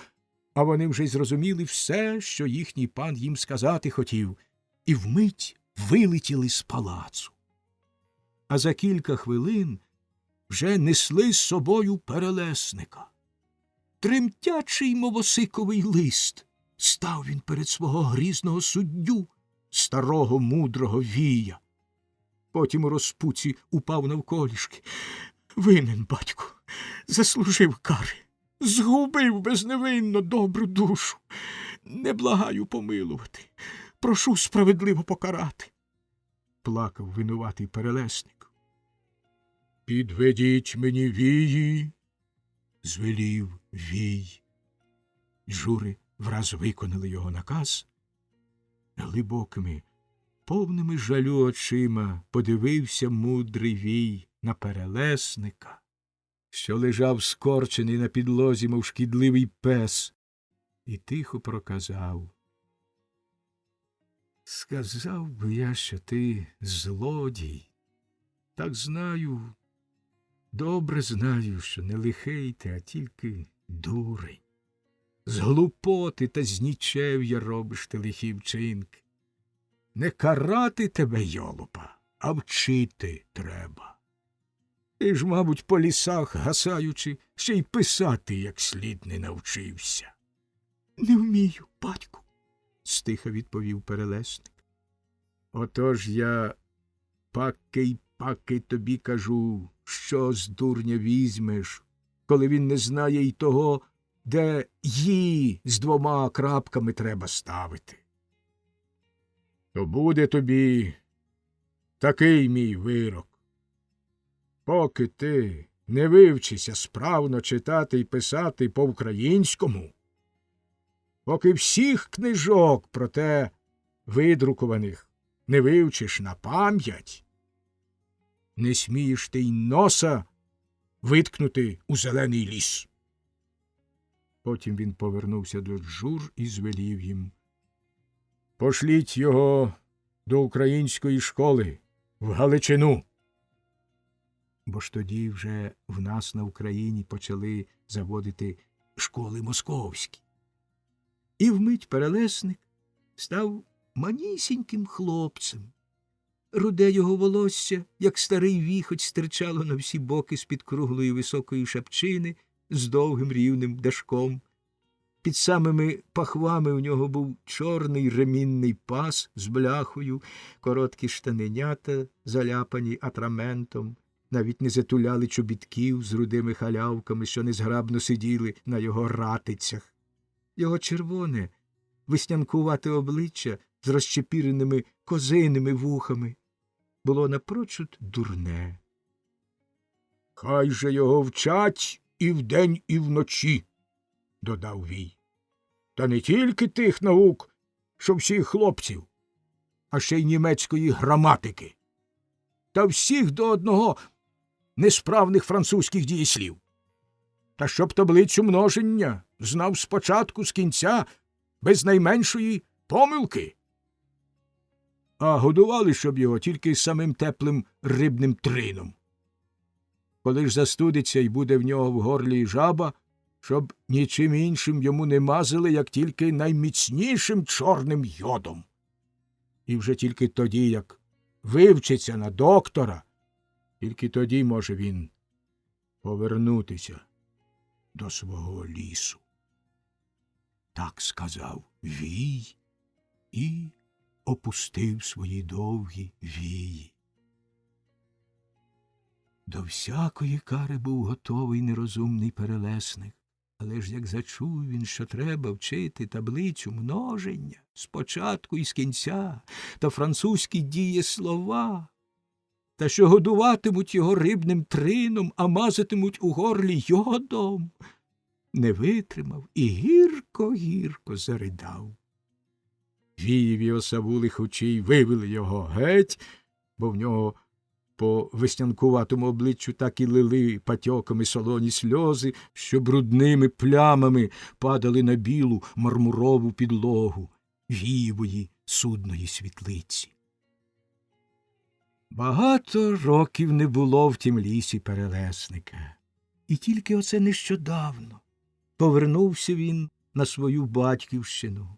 а вони вже й зрозуміли все, що їхній пан їм сказати хотів, і вмить вилетіли з палацу. А за кілька хвилин вже несли з собою перелесника. Тремтячий мовосиковий лист став він перед свого грізного суддю, старого мудрого Вія. Потім у розпуці упав навколішки. «Винен, батьку, заслужив кари, згубив безневинно добру душу. Не благаю помилувати, прошу справедливо покарати», – плакав винуватий перелесник. «Підведіть мені вії», – звелів Вій. Джури враз виконали його наказ. Глибокими, повними жалю очима подивився мудрий Вій на перелесника, що лежав скорчений на підлозі, мов шкідливий пес, і тихо проказав: «Сказав би я, що ти злодій. Так знаю, добре знаю, що не лихий ти, а тільки дурень. З глупоти та з нічев'я робиш ти лихі вчинки. Не карати тебе, йолопа, а вчити треба. Ти ж, мабуть, по лісах, гасаючи, ще й писати як слід не навчився». «Не вмію, батьку», – стиха відповів перелесник. «Отож я паки тобі кажу, що з дурня візьмеш, коли він не знає й того, де «ї» з 2 крапками треба ставити. То буде тобі такий мій вирок. Поки ти не вивчишся справно читати і писати по-українському, поки всіх книжок про те видрукованих не вивчиш на пам'ять, не смієш ти й носа виткнути у зелений ліс». Потім він повернувся до джур і звелів їм: «Пошліть його до української школи в Галичину». Бо ж тоді вже в нас на Україні почали заводити школи московські. І вмить перелесник став манісіньким хлопцем. Руде його волосся, як старий віхоть, стирчало на всі боки з-під круглої високої шапчини з довгим рівним дашком. Під самими пахвами у нього був чорний ремінний пас з бляхою, короткі штаненята, заляпані атраментом, навіть не затуляли чобітків з рудими халявками, що незграбно сиділи на його ратицях. Його червоне, веснянкувате обличчя з розчепіреними козиними вухами було напрочуд дурне. — Хай же його вчать і вдень, і вночі, — додав Вій. — Та не тільки тих наук, що всіх хлопців, а ще й німецької граматики. Та всіх до одного несправних французьких дієслів. Та щоб таблицю множення знав спочатку з кінця, без найменшої помилки. А годували, щоб його тільки самим теплим рибним трином. Коли ж застудиться і буде в нього в горлі жаба, щоб нічим іншим йому не мазали, як тільки найміцнішим чорним йодом. І вже тільки тоді, як вивчиться на доктора, тільки тоді може він повернутися до свого лісу. Так сказав Вій і опустив свої довгі вії. До всякої кари був готовий нерозумний перелесник, але ж як зачув він, що треба вчити таблицю множення спочатку і з кінця, та французькі дієслова, та що годуватимуть його рибним трином, а мазатимуть у горлі йодом, не витримав і гірко-гірко заридав. Вієві осавули хочі вивели його геть, бо в нього по веснянкуватому обличчю так і лили патьоками солоні сльози, що брудними плямами падали на білу мармурову підлогу Вієвої судної світлиці. Багато років не було в тім лісі перелесника, і тільки оце нещодавно повернувся він на свою батьківщину,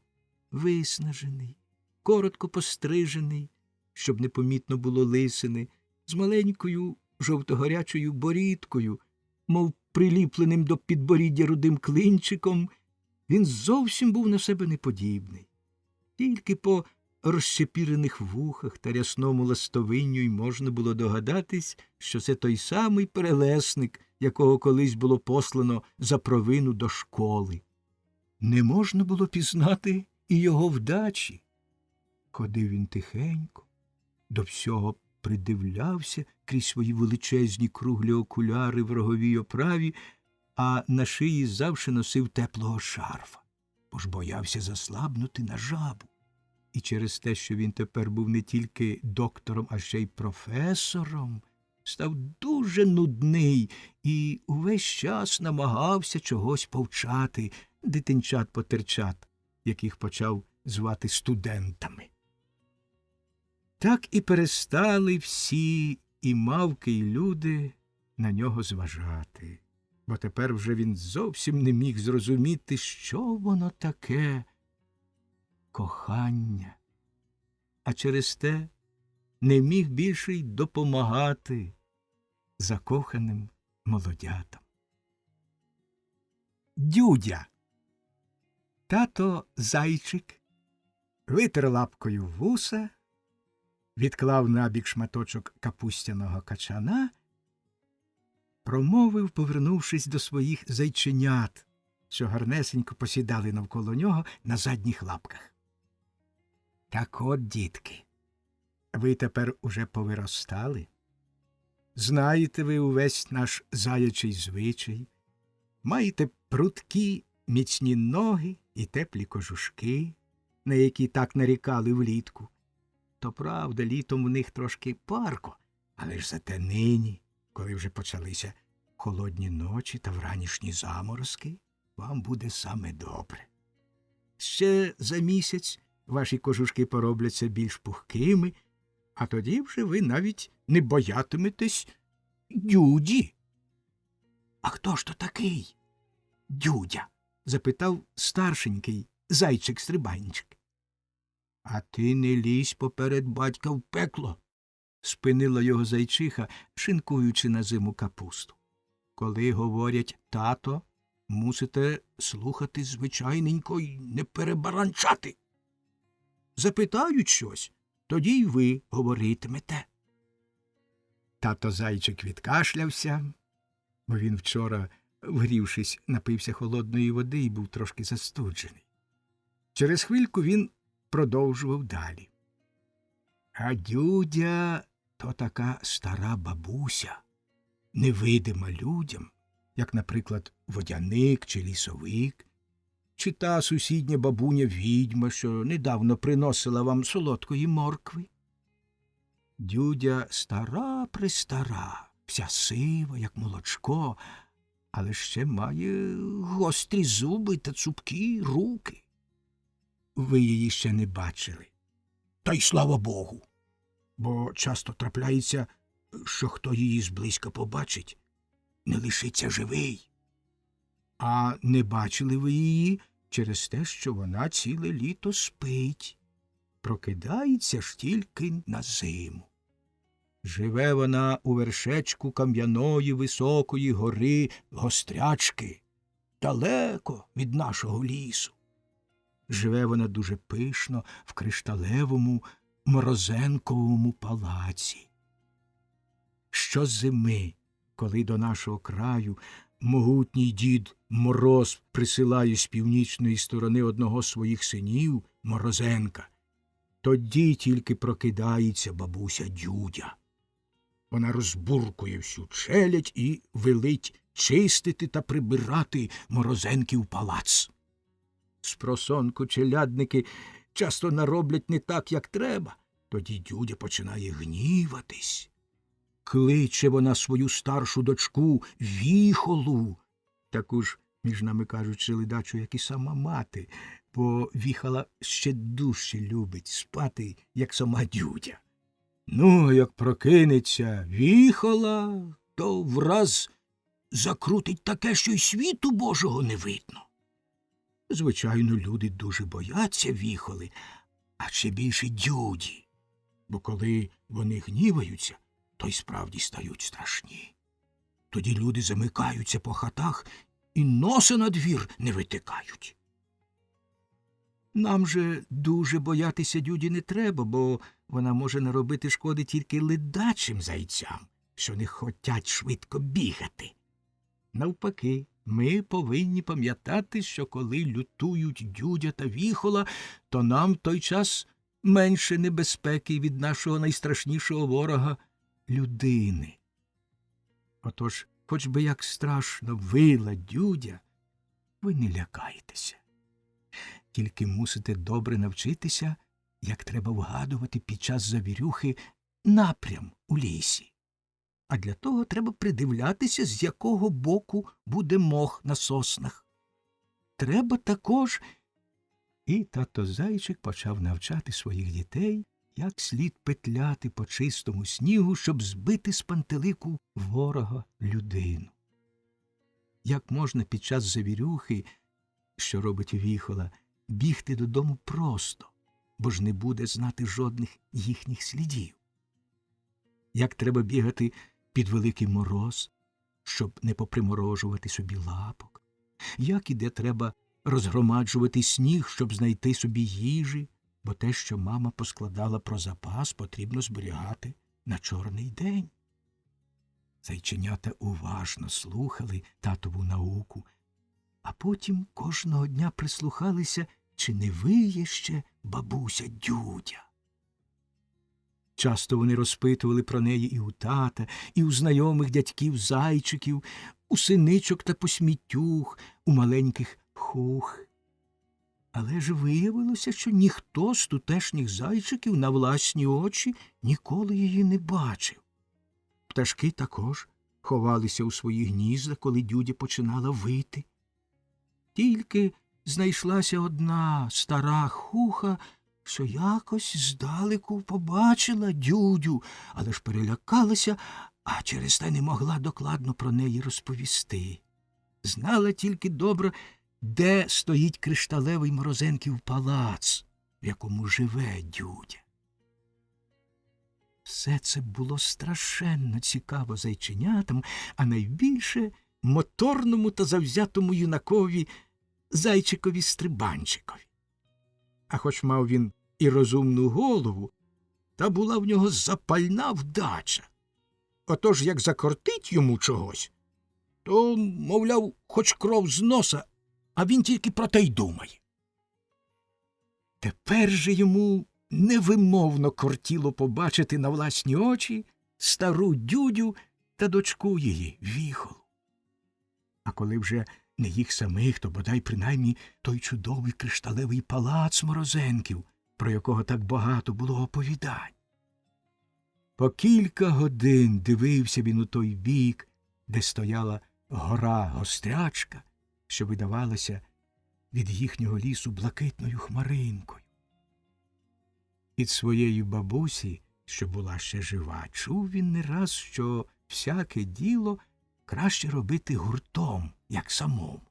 виснажений, коротко пострижений, щоб непомітно було лисини, з маленькою жовтогорячою борідкою, мов приліпленим до підборіддя рудим клинчиком, він зовсім був на себе неподібний. Тільки по розчепірених вухах та рясному ластовинню й можна було догадатись, що це той самий перелесник, якого колись було послано за провину до школи. Не можна було пізнати і його вдачі. Ходив він тихенько, до всього придивлявся крізь свої величезні круглі окуляри в роговій оправі, а на шиї завжди носив теплого шарфа, бо ж боявся заслабнути на жабу. І через те, що він тепер був не тільки доктором, а ще й професором, став дуже нудний і увесь час намагався чогось повчати дитинчат-потерчат, яких почав звати студентами. Так і перестали всі, і мавки, і люди, на нього зважати, бо тепер вже він зовсім не міг зрозуміти, що воно таке кохання, а через те не міг більше й допомагати закоханим молодятам. Дюдя. Тато Зайчик витер лапкою вуса, відклав набік шматочок капустяного качана, промовив, повернувшись до своїх зайченят, що гарнесенько посідали навколо нього на задніх лапках. Так от, дітки, ви тепер уже повиростали. Знаєте ви увесь наш заячий звичай, маєте прудкі, міцні ноги і теплі кожушки, на які так нарікали влітку. То правда, літом в них трошки парко, але ж зате нині, коли вже почалися холодні ночі та вранішні заморозки, вам буде саме добре. Ще за місяць ваші кожушки поробляться більш пухкими, а тоді вже ви навіть не боятиметесь Дюді. — А хто ж то такий Дюдя? — запитав старшенький зайчик-стрибайничок. — А ти не лізь поперед батька в пекло, — спинила його зайчиха, шинкуючи на зиму капусту. — Коли говорять тато, мусите слухати звичайненько й не перебаранчати. Запитають щось, тоді й ви говоритимете. Тато зайчик відкашлявся, бо він вчора, вгрівшись, напився холодної води і був трошки застуджений. Через хвильку він продовжував далі. А Дюдя то така стара бабуся, невидима людям, як, наприклад, водяник чи лісовик, чи та сусідня бабуня-відьма, що недавно приносила вам солодкої моркви. Дюдя стара-престара, вся сива, як молочко, але ще має гострі зуби та цупкі руки. Ви її ще не бачили. Та й слава Богу, бо часто трапляється, що хто її зблизька побачить, не лишиться живий. А не бачили ви її через те, що вона ціле літо спить, прокидається ж тільки на зиму. Живе вона у вершечку кам'яної високої гори Гострячки, далеко від нашого лісу. Живе вона дуже пишно в кришталевому Морозенковому палаці. Щозими, коли до нашого краю могутній дід Мороз присилає з північної сторони одного з своїх синів, Морозенка, тоді тільки прокидається бабуся Дюдя. Вона розбуркує всю челядь і велить чистити та прибирати Морозенків палац. Спросонку челядники часто нароблять не так, як треба. Тоді Дюдя починає гніватись. Кличе вона свою старшу дочку Віхолу, таку ж, між нами кажучи, ледачу, як і сама мати, бо Віхола ще дужче любить спати, як сама Дюдя. Ну, як прокинеться Віхола, то враз закрутить таке, що й світу Божого не видно. Звичайно, люди дуже бояться Віхоли, а ще більше Дюді, бо коли вони гніваються, то й справді стають страшні. Тоді люди замикаються по хатах і носа на двір не витикають. Нам же дуже боятися Дюді не треба, бо вона може наробити шкоди тільки ледачим зайцям, що не хотять швидко бігати. Навпаки, ми повинні пам'ятати, що коли лютують Дюдя та Віхола, то нам в той час менше небезпеки від нашого найстрашнішого ворога – людини. Отож, хоч би як страшно вила Дюдя, ви не лякайтеся. Тільки мусите добре навчитися, як треба вгадувати під час завірюхи напрям у лісі. А для того треба придивлятися, з якого боку буде мох на соснах. Треба також… І тато Зайчик почав навчати своїх дітей, як слід петляти по чистому снігу, щоб збити з пантелику ворога людину. Як можна під час завірюхи, що робить Віхола, бігти додому просто, бо ж не буде знати жодних їхніх слідів. Як треба бігати під великий мороз, щоб не поприморожувати собі лапок. Як і де треба розгромаджувати сніг, щоб знайти собі їжі, бо те, що мама поскладала про запас, потрібно зберігати на чорний день. Зайченята уважно слухали татову науку, а потім кожного дня прислухалися, чи не виє ще бабуся Дюдя. Часто вони розпитували про неї і у тата, і у знайомих дядьків-зайчиків, у синичок та посмітюх, у маленьких хух. Але ж виявилося, що ніхто з тутешніх зайчиків на власні очі ніколи її не бачив. Пташки також ховалися у свої гнізда, коли Дюдя починала вити. Тільки знайшлася одна стара хуха, що якось здалеку побачила Дюдю, але ж перелякалася, а через те не могла докладно про неї розповісти. Знала тільки добре, де стоїть кришталевий Морозенків палац, в якому живе Дюдя. Все це було страшенно цікаво зайченятам, а найбільше моторному та завзятому юнакові Зайчикові-стрибанчикові. А хоч мав він і розумну голову, та була в нього запальна вдача. Отож, як закортить йому чогось, то, мовляв, хоч кров з носа, а він тільки про те й думає. Тепер же йому невимовно кортіло побачити на власні очі стару Дюдю та дочку її Віхолу. А коли вже не їх самих, то бодай принаймні той чудовий кришталевий палац Морозенків, про якого так багато було оповідань. По кілька годин дивився він у той бік, де стояла гора Гострячка, що видавалася від їхнього лісу блакитною хмаринкою. Від своєї бабусі, що була ще жива, чув він не раз, що всяке діло краще робити гуртом, як самому.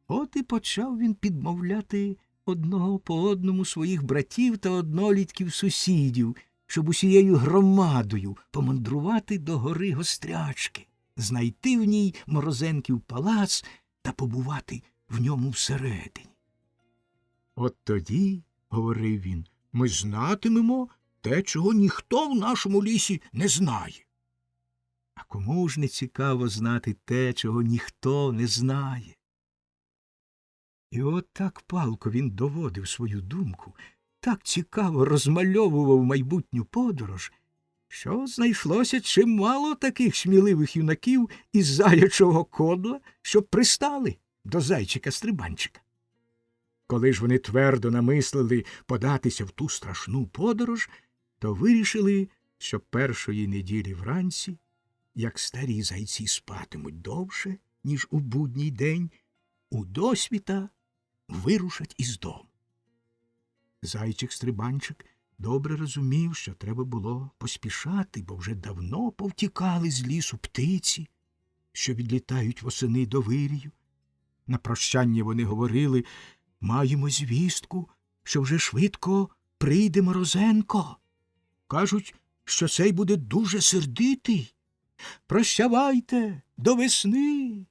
От і почав він підмовляти одного по одному своїх братів та однолітків сусідів, щоб усією громадою помандрувати до гори Гострячки, знайти в ній Морозенків палац та побувати в ньому всередині. От тоді, говорив він, ми знатимемо те, чого ніхто в нашому лісі не знає. А кому ж не цікаво знати те, чого ніхто не знає? І от так палко він доводив свою думку, так цікаво розмальовував майбутню подорож, що знайшлося чимало таких сміливих юнаків із Заячого Кодла, що пристали до Зайчика-Стрибанчика. Коли ж вони твердо намислили податися в ту страшну подорож, то вирішили, що першої неділі вранці, як старі зайці спатимуть довше, ніж у будній день, удосвіта вирушать із дому. Зайчик-Стрибанчик добре розумів, що треба було поспішати, бо вже давно повтікали з лісу птиці, що відлітають восени до вирію. На прощання вони говорили: маємо звістку, що вже швидко прийде Морозенко. Кажуть, що цей буде дуже сердитий. Прощавайте, до весни.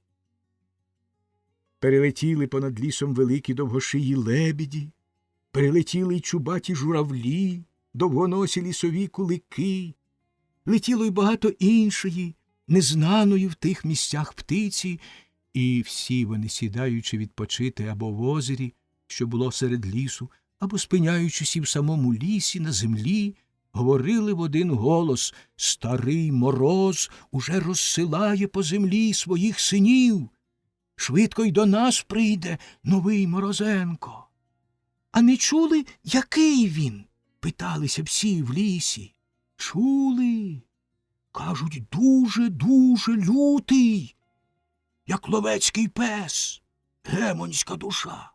Перелетіли понад лісом великі довгошиї лебеді, перелетіли й чубаті журавлі, довгоносі лісові кулики, летіло й багато іншої, незнаної в тих місцях птиці, і всі вони, сідаючи відпочити або в озері, що було серед лісу, або спиняючись і в самому лісі, на землі, говорили в один голос: старий Мороз уже розсилає по землі своїх синів. Швидко й до нас прийде новий Морозенко. А не чули, який він? Питалися всі в лісі. Чули. Кажуть, дуже лютий, як ловецький пес, гемонська душа.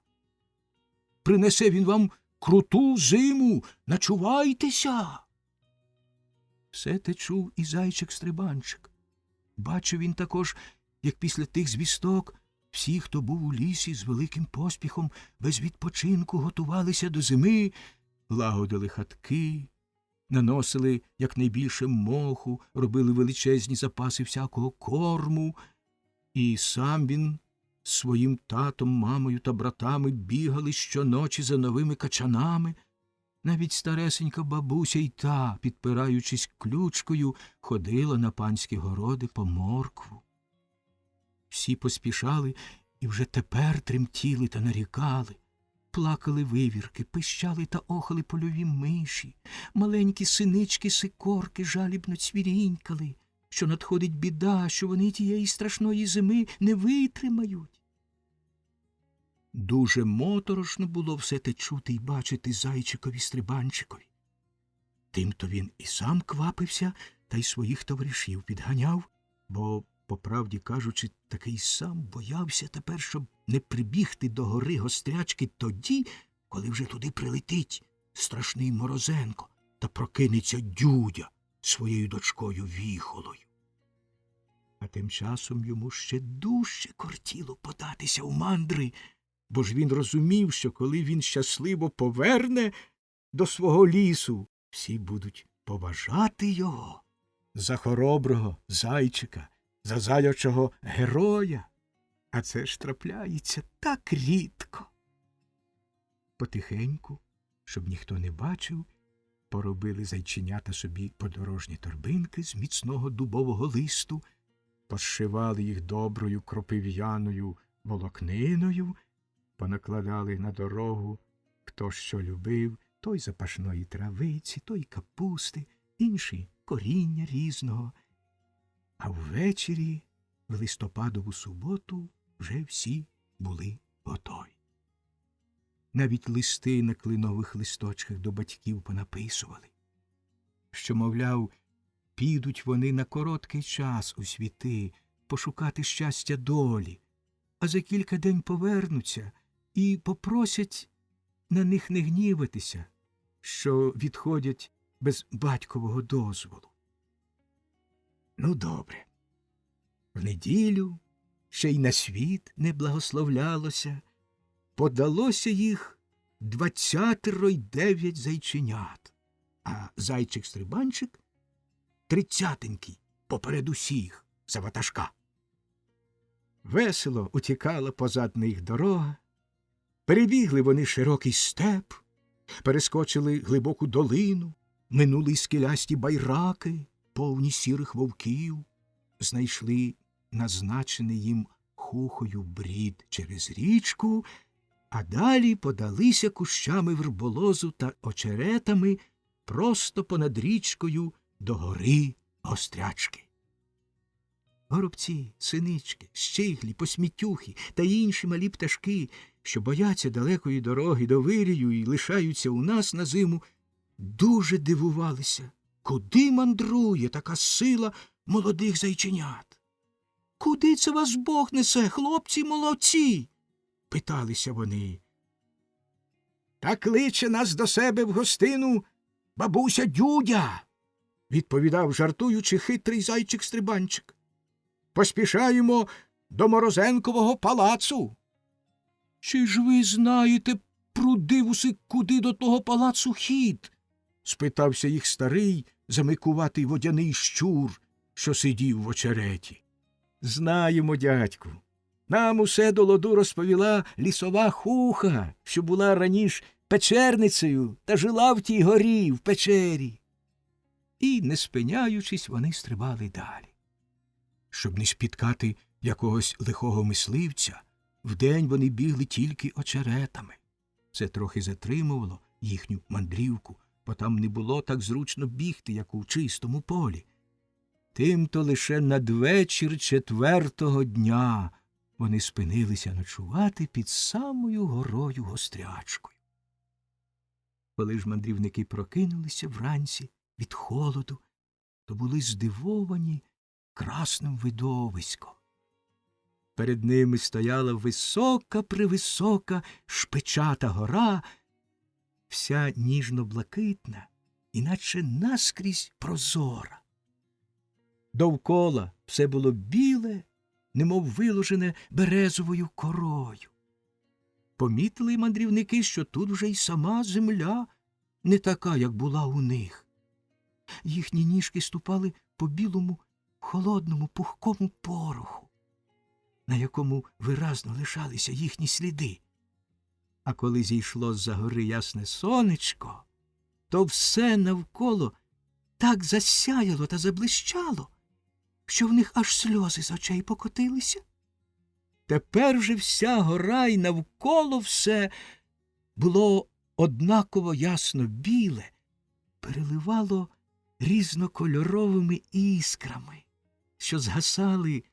Принесе він вам круту зиму, начувайтеся. Все те чув і Зайчик-Стрибанчик. Бачив він також, як після тих звісток всі, хто був у лісі, з великим поспіхом, без відпочинку готувалися до зими, лагодили хатки, наносили якнайбільше моху, робили величезні запаси всякого корму, і сам він з своїм татом, мамою та братами бігали щоночі за новими качанами. Навіть старесенька бабуся й та, підпираючись ключкою, ходила на панські городи по моркву. Всі поспішали і вже тепер тремтіли та нарікали. Плакали вивірки, пищали та охали польові миші, маленькі синички-сикорки жалібно цвірінькали, що надходить біда, що вони тієї страшної зими не витримають. Дуже моторошно було все те чути й бачити Зайчикові-Стрибанчикові. Тимто він і сам квапився та й своїх товаришів підганяв, бо, по правді кажучи, такий сам боявся тепер, щоб не прибігти до гори Гострячки тоді, коли вже туди прилетить страшний Морозенко та прокинеться Дюдя своєю дочкою Віхолою. А тим часом йому ще дужче кортіло податися у мандри, бо ж він розумів, що коли він щасливо поверне до свого лісу, всі будуть поважати його за хороброго зайчика, за заячого героя. А це ж трапляється так рідко. Потихеньку, щоб ніхто не бачив, Поробили зайченята собі подорожні торбинки з міцного дубового листу, позшивали їх доброю кропив'яною волокниною, понакладали на дорогу, хто що любив, той запашної травиці, той капусти, інші коріння різного. А ввечері, в листопадову суботу, вже всі були готові. Навіть листи на клинових листочках до батьків понаписували, що, мовляв, підуть вони на короткий час у світи пошукати щастя долі, а за кілька день повернуться і попросять на них не гніватися, що відходять без батькового дозволу. Ну, добре. В неділю, ще й на світ не благословлялося, подалося їх 29 зайченят, а зайчик-стрибанчик 30-енький поперед усіх за ватажка. Весело утікала позад них дорога, перебігли вони широкий степ, перескочили глибоку долину, минули скелясті байраки, повні сірих вовків, знайшли назначений їм хухою брід через річку, а далі подалися кущами верболозу та очеретами просто понад річкою до гори Гострячки. Горобці, синички, щиглі, посмітюхи та інші малі пташки, що бояться далекої дороги до вирію і лишаються у нас на зиму, дуже дивувалися, куди мандрує така сила молодих зайченят. «Куди це вас Бог несе, хлопці молодці?» – питалися вони. «Та кличе нас до себе в гостину бабуся Дюдя», – відповідав, жартуючи, хитрий зайчик-стрибанчик. «Поспішаємо до Морозенкового палацу». «Чи ж ви знаєте, прудивуси, куди до того палацу хід?» – спитався їх старий, замикуватий водяний щур, що сидів в очереті. «Знаємо, дядьку. Нам усе до ладу розповіла лісова хуха, що була раніше печерницею та жила в тій горі, в печері». І, не спиняючись, вони стрибали далі. Щоб не спіткати якогось лихого мисливця, вдень вони бігли тільки очеретами. Це трохи затримувало їхню мандрівку, бо там не було так зручно бігти, як у чистому полі. Тим-то лише надвечір 4-го дня вони спинилися ночувати під самою горою Гострячкою. Коли ж мандрівники прокинулися вранці від холоду, то були здивовані красним видовиськом. Перед ними стояла висока-превисока шпичата гора, вся ніжно-блакитна, іначе наскрізь прозора. Довкола все було біле, немов виложене березовою корою. Помітили мандрівники, що тут вже й сама земля не така, як була у них. Їхні ніжки ступали по білому, холодному, пухкому пороху, на якому виразно лишалися їхні сліди. А коли зійшло з-за гори ясне сонечко, то все навколо так засяяло та заблищало, що в них аж сльози з очей покотилися. Тепер же вся гора й навколо все було однаково ясно біле, переливало різнокольоровими іскрами, що згасали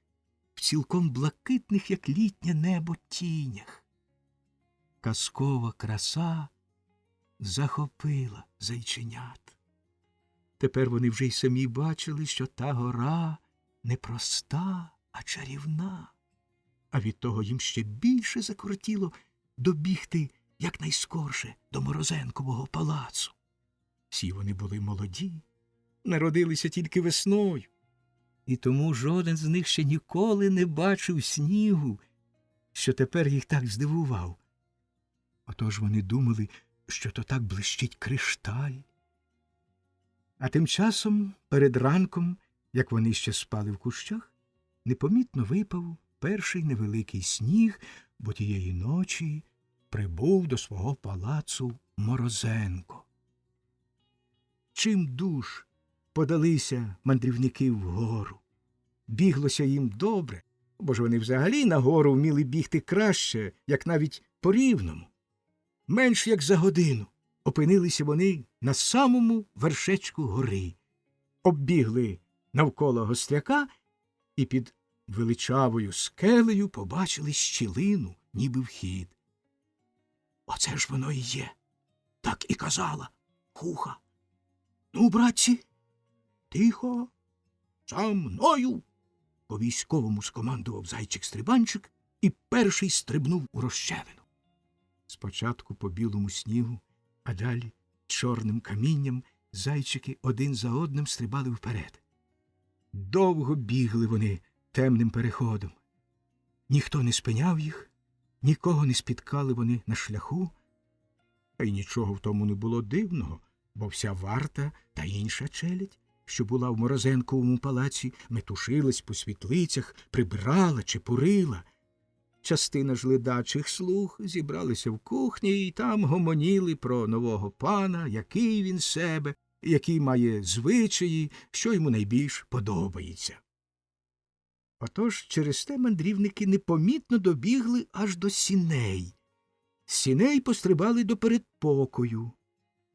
в цілком блакитних, як літнє небо, тінях. Казкова краса захопила зайченят. Тепер вони вже й самі бачили, що та гора не проста, а чарівна. А від того їм ще більше закортіло добігти якнайскорше до Морозенкового палацу. Всі вони були молоді, народилися тільки весною, і тому жоден з них ще ніколи не бачив снігу, що тепер їх так здивував. Отож вони думали, що то так блищить кришталь. А тим часом, перед ранком, як вони ще спали в кущах, непомітно випав перший невеликий сніг, бо тієї ночі прибув до свого палацу Морозенко. чимдуж подалися мандрівники вгору. Біглося їм добре, бо ж вони взагалі нагору вміли бігти краще, як навіть по-рівному. Менш як за годину опинилися вони на самому вершечку гори, оббігли навколо гостряка і під величавою скелею побачили щілину, ніби вхід. Оце ж воно і є. Так і казала Куха. Ну, братці, тихо, за мною. По-військовому скомандував зайчик-стрибанчик і перший стрибнув у розщелину. Спочатку по білому снігу, а далі чорним камінням зайчики один за одним стрибали вперед. Довго бігли вони темним переходом. Ніхто не спиняв їх, нікого не спіткали вони на шляху. Та й нічого в тому не було дивного, бо вся варта та інша челядь, що була в Морозенковому палаці, метушилась по світлицях, прибирала, чепурила. Частина ж ледачих слуг зібралися в кухні і там гомоніли про нового пана, який він себе, які має звичаї, що йому найбільш подобається. Отож через те мандрівники непомітно добігли аж до сіней. З сіней пострибали до передпокою.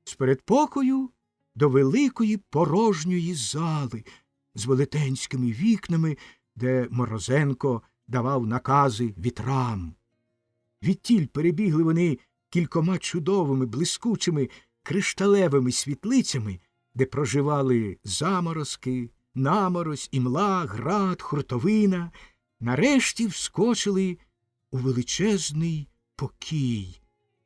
З передпокою до великої порожньої зали з велетенськими вікнами, де Морозенко давав накази вітрам. Відтіль перебігли вони кількома чудовими, блискучими, кришталевими світлицями, де проживали заморозки, наморозь, імла, град, хуртовина. Нарешті вскочили у величезний покій,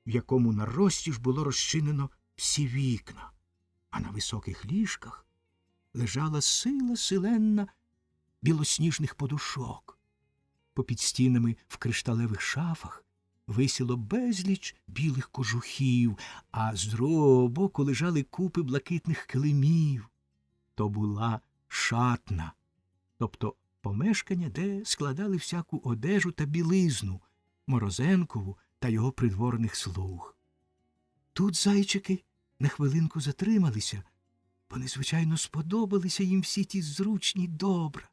в якому нарозтіж було розчинено всі вікна, а на високих ліжках лежала сила силенна білосніжних подушок. Попід стінами в кришталевих шафах висіло безліч білих кожухів, а з другого боку лежали купи блакитних килимів. То була шатна, тобто помешкання, де складали всяку одежу та білизну Морозенкову та його придворних слуг. Тут зайчики на хвилинку затрималися, бо незвичайно сподобалися їм всі ті зручні добра.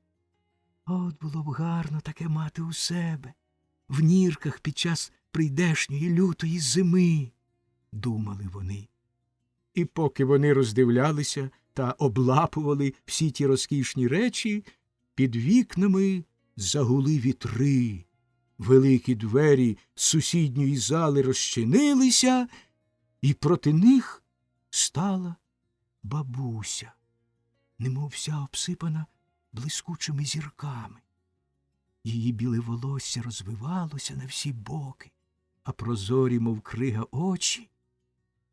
От було б гарно таке мати у себе, в нірках під час прийдешньої лютої зими, думали вони. І поки вони роздивлялися та облапували всі ті розкішні речі, під вікнами загули вітри. Великі двері сусідньої зали розчинилися, і проти них стала бабуся, немов вся обсипана блискучими зірками. Її біле волосся розвивалося на всі боки, а прозорі, мов крига, очі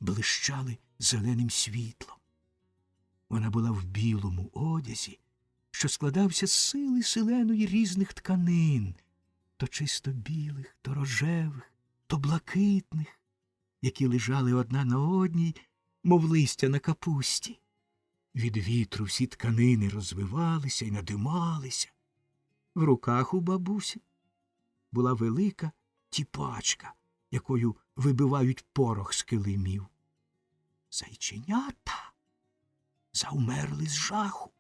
блищали зеленим світлом. Вона була в білому одязі, що складався з сили селеної різних тканин, то чисто білих, то рожевих, то блакитних, які лежали одна на одній, мов листя на капусті. Від вітру всі тканини розвивалися й надималися. В руках у бабусі була велика тіпачка, якою вибивають порох з килимів. Зайченята завмерли з жаху.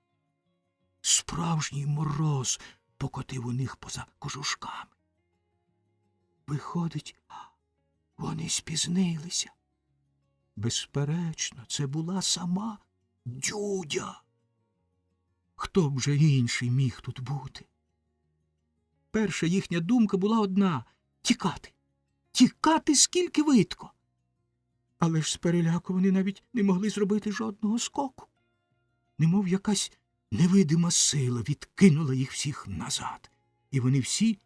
Справжній мороз покотив у них поза кожушками. Виходить, вони спізнилися. Безперечно, це була сама Дюдя. Хто б же інший міг тут бути? Перша їхня думка була одна — тікати. Тікати скільки видко. Але ж з переляку вони навіть не могли зробити жодного скоку. Немов якась невидима сила відкинула їх всіх назад, і вони всі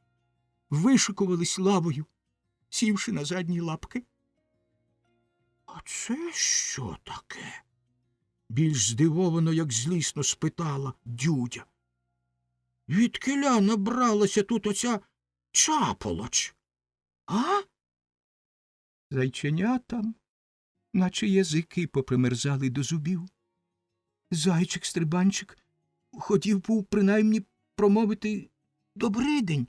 вишикувались лавою, сівши на задні лапки. — А це що таке? — більш здивовано, як злісно спитала Дюдя. — Відкиля набралася тут оця чаполоч? А? Зайченятам, наче язики попримерзали до зубів. Зайчик-стрибанчик хотів був принаймні промовити «добридень»,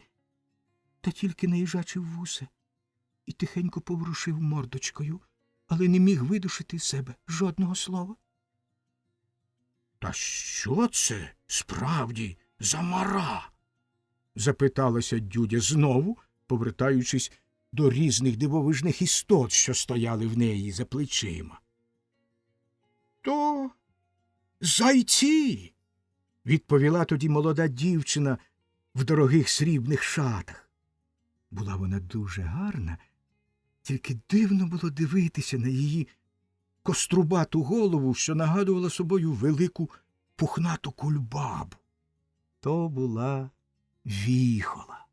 та тільки наїжачив вуса і тихенько поворушив мордочкою, але не міг видушити з себе жодного слова. Та що це справді за мара? Запиталася Дюдя знову, повертаючись до різних дивовижних істот, що стояли в неї за плечима. То зайці, відповіла тоді молода дівчина в дорогих срібних шатах. Була вона дуже гарна, тільки дивно було дивитися на її кострубату голову, що нагадувала собою велику пухнату кульбабу. То була Віхола.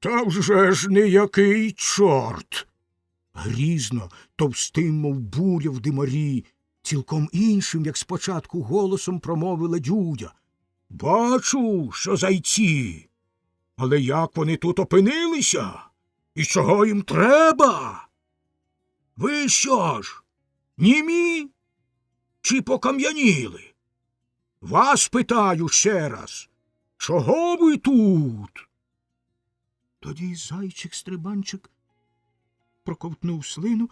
Та вже ж ніякий чорт! Грізно, товстим, мов буря в димарі, цілком іншим, як спочатку, голосом промовила Дюдя. Бачу, що зайці. Але як вони тут опинилися? І чого їм треба? Ви що ж, німі чи покам'яніли? Вас питаю ще раз, чого ви тут? Тоді зайчик-стрибанчик проковтнув слину,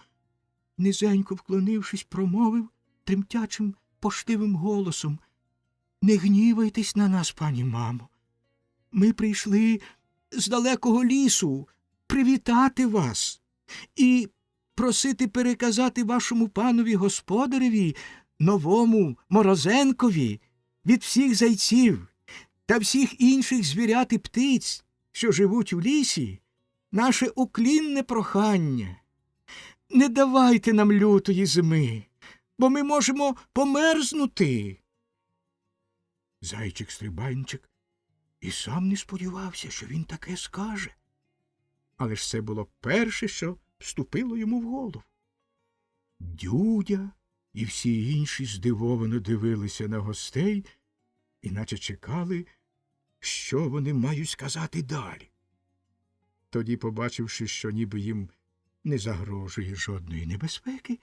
низенько вклонившись, промовив тремтячим поштивим голосом. Не гнівайтесь на нас, пані мамо. Ми прийшли з далекого лісу привітати вас і просити переказати вашому панові господареві, новому Морозенкові, від всіх зайців та всіх інших звірят і птиць, що живуть у лісі, наше уклінне прохання. Не давайте нам лютої зими, бо ми можемо померзнути. Зайчик-стрибанчик і сам не сподівався, що він таке скаже. Але ж це було перше, що вступило йому в голову. Дюдя і всі інші здивовано дивилися на гостей, іначе чекали, що вони мають сказати далі. Тоді, побачивши, що ніби їм не загрожує жодної небезпеки,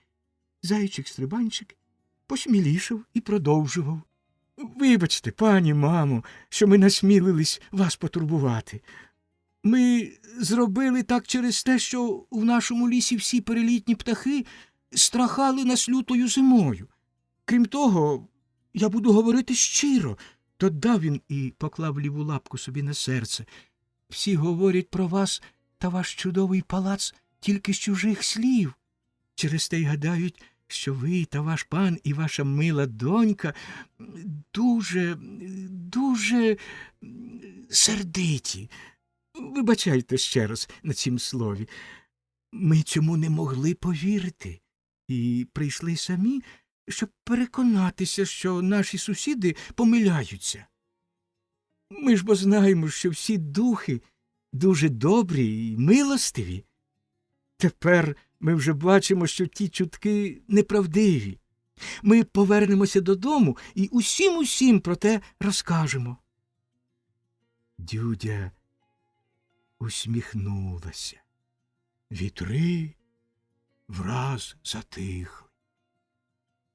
зайчик-стрибанчик посмілішав і продовжував. Вибачте, пані мамо, що ми насмілились вас потурбувати. Ми зробили так через те, що в нашому лісі всі перелітні птахи страхали нас лютою зимою. Крім того, я буду говорити щиро, додав він і поклав ліву лапку собі на серце. Всі говорять про вас та ваш чудовий палац тільки з чужих слів. Через те й гадають, що ви та ваш пан і ваша мила донька дуже сердиті. Вибачайте ще раз на цім слові. Ми цьому не могли повірити і прийшли самі, щоб переконатися, що наші сусіди помиляються. Ми ж бо знаємо, що всі духи дуже добрі і милостиві. Тепер ми вже бачимо, що ті чутки неправдиві. Ми повернемося додому і усім про те розкажемо. Дюдя усміхнулася. Вітри враз затихли.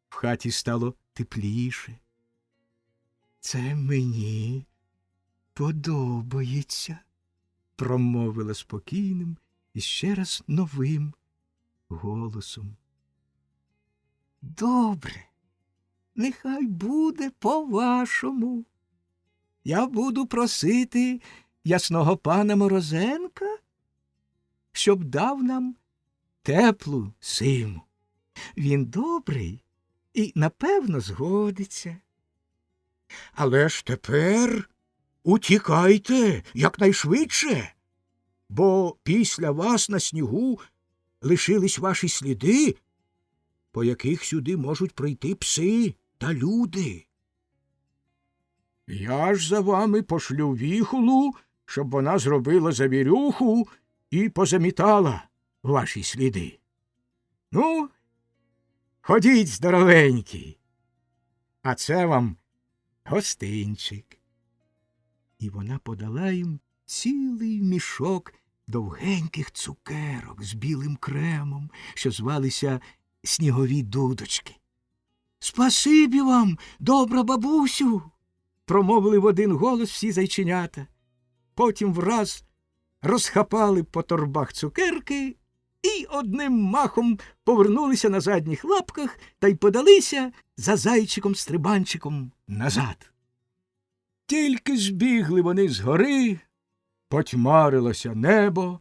В хаті стало тепліше. Це мені подобається, промовила спокійним і ще раз новим голосом. Добре, нехай буде по-вашому. Я буду просити ясного пана Морозенка, щоб дав нам теплу зиму. Він добрий і, напевно, згодиться. Але ж тепер утікайте якнайшвидше, бо після вас на снігу лишились ваші сліди, по яких сюди можуть прийти пси та люди. Я ж за вами пошлю Віхолу, щоб вона зробила завірюху і позамітала ваші сліди. Ну, ходіть, здоровенькі, а це вам гостинчик. І вона подала їм цілий мішок довгеньких цукерок з білим кремом, що звалися снігові дудочки. Спасибі вам, добра бабусю, промовили в один голос всі зайченята. Потім враз розхапали по торбах цукерки і одним махом повернулися на задніх лапках та й подалися за зайчиком-стрибанчиком назад. Тільки збігли вони з гори, потьмарилося небо,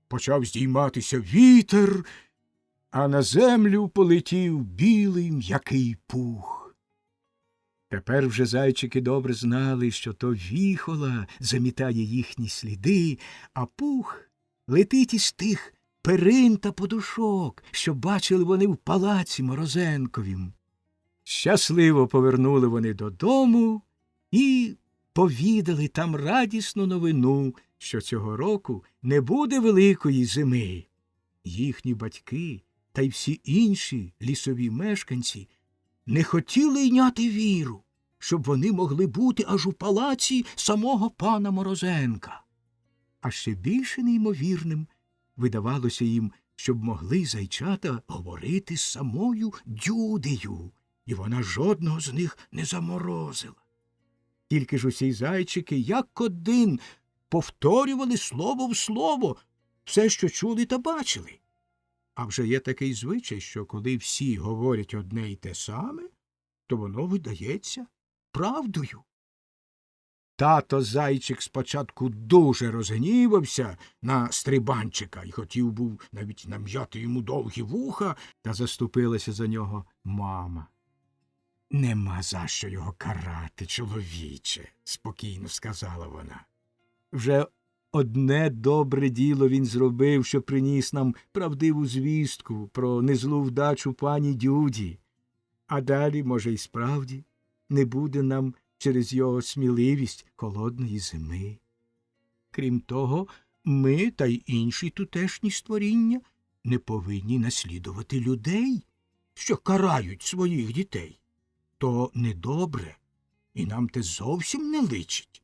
почав здійматися вітер, а на землю полетів білий м'який пух. Тепер вже зайчики добре знали, що то віхола замітає їхні сліди, а пух летить із тих перин та подушок, що бачили вони в палаці Морозенковім. Щасливо повернули вони додому і повідали там радісну новину, що цього року не буде великої зими. Їхні батьки та й всі інші лісові мешканці не хотіли йняти віру, щоб вони могли бути аж у палаці самого пана Морозенка. А ще більше неймовірним видавалося їм, щоб могли зайчата говорити з самою Дюдею, і вона жодного з них не заморозила. Тільки ж усі зайчики, як один, повторювали слово в слово все, що чули та бачили. А вже є такий звичай, що коли всі говорять одне й те саме, то воно видається правдою. Тато зайчик спочатку дуже розгнівався на стрибанчика і хотів був навіть нам'яти йому довгі вуха, та заступилася за нього мама. «Нема за що його карати, чоловіче», – спокійно сказала вона. «Вже одне добре діло він зробив, що приніс нам правдиву звістку про незлу вдачу пані Дюді. А далі, може, й справді, не буде нам через його сміливість холодної зими. Крім того, ми та й інші тутешні створіння не повинні наслідувати людей, що карають своїх дітей. То недобре, і нам те зовсім не личить.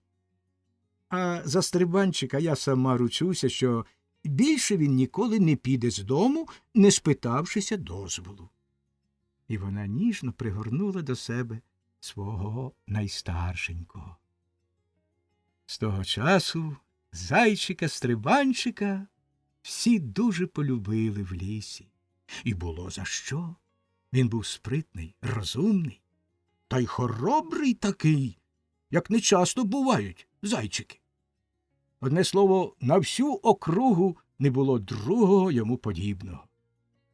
А за стрибанчика я сама ручуся, що більше він ніколи не піде з дому, не спитавшися дозволу». І вона ніжно пригорнула до себе свого найстаршенького. З того часу зайчика-стрибанчика всі дуже полюбили в лісі. І було за що. Він був спритний, розумний, та й хоробрий такий, як нечасто бувають зайчики. Одне слово, на всю округу не було другого йому подібного.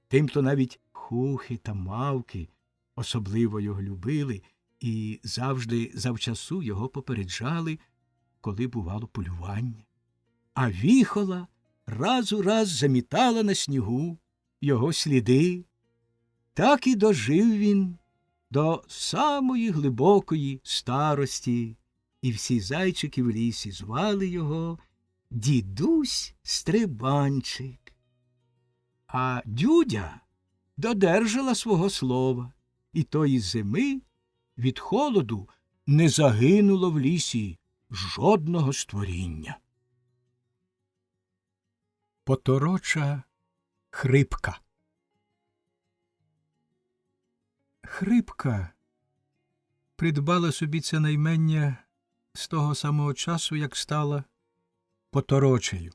Тимто навіть хухи та мавки особливо його любили і завжди завчасу його попереджали, коли бувало полювання. А віхола раз у раз замітала на снігу його сліди. Так і дожив він до самої глибокої старості, і всі зайчики в лісі звали його Дідусь Стрибанчик. А Дюдя додержала свого слова, і тої зими від холоду не загинуло в лісі жодного створіння. Потороча Хрипка. Хрипка придбала собі це наймення з того самого часу, як стала Поторочею.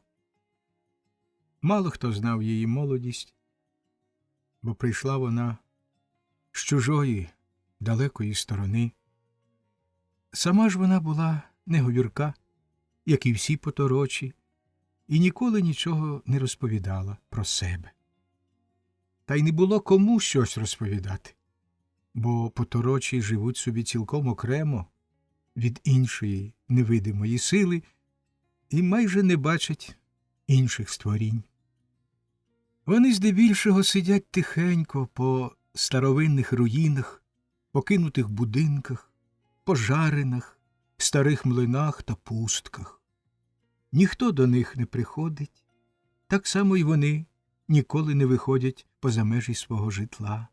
Мало хто знав її молодість, бо прийшла вона з чужої, далекої сторони. Сама ж вона була не говірка, як і всі поторочі, і ніколи нічого не розповідала про себе. Та й не було кому щось розповідати, бо поторочі живуть собі цілком окремо від іншої невидимої сили і майже не бачать інших створінь. Вони здебільшого сидять тихенько по старовинних руїнах, покинутих будинках, пожаринах, старих млинах та пустках. Ніхто до них не приходить, так само й вони ніколи не виходять поза межі свого житла.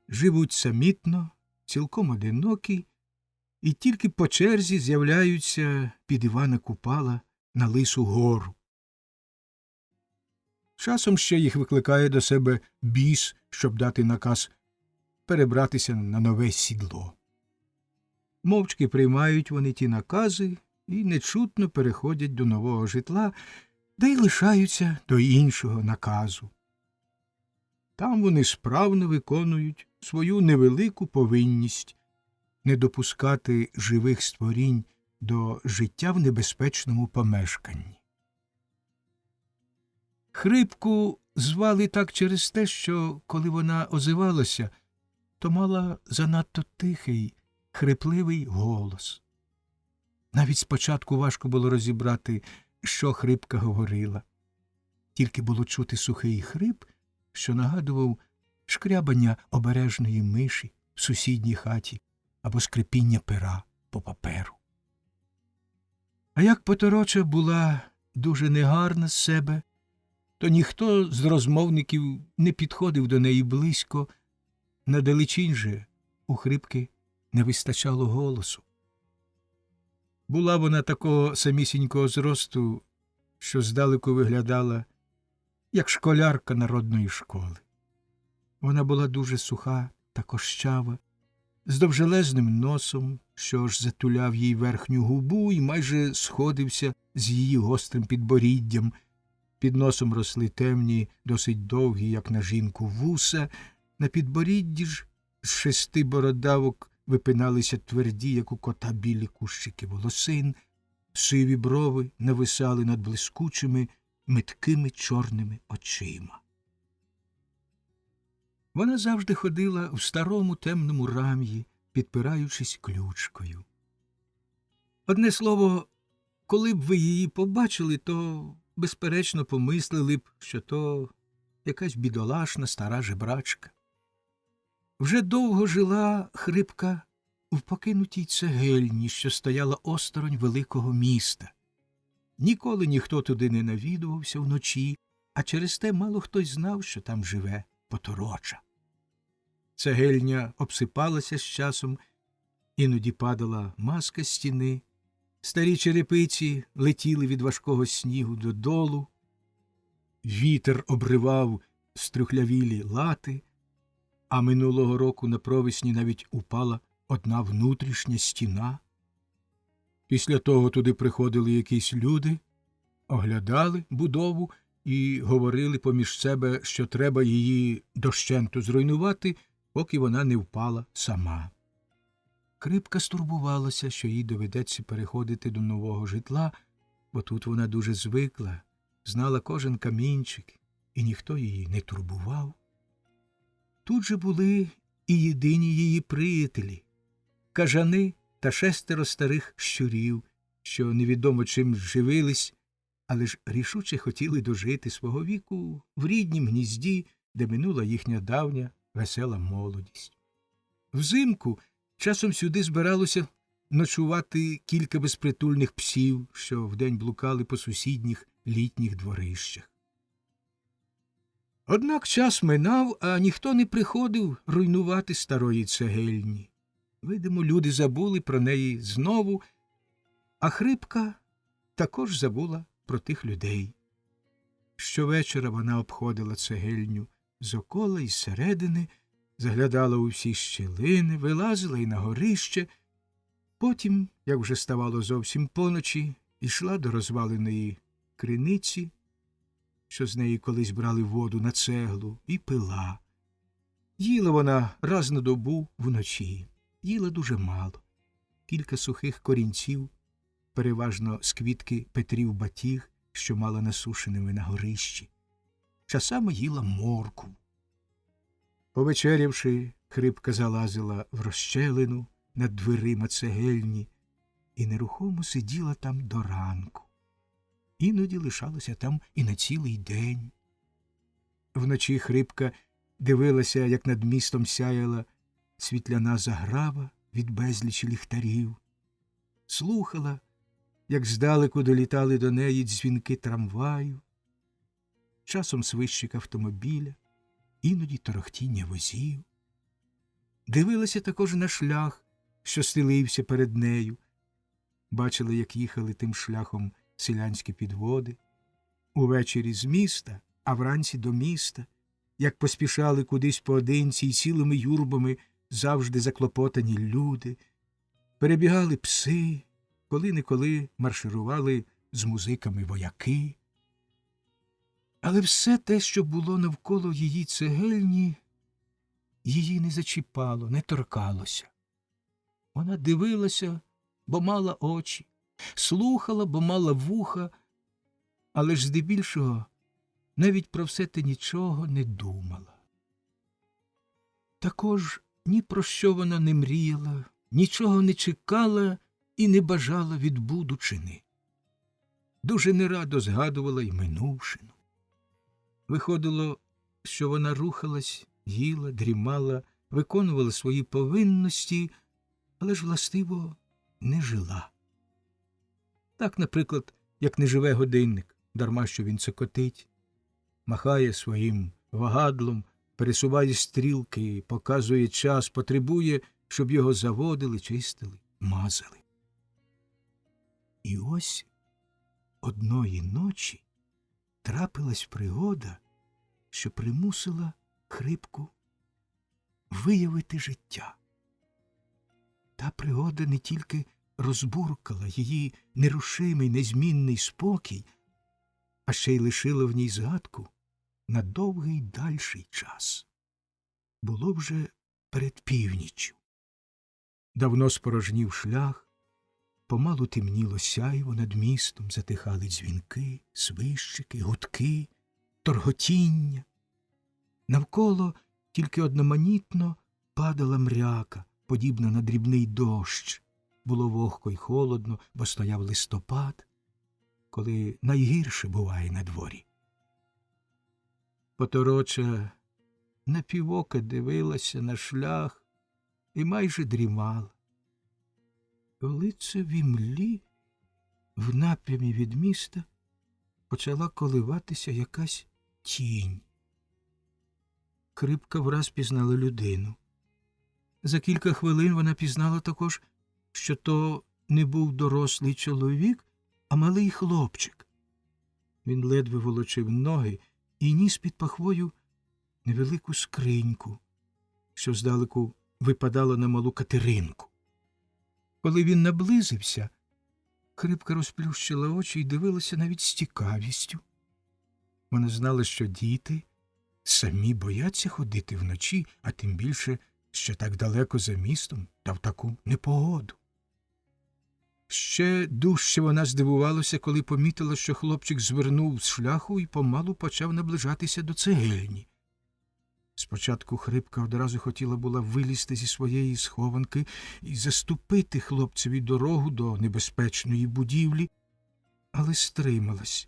Живуть самітно, цілком одинокі, і тільки по черзі з'являються під Івана Купала на Лису гору. Часом ще їх викликає до себе біс, щоб дати наказ перебратися на нове сідло. Мовчки приймають вони ті накази і нечутно переходять до нового житла, да й лишаються до іншого наказу. Там вони справно виконують свою невелику повинність не допускати живих створінь до життя в небезпечному помешканні. Хрипку звали так через те, що, коли вона озивалася, то мала занадто тихий, хрипливий голос. Навіть спочатку важко було розібрати, що Хрипка говорила. Тільки було чути сухий хрип, що нагадував шкрябання обережної миші в сусідній хаті або скрипіння пера по паперу. А як Потороча була дуже негарна з себе, то ніхто з розмовників не підходив до неї близько, надалечінь же у Хрипки не вистачало голосу. Була вона такого самісінького зросту, що здалеку виглядала, як школярка народної школи. Вона була дуже суха та кощава, з довжелезним носом, що аж затуляв їй верхню губу і майже сходився з її гострим підборіддям. Під носом росли темні, досить довгі, як на жінку, вуса, на підборідді ж з 6 бородавок випиналися тверді, як у кота, білі кущики волосин, сиві брови нависали над блискучими, миткими чорними очима. Вона завжди ходила в старому темному рам'ї, підпираючись ключкою. Одне слово, коли б ви її побачили, то, безперечно, помислили б, що то якась бідолашна стара жебрачка. Вже довго жила Хрипка в покинутій цегельні, що стояла осторонь великого міста. Ніколи ніхто туди не навідувався вночі, а через те мало хтось знав, що там живе Потороча. Цегельня обсипалася з часом, іноді падала маска з стіни, старі черепиці летіли від важкого снігу додолу, вітер обривав стрюхлявілі лати, а минулого року на провесні навіть упала одна внутрішня стіна. Після того туди приходили якісь люди, оглядали будову і говорили поміж себе, що треба її дощенту зруйнувати, поки вона не впала сама. Хрипка стурбувалася, що їй доведеться переходити до нового житла, бо тут вона дуже звикла, знала кожен камінчик, і ніхто її не турбував. Тут же були і єдині її приятелі – кажани та 6 старих щурів, що невідомо чим живились, але ж рішуче хотіли дожити свого віку в ріднім гнізді, де минула їхня давня весела молодість. Взимку часом сюди збиралося ночувати кілька безпритульних псів, що вдень блукали по сусідніх літніх дворищах. Однак час минав, а ніхто не приходив руйнувати старої цегельні. Видимо, люди забули про неї знову, а Хрипка також забула про тих людей. Щовечора вона обходила цегельню зокола і зсередини, заглядала у всі щілини, вилазила й на горище. Потім, як вже ставало зовсім поночі, йшла до розваленої криниці, що з неї колись брали воду на цеглу, і пила. Їла вона раз на добу вночі. Їла дуже мало. Кілька сухих корінців, переважно з квітки Петрів батіг, що мала насушеними на горищі. Часами їла моркву. Повечерявши, Хрипка залазила в розщелину над дверима цегельні і нерухомо сиділа там до ранку. Іноді лишалася там і на цілий день. Вночі Хрипка дивилася, як над містом сяяла світляна заграва від безлічі ліхтарів, слухала, як здалеку долітали до неї дзвінки трамваю, часом свищик автомобіля, іноді торохтіння возів. Дивилася також на шлях, що стелився перед нею, бачила, як їхали тим шляхом селянські підводи, увечері з міста, а вранці до міста, як поспішали кудись поодинці й цілими юрбами завжди заклопотані люди, перебігали пси, коли-неколи марширували з музиками вояки, Але все те, що було навколо її цегельні, її не зачіпало, не торкалося. Вона дивилася, бо мала очі, слухала, бо мала вуха, але ж здебільшого навіть про все те нічого не думала. Також ні про що вона не мріяла, нічого не чекала і не бажала від будучини. Дуже нерадо згадувала й минувшину. Виходило, що вона рухалась, їла, дрімала, виконувала свої повинності, але ж, властиво, не жила. Так, наприклад, як не живе годинник, дарма що він цокотить, махає своїм вагадлом, пересуває стрілки, показує час, потребує, щоб його заводили, чистили, мазали. І ось одної ночі трапилась пригода, що примусила Хрипку виявити життя. Та пригода не тільки розбуркала її нерушимий, незмінний спокій, а ще й лишила в ній згадку на довгий дальший час. Було вже перед північчю. Давно спорожнів шлях, помалу темніло сяйво над містом, затихали дзвінки, свищики, гудки, торготіння. Навколо тільки одноманітно падала мряка, подібна на дрібний дощ. Було вогко й холодно, бо стояв листопад, коли найгірше буває на дворі. Потороча напівока дивилася на шлях і майже дрімала. Коли це в імлі, в напрямі від міста, почала коливатися якась тінь. Хрипка враз пізнала людину. За кілька хвилин вона пізнала також, що то не був дорослий чоловік, а малий хлопчик. Він ледве волочив ноги і ніс під пахвою невелику скриньку, що здалеку випадала на малу Катеринку. Коли він наблизився, Хрипка розплющила очі і дивилася навіть з цікавістю. Вона знала, що діти самі бояться ходити вночі, а тим більше, що так далеко за містом та в таку непогоду. Ще дужче вона здивувалася, коли помітила, що хлопчик звернув з шляху і помалу почав наближатися до цегельні. Спочатку Хрипка одразу хотіла була вилізти зі своєї схованки і заступити хлопцеві дорогу до небезпечної будівлі, але стрималась,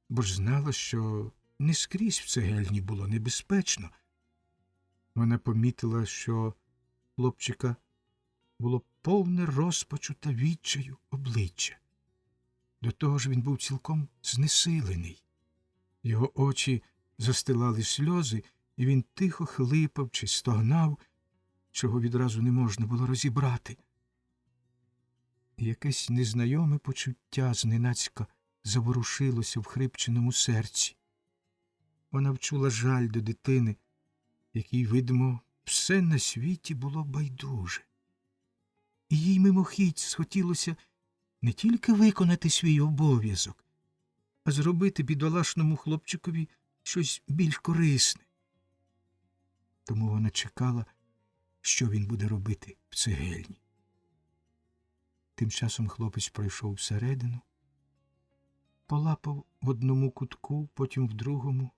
бо ж знала, що не скрізь в цегельні було небезпечно. Вона помітила, що хлопчика було повне розпачу та відчаю обличчя. До того ж він був цілком знесилений. Його очі застилали сльози, і він тихо хлипав чи стогнав, чого відразу не можна було розібрати. І якесь незнайоме почуття зненацька заворушилося в Хрипчиному серці. Вона вчула жаль до дитини, якій, видимо, все на світі було байдуже. І їй мимохідь схотілося не тільки виконати свій обов'язок, а зробити бідолашному хлопчикові щось більш корисне. Тому вона чекала, що він буде робити в цегельні. Тим часом хлопець пройшов всередину, полапав в одному кутку, потім в другому,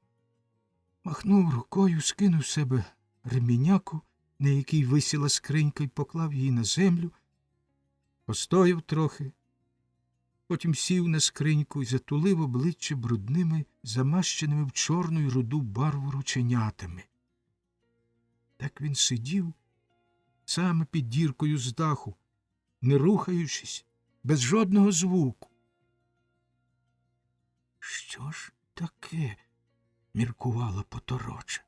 махнув рукою, скинув з себе реміняку, на якій висіла скринька, й поклав її на землю, постояв трохи, потім сів на скриньку і затулив обличчя брудними, замащеними в чорну й руду барву рученятами. Так він сидів саме під діркою з даху, не рухаючись, без жодного звуку. Що ж таке? Міркувала Потороча.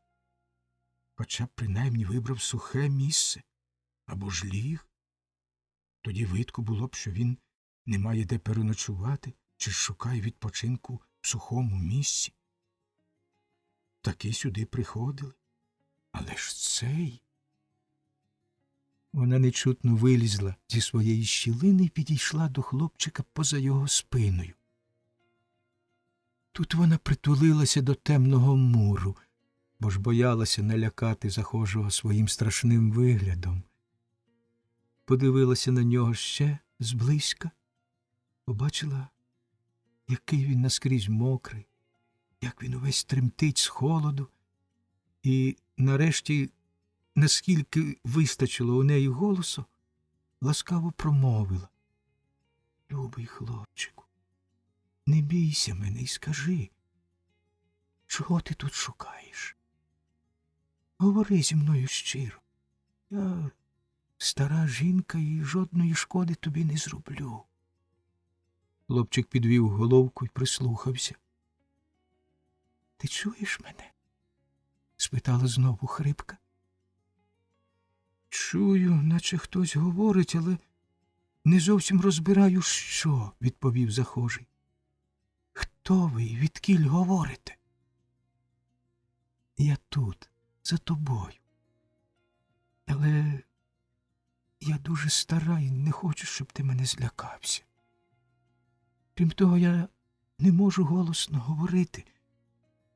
Хоча б принаймні вибрав сухе місце або ж ліг. Тоді видко було б, що він не має де переночувати чи шукає відпочинку в сухому місці. Таки сюди приходили. Але ж цей... Вона нечутно вилізла зі своєї щілини і підійшла до хлопчика поза його спиною. Тут вона притулилася до темного муру, бо ж боялася налякати захожого своїм страшним виглядом. Подивилася на нього ще зблизька, побачила, який він наскрізь мокрий, як він увесь тремтить з холоду, і нарешті, наскільки вистачило у неї голосу, ласкаво промовила: «Любий хлопчику, не бійся мене і скажи, чого ти тут шукаєш? Говори зі мною щиро. Я стара жінка і жодної шкоди тобі не зроблю». Хлопчик підвів головку і прислухався. «Ти чуєш мене?» – спитала знову хрипка. «Чую, наче хтось говорить, але не зовсім розбираю, що», – відповів захожий. «Хто ви і відкіль говорите?» «Я тут, за тобою. Але я дуже стара і не хочу, щоб ти мене злякався. Крім того, я не можу голосно говорити.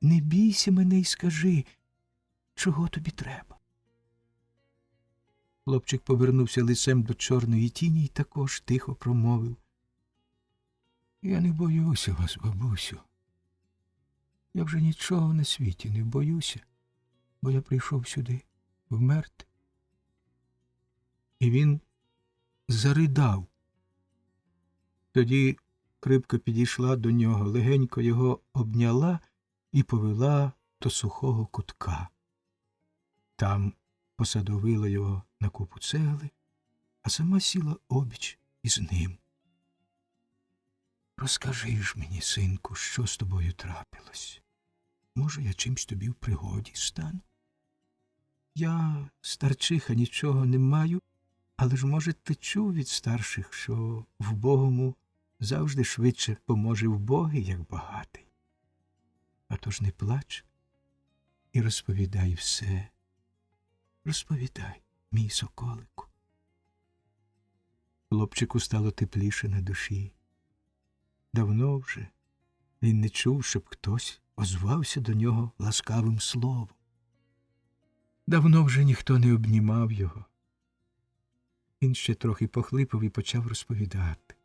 Не бійся мене і скажи, чого тобі треба». Хлопчик повернувся лицем до чорної тіні і також тихо промовив: «Я не боюся вас, бабусю. Я вже нічого на світі не боюся, бо я прийшов сюди вмерти». І він заридав. Тоді хрипка підійшла до нього, легенько його обняла і повела до сухого кутка. Там посадовила його на купу цегли, а сама сіла обіч із ним. «Розкажи ж мені, синку, що з тобою трапилось. Може, я чимсь тобі в пригоді стану? Я, старчиха, нічого не маю, але ж, може, ти чув від старших, що вбогому завжди швидше поможе вбогий, як багатий. А тож не плач і розповідай все. Розповідай, мій соколику». Хлопчику стало тепліше на душі. Давно вже він не чув, щоб хтось озвався до нього ласкавим словом. Давно вже ніхто не обнімав його. Він ще трохи похлипав і почав розповідати.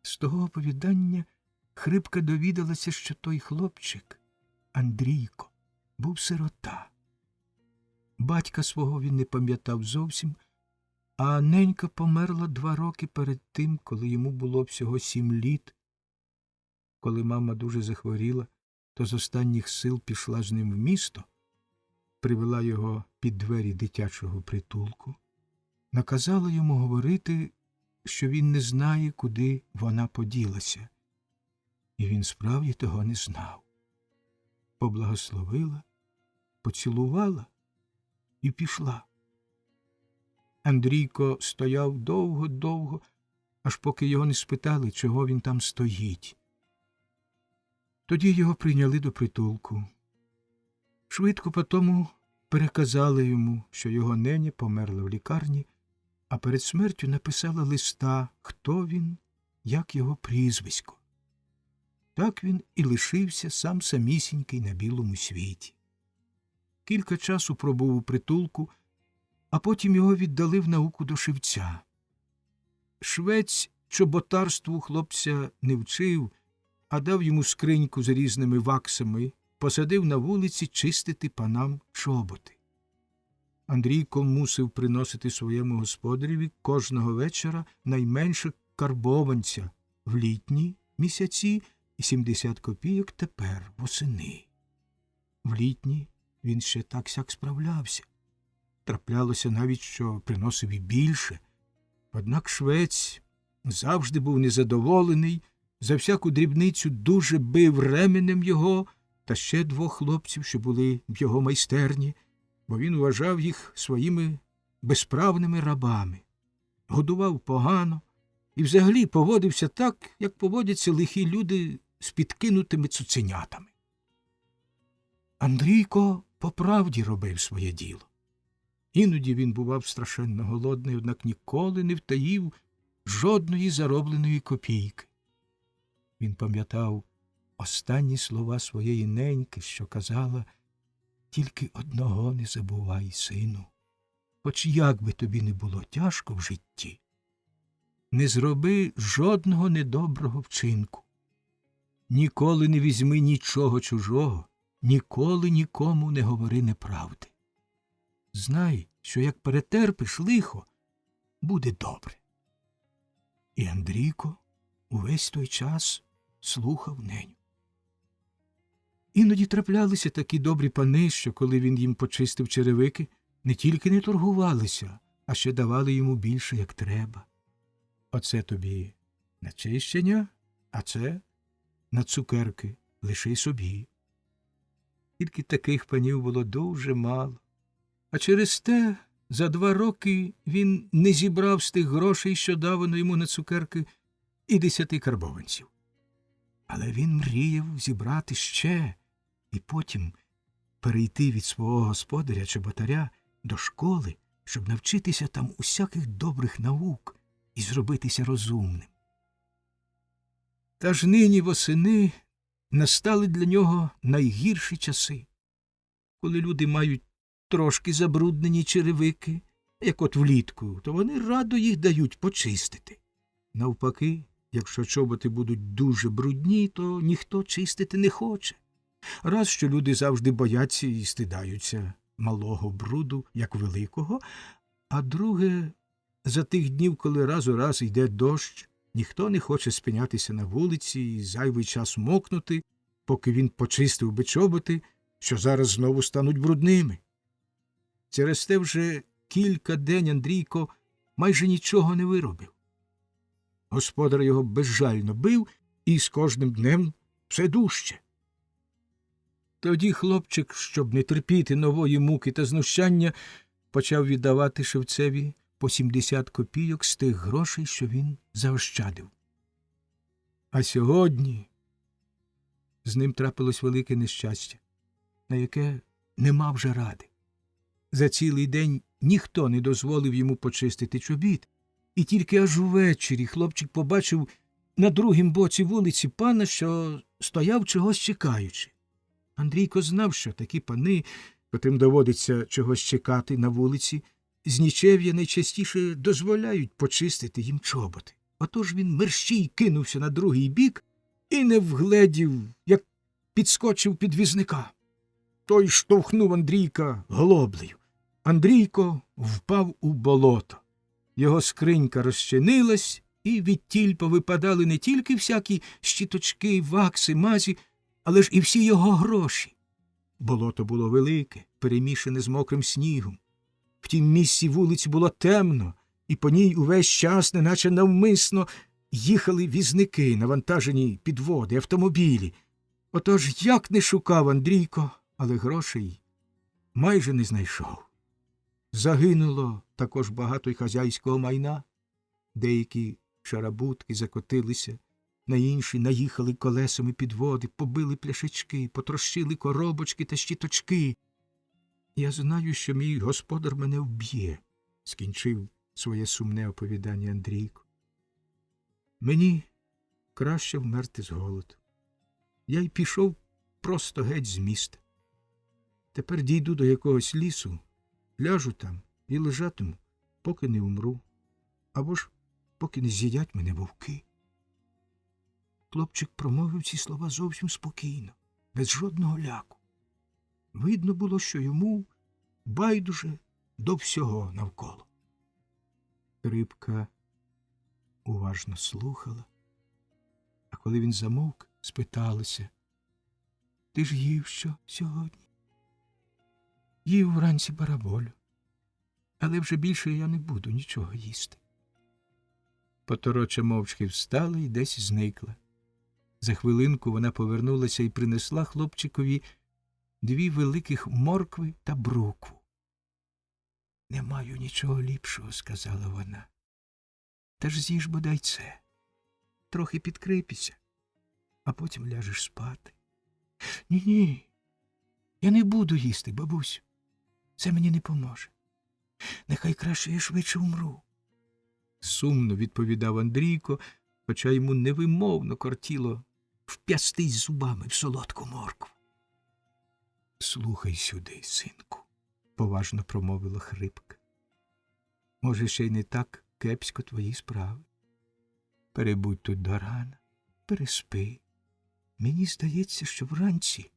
З того оповідання хрипка довідалася, що той хлопчик, Андрійко, був сирота. Батька свого він не пам'ятав зовсім, а ненька померла 2 роки перед тим, коли йому було всього 7 літ. Коли мама дуже захворіла, то з останніх сил пішла з ним в місто, привела його під двері дитячого притулку, наказала йому говорити, що він не знає, куди вона поділася. І він справді того не знав. Поблагословила, поцілувала і пішла. Андрійко стояв довго-довго, аж поки його не спитали, чого він там стоїть. Тоді його прийняли до притулку. Швидко потому переказали йому, що його неня померла в лікарні, а перед смертю написала листа, хто він, як його прізвисько. Так він і лишився сам самісінький на білому світі. Кілька часу пробув у притулку, а потім його віддали в науку до шивця. Швець чоботарству хлопця не вчив, а дав йому скриньку з різними ваксами, посадив на вулиці чистити панам чоботи. Андрійко мусив приносити своєму господареві кожного вечора найменше карбованця в літні місяці і 70 копійок тепер, восени. В літні він ще так-сяк справлявся. Траплялося навіть, що приносив і більше. Однак швець завжди був незадоволений, за всяку дрібницю дуже бив ременем його та ще 2 хлопців, що були в його майстерні, бо він вважав їх своїми безправними рабами. Годував погано і взагалі поводився так, як поводяться лихі люди з підкинутими цуценятами. Андрійко по правді робив своє діло. Іноді він бував страшенно голодний, однак ніколи не втаїв жодної заробленої копійки. Він пам'ятав, останні слова своєї неньки, що казала: «Тільки одного не забувай, сину, хоч як би тобі не було тяжко в житті, не зроби жодного недоброго вчинку. Ніколи не візьми нічого чужого, ніколи нікому не говори неправди. Знай, що як перетерпиш лихо, буде добре». І Андрійко увесь той час слухав неню. Іноді траплялися такі добрі пани, що коли він їм почистив черевики, не тільки не торгувалися, а ще давали йому більше, як треба. Оце тобі на чищення, а це на цукерки, лиши собі. Тільки таких панів було дуже мало. А через те за 2 роки він не зібрав з тих грошей, що давано йому на цукерки, і 10 карбованців. Але він мріяв зібрати ще і потім перейти від свого господаря чоботаря до школи, щоб навчитися там усяких добрих наук і зробитися розумним. Та ж нині восени настали для нього найгірші часи, коли люди мають трошки забруднені черевики, як от влітку, то вони радо їх дають почистити. Навпаки, якщо чоботи будуть дуже брудні, то ніхто чистити не хоче. Раз, що люди завжди бояться і стидаються малого бруду, як великого, а друге, за тих днів, коли раз у раз йде дощ, ніхто не хоче спинятися на вулиці і зайвий час мокнути, поки він почистив би чоботи, що зараз знову стануть брудними. Через те вже кілька день Андрійко майже нічого не виробив. Господар його безжально бив і з кожним днем все дужче. Тоді хлопчик, щоб не терпіти нової муки та знущання, почав віддавати шевцеві по 70 копійок з тих грошей, що він заощадив. А сьогодні з ним трапилось велике нещастя, на яке не мав вже ради. За цілий день ніхто не дозволив йому почистити чобіт, і тільки аж увечері хлопчик побачив на другім боці вулиці пана, що стояв чогось чекаючи. Андрійко знав, що такі пани, котрим доводиться чогось чекати на вулиці, з нічев'я найчастіше дозволяють почистити їм чоботи. Отож він мерщій кинувся на другий бік і не вгледів, як підскочив під візника. Той штовхнув Андрійка глоблею. Андрійко впав у болото. Його скринька розчинилась, і відтіль повипадали не тільки всякі щіточки, вакси, мазі, але ж і всі його гроші. Болото було велике, перемішане з мокрим снігом. В тім місці вулиці було темно, і по ній увесь час, неначе навмисно, їхали візники, навантажені підводи, автомобілі. Отож як не шукав Андрійко, але грошей майже не знайшов. Загинуло також багато й хазяйського майна. Деякі шарабутки закотилися, на інші наїхали колесами підводи, побили пляшечки, потрощили коробочки та щіточки. Я знаю, що мій господар мене вб'є, скінчив своє сумне оповідання Андрійко. Мені краще вмерти з голоду. Я й пішов просто геть з міста. Тепер дійду до якогось лісу, ляжу там і лежатиму, поки не умру, або ж поки не з'їдять мене вовки. Хлопчик промовив ці слова зовсім спокійно, без жодного ляку. Видно було, що йому байдуже до всього навколо. Рибка уважно слухала, а коли він замовк, спиталася: «Ти ж їв що сьогодні?» «Їв вранці бараболю, але вже більше я не буду нічого їсти». Потороча мовчки встала і десь зникла. За хвилинку вона повернулася і принесла хлопчикові 2 великих моркви та брокву. «Не маю нічого ліпшого», – сказала вона. «Та ж з'їж бодай це. Трохи підкріпися, а потім ляжеш спати». «Ні-ні, я не буду їсти, бабусю. Це мені не поможе. Нехай краще я швидше умру». Сумно відповідав Андрійко, хоча йому невимовно кортіло вп'ястись зубами в солодку моркву. Слухай сюди, синку, поважно промовила Хрипка. Може, ще й не так кепсько твої справи. Перебудь тут до рана, переспи. Мені здається, що вранці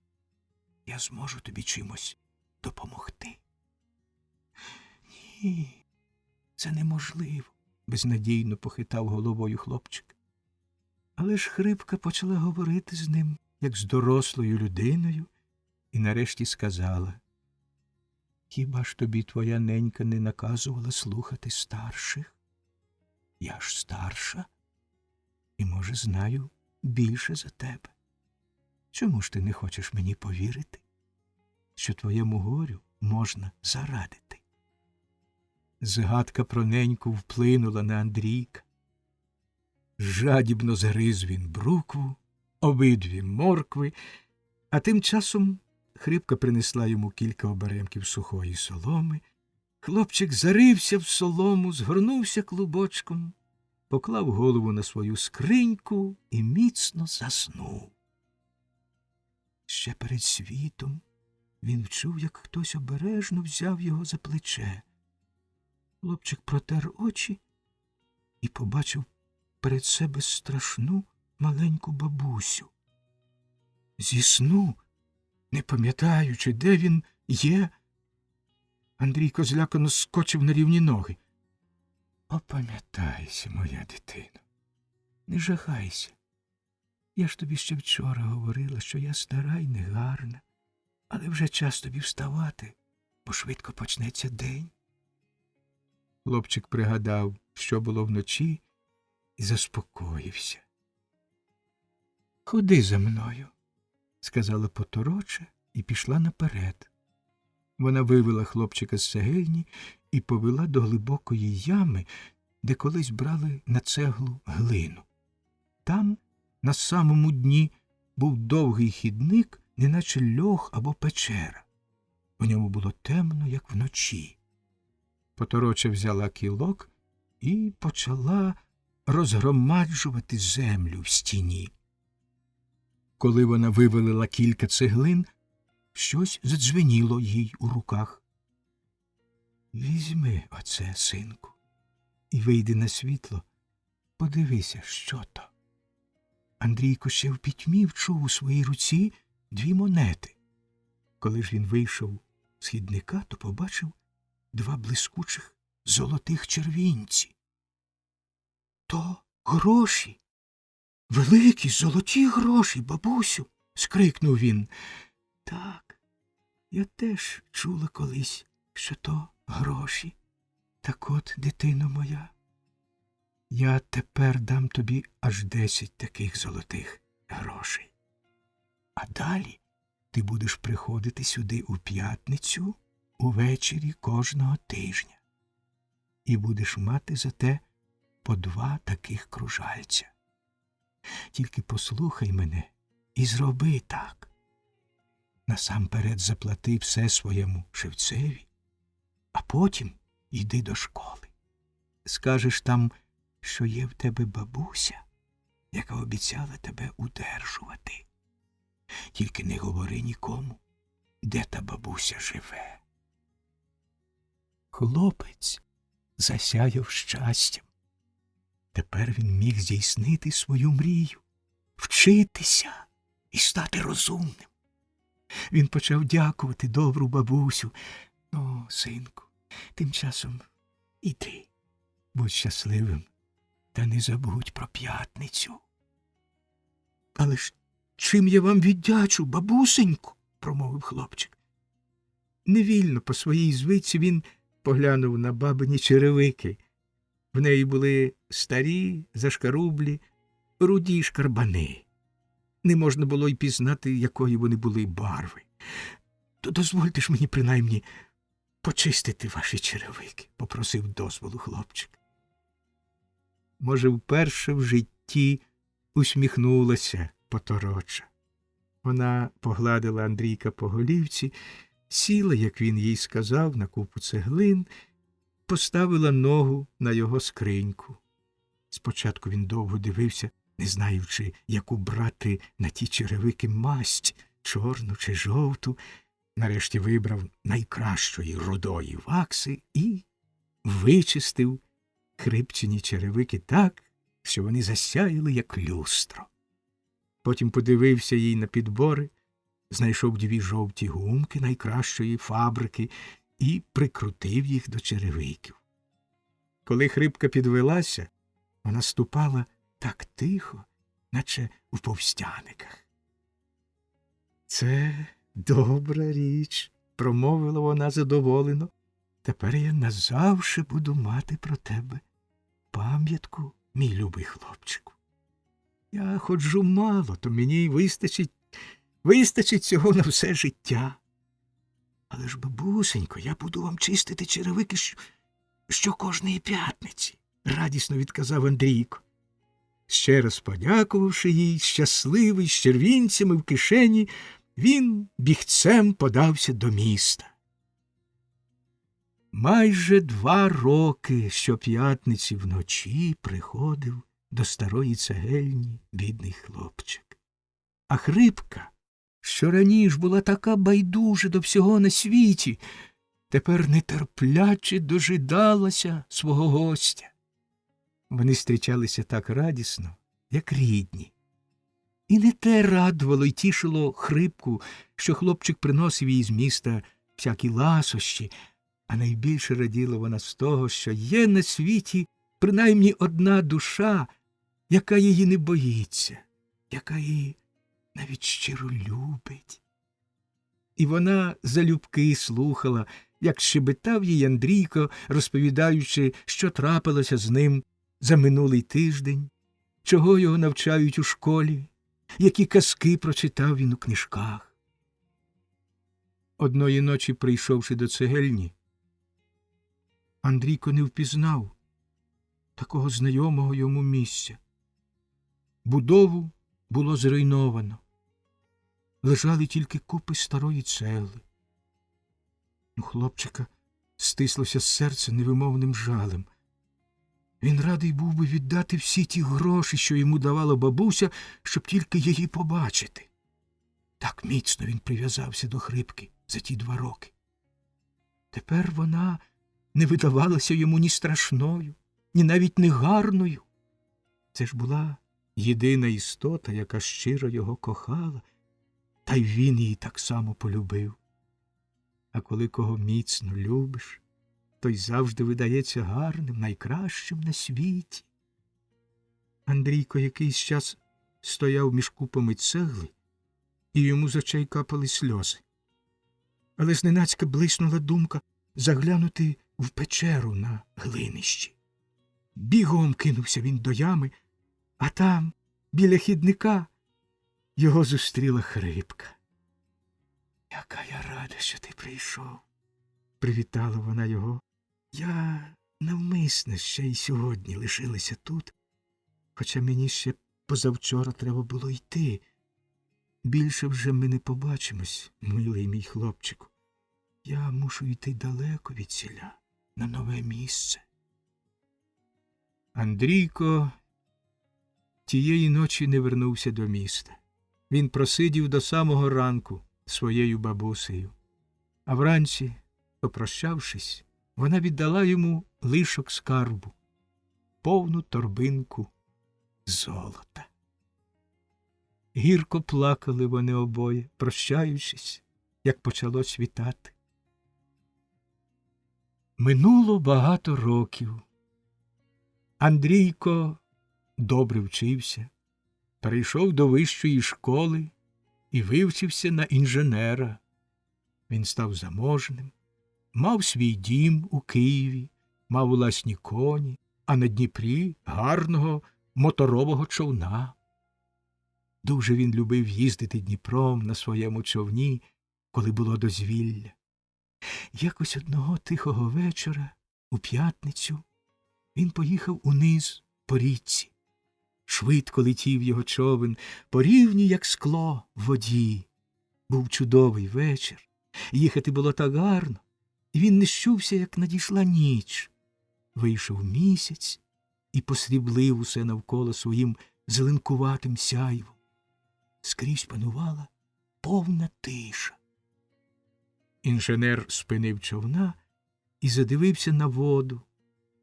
я зможу тобі чимось допомогти. Ні, це неможливо, безнадійно похитав головою хлопчик. Але ж Хрипка почала говорити з ним, як з дорослою людиною, і нарешті сказала: «Хіба ж тобі твоя ненька не наказувала слухати старших? Я ж старша і, може, знаю більше за тебе. Чому ж ти не хочеш мені повірити, що твоєму горю можна зарадити?» Згадка про неньку вплинула на Андрійка. Жадібно згриз він брукву, обидві моркви, а тим часом Хрипка принесла йому кілька оберемків сухої соломи. Хлопчик зарився в солому, згорнувся клубочком, поклав голову на свою скриньку і міцно заснув. Ще перед світом він вчув, як хтось обережно взяв його за плече. Хлопчик протер очі і побачив перед себе страшну маленьку бабусю. Зі сну, не пам'ятаючи, де він є, Андрійко злякано скочив на рівні ноги. «Опам'ятайся, моя дитино, не жахайся. Я ж тобі ще вчора говорила, що я стара й негарна, але вже час тобі вставати, бо швидко почнеться день». Хлопчик пригадав, що було вночі, і заспокоївся. «Ходи за мною», – сказала потороча і пішла наперед. Вона вивела хлопчика з цегельні і повела до глибокої ями, де колись брали на цеглу глину. Там, на самому дні, був довгий хідник, неначе льох або печера. У ньому було темно, як вночі. Потороча взяла кілок і почала розгромаджувати землю в стіні. Коли вона вивалила кілька цеглин, щось задзвеніло їй у руках. «Візьми оце, синку, і вийди на світло, подивися, що то». Андрійко ще в пітьмі вчув у своїй руці 2 монети. Коли ж він вийшов з хідника, то побачив 2 блискучих золотих червінці. «То гроші! Великі золоті гроші, бабусю!» – скрикнув він. «Так, я теж чула колись, що то гроші. Так от, дитино моя, я тепер дам тобі аж 10 таких золотих грошей. А далі ти будеш приходити сюди у п'ятницю увечері кожного тижня. І будеш мати за те по 2 таких кружальця. Тільки послухай мене і зроби так. Насамперед заплати все своєму шевцеві, а потім йди до школи. Скажеш там, що є в тебе бабуся, яка обіцяла тебе удержувати. Тільки не говори нікому, де та бабуся живе». Хлопець засяяв щастям. Тепер він міг здійснити свою мрію – вчитися і стати розумним. Він почав дякувати добру бабусю. «Ну, синку, тим часом іди, будь щасливим, та не забудь про п'ятницю». «Але ж чим я вам віддячу, бабусеньку?» – промовив хлопчик. Невільно по своїй звичці він поглянув на бабині черевики. В неї були старі, зашкарублі, руді шкарбани. Не можна було й пізнати, якої вони були барви. «То дозвольте ж мені принаймні почистити ваші черевики», – попросив дозволу хлопчик. Може, вперше в житті усміхнулася потороча. Вона погладила Андрійка по голівці, сіла, як він їй сказав, на купу цеглин, поставила ногу на його скриньку. Спочатку він довго дивився не знаючи, яку брати на ті черевики масть, чорну чи жовту, нарешті вибрав найкращої рудої вакси і вичистив Хрипчині черевики так, що вони засяяли, як люстро. Потім подивився їй на підбори, знайшов 2 жовті гумки найкращої фабрики і прикрутив їх до черевиків. Коли Хрипка підвелася, вона ступала так тихо, наче в повстяниках. «Це добра річ», – промовила вона задоволено. «Тепер я назавше буду мати про тебе пам'ятку, мій любий хлопчику. Я ходжу мало, то мені вистачить цього на все життя. Але ж, бабусенько, я буду вам чистити черевики що кожної п'ятниці», – радісно відказав Андрійко. Ще раз подякувавши їй, щасливий, з червінцями в кишені, він бігцем подався до міста. Майже 2 роки щоп'ятниці вночі приходив до старої цегельні бідний хлопчик. А Хрипка, що раніше була така байдужа до всього на світі, тепер нетерпляче дожидалася свого гостя. Вони зустрічалися так радісно, як рідні. І не те радувало й тішило Хрипку, що хлопчик приносив їй з міста всякі ласощі, а найбільше раділа вона з того, що є на світі принаймні одна душа, яка її не боїться, яка її навіть щиро любить. І вона залюбки слухала, як щебетав їй Андрійко, розповідаючи, що трапилося з ним за минулий тиждень, чого його навчають у школі, які казки прочитав він у книжках. Одної ночі, прийшовши до цегельні, Андрійко не впізнав такого знайомого йому місця. Будову було зруйновано. Лежали тільки купи старої цегли. У хлопчика стислося серце невимовним жалем. Він радий був би віддати всі ті гроші, що йому давала бабуся, щоб тільки її побачити. Так міцно він прив'язався до Хрипки за ті 2 роки. Тепер вона не видавалася йому ні страшною, ні навіть не гарною. Це ж була єдина істота, яка щиро його кохала, та й він її так само полюбив. А коли кого міцно любиш, той завжди видається гарним, найкращим на світі. Андрійко якийсь час стояв між купами цегли, і йому з очей капали сльози. Але зненацька блиснула думка заглянути в печеру на глинищі. Бігом кинувся він до ями, а там, біля хідника, його зустріла Хрипка. «Яка я рада, що ти прийшов», – привітала вона його. «Я навмисно ще й сьогодні лишилася тут, хоча мені ще позавчора треба було йти. Більше вже ми не побачимось, милий мій хлопчику. Я мушу йти далеко від сіля, на нове місце». Андрійко тієї ночі не вернувся до міста. Він просидів до самого ранку своєю бабусею. А вранці, попрощавшись, вона віддала йому лишок скарбу, повну торбинку золота. Гірко плакали вони обоє, прощаючись, як почало світати. Минуло багато років. Андрійко добре вчився, перейшов до вищої школи і вивчився на інженера. Він став заможним, мав свій дім у Києві, мав власні коні, а на Дніпрі гарного моторового човна. Дуже він любив їздити Дніпром на своєму човні, коли було дозвілля. Якось одного тихого вечора, у п'ятницю, він поїхав униз по річці. Швидко летів його човен, по рівні, як скло, в воді. Був чудовий вечір, їхати було так гарно, і він не щувся, як надійшла ніч. Вийшов місяць і посріблив усе навколо своїм зеленкуватим сяйвом. Скрізь панувала повна тиша. Інженер спинив човна і задивився на воду,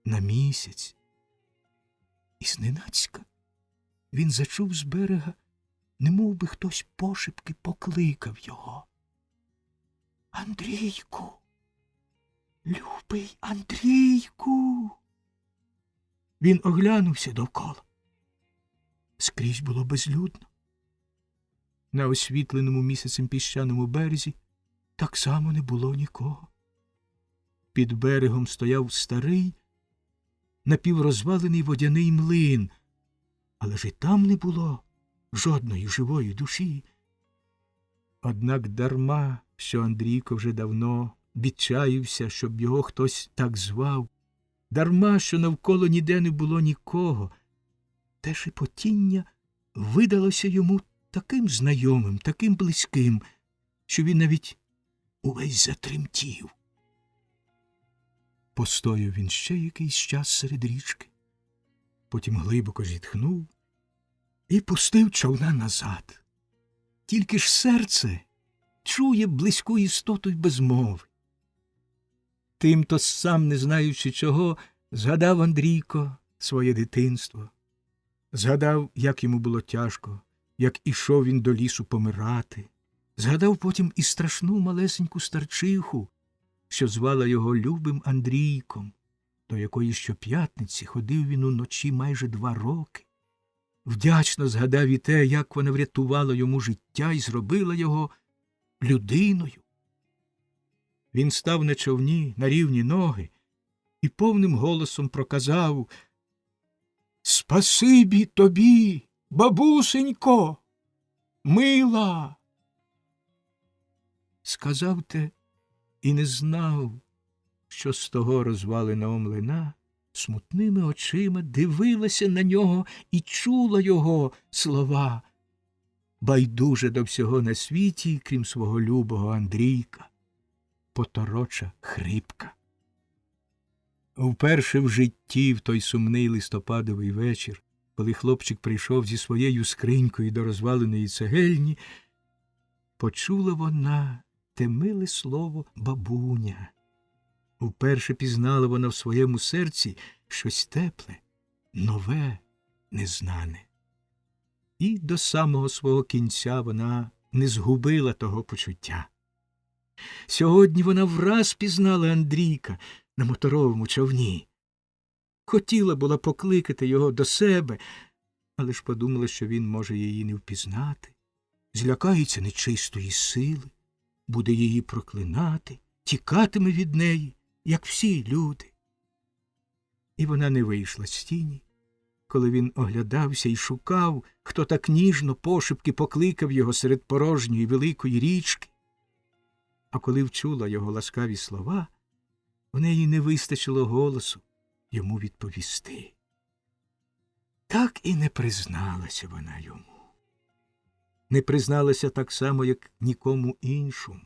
на місяць. І зненацька він зачув з берега, немов би хтось пошепки покликав його. «Андрійку! Любий Андрійку!» Він оглянувся довкола. Скрізь було безлюдно. На освітленому місяцем піщаному березі так само не було нікого. Під берегом стояв старий, напіврозвалений водяний млин, але ж і там не було жодної живої душі. Однак дарма, що Андрійко вже давно відчаївся, щоб його хтось так звав, дарма, що навколо ніде не було нікого, те шепотіння видалося йому таким знайомим, таким близьким, що він навіть увесь затремтів. Постояв він ще якийсь час серед річки, потім глибоко зітхнув і пустив човна назад. Тільки ж серце чує близьку істоту й без мови. Тимто, сам не знаючи чого, згадав Андрійко своє дитинство. Згадав, як йому було тяжко, як ішов він до лісу помирати. Згадав потім і страшну малесеньку старчиху, що звала його любим Андрійком, до якої щоп'ятниці ходив він уночі майже 2 роки. Вдячно згадав і те, як вона врятувала йому життя і зробила його людиною. Він став на човні, на рівні ноги, і повним голосом проказав: «Спасибі тобі, бабусенько, мила!» Сказав те і не знав, що з того розваленого млина смутними очима дивилася на нього і чула його слова, байдуже до всього на світі, крім свого любого Андрійка, потороча хрипка. Вперше в житті, в той сумний листопадовий вечір, коли хлопчик прийшов зі своєю скринькою до розваленої цегельні, почула вона те миле слово «бабуня». Вперше пізнала вона в своєму серці щось тепле, нове, незнане. І до самого свого кінця вона не згубила того почуття. Сьогодні вона враз пізнала Андрійка на моторовому човні. Хотіла була покликати його до себе, але ж подумала, що він може її не впізнати, злякається нечистої сили, буде її проклинати, тікатиме від неї, як всі люди. І вона не вийшла з тіні, коли він оглядався і шукав, хто так ніжно пошепки покликав його серед порожньої великої річки. А коли вчула його ласкаві слова, в неї не вистачило голосу йому відповісти. Так і не призналася вона йому. Не призналася так само, як нікому іншому,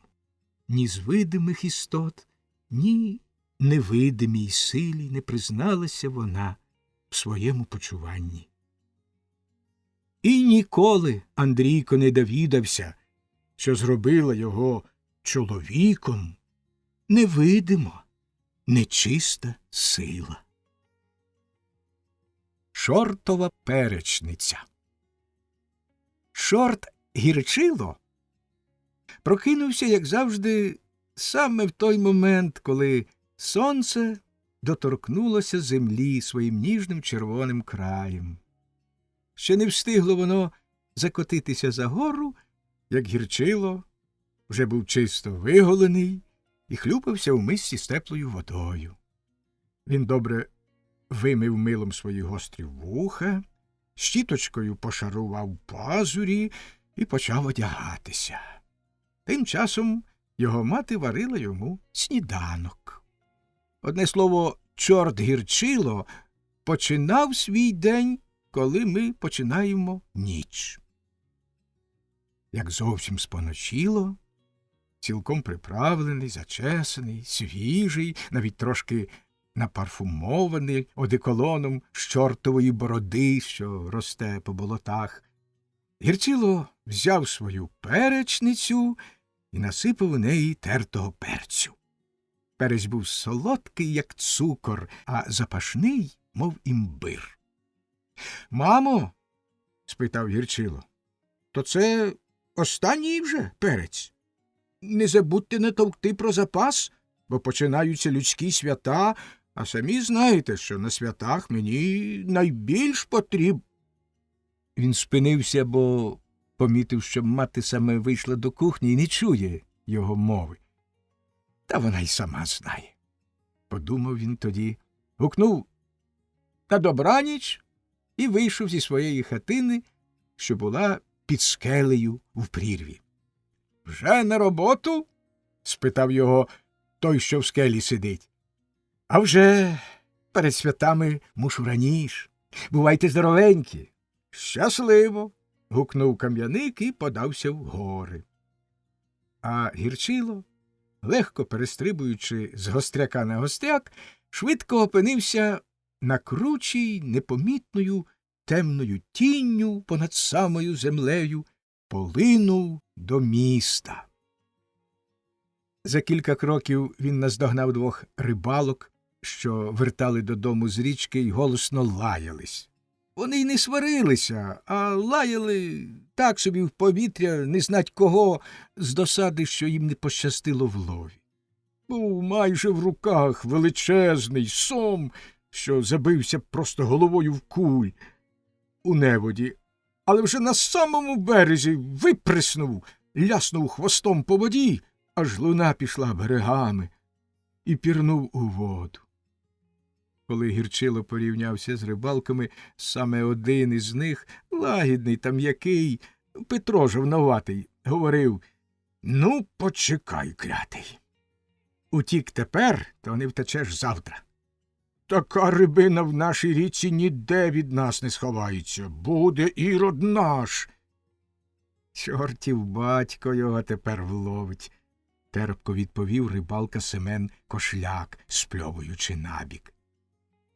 ні з видимих істот, ні невидимій силі не призналася вона в своєму почуванні. І ніколи Андрійко не довідався, що зробила його чоловіком невидима, нечиста сила. Шортова перечниця. Шорт Гірчило прокинувся, як завжди, саме в той момент, коли сонце доторкнулося землі своїм ніжним червоним краєм. Ще не встигло воно закотитися за гору, як Гірчило вже був чисто виголений і хлюпався в мисці з теплою водою. Він добре вимив милом свої гострі вуха, щіточкою пошарував пазурі і почав одягатися. Тим часом його мати варила йому сніданок. Одне слово, чорт Гірчило починав свій день, коли ми починаємо ніч. Як зовсім споночило, цілком приправлений, зачесаний, свіжий, навіть трошки напарфумований одеколоном з чортової бороди, що росте по болотах. Гірчило взяв свою перечницю і насипав у неї тертого перцю. Перець був солодкий, як цукор, а запашний, мов імбир. — Мамо, — спитав Гірчило, — то це останній вже перець? Не забудьте не товкти про запас, бо починаються людські свята, а самі знаєте, що на святах мені найбільш потрібно. Він спинився, бо помітив, що мати саме вийшла до кухні і не чує його мови. Та вона й сама знає. Подумав він тоді, гукнув «На добраніч» і вийшов зі своєї хатини, що була під скелею в прірві. — Вже на роботу? — спитав його той, що в скелі сидить. — А вже перед святами мушу раніш. Бувайте здоровенькі. — Щасливо. — гукнув кам'яник і подався в гори. А Гірчило, легко перестрибуючи з гостряка на гостряк, швидко опинився на кручій, непомітною темною тінню понад самою землею, полинув до міста. За кілька кроків він наздогнав двох рибалок, що вертали додому з річки й голосно лаялись. Вони й не сварилися, а лаяли так собі в повітря, не знать кого, з досади, що їм не пощастило в лові. Був майже в руках величезний сом, що забився просто головою в куль у неводі, але вже на самому березі виприснув, ляснув хвостом по воді, аж луна пішла берегами, і пірнув у воду. Коли Гірчило порівнявся з рибалками, саме один із них, лагідний та м'який, Петро жовноватий, говорив: «Ну, почекай, клятий. Утік тепер, то не втечеш завтра. Така рибина в нашій річці ніде від нас не сховається. Буде ірод наш». «Чортів батько його тепер вловить», – терпко відповів рибалка Семен Кошляк, спльовуючи набік.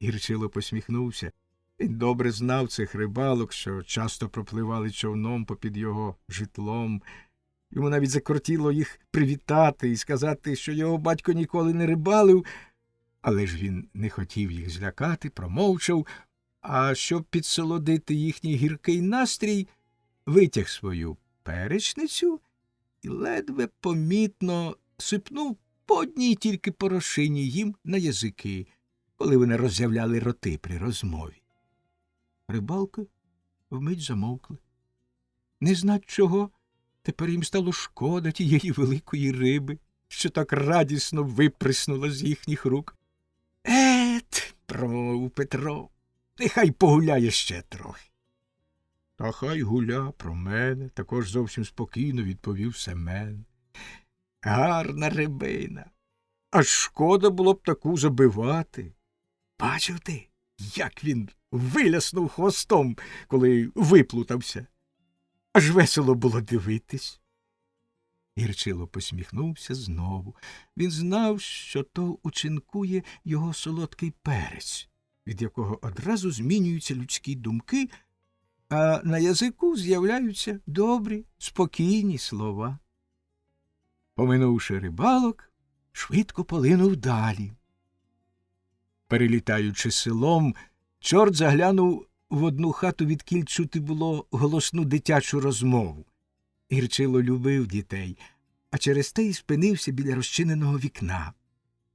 Гірчило посміхнувся. Він добре знав цих рибалок, що часто пропливали човном попід його житлом. Йому навіть закортіло їх привітати і сказати, що його батько ніколи не рибалив, але ж він не хотів їх злякати, промовчав, а щоб підсолодити їхній гіркий настрій, витяг свою перечницю і ледве помітно сипнув по одній тільки порошині їм на язики, коли вони роззявляли роти при розмові. Рибалки вмить замовкли. Не знать чого, тепер їм стало шкода тієї великої риби, що так радісно виприснула з їхніх рук. — промовив Петро, — нехай погуляє ще трохи. — Та хай гуля про мене, — також зовсім спокійно відповів Семен. — Гарна рибина. Аж шкода було б таку забивати. Бачив ти, як він виляснув хвостом, коли виплутався? Аж весело було дивитись. Гірчило посміхнувся знову. Він знав, що то учинкує його солодкий перець, від якого одразу змінюються людські думки, а на язику з'являються добрі, спокійні слова. Поминувши рибалок, швидко полинув далі. Перелітаючи селом, чорт заглянув в одну хату, відкіль чути було голосну дитячу розмову. Гірчило любив дітей, а через те й спинився біля розчиненого вікна.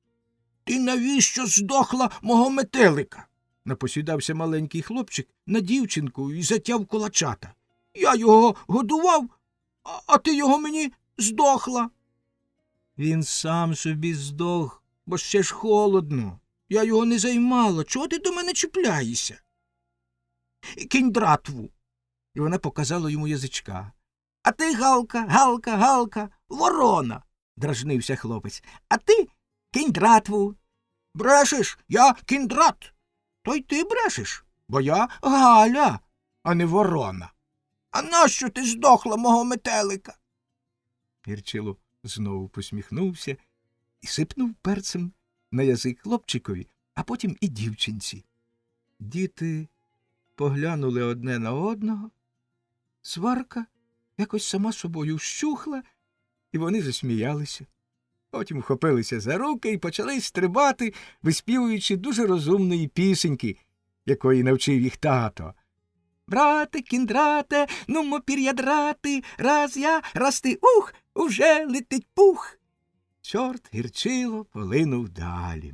— Ти навіщо здохла мого метелика? — напосідався маленький хлопчик на дівчинку і затяв кулачата. — Я його годував, а ти його мені здохла. — Він сам собі здох, бо ще ж холодно. Я його не займала. Чого ти до мене чіпляєшся? — Кинь дратву. І вона показала йому язичка. — А ти, Галка, Галка, Галка, ворона, — дражнився хлопець. — А ти кинь дратву. — Брешеш, я кіндрат. — То й ти брешеш, бо я Галя, а не ворона. — А нащо ти здохла мого метелика? Гірчило знову посміхнувся і сипнув перцем на язик хлопчикові, а потім і дівчинці. Діти поглянули одне на одного, сварка якось сама собою вщухла, і вони засміялися. Потім вхопилися за руки і почали стрибати, виспівуючи дуже розумної пісеньки, якої навчив їх тато. «Брате, кіндрате, нумо пір'ядрати, раз я, раз ти, ух, уже летить пух!» Чорт гірчило полинув далі.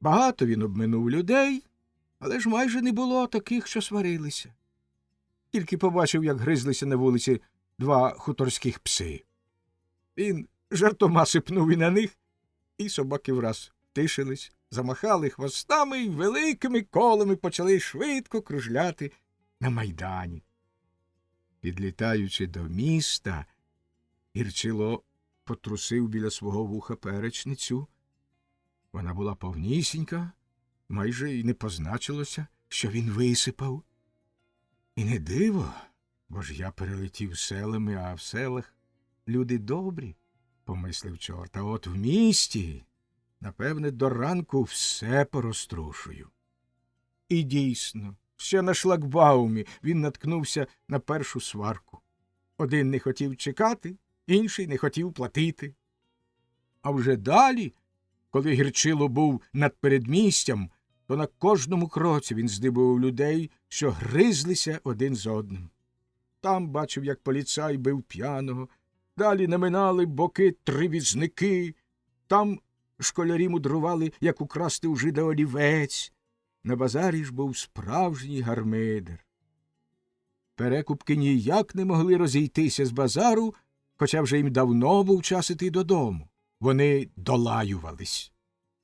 Багато він обминув людей, але ж майже не було таких, що сварилися. Тільки побачив, як гризлися на вулиці два хуторських пси. Він жартома сипнув і на них, і собаки враз втишились, замахали хвостами і великими колами почали швидко кружляти на майдані. Підлітаючи до міста, Гірчило потрусив біля свого вуха перечницю. Вона була повнісінька, майже й не позначилося, що він висипав. І не диво, бо ж я перелетів селами, а в селах люди добрі, помислив чорт, а от в місті, напевне, до ранку все порозтрушую. І дійсно, ще на шлагбаумі він наткнувся на першу сварку. Один не хотів чекати, інший не хотів платити. А вже далі, коли Гірчило був над передмістям, то на кожному кроці він здибував людей, що гризлися один з одним. Там бачив, як поліцай бив п'яного, далі наминали боки три візники, там школярі мудрували, як украсти у жида олівець. На базарі ж був справжній гармидер. Перекупки ніяк не могли розійтися з базару, хоча вже їм давно був час іти додому. Вони долаювались.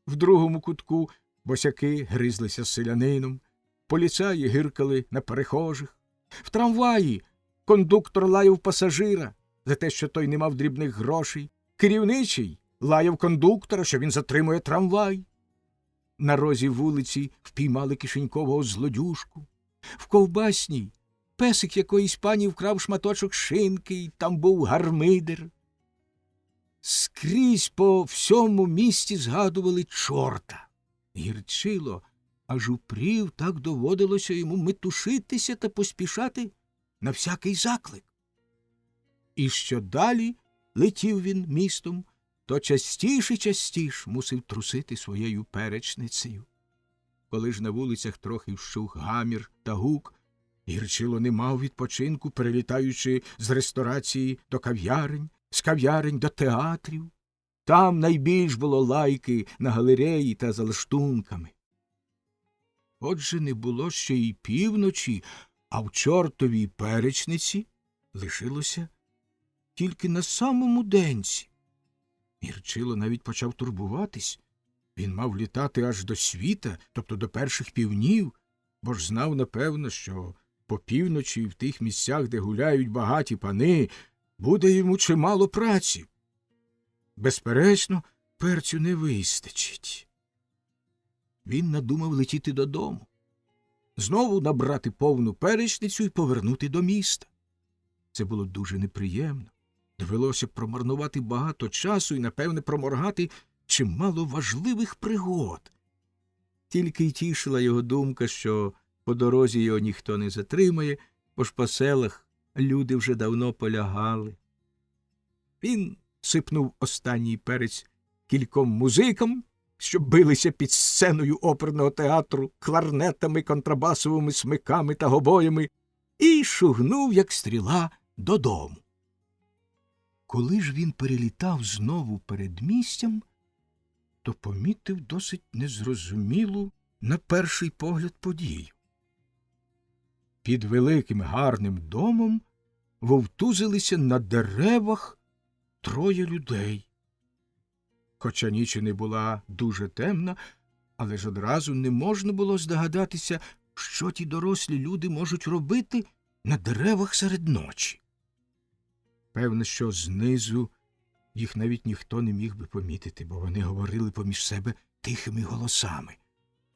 В другому кутку босяки гризлися з селянином, поліцаї гиркали на перехожих. В трамваї кондуктор лаяв пасажира за те, що той не мав дрібних грошей. Керівничий лаяв кондуктора, що він затримує трамвай. На розі вулиці впіймали кишенькового злодюжку. В ковбасній песик якоїсь пані вкрав шматочок шинки, і там був гармидер. Скрізь по всьому місті згадували чорта. Гірчило аж упрів, так доводилося йому метушитися та поспішати на всякий заклик. І що далі летів він містом, то частіше мусив трусити своєю перечницею. Коли ж на вулицях трохи вщух гамір та гук, Гірчило не мав відпочинку, перелітаючи з ресторації до кав'ярень, з кав'ярень до театрів. Там найбільш було лайки на галереї та за лаштунками. Отже, не було ще й півночі, а в чортовій перечниці лишилося тільки на самому денці. Гірчило навіть почав турбуватись. Він мав літати аж до світа, тобто до перших півнів, бо ж знав, напевно, що по півночі в тих місцях, де гуляють багаті пани, буде йому чимало праці. Безперечно, перцю не вистачить. Він надумав летіти додому, знову набрати повну перечницю і повернути до міста. Це було дуже неприємно. Довелося промарнувати багато часу і, напевне, проморгати чимало важливих пригод. Тільки й тішила його думка, що по дорозі його ніхто не затримає, бо ж по селах люди вже давно полягали. Він сипнув останній перець кільком музикам, що билися під сценою оперного театру кларнетами, контрабасовими смиками та гобоями, і шугнув, як стріла, додому. Коли ж він перелітав знову передмістям, то помітив досить незрозумілу на перший погляд подію. Під великим гарним домом вовтузилися на деревах троє людей. Хоча ніч і не була дуже темна, але ж одразу не можна було здогадатися, що ті дорослі люди можуть робити на деревах серед ночі. Певно, що знизу їх навіть ніхто не міг би помітити, бо вони говорили поміж себе тихими голосами.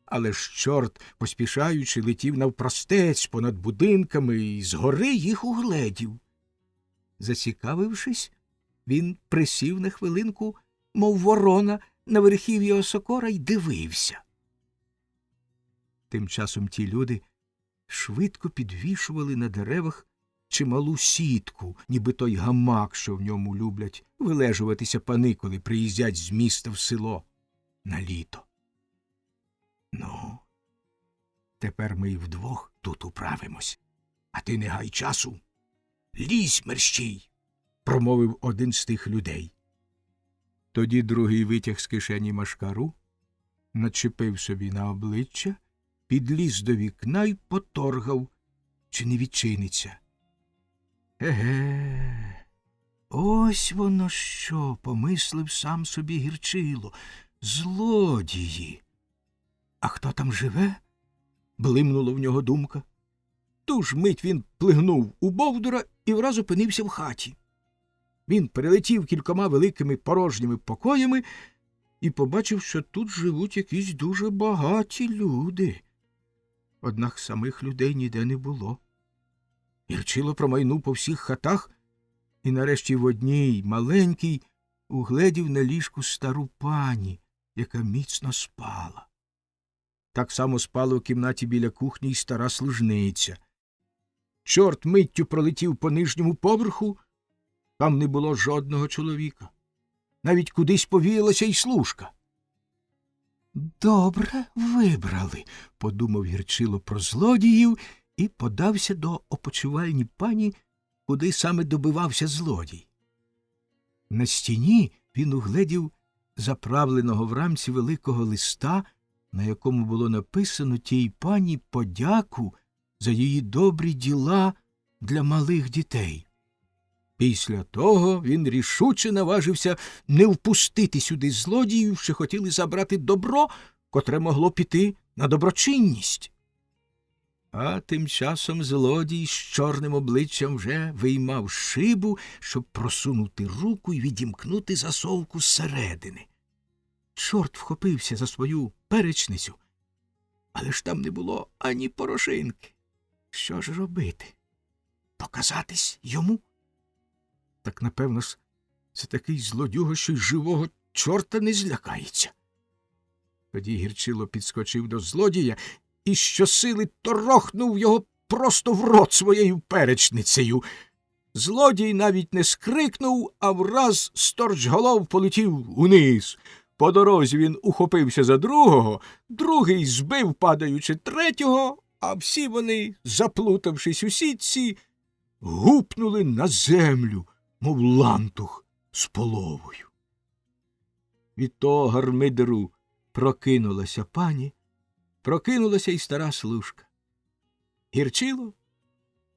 Але ж чорт, поспішаючи, летів навпростець понад будинками і згори їх угледів. Зацікавившись, він присів на хвилинку, мов ворона, на верхів'я осокора й дивився. Тим часом ті люди швидко підвішували на деревах чималу сітку, ніби той гамак, що в ньому люблять вилежуватися пани, коли приїздять з міста в село на літо. Ну, тепер ми й вдвох тут управимось. А ти не гай часу. Лізь, мерщій, промовив один з тих людей. Тоді другий витяг з кишені машкару, начепив собі на обличчя, підліз до вікна й поторгав, чи не відчиниться. Еге, ось воно що, помислив сам собі Гірчило. Злодії. А хто там живе? Блимнула в нього думка. Ту ж мить він плигнув у Бовдура і враз опинився в хаті. Він перелетів кількома великими порожніми покоями і побачив, що тут живуть якісь дуже багаті люди. Однак самих людей ніде не було. Гірчило промайнув по всіх хатах і нарешті в одній, маленькій, угледів на ліжку стару пані, яка міцно спала. Так само спала в кімнаті біля кухні й стара служниця. Чорт миттю пролетів по нижньому поверху, там не було жодного чоловіка. Навіть кудись повіялася й служка. «Добре вибрали», – подумав Гірчило про злодіїв і подався до опочивальні пані, куди саме добивався злодій. На стіні він угледів заправленого в рамці великого листа, на якому було написано тій пані подяку за її добрі діла для малих дітей. Після того він рішуче наважився не впустити сюди злодіїв, що хотіли забрати добро, котре могло піти на доброчинність. А тим часом злодій з чорним обличчям вже виймав шибу, щоб просунути руку і відімкнути засовку зсередини. Чорт вхопився за свою перечницю, але ж там не було ані порошинки. Що ж робити? Показатись йому? Так, напевно ж, це такий злодюга, що й живого чорта не злякається. Тоді Гірчило підскочив до злодія і щосили торохнув його просто в рот своєю перечницею. Злодій навіть не скрикнув, а враз сторчголов полетів униз. По дорозі він ухопився за другого, другий збив, падаючи, третього, а всі вони, заплутавшись у сітці, гупнули на землю, мов лантух з половою. Від того гармидеру прокинулася пані, прокинулася й стара служка. Гірчило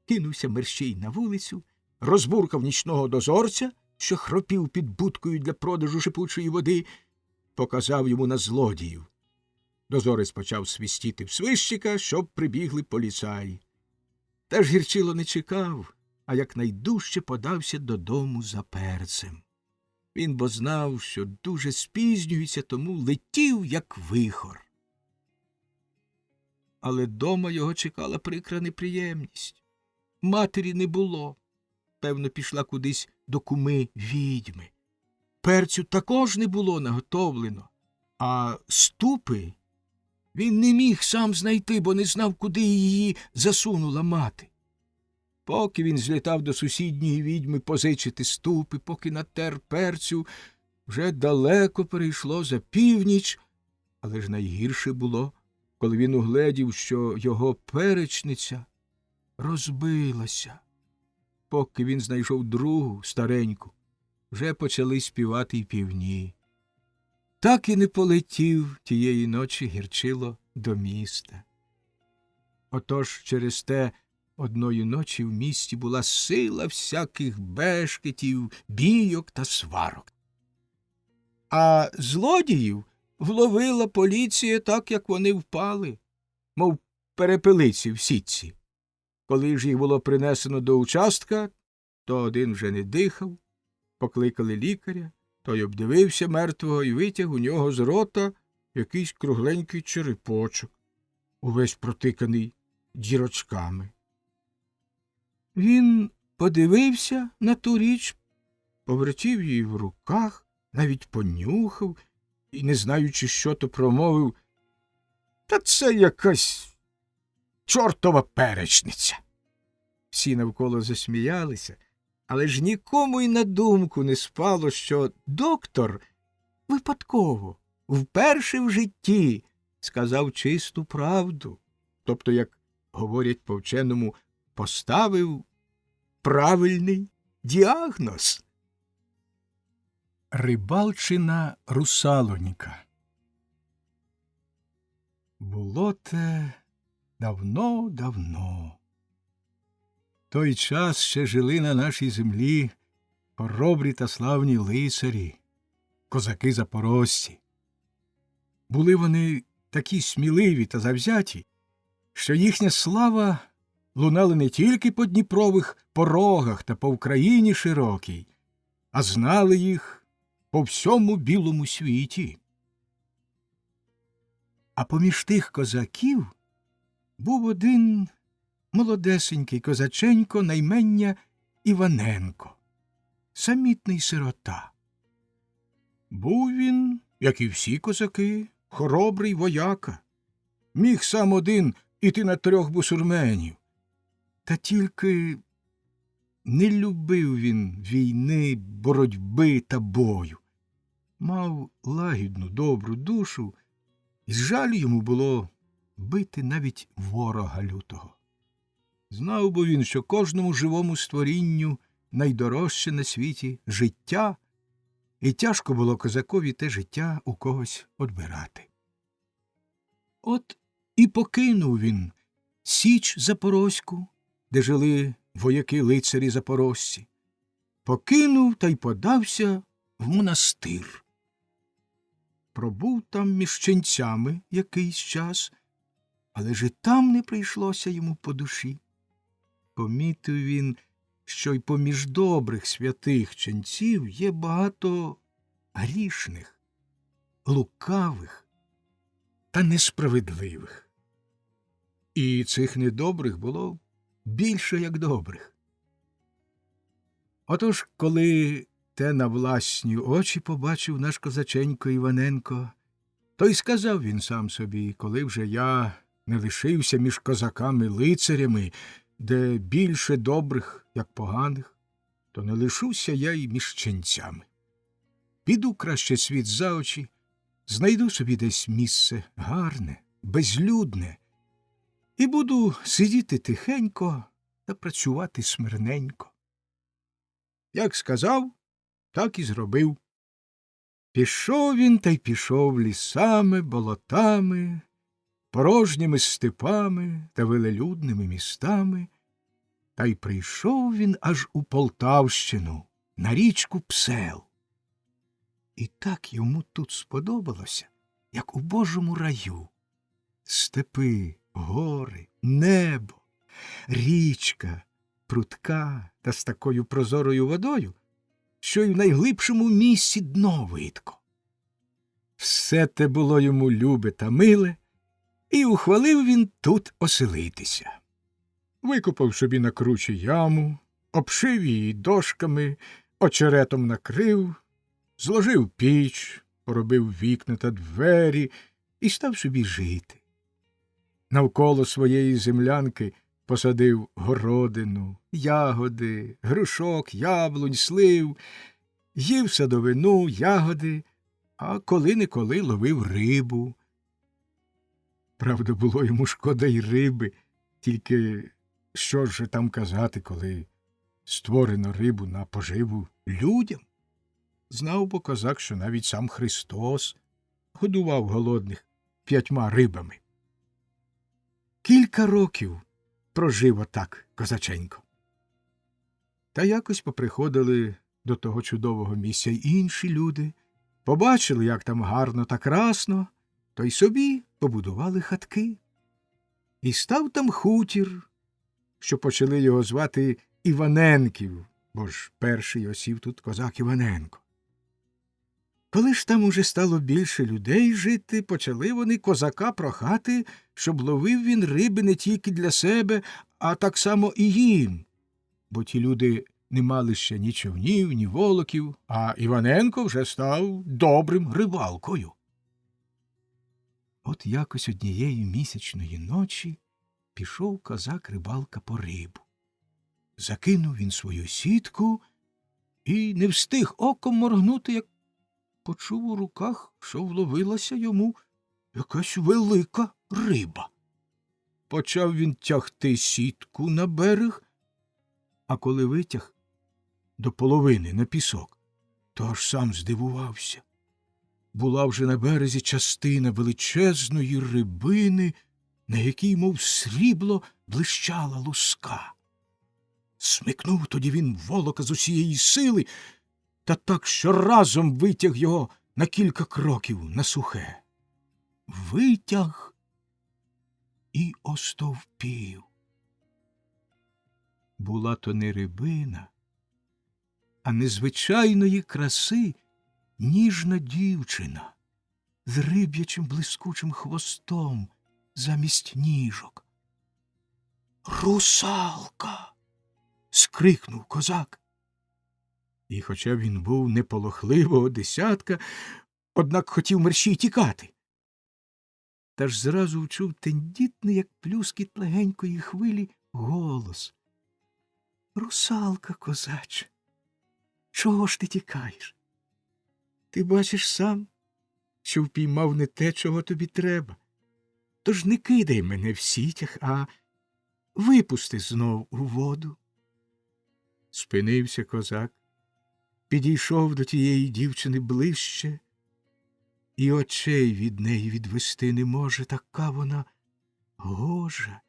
кинувся мерщій на вулицю, розбуркав нічного дозорця, що хропів під будкою для продажу шипучої води, показав йому на злодіїв. Дозорець почав свистіти в свищика, щоб прибігли поліцаї. Та ж Гірчило не чекав, а якнайдужче подався додому за перцем. Він бо знав, що дуже спізнюється, тому летів, як вихор. Але дома його чекала прикра неприємність. Матері не було. Певно, пішла кудись до куми відьми. Перцю також не було наготовлено, а ступи він не міг сам знайти, бо не знав, куди її засунула мати. Поки він злітав до сусідньої відьми позичити ступи, поки натер перцю, вже далеко перейшло за північ, але ж найгірше було, коли він угледів, що його перечниця розбилася. Поки він знайшов другу, стареньку, вже почали співати й півні. Так і не полетів тієї ночі Гірчило до міста. Отож через те одної ночі в місті була сила всяких бешкетів, бійок та сварок. А злодіїв вловила поліція так, як вони впали, мов перепелиці в сітці. Коли ж їх було принесено до участка, то один вже не дихав, покликали лікаря, той обдивився мертвого і витяг у нього з рота якийсь кругленький черепочок, увесь протиканий дірочками. Він подивився на ту річ, повертів її в руках, навіть понюхав і, не знаючи, що то, промовив: «Та це якась чортова перечниця». Всі навколо засміялися, але ж нікому й на думку не спало, що доктор випадково, вперше в житті, сказав чисту правду, тобто, як говорять по-вченому, поставив правильний діагноз. Рибалчина русалоніка. Було те давно-давно. Той час ще жили на нашій землі хоробрі та славні лицарі, козаки-запорожці. Були вони такі сміливі та завзяті, що їхня слава лунала не тільки по Дніпрових порогах та по Україні широкій, а знали їх по всьому білому світі. А поміж тих козаків був один молодесенький козаченько на ім'я Іваненко, самітний сирота. Був він, як і всі козаки, хоробрий вояка, міг сам один іти на 3 бусурменів. Та тільки не любив він війни, боротьби та бою. Мав лагідну, добру душу, і жаль йому було бити навіть ворога лютого. Знав би він, що кожному живому створінню найдорожче на світі життя, і тяжко було козакові те життя у когось одбирати. От і покинув він Січ Запорозьку, де жили вояки-лицарі запорожці, покинув та й подався в монастир. Пробув там між ченцями якийсь час, але ж і там не прийшлося йому по душі. Помітив він, що й поміж добрих святих ченців є багато грішних, лукавих та несправедливих. І цих недобрих було більше, як добрих. Отож, коли те на власні очі побачив наш козаченько Іваненко, то й сказав він сам собі: коли вже я не лишився між козаками-лицарями, де більше добрих, як поганих, то не лишуся я й між ченцями. Піду краще світ за очі, знайду собі десь місце гарне, безлюдне, і буду сидіти тихенько та працювати смирненько. Як сказав, так і зробив. Пішов він та й пішов лісами, болотами, порожніми степами та велелюдними містами, та й прийшов він аж у Полтавщину, на річку Псел. І так йому тут сподобалося, як у Божому раю. Степи, гори, небо, річка, прудка та з такою прозорою водою, що й в найглибшому місці дно видко. Все те було йому любе та миле, і ухвалив він тут оселитися. Викопав собі на кручі яму, обшив її дошками, очеретом накрив, зложив піч, поробив вікна та двері і став собі жити. Навколо своєї землянки посадив городину, ягоди, грушок, яблунь, слив, їв садовину, ягоди, а коли-неколи ловив рибу. Правда, було йому шкода й риби, тільки що ж там казати, коли створено рибу на поживу людям? Знав бо козак, що навіть сам Христос годував голодних 5 рибами. Кілька років прожив отак козаченько. Та якось поприходили до того чудового місця й інші люди, побачили, як там гарно та красно, то й собі побудували хатки. І став там хутір, що почали його звати Іваненків, бо ж перший осів тут козак Іваненко. Коли ж там уже стало більше людей жити, почали вони козака прохати, щоб ловив він риби не тільки для себе, а так само і їм, бо ті люди не мали ще ні човнів, ні волоків, а Іваненко вже став добрим рибалкою. От якось однієї місячної ночі пішов козак-рибалка по рибу. Закинув він свою сітку і не встиг оком моргнути, як почув у руках, що вловилася йому якась велика риба. Почав він тягти сітку на берег, а коли витяг до половини на пісок, то аж сам здивувався. Була вже на березі частина величезної рибини, на якій, мов срібло, блищала луска. Смикнув тоді він волока з усієї сили, та так, що разом витяг його на кілька кроків на сухе. Витяг і остовпів. Була то не рибина, а незвичайної краси ніжна дівчина з риб'ячим блискучим хвостом замість ніжок. «Русалка!» – скрикнув козак. І хоча він був неполохливого десятка, однак хотів мерщій тікати. Та ж зразу вчув тендітний, як плюскіт легенької хвилі, голос. «Русалка, козаче, чого ж ти тікаєш? Ти бачиш сам, що впіймав не те, чого тобі треба. Тож не кидай мене в сітях, а випусти знов у воду». Спинився козак, підійшов до тієї дівчини ближче, і очей від неї відвести не може, така вона гожа,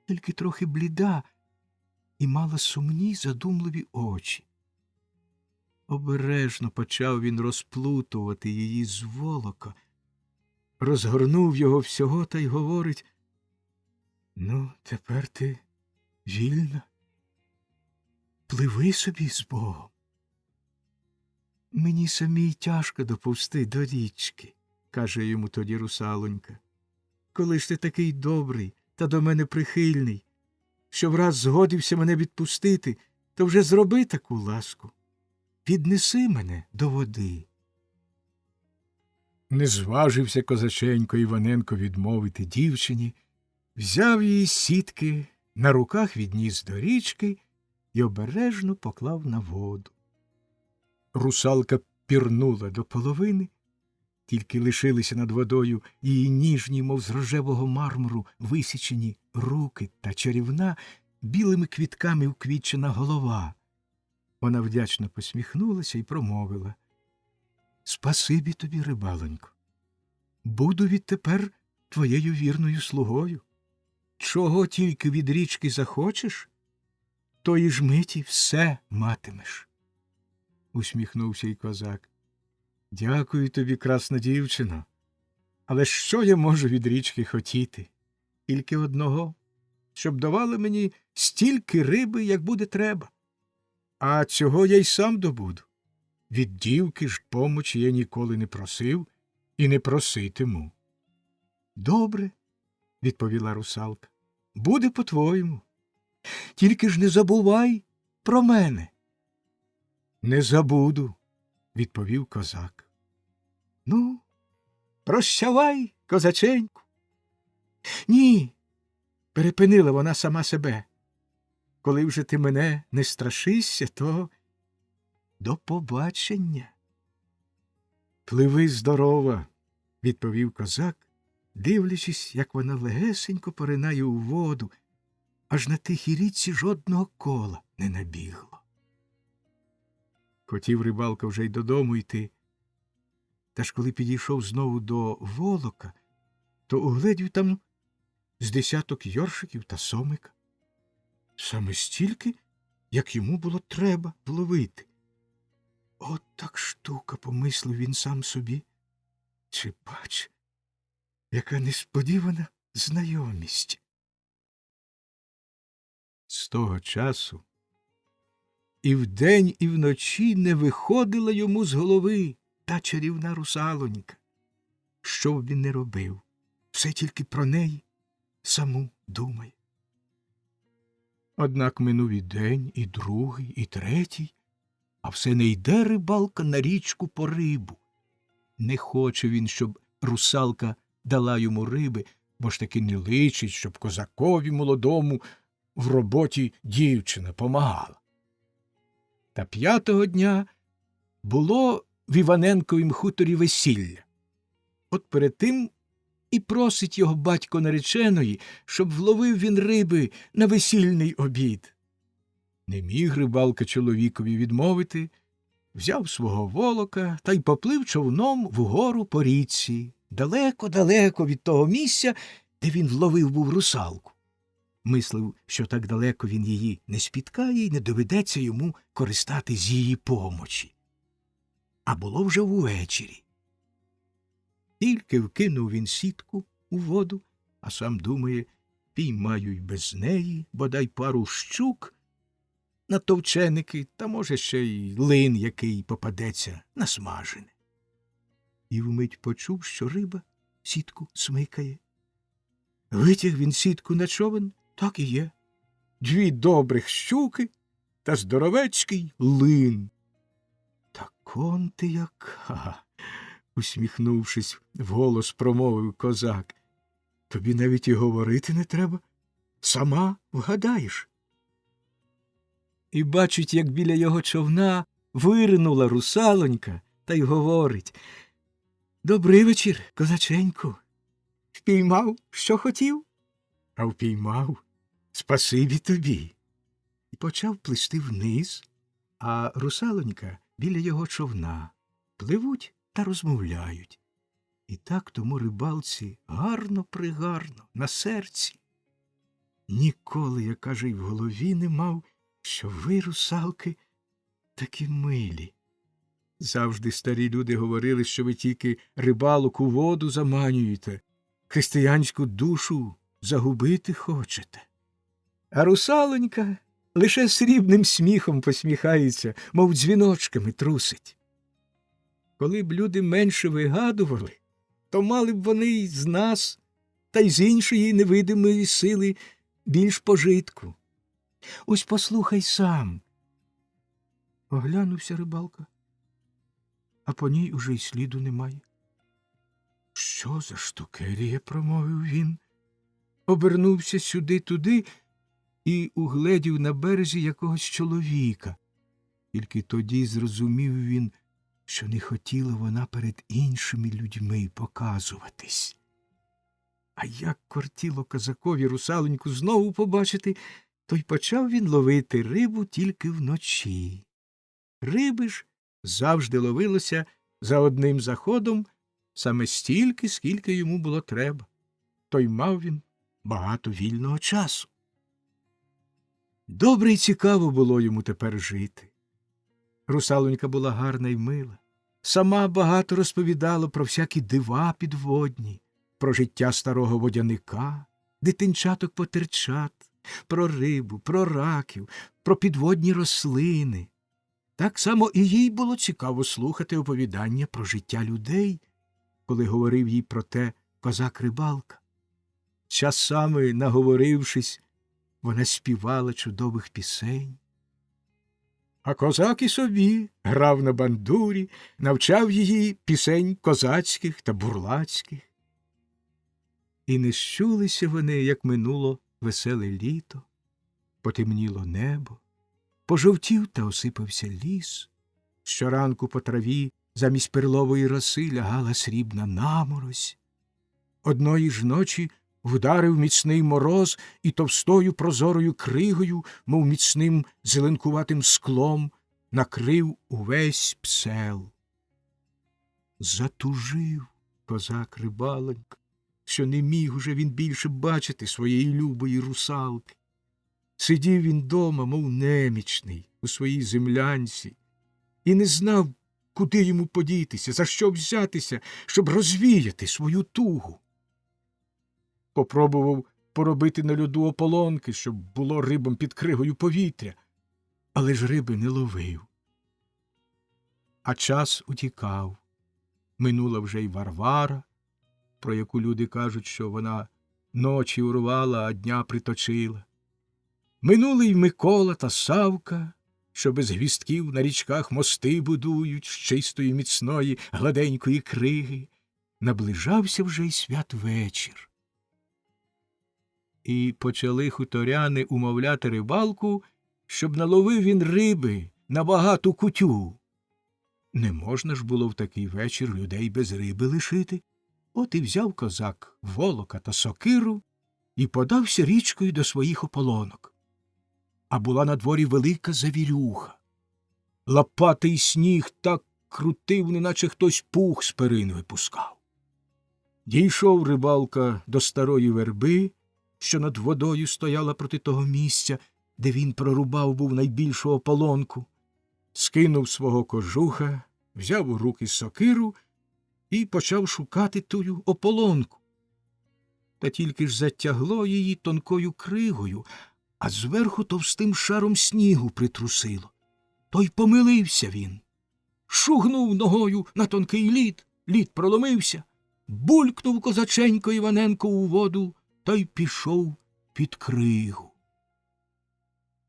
тільки трохи бліда, і мала сумні задумливі очі. Обережно почав він розплутувати її з волока, розгорнув його всього та й говорить: «Ну, тепер ти вільна. Пливи собі з Богом. Мені самій тяжко доповзти до річки», – каже йому тоді русалонька. «Коли ж ти такий добрий та до мене прихильний, що враз згодився мене відпустити, то вже зроби таку ласку. Піднеси мене до води». Не зважився козаченько Іваненко відмовити дівчині, взяв її з сітки, на руках відніс до річки і обережно поклав на воду. Русалка пірнула до половини, тільки лишилися над водою її ніжні, мов з рожевого мармуру, висічені руки та чарівна, білими квітками вквітчена голова. Вона вдячно посміхнулася і промовила: «Спасибі тобі, рибалонько. Буду відтепер твоєю вірною слугою. Чого тільки від річки захочеш, тої ж миті все матимеш». Усміхнувся й козак. «Дякую тобі, красна дівчино. Але що я можу від річки хотіти? Тільки одного, щоб давали мені стільки риби, як буде треба. А цього я й сам добуду. Від дівки ж помочі я ніколи не просив і не проситиму». «Добре», – відповіла русалка, – «буде по-твоєму. Тільки ж не забувай про мене». «Не забуду», – відповів козак. «Ну, прощавай, козаченьку». «Ні», – перепинила вона сама себе. «Коли вже ти мене не страшишся, то до побачення». «Пливи здорова», – відповів козак, дивлячись, як вона легесенько поринає у воду, аж на тихій річці жодного кола не набігло. Хотів рибалка вже й додому йти, та ж коли підійшов знову до волока, то угледів там з десяток йоршиків та сомика. Саме стільки, як йому було треба вловити. «От так штука», – помислив він сам собі. «Чи бач, яка несподівана знайомість». З того часу і вдень, і вночі не виходила йому з голови та чарівна русалонька. Що б він не робив, все тільки про неї саму думає. Однак минув і день, і другий, і третій, а все не йде рибалка на річку по рибу. Не хоче він, щоб русалка дала йому риби, бо ж таки не личить, щоб козакові молодому в роботі дівчина помагала. Та 5-го дня було в Іваненковім хуторі весілля. От перед тим і просить його батько нареченої, щоб вловив він риби на весільний обід. Не міг рибалка чоловікові відмовити, взяв свого волока та й поплив човном вгору по річці, далеко-далеко від того місця, де він вловив був русалку. Мислив, що так далеко він її не спіткає і не доведеться йому користатись її помочі. А було вже увечері. Тільки вкинув він сітку у воду, а сам думає, піймаю й без неї, бодай пару щук на товченики, та, може, ще й лин, який попадеться на смажене. І вмить почув, що риба сітку смикає. Витяг він сітку на човен, так і є. 2 добрих щуки та здоровецький лин. Так он ти яка! Усміхнувшись, вголос промовив козак. Тобі навіть і говорити не треба. Сама вгадаєш. І бачить, як біля його човна виринула русалонька та й говорить. Добрий вечір, козаченьку. Впіймав, що хотів? А впіймав. Спасибі тобі. І почав плисти вниз, а русалонька біля його човна. Пливуть та розмовляють. І так тому рибалці гарно-пригарно, на серці. Ніколи, я каже, й в голові не мав, що ви, русалки, такі милі. Завжди старі люди говорили, що ви тільки рибалок у воду заманюєте, християнську душу загубити хочете. А русалонька лише срібним сміхом посміхається, мов дзвіночками трусить. Коли б люди менше вигадували, то мали б вони й з нас, та й з іншої невидимої сили більш пожитку. Ось послухай сам. Оглянувся рибалка, а по ній уже й сліду немає. Що за штукерія, промовив він. Обернувся сюди-туди і угледів на березі якогось чоловіка. Тільки тоді зрозумів він, що не хотіла вона перед іншими людьми показуватись. А як кортіло козакові русалоньку знову побачити, то й почав він ловити рибу тільки вночі. Риби ж завжди ловилося за одним заходом саме стільки, скільки йому було треба. То й мав він багато вільного часу. Добре й цікаво було йому тепер жити. Русалонька була гарна й мила. Сама багато розповідала про всякі дива підводні, про життя старого водяника, дитинчаток-потерчат, про рибу, про раків, про підводні рослини. Так само і їй було цікаво слухати оповідання про життя людей, коли говорив їй про те козак-рибалка. Часами, наговорившись, вона співала чудових пісень. А козак і собі грав на бандурі, навчав її пісень козацьких та бурлацьких. І не щулися вони, як минуло веселе літо, потемніло небо, пожовтів та осипався ліс. Щоранку по траві замість перлової роси лягала срібна наморозь. Одної ж ночі вдарив міцний мороз і товстою прозорою кригою, мов міцним зеленкуватим склом, накрив увесь Псел. Затужив козак-рибалонька, що не міг уже він більше бачити своєї любої русалки. Сидів він дома, мов немічний, у своїй землянці, і не знав, куди йому подітися, за що взятися, щоб розвіяти свою тугу. Попробував поробити на льоду ополонки, щоб було рибам під кригою повітря, але ж риби не ловив. А час утікав. Минула вже й Варвара, про яку люди кажуть, що вона ночі урвала, а дня приточила. Минули й Микола та Савка, що без гвістків на річках мости будують з чистої міцної гладенької криги. наближався вже й святвечір. І почали хуторяни умовляти рибалку, щоб наловив він риби на багату кутю. Не можна ж було в такий вечір людей без риби лишити. От і взяв козак волока та сокиру і подався річкою до своїх ополонок. А була на дворі велика завірюха. Лопатий сніг так крутив, неначе хтось пух з перин випускав. Дійшов рибалка до старої верби, що над водою стояла проти того місця, де він прорубав був найбільшу ополонку, скинув свого кожуха, взяв у руки сокиру і почав шукати тую ополонку. Та тільки ж затягло її тонкою кригою, а зверху товстим шаром снігу притрусило. То й помилився він. Шугнув ногою на тонкий лід, лід проломився, булькнув козаченько Іваненко у воду та й пішов під кригу.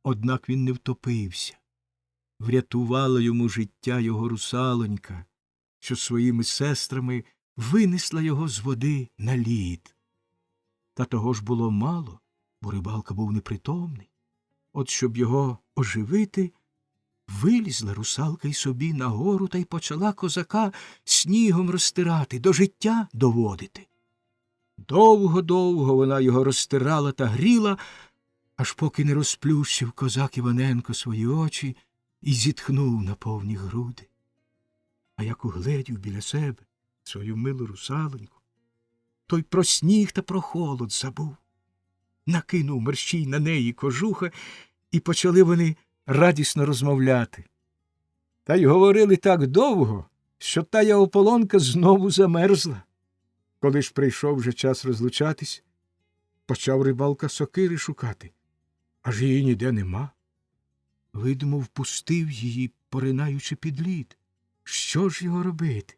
Однак він не втопився. Врятувала йому життя його русалонька, що своїми сестрами винесла його з води на лід. Та того ж було мало, бо рибалка був непритомний. От щоб його оживити, вилізла русалка й собі на гору та й почала козака снігом розтирати, до життя доводити. Довго-довго вона його розтирала та гріла, аж поки не розплющив козак Іваненко свої очі і зітхнув на повні груди. А як угледів біля себе свою милу русалоньку, той про сніг та про холод забув. Накинув мерщій на неї кожуха, і почали вони радісно розмовляти. Та й говорили так довго, що тая ополонка знову замерзла. Коли ж прийшов вже час розлучатись, почав рибалка сокири шукати, аж її ніде нема. Видимо, впустив її, поринаючи під лід. Що ж його робити?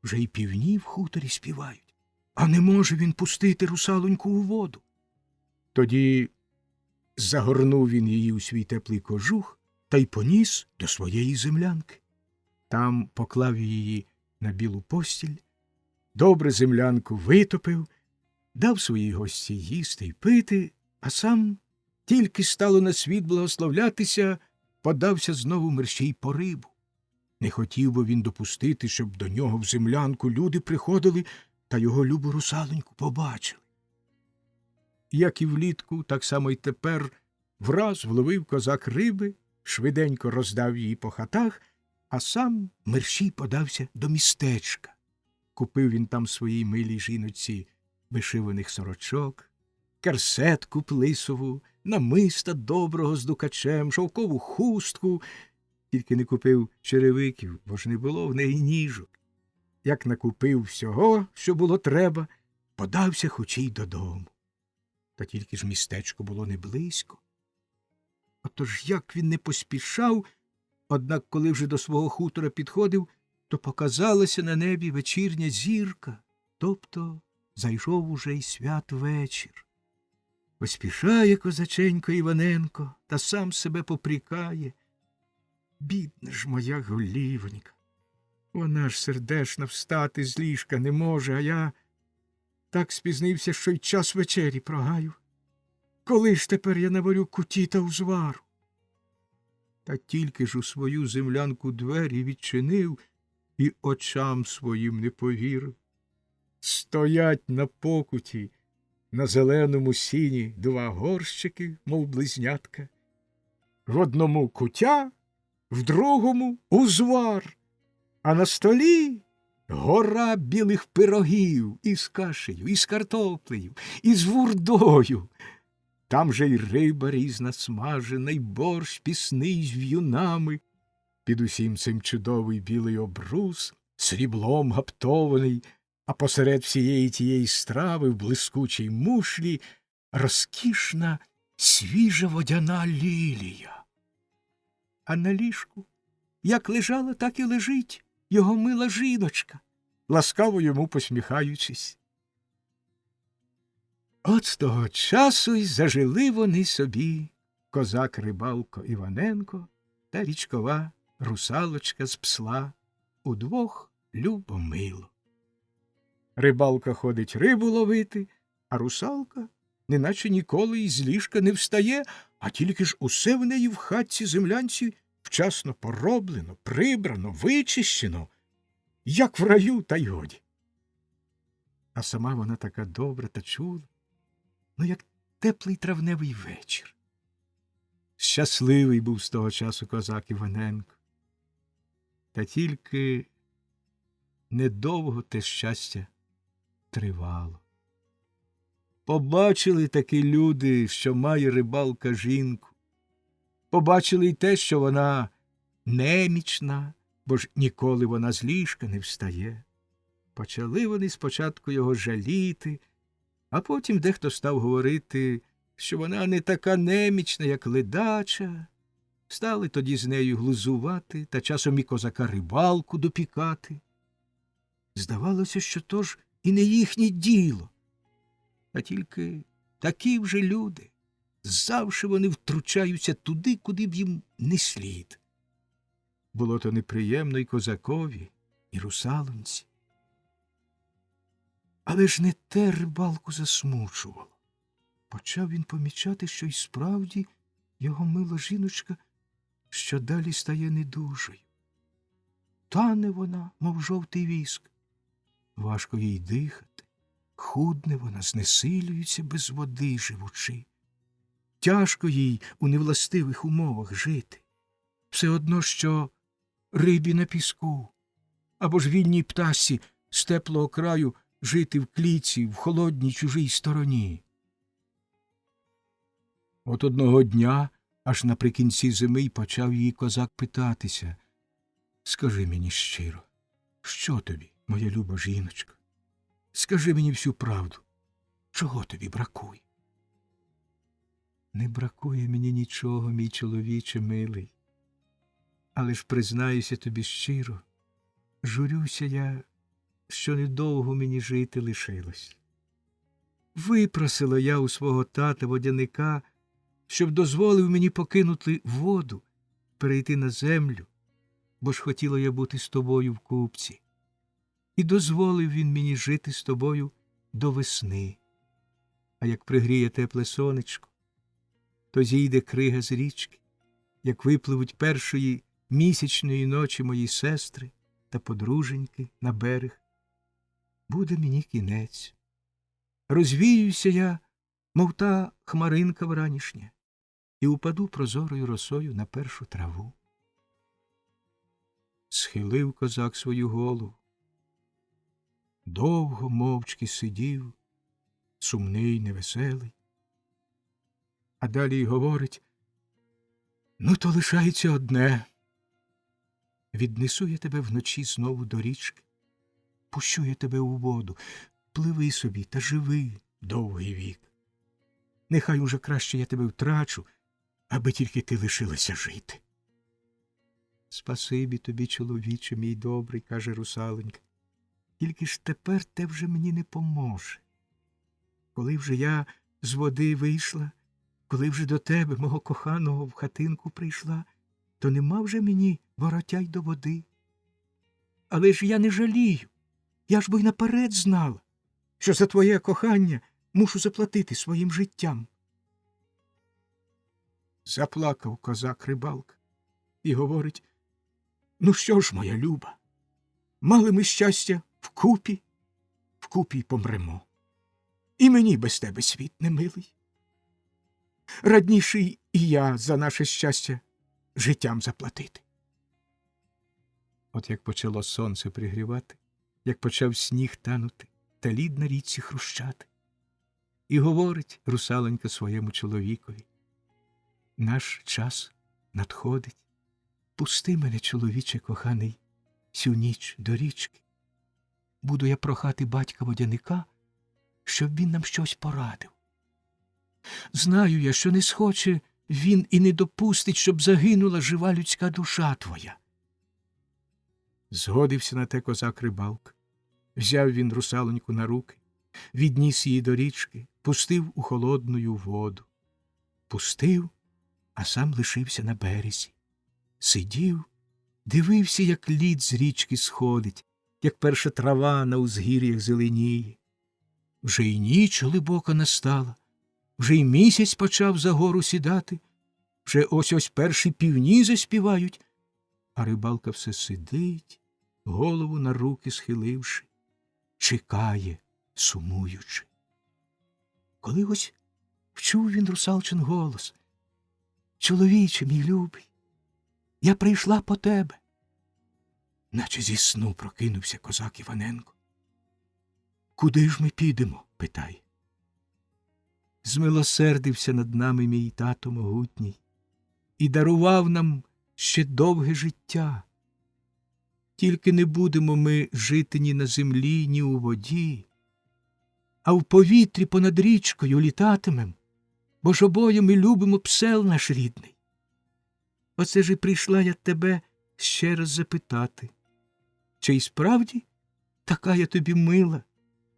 Вже й півні в хуторі співають, а не може він пустити русалоньку у воду. Тоді загорнув він її у свій теплий кожух та й поніс до своєї землянки. Там поклав її на білу постіль, добре землянку витопив, дав своїй гості їсти й пити, а сам, тільки стало на світ благословлятися, подався знову мерщій по рибу. Не хотів би він допустити, щоб до нього в землянку люди приходили та його любу русалоньку побачили. Як і влітку, так само й тепер враз вловив козак риби, швиденько роздав її по хатах, а сам мерщій подався до містечка. Купив він там своїй милій жіночці вишиваних сорочок, керсетку плисову, намиста доброго з дукачем, шовкову хустку, тільки не купив черевиків, бо ж не було в неї ніжок. Як накупив всього, що було треба, подався хоч і додому. Та тільки ж містечко було не близько. Отож як він не поспішав, однак коли вже до свого хутора підходив, то показалася на небі вечірня зірка, тобто зайшов уже й святвечір. Поспішає козаченько Іваненко та сам себе попрікає. Бідна ж моя голівонька, вона ж сердешна встати з ліжка не може, а я так спізнився, що й час вечері прогаю. Коли ж тепер я наварю куті та узвару? Та тільки ж у свою землянку двері відчинив і очам своїм не повірив. Стоять на покуті, на зеленому сіні два горщики, мов близнятка. В одному кутя, в другому узвар, а на столі гора білих пирогів із кашею, із картоплею, із вурдою. Там же й риба різна смажена, й борщ пісний з в'юнами. Під усім цим чудовий білий обрус, сріблом гаптований, а посеред всієї тієї страви в блискучій мушлі розкішна свіжа водяна лілія. А на ліжку, як лежала, так і лежить його мила жіночка, ласкаво йому посміхаючись. От з того часу й зажили вони собі, козак-рибалко Іваненко та річкова русалочка з псла, удвох любо-мило. Рибалка ходить рибу ловити, а русалка неначе ніколи із ліжка не встає, а тільки ж усе в неї в хатці землянці вчасно пороблено, прибрано, вичищено, як в раю, та й годі. А сама вона така добра та чула, як теплий травневий вечір. Щасливий був з того часу козак Іваненко. Та тільки недовго те щастя тривало. Побачили такі люди, що має рибалка жінку. Побачили й те, що вона немічна, бо ж ніколи вона з ліжка не встає. Почали вони спочатку його жаліти, а потім дехто став говорити, що вона не така немічна, як ледача. Стали тоді з нею глузувати та часом і козака рибалку допікати. Здавалося, що то ж і не їхнє діло. А тільки такі вже люди. Завше вони втручаються туди, куди б їм не слід. Було то неприємно й козакові, і русалонці. Але ж не те рибалку засмучувало. Почав він помічати, що й справді його мила жіночка що далі стає недужою. Тане вона, мов жовтий віск. Важко їй дихати. Худне вона, знесилюється без води живучи. Тяжко їй у невластивих умовах жити. Все одно, що рибі на піску, або ж вільній птасі з теплого краю жити в клітці в холодній чужій стороні. От одного дня, аж наприкінці зими, й почав її козак питатися: «Скажи мені щиро, що тобі, моя люба жіночка? Скажи мені всю правду, чого тобі бракує?» «Не бракує мені нічого, мій чоловіче милий. Але ж признаюся тобі щиро, журюся я, що недовго мені жити лишилось. Випросила я у свого тата водяника, щоб дозволив мені покинути воду, перейти на землю, бо ж хотіла я бути з тобою в купці. І дозволив він мені жити з тобою до весни. А як пригріє тепле сонечко, то зійде крига з річки, як випливуть першої місячної ночі мої сестри та подруженьки на берег. Буде мені кінець. Розвіюся я, мов та хмаринка вранішня, і упаду прозорою росою на першу траву». Схилив козак свою голову. Довго мовчки сидів, сумний, невеселий. А далі й говорить: «Ну, то лишається одне. Віднесу я тебе вночі знову до річки, пущу я тебе у воду, пливи собі та живи довгий вік. Нехай уже краще я тебе втрачу, аби тільки ти лишилася жити». «Спасибі тобі, чоловіче, мій добрий», – каже русалонька. «Тільки ж тепер те вже мені не поможе. Коли вже я з води вийшла, коли вже до тебе, мого коханого, в хатинку прийшла, то нема вже мені воротяй до води. Але ж я не жалію. Я ж бо й наперед знала, що за твоє кохання мушу заплатити своїм життям». Заплакав козак-рибалка і говорить: «Ну що ж, моя люба, мали ми щастя вкупі й помремо. І мені без тебе світ не милий. Радніший і я за наше щастя життям заплатити». От як почало сонце пригрівати, як почав сніг танути та лід на річці хрущати, і говорить русалонька своєму чоловікові: «Наш час надходить. Пусти мене, чоловіче коханий, сю ніч до річки. Буду я прохати батька водяника, щоб він нам щось порадив. Знаю я, що не схоче він і не допустить, щоб загинула жива людська душа твоя». Згодився на те козак-рибалка. Взяв він русалоньку на руки, відніс її до річки, пустив у холодну воду. Пустив, а сам лишився на березі. Сидів, дивився, як лід з річки сходить, як перша трава на узгір'ях зеленіє. Вже й ніч глибока настала, вже й місяць почав за гору сідати, вже ось-ось перші півні заспівають, а рибалка все сидить, голову на руки схиливши, чекає, сумуючи. Коли ось вчув він русалчин голос: «Чоловіче, мій любий, я прийшла по тебе». Наче зі сну прокинувся козак Іваненко. «Куди ж ми підемо?» – питає. Змилосердився над нами мій тато могутній і дарував нам ще довге життя. Тільки не будемо ми жити ні на землі, ні у воді, а в повітрі понад річкою літатимем, бо ж обоє ми любимо псел наш рідний. Оце ж і прийшла я тебе ще раз запитати, чи й справді така я тобі мила,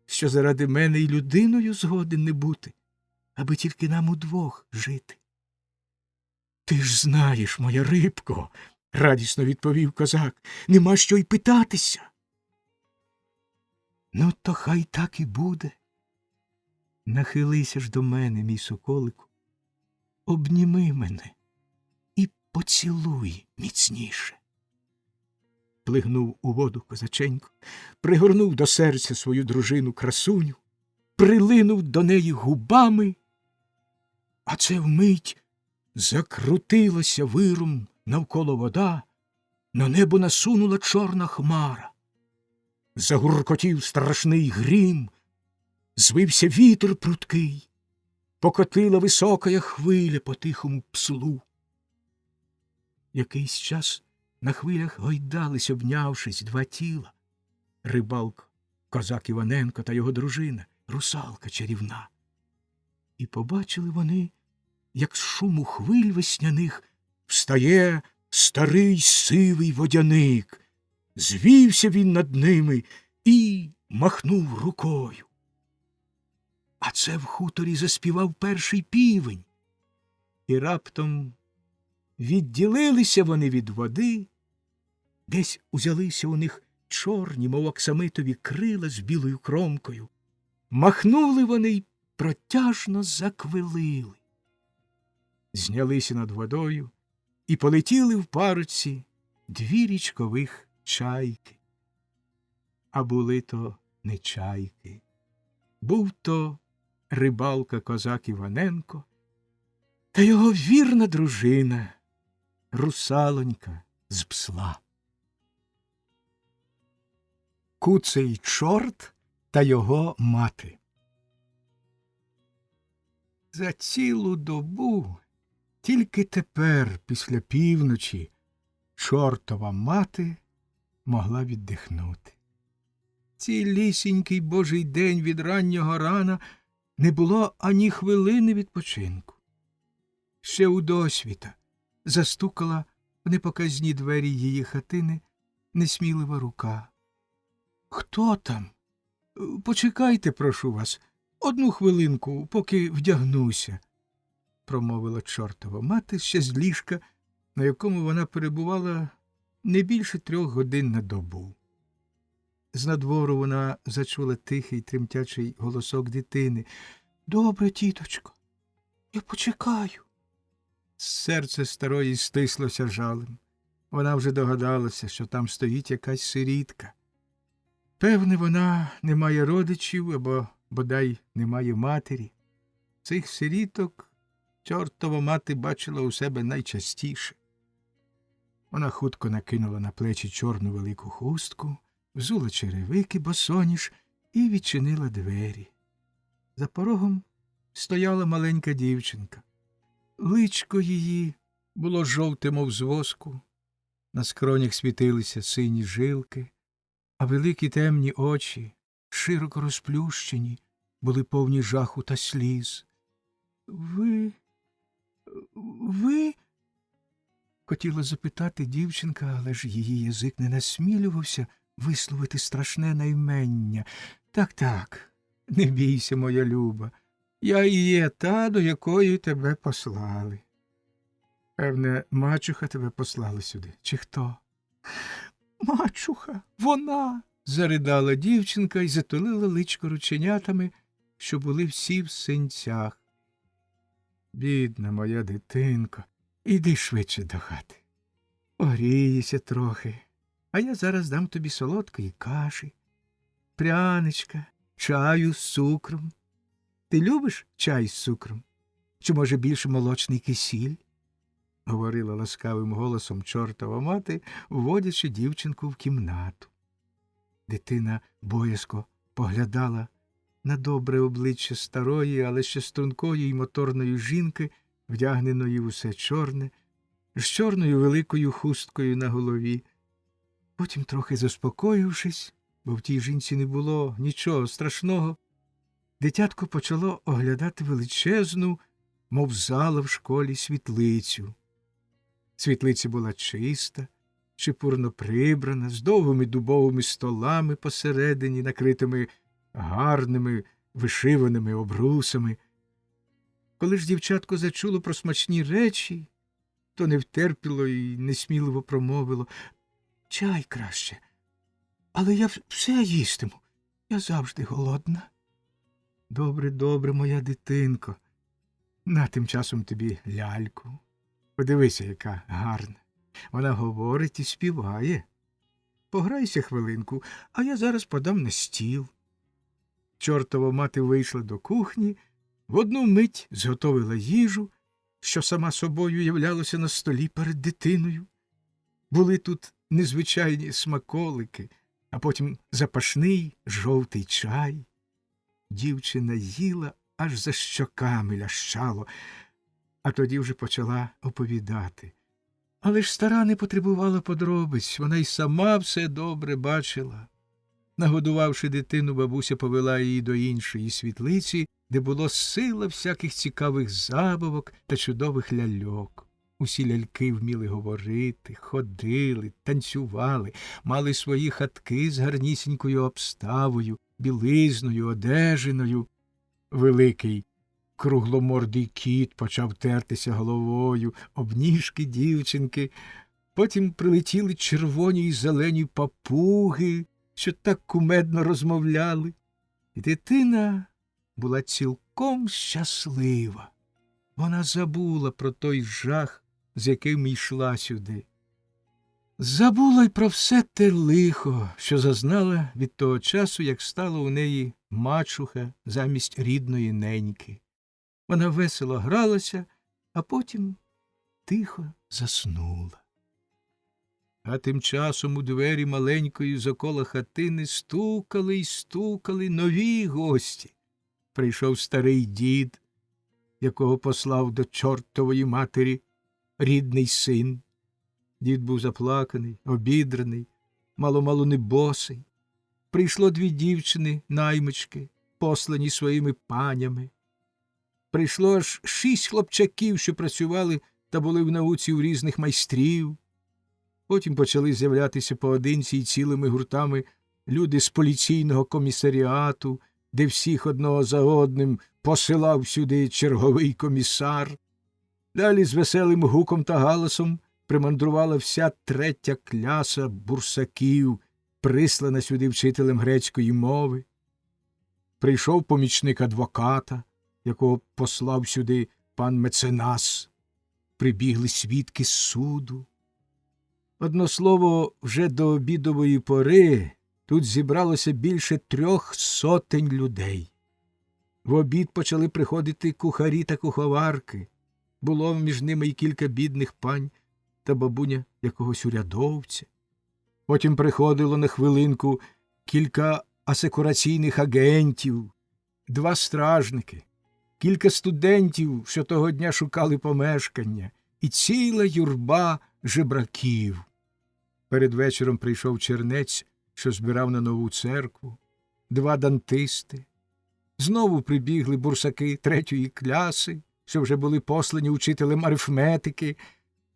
що заради мене й людиною згоден не бути, аби тільки нам удвох жити? Ти ж знаєш, моя рибко, — радісно відповів козак, — нема що й питатися. Ну, то хай так і буде. Нахилися ж до мене, мій соколику, обніми мене і поцілуй міцніше. Плигнув у воду козаченько, пригорнув до серця свою дружину красуню, прилинув до неї губами, а це вмить закрутилася виром навколо вода, на небо насунула чорна хмара. Загуркотів страшний грім, звився вітер прудкий, покотила високая хвиля по тихому пслу. Якийсь час на хвилях гойдались, обнявшись, два тіла — рибалка, козак Іваненко та його дружина, русалка чарівна. І побачили вони, як з шуму хвиль весняних встає старий сивий водяник. Звівся він над ними і махнув рукою. А це в хуторі заспівав перший півень. І раптом відділилися вони від води, десь узялися у них чорні, мов оксамитові крила з білою кромкою. Махнули вони й протяжно заквилили. Знялися над водою і полетіли в парочці дві річкових чайки. А були то не чайки. Був то рибалка козак Іваненко та його вірна дружина, русалонька з псла. Куций чорт та його мати. За цілу добу тільки тепер, після півночі, чортова мати могла віддихнути. Цілісінький божий день від раннього рана не було ані хвилини відпочинку. Ще удосвіта застукала в непоказні двері її хатини несмілива рука. «Хто там? Почекайте, прошу вас, одну хвилинку, поки вдягнуся», – промовила чортова мати ще з ліжка, на якому вона перебувала не більше 3 годин на добу. Знадвору вона зачула тихий тремтячий голосок дитини. «Добре, тіточко, я почекаю». Серце старої стислося жалем. Вона вже догадалася, що там стоїть якась сирітка. Певне, вона не має родичів або, бодай, не має матері. Цих сиріток чортова мати бачила у себе найчастіше. Вона хутко накинула на плечі чорну велику хустку, взула черевики босоніж і відчинила двері. За порогом стояла маленька дівчинка. Личко її було жовте, мов з воску, на скронях світилися сині жилки, а великі темні очі, широко розплющені, були повні жаху та сліз. Ви? Хотіла запитати дівчинка, але ж її язик не насмілювався висловити страшне наймення. Так, не бійся, моя люба, я і є та, до якої тебе послали. Певне, мачуха тебе послала сюди, чи хто? Мачуха, вона, Заридала дівчинка і затулила личко рученятами, що були всі в синцях. Бідна моя дитинко, іди швидше до хати. Погрієшся трохи, а я зараз дам тобі солодкої каші, пряничка, чаю з цукром. Ти любиш чай з цукром? Чи, може, більше молочний кисіль? Говорила ласкавим голосом чортова мати, вводячи дівчинку в кімнату. Дитина боязко поглядала на добре обличчя старої, але ще стрункої й моторної жінки, вдягненої в усе чорне, з чорною великою хусткою на голові. Потім, трохи заспокоївшись, бо в тій жінці не було нічого страшного, дитятко почало оглядати величезну, мов зала в школі, світлицю. Світлиця була чиста, чепурно прибрана, з довгими дубовими столами посередині, накритими гарними вишиваними обрусами. Коли ж дівчатко зачуло про смачні речі, то не втерпіло і несміливо промовило: «Чай краще, але я все їстиму, я завжди голодна». «Добре, добре, моя дитинко, на тим часом тобі ляльку. Подивися, яка гарна. Вона говорить і співає. Пограйся хвилинку, а я зараз подам на стіл». Чортова мати вийшла до кухні, в одну мить зготовила їжу, що сама собою являлося на столі перед дитиною. Були тут незвичайні смаколики, а потім запашний жовтий чай. Дівчина їла, аж за щоками лящало, а тоді вже почала оповідати. Але ж стара не потребувала подробиць, вона й сама все добре бачила. Нагодувавши дитину, бабуся повела її до іншої світлиці, де було сила всяких цікавих забавок та чудових ляльок. Усі ляльки вміли говорити, ходили, танцювали, мали свої хатки з гарнісінькою обставою, білизною, одежиною. Великий кругломордий кіт почав тертися головою об ніжки дівчинки. Потім прилетіли червоні й зелені папуги, що так кумедно розмовляли. І дитина була цілком щаслива. Вона забула про той жах, з яким йшла сюди. Забула й про все те лихо, що зазнала від того часу, як стала у неї мачуха замість рідної неньки. Вона весело гралася, а потім тихо заснула. А тим часом у двері маленької закола хатини стукали й стукали нові гості. Прийшов старий дід, якого послав до чортової матері рідний син. Дід був заплаканий, обідраний, мало-мало не босий. Прийшло дві дівчини-наймички, послані своїми панями. Прийшло аж 6 хлопчаків, що працювали та були в науці у різних майстрів. Потім почали з'являтися поодинці й цілими гуртами люди з поліційного комісаріату, де всіх одного за одним посилав сюди черговий комісар. Далі з веселим гуком та галасом примандрувала вся 3-я кляса бурсаків, прислана сюди вчителем грецької мови. Прийшов помічник адвоката, якого послав сюди пан меценас. Прибігли свідки з суду. Одно слово, вже до обідової пори тут зібралося більше 300 людей. В обід почали приходити кухарі та куховарки. Було між ними й кілька бідних пань та бабуня якогось урядовця. Потім приходило на хвилинку кілька асекураційних агентів, 2 стражники, кілька студентів, що того дня шукали помешкання, і ціла юрба жебраків. Перед вечором прийшов чернець, що збирав на нову церкву, 2 дантисти. Знову прибігли бурсаки 3-ї кляси, що вже були послані учителем арифметики,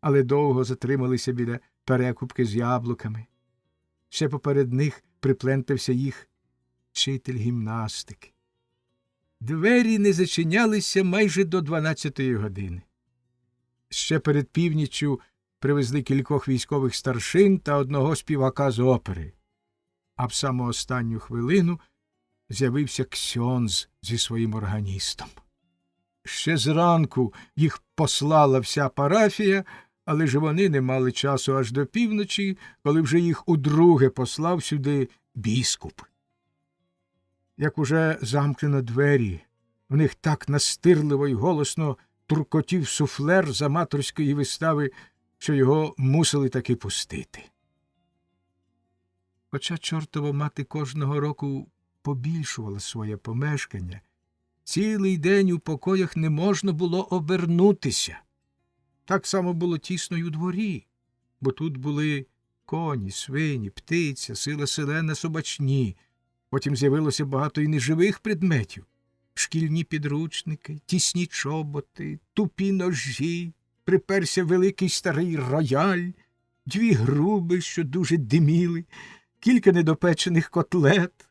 але довго затрималися біля перекупки з яблуками. Ще поперед них приплентався їх вчитель гімнастики. Двері не зачинялися майже до 12-ї години. Ще перед північчю привезли кількох військових старшин та одного співака з опери. А в саму останню хвилину з'явився ксьондз зі своїм органістом. Ще зранку їх послала вся парафія, але ж вони не мали часу аж до півночі, коли вже їх удруге послав сюди біскуп. Як уже замкнено двері, в них так настирливо й голосно туркотів суфлер з аматорської вистави, що його мусили таки пустити. Хоча чортова мати кожного року побільшувала своє помешкання, цілий день у покоях не можна було обернутися. Так само було тісно й у дворі, бо тут були коні, свині, птиця, сила селена, собачні. Потім з'явилося багато і неживих предметів. Шкільні підручники, тісні чоботи, тупі ножі, приперся великий старий рояль, 2 груби, що дуже диміли, кілька недопечених котлет,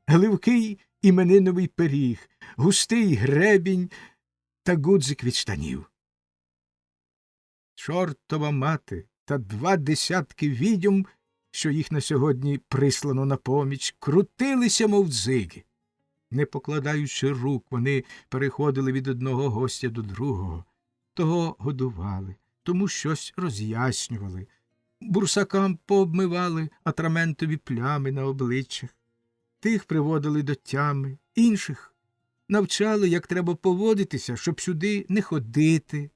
гливкий імениновий пиріг, густий гребінь та гудзик від штанів. Чортова мати та 20 відьом, що їх на сьогодні прислано на поміч, крутилися, мов дзиги. Не покладаючи рук, вони переходили від одного гостя до другого. Того годували, тому щось роз'яснювали. Бурсакам пообмивали атраментові плями на обличчях. Тих приводили до тями, інших навчали, як треба поводитися, щоб сюди не ходити.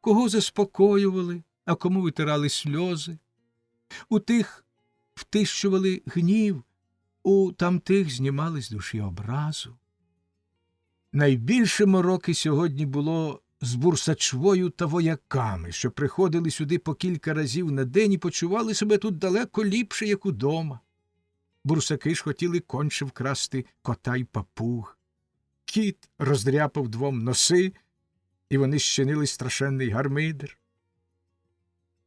Кого заспокоювали, а кому витирали сльози. У тих втищували гнів, у тамтих знімали з душі образу. Найбільше мороки сьогодні було з бурсачвою та вояками, що приходили сюди по кілька разів на день і почували себе тут далеко ліпше, як удома. Бурсаки ж хотіли конче вкрасти кота й папуг. Кіт роздряпав 2 носи, і вони щинили страшенний гармидер.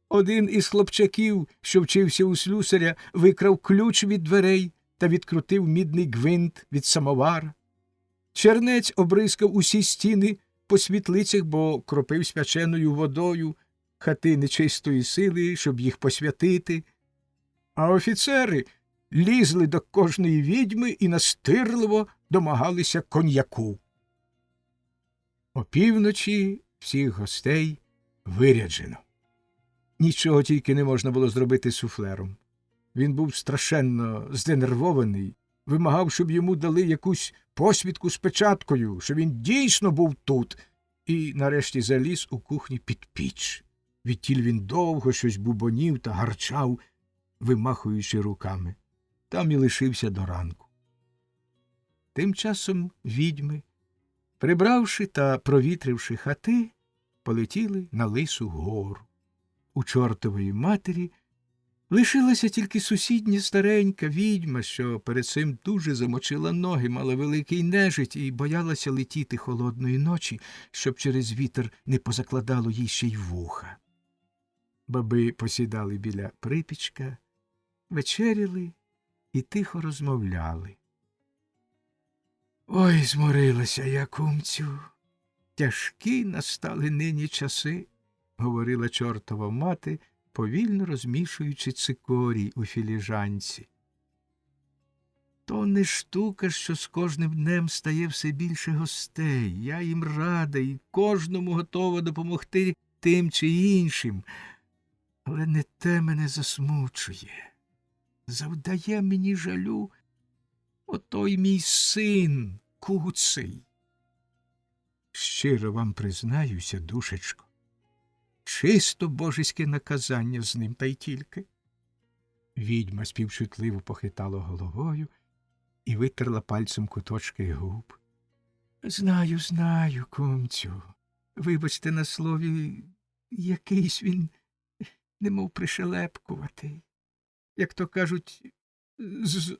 Один із хлопчаків, що вчився у слюсаря, викрав ключ від дверей та відкрутив мідний гвинт від самовара. Чернець обрискав усі стіни по світлицях, бо кропив спяченою водою хати нечистої сили, щоб їх посвятити. А офіцери лізли до кожної відьми і настирливо домагалися коньяку. Опівночі всіх гостей виряджено. Нічого тільки не можна було зробити з суфлером. Він був страшенно зденервований, вимагав, щоб йому дали якусь посвідку з печаткою, що він дійсно був тут, і нарешті заліз у кухні під піч. Відтіль він довго щось бубонів та гарчав, вимахуючи руками. Там і лишився до ранку. Тим часом відьми, прибравши та провітривши хати, полетіли на Лису гору. У чортової матері лишилася тільки сусідня старенька відьма, що перед цим дуже замочила ноги, мала великий нежить і боялася летіти холодної ночі, щоб через вітер не позакладало їй ще й вуха. Баби посідали біля припічка, вечеряли і тихо розмовляли. Ой, зморилася я, кумцю. Тяжкі настали нині часи, говорила чортова мати, повільно розмішуючи цикорій у філіжанці. То не штука, що з кожним днем стає все більше гостей. Я їм рада і кожному готова допомогти тим чи іншим. Але не те мене засмучує. Завдає мені жалю отой мій син, куций. Щиро вам признаюся, душечко, чисто божеське наказання з ним та й тільки. Відьма співчутливо похитала головою і витерла пальцем куточки губ. Знаю, знаю, кумцю. Вибачте на слові, якийсь він, немов пришелепкуватий. Як то кажуть,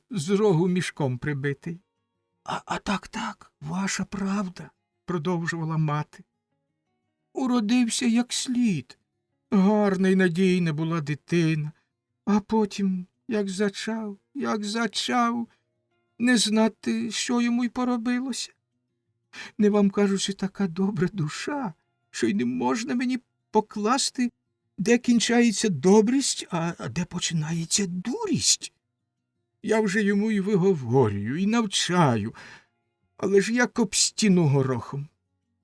з рогу мішком прибитий. А так, ваша правда, продовжувала мати. Уродився як слід. Гарна й надійна була дитина. А потім, як зачав, не знати, що йому й поробилося. Не вам кажучи, така добра душа, що й не можна мені покласти, де кінчається добрість, а де починається дурість. Я вже йому і виговорюю, і навчаю, але ж як об стіну горохом.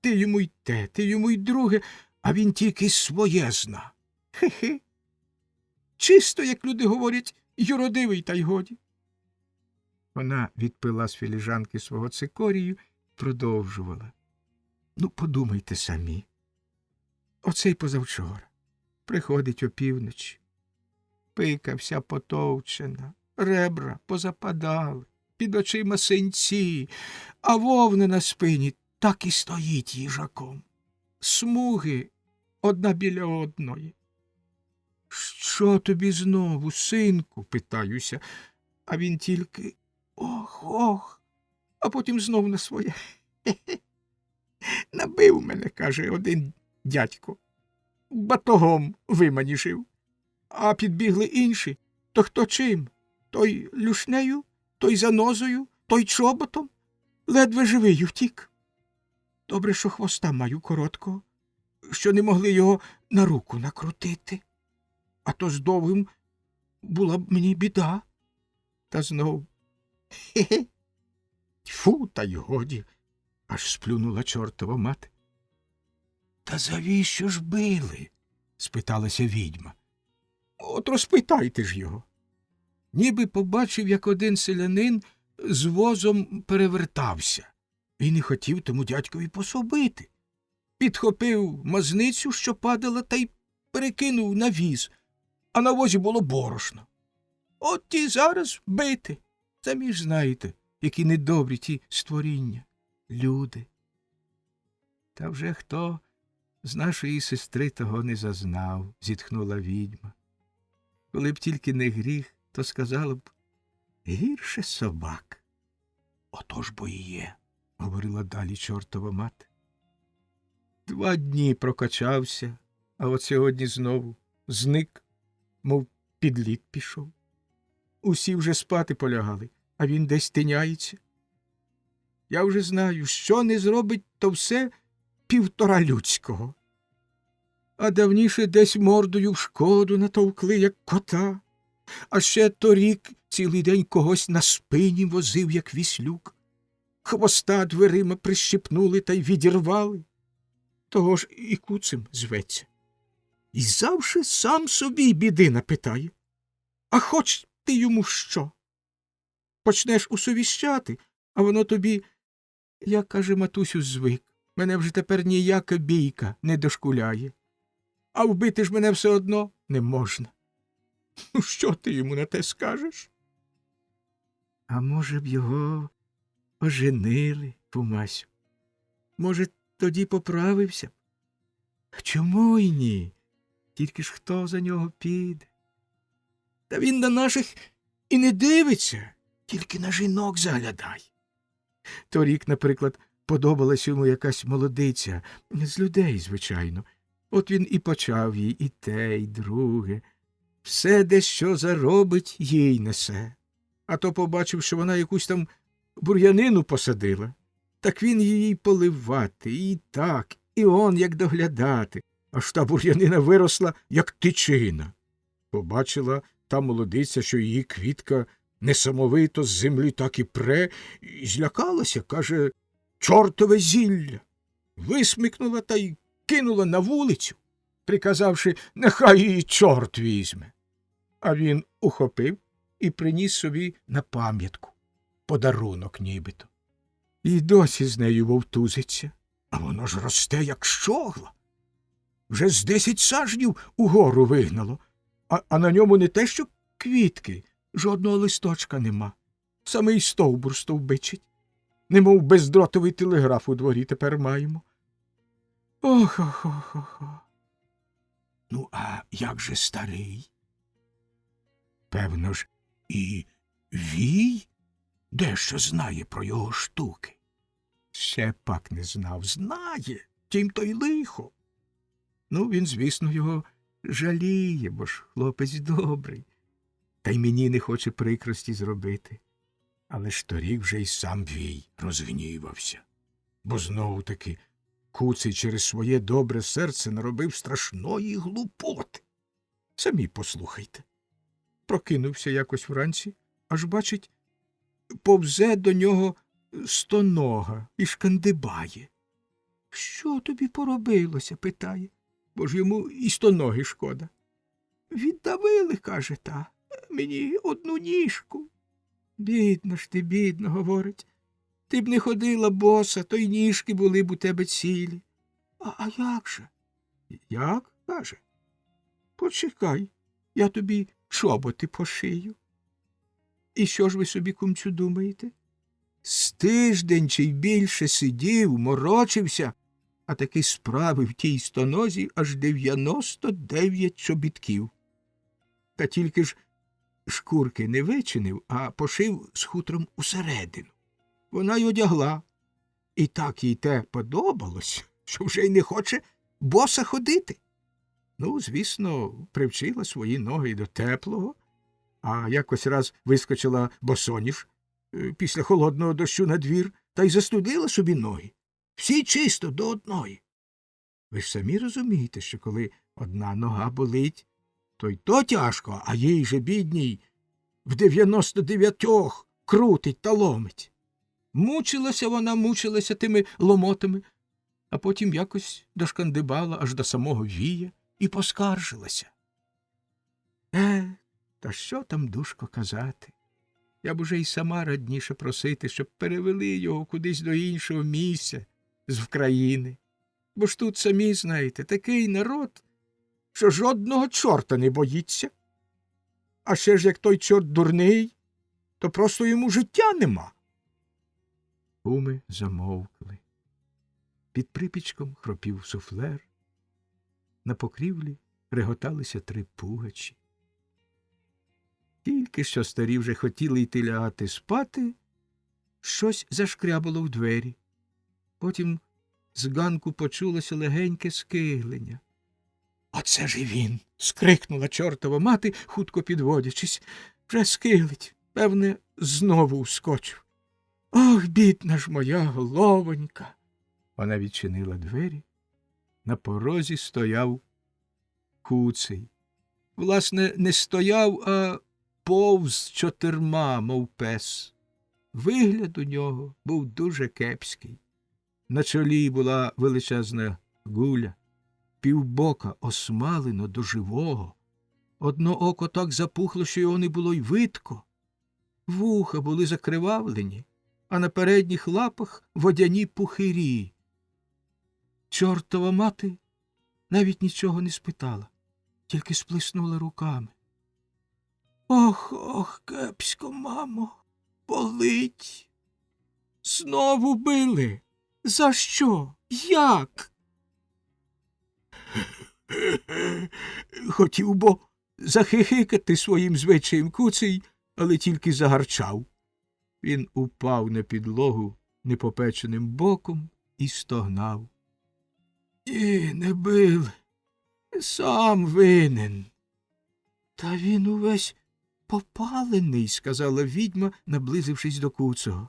Ти йому й те, ти йому й друге, а він тільки своє зна. Хе-хе. Чисто, як люди говорять, юродивий, та й годі. Вона відпила з філіжанки свого цикорію, продовжувала. Ну, подумайте самі. Оцей позавчора приходить опівночі. Пика вся потовчена, ребра позападали, під очима синці, а вовна на спині так і стоїть їжаком. Смуги одна біля одної. Що тобі знову, синку? Питаюся, а він тільки ох, а потім знов на своє. Хе-хе. Набив мене, каже один дядько. Батогом виманішив. А підбігли інші. То хто чим? Той люшнею, той занозою, той чоботом. Ледве живий втік. Добре, що хвоста маю короткого, що не могли його на руку накрутити. А то з довгим була б мені біда. Та знов. Хе-хе. Тьфу, та й годі. Аж сплюнула чортова мати. Та завіщо ж били? Спиталася відьма. От розпитайте ж його. Ніби побачив, як один селянин з возом перевертався. Він і хотів тому дядькові пособити. Підхопив мазницю, що падала, та й перекинув на віз, а на возі було борошно. От ті зараз бити. Самі ж знаєте, які недобрі ті створіння, люди. Та вже хто з нашої сестри того не зазнав, зітхнула відьма. Коли б тільки не гріх, то сказала б, гірше собак. Отож бо і є, говорила далі чортова мати. 2 дні прокачався, а от сьогодні знову зник, мов під лід пішов. Усі вже спати полягали, а він десь тиняється. Я вже знаю, що не зробить, то все 1,5 людського. А давніше десь мордою в шкоду натовкли, як кота. А ще торік цілий день когось на спині возив, як віслюк. Хвоста дверима прищипнули та й відірвали. Того ж і куцем зветься. І завжди сам собі біди напитає. А хоч ти йому що? Почнеш усовіщати, а воно тобі, як каже матусю, звик. Мене вже тепер ніяка бійка не дошкуляє. А вбити ж мене все одно не можна. Ну, що ти йому на те скажеш? А може б його оженили, Фумасю? Може, тоді поправився б? Чому й ні? Тільки ж хто за нього піде? Та він на наших і не дивиться, тільки на жінок заглядає. Торік, наприклад, подобалась йому якась молодиця, з людей, звичайно. От він і почав їй і те, і друге. Все, де що заробить, їй несе. А то побачив, що вона якусь там бур'янину посадила. Так він її поливати, і так, і он як доглядати. Аж та бур'янина виросла, як тичина. Побачила та молодиця, що її квітка несамовито з землі так і пре, і злякалася, каже, чортове зілля. Висмикнула та й кинула на вулицю, приказавши, нехай її чорт візьме. А він ухопив і приніс собі на пам'ятку, подарунок нібито. І досі з нею вовтузиться, а воно ж росте, як щогла. Вже з 10 сажнів угору вигнало, а на ньому не те, що квітки, жодного листочка нема. Самий стовбур стовбичить. Немов бездротовий телеграф у дворі тепер маємо. Ох-ох-ох-ох. Ну, а як же старий? Певно ж, і Вій дещо знає про його штуки. Ще пак не знав. Знає, тім то й лихо. Ну, він, звісно, його жаліє, бо ж хлопець добрий. Та й мені не хоче прикрості зробити. Але ж торік вже й сам Вій розгнівався. Бо знову-таки Куций через своє добре серце наробив страшної глупоти. Самі послухайте. Прокинувся якось вранці, аж, бачить, повзе до нього стонога і шкандибає. — Що тобі поробилося? — питає, бо ж йому і стоноги шкода. — Віддавили, каже та, мені одну ніжку. — Бідна ж ти, бідна, говорить. Ти б не ходила боса, то й ніжки були б у тебе цілі. А як же? Як? Каже. Почекай, я тобі чоботи пошию. І що ж ви собі, кумцю, думаєте? З тиждень чи й більше сидів, морочився, а таки справив тій стонозі аж 99 чобітків. Та тільки ж шкурки не вичинив, а пошив з хутром усередину. Вона й одягла. І так їй те подобалось, що вже й не хоче боса ходити. Ну, звісно, привчила свої ноги до теплого, а якось раз вискочила босоніж після холодного дощу на двір та й застудила собі ноги. Всі чисто до одної. Ви ж самі розумієте, що коли одна нога болить, то й то тяжко, а їй же, бідній, в 99 крутить та ломить. Мучилася тими ломотами, а потім якось дошкандибала аж до самого вія і поскаржилася. Та що там, душко, казати? Я б уже й сама радніше просити, щоб перевели його кудись до іншого місця з Вкраїни. Бо ж тут, самі знаєте, такий народ, що жодного чорта не боїться. А ще ж як той чорт дурний, то просто йому життя нема. Куми замовкли. Під припічком хропів суфлер. На покрівлі реготалися 3 пугачі. Тільки що старі вже хотіли йти лягати спати, щось зашкрябало в двері. Потім з ганку почулося легеньке скиглення. — Оце ж і він! — скрикнула чортова мати, хутко підводячись. — Вже скиглить. Певне, знову вскочив. — Ох, бідна ж моя головонька! Вона відчинила двері. На порозі стояв Куций. Власне, не стояв, а повз 4, мов пес. Вигляд у нього був дуже кепський. На чолі була величезна гуля, півбока осмалено до живого. Одно око так запухло, що його не було й видко. Вуха були закривавлені, а на передніх лапах водяні пухирі. Чортова мати навіть нічого не спитала, тільки сплеснула руками. — Ох, кепсько, мамо, болить. — Знову били? За що? Як? Хотів бо захихикати своїм звичаєм Куций, але тільки загарчав. Він упав на підлогу непопеченим боком і стогнав. — Ні, не били. Сам винен. — Та він увесь попалений, — сказала відьма, наблизившись до Куцого.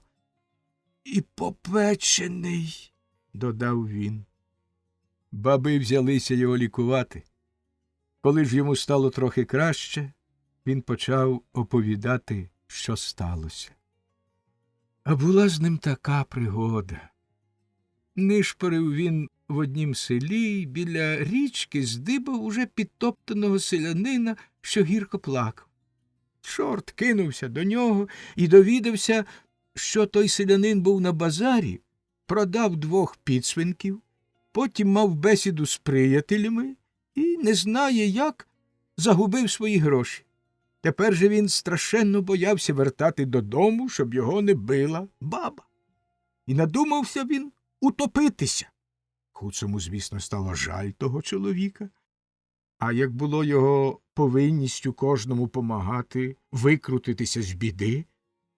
— І попечений, — додав він. Баби взялися його лікувати. Коли ж йому стало трохи краще, він почав оповідати, що сталося. А була з ним така пригода. Нишпорив він в однім селі, біля річки здибав уже підтоптаного селянина, що гірко плакав. Чорт кинувся до нього і довідався, що той селянин був на базарі, продав 2 підсвинків, потім мав бесіду з приятелями і, не знає як, загубив свої гроші. Тепер же він страшенно боявся вертати додому, щоб його не била баба. І надумався він утопитися. Куцому, звісно, стало жаль того чоловіка. А як було його повинністю кожному помагати викрутитися з біди,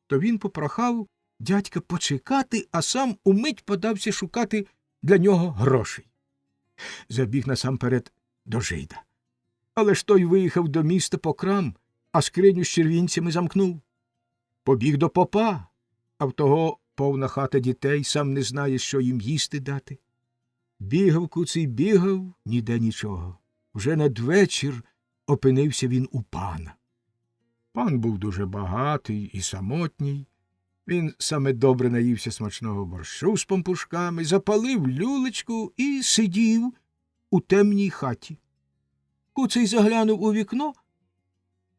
то він попрохав дядька почекати, а сам умить подався шукати для нього грошей. Забіг насамперед до жида. Але ж той виїхав до міста по крам, а скриню з червінцями замкнув. Побіг до попа, а в того повна хата дітей, сам не знає, що їм їсти дати. Бігав Куций, бігав, ніде нічого. Вже надвечір опинився він у пана. Пан був дуже багатий і самотній. Він саме добре наївся смачного борщу з пампушками, запалив люлечку і сидів у темній хаті. Куций заглянув у вікно,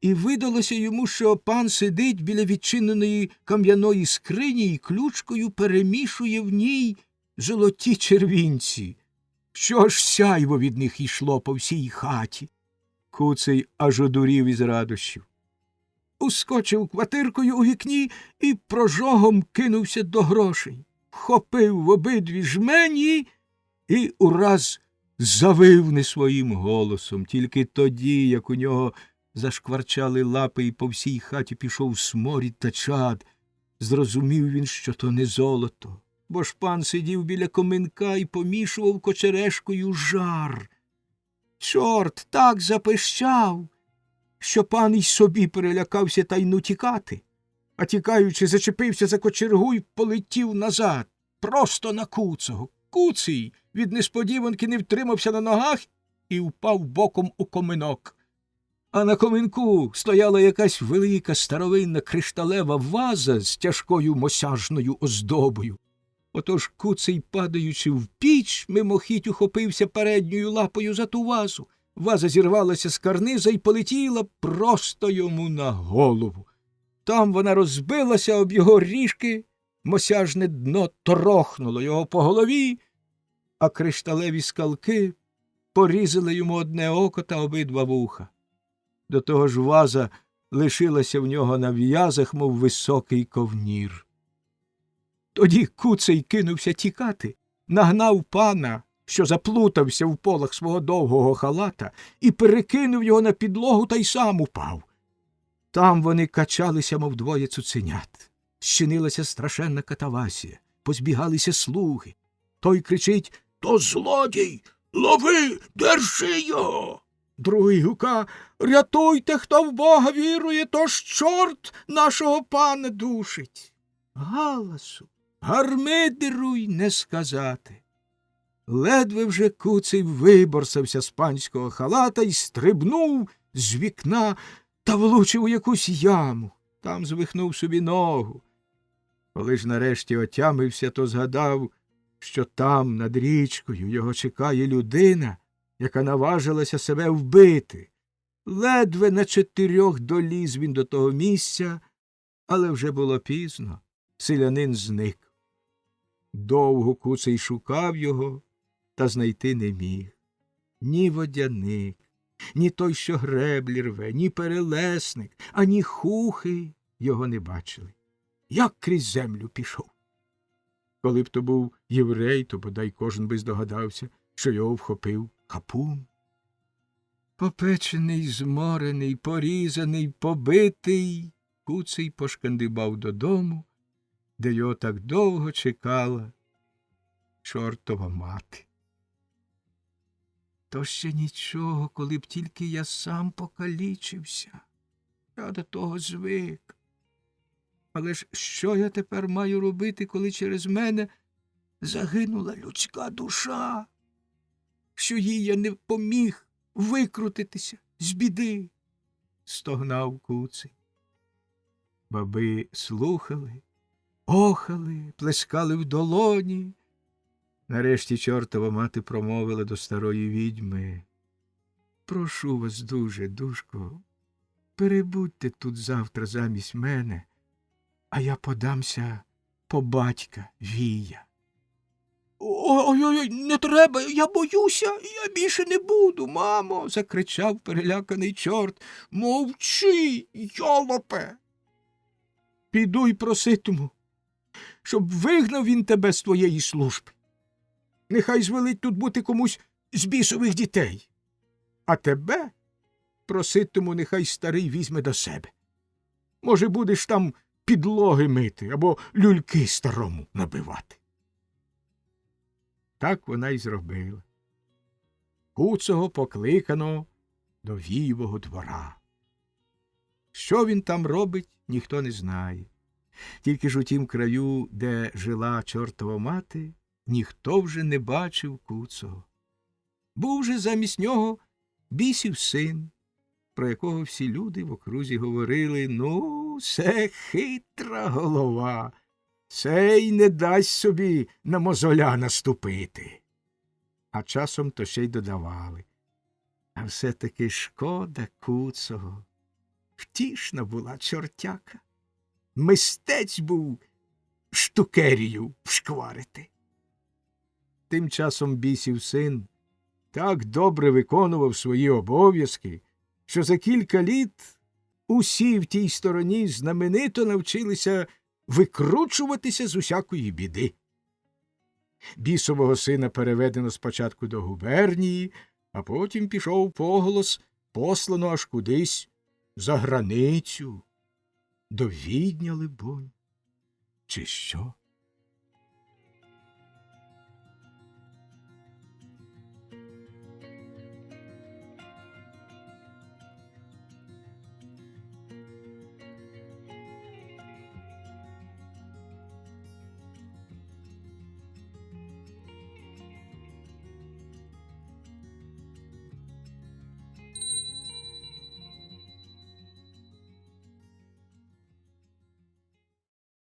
і видалося йому, що пан сидить біля відчиненої кам'яної скрині і ключкою перемішує в ній золоті червінці, що аж сяйво від них йшло по всій хаті. Куций аж одурів із радощів. Ускочив квартиркою у вікні і прожогом кинувся до грошей, вхопив в обидві жмені і ураз завив не своїм голосом. Тільки тоді, як у нього зашкварчали лапи і по всій хаті пішов сморід та чад, зрозумів він, що то не золото, бо ж пан сидів біля коминка і помішував кочерешкою жар. Чорт так запищав, що пан й собі перелякався та й ну тікати, а тікаючи, зачепився за кочергу й полетів назад, просто на Куцого. Куций від несподіванки не втримався на ногах і впав боком у коминок. А на коминку стояла якась велика старовинна кришталева ваза з тяжкою мосяжною оздобою. Отож Куций, падаючи в піч, мимохідь ухопився передньою лапою за ту вазу. Ваза зірвалася з карниза й полетіла просто йому на голову. Там вона розбилася об його ріжки, мосяжне дно торохнуло його по голові, а кришталеві скалки порізали йому одне око та обидва вуха. До того ж ваза лишилася в нього на в'язах, мов високий ковнір. Тоді Куций кинувся тікати, нагнав пана, що заплутався в полах свого довгого халата, і перекинув його на підлогу та й сам упав. Там вони качалися, мов двоє цуценят. Щинилася страшенна катавасія, позбігалися слуги. Той кричить: «То злодій! Лови! Держи його!» Другий гука: «Рятуйте, хто в Бога вірує, то ж чорт нашого пана душить!» Галасу, гармидеру й не сказати. Ледве вже Куций виборсався з панського халата й стрибнув з вікна та влучив у якусь яму. Там звихнув собі ногу. Коли ж нарешті отямився, то згадав, що там, над річкою, його чекає людина, яка наважилася себе вбити. Ледве на 4 доліз він до того місця, але вже було пізно. Селянин зник. Довго Куций шукав його, та знайти не міг. Ні водяник, ні той, що греблі рве, ні перелесник, ані хухи його не бачили. Як крізь землю пішов. Коли б то був єврей, то бодай кожен би здогадався, що його вхопив хапун. Попечений, зморений, порізаний, побитий, Куций пошкандибав додому, де його так довго чекала чортова мати. То ще нічого, коли б тільки я сам покалічився. Я до того звик. Але ж що я тепер маю робити, коли через мене загинула людська душа, що їй я не поміг викрутитися з біди? Стогнав Куций. Баби слухали, охали, плескали в долоні. Нарешті чортова мати промовила до старої відьми: «Прошу вас дуже, душко, перебудьте тут завтра замість мене, а я подамся по батька Вія». «Ой-ой-ой, не треба, я боюся, я більше не буду, мамо!» – закричав переляканий чорт. «Мовчи, йолопе! Піду й проситиму, щоб вигнав він тебе з твоєї служби. Нехай звелить тут бути комусь з бісових дітей. А тебе проситиму, нехай старий візьме до себе. Може, будеш там підлоги мити або люльки старому набивати». Так вона й зробила. Куцого покликано до Вієвого двора. Що він там робить, ніхто не знає. Тільки ж у тім краю, де жила чортова мати, ніхто вже не бачив Куцого. Був же замість нього бісів син. про якого всі люди в окрузі говорили: ну, це хитра голова, цей не дасть собі на мозоля наступити. А часом то ще й додавали: а все-таки шкода куцого. Втішна була чортяка. Мистець був штукерію вшкварити. Тим часом бісів син так добре виконував свої обов'язки, що за кілька літ усі в тій стороні знаменито навчилися викручуватися з усякої біди. Бісового сина переведено спочатку до губернії, а потім пішов поголос, послано аж кудись за границю, до Відня, либонь, чи що.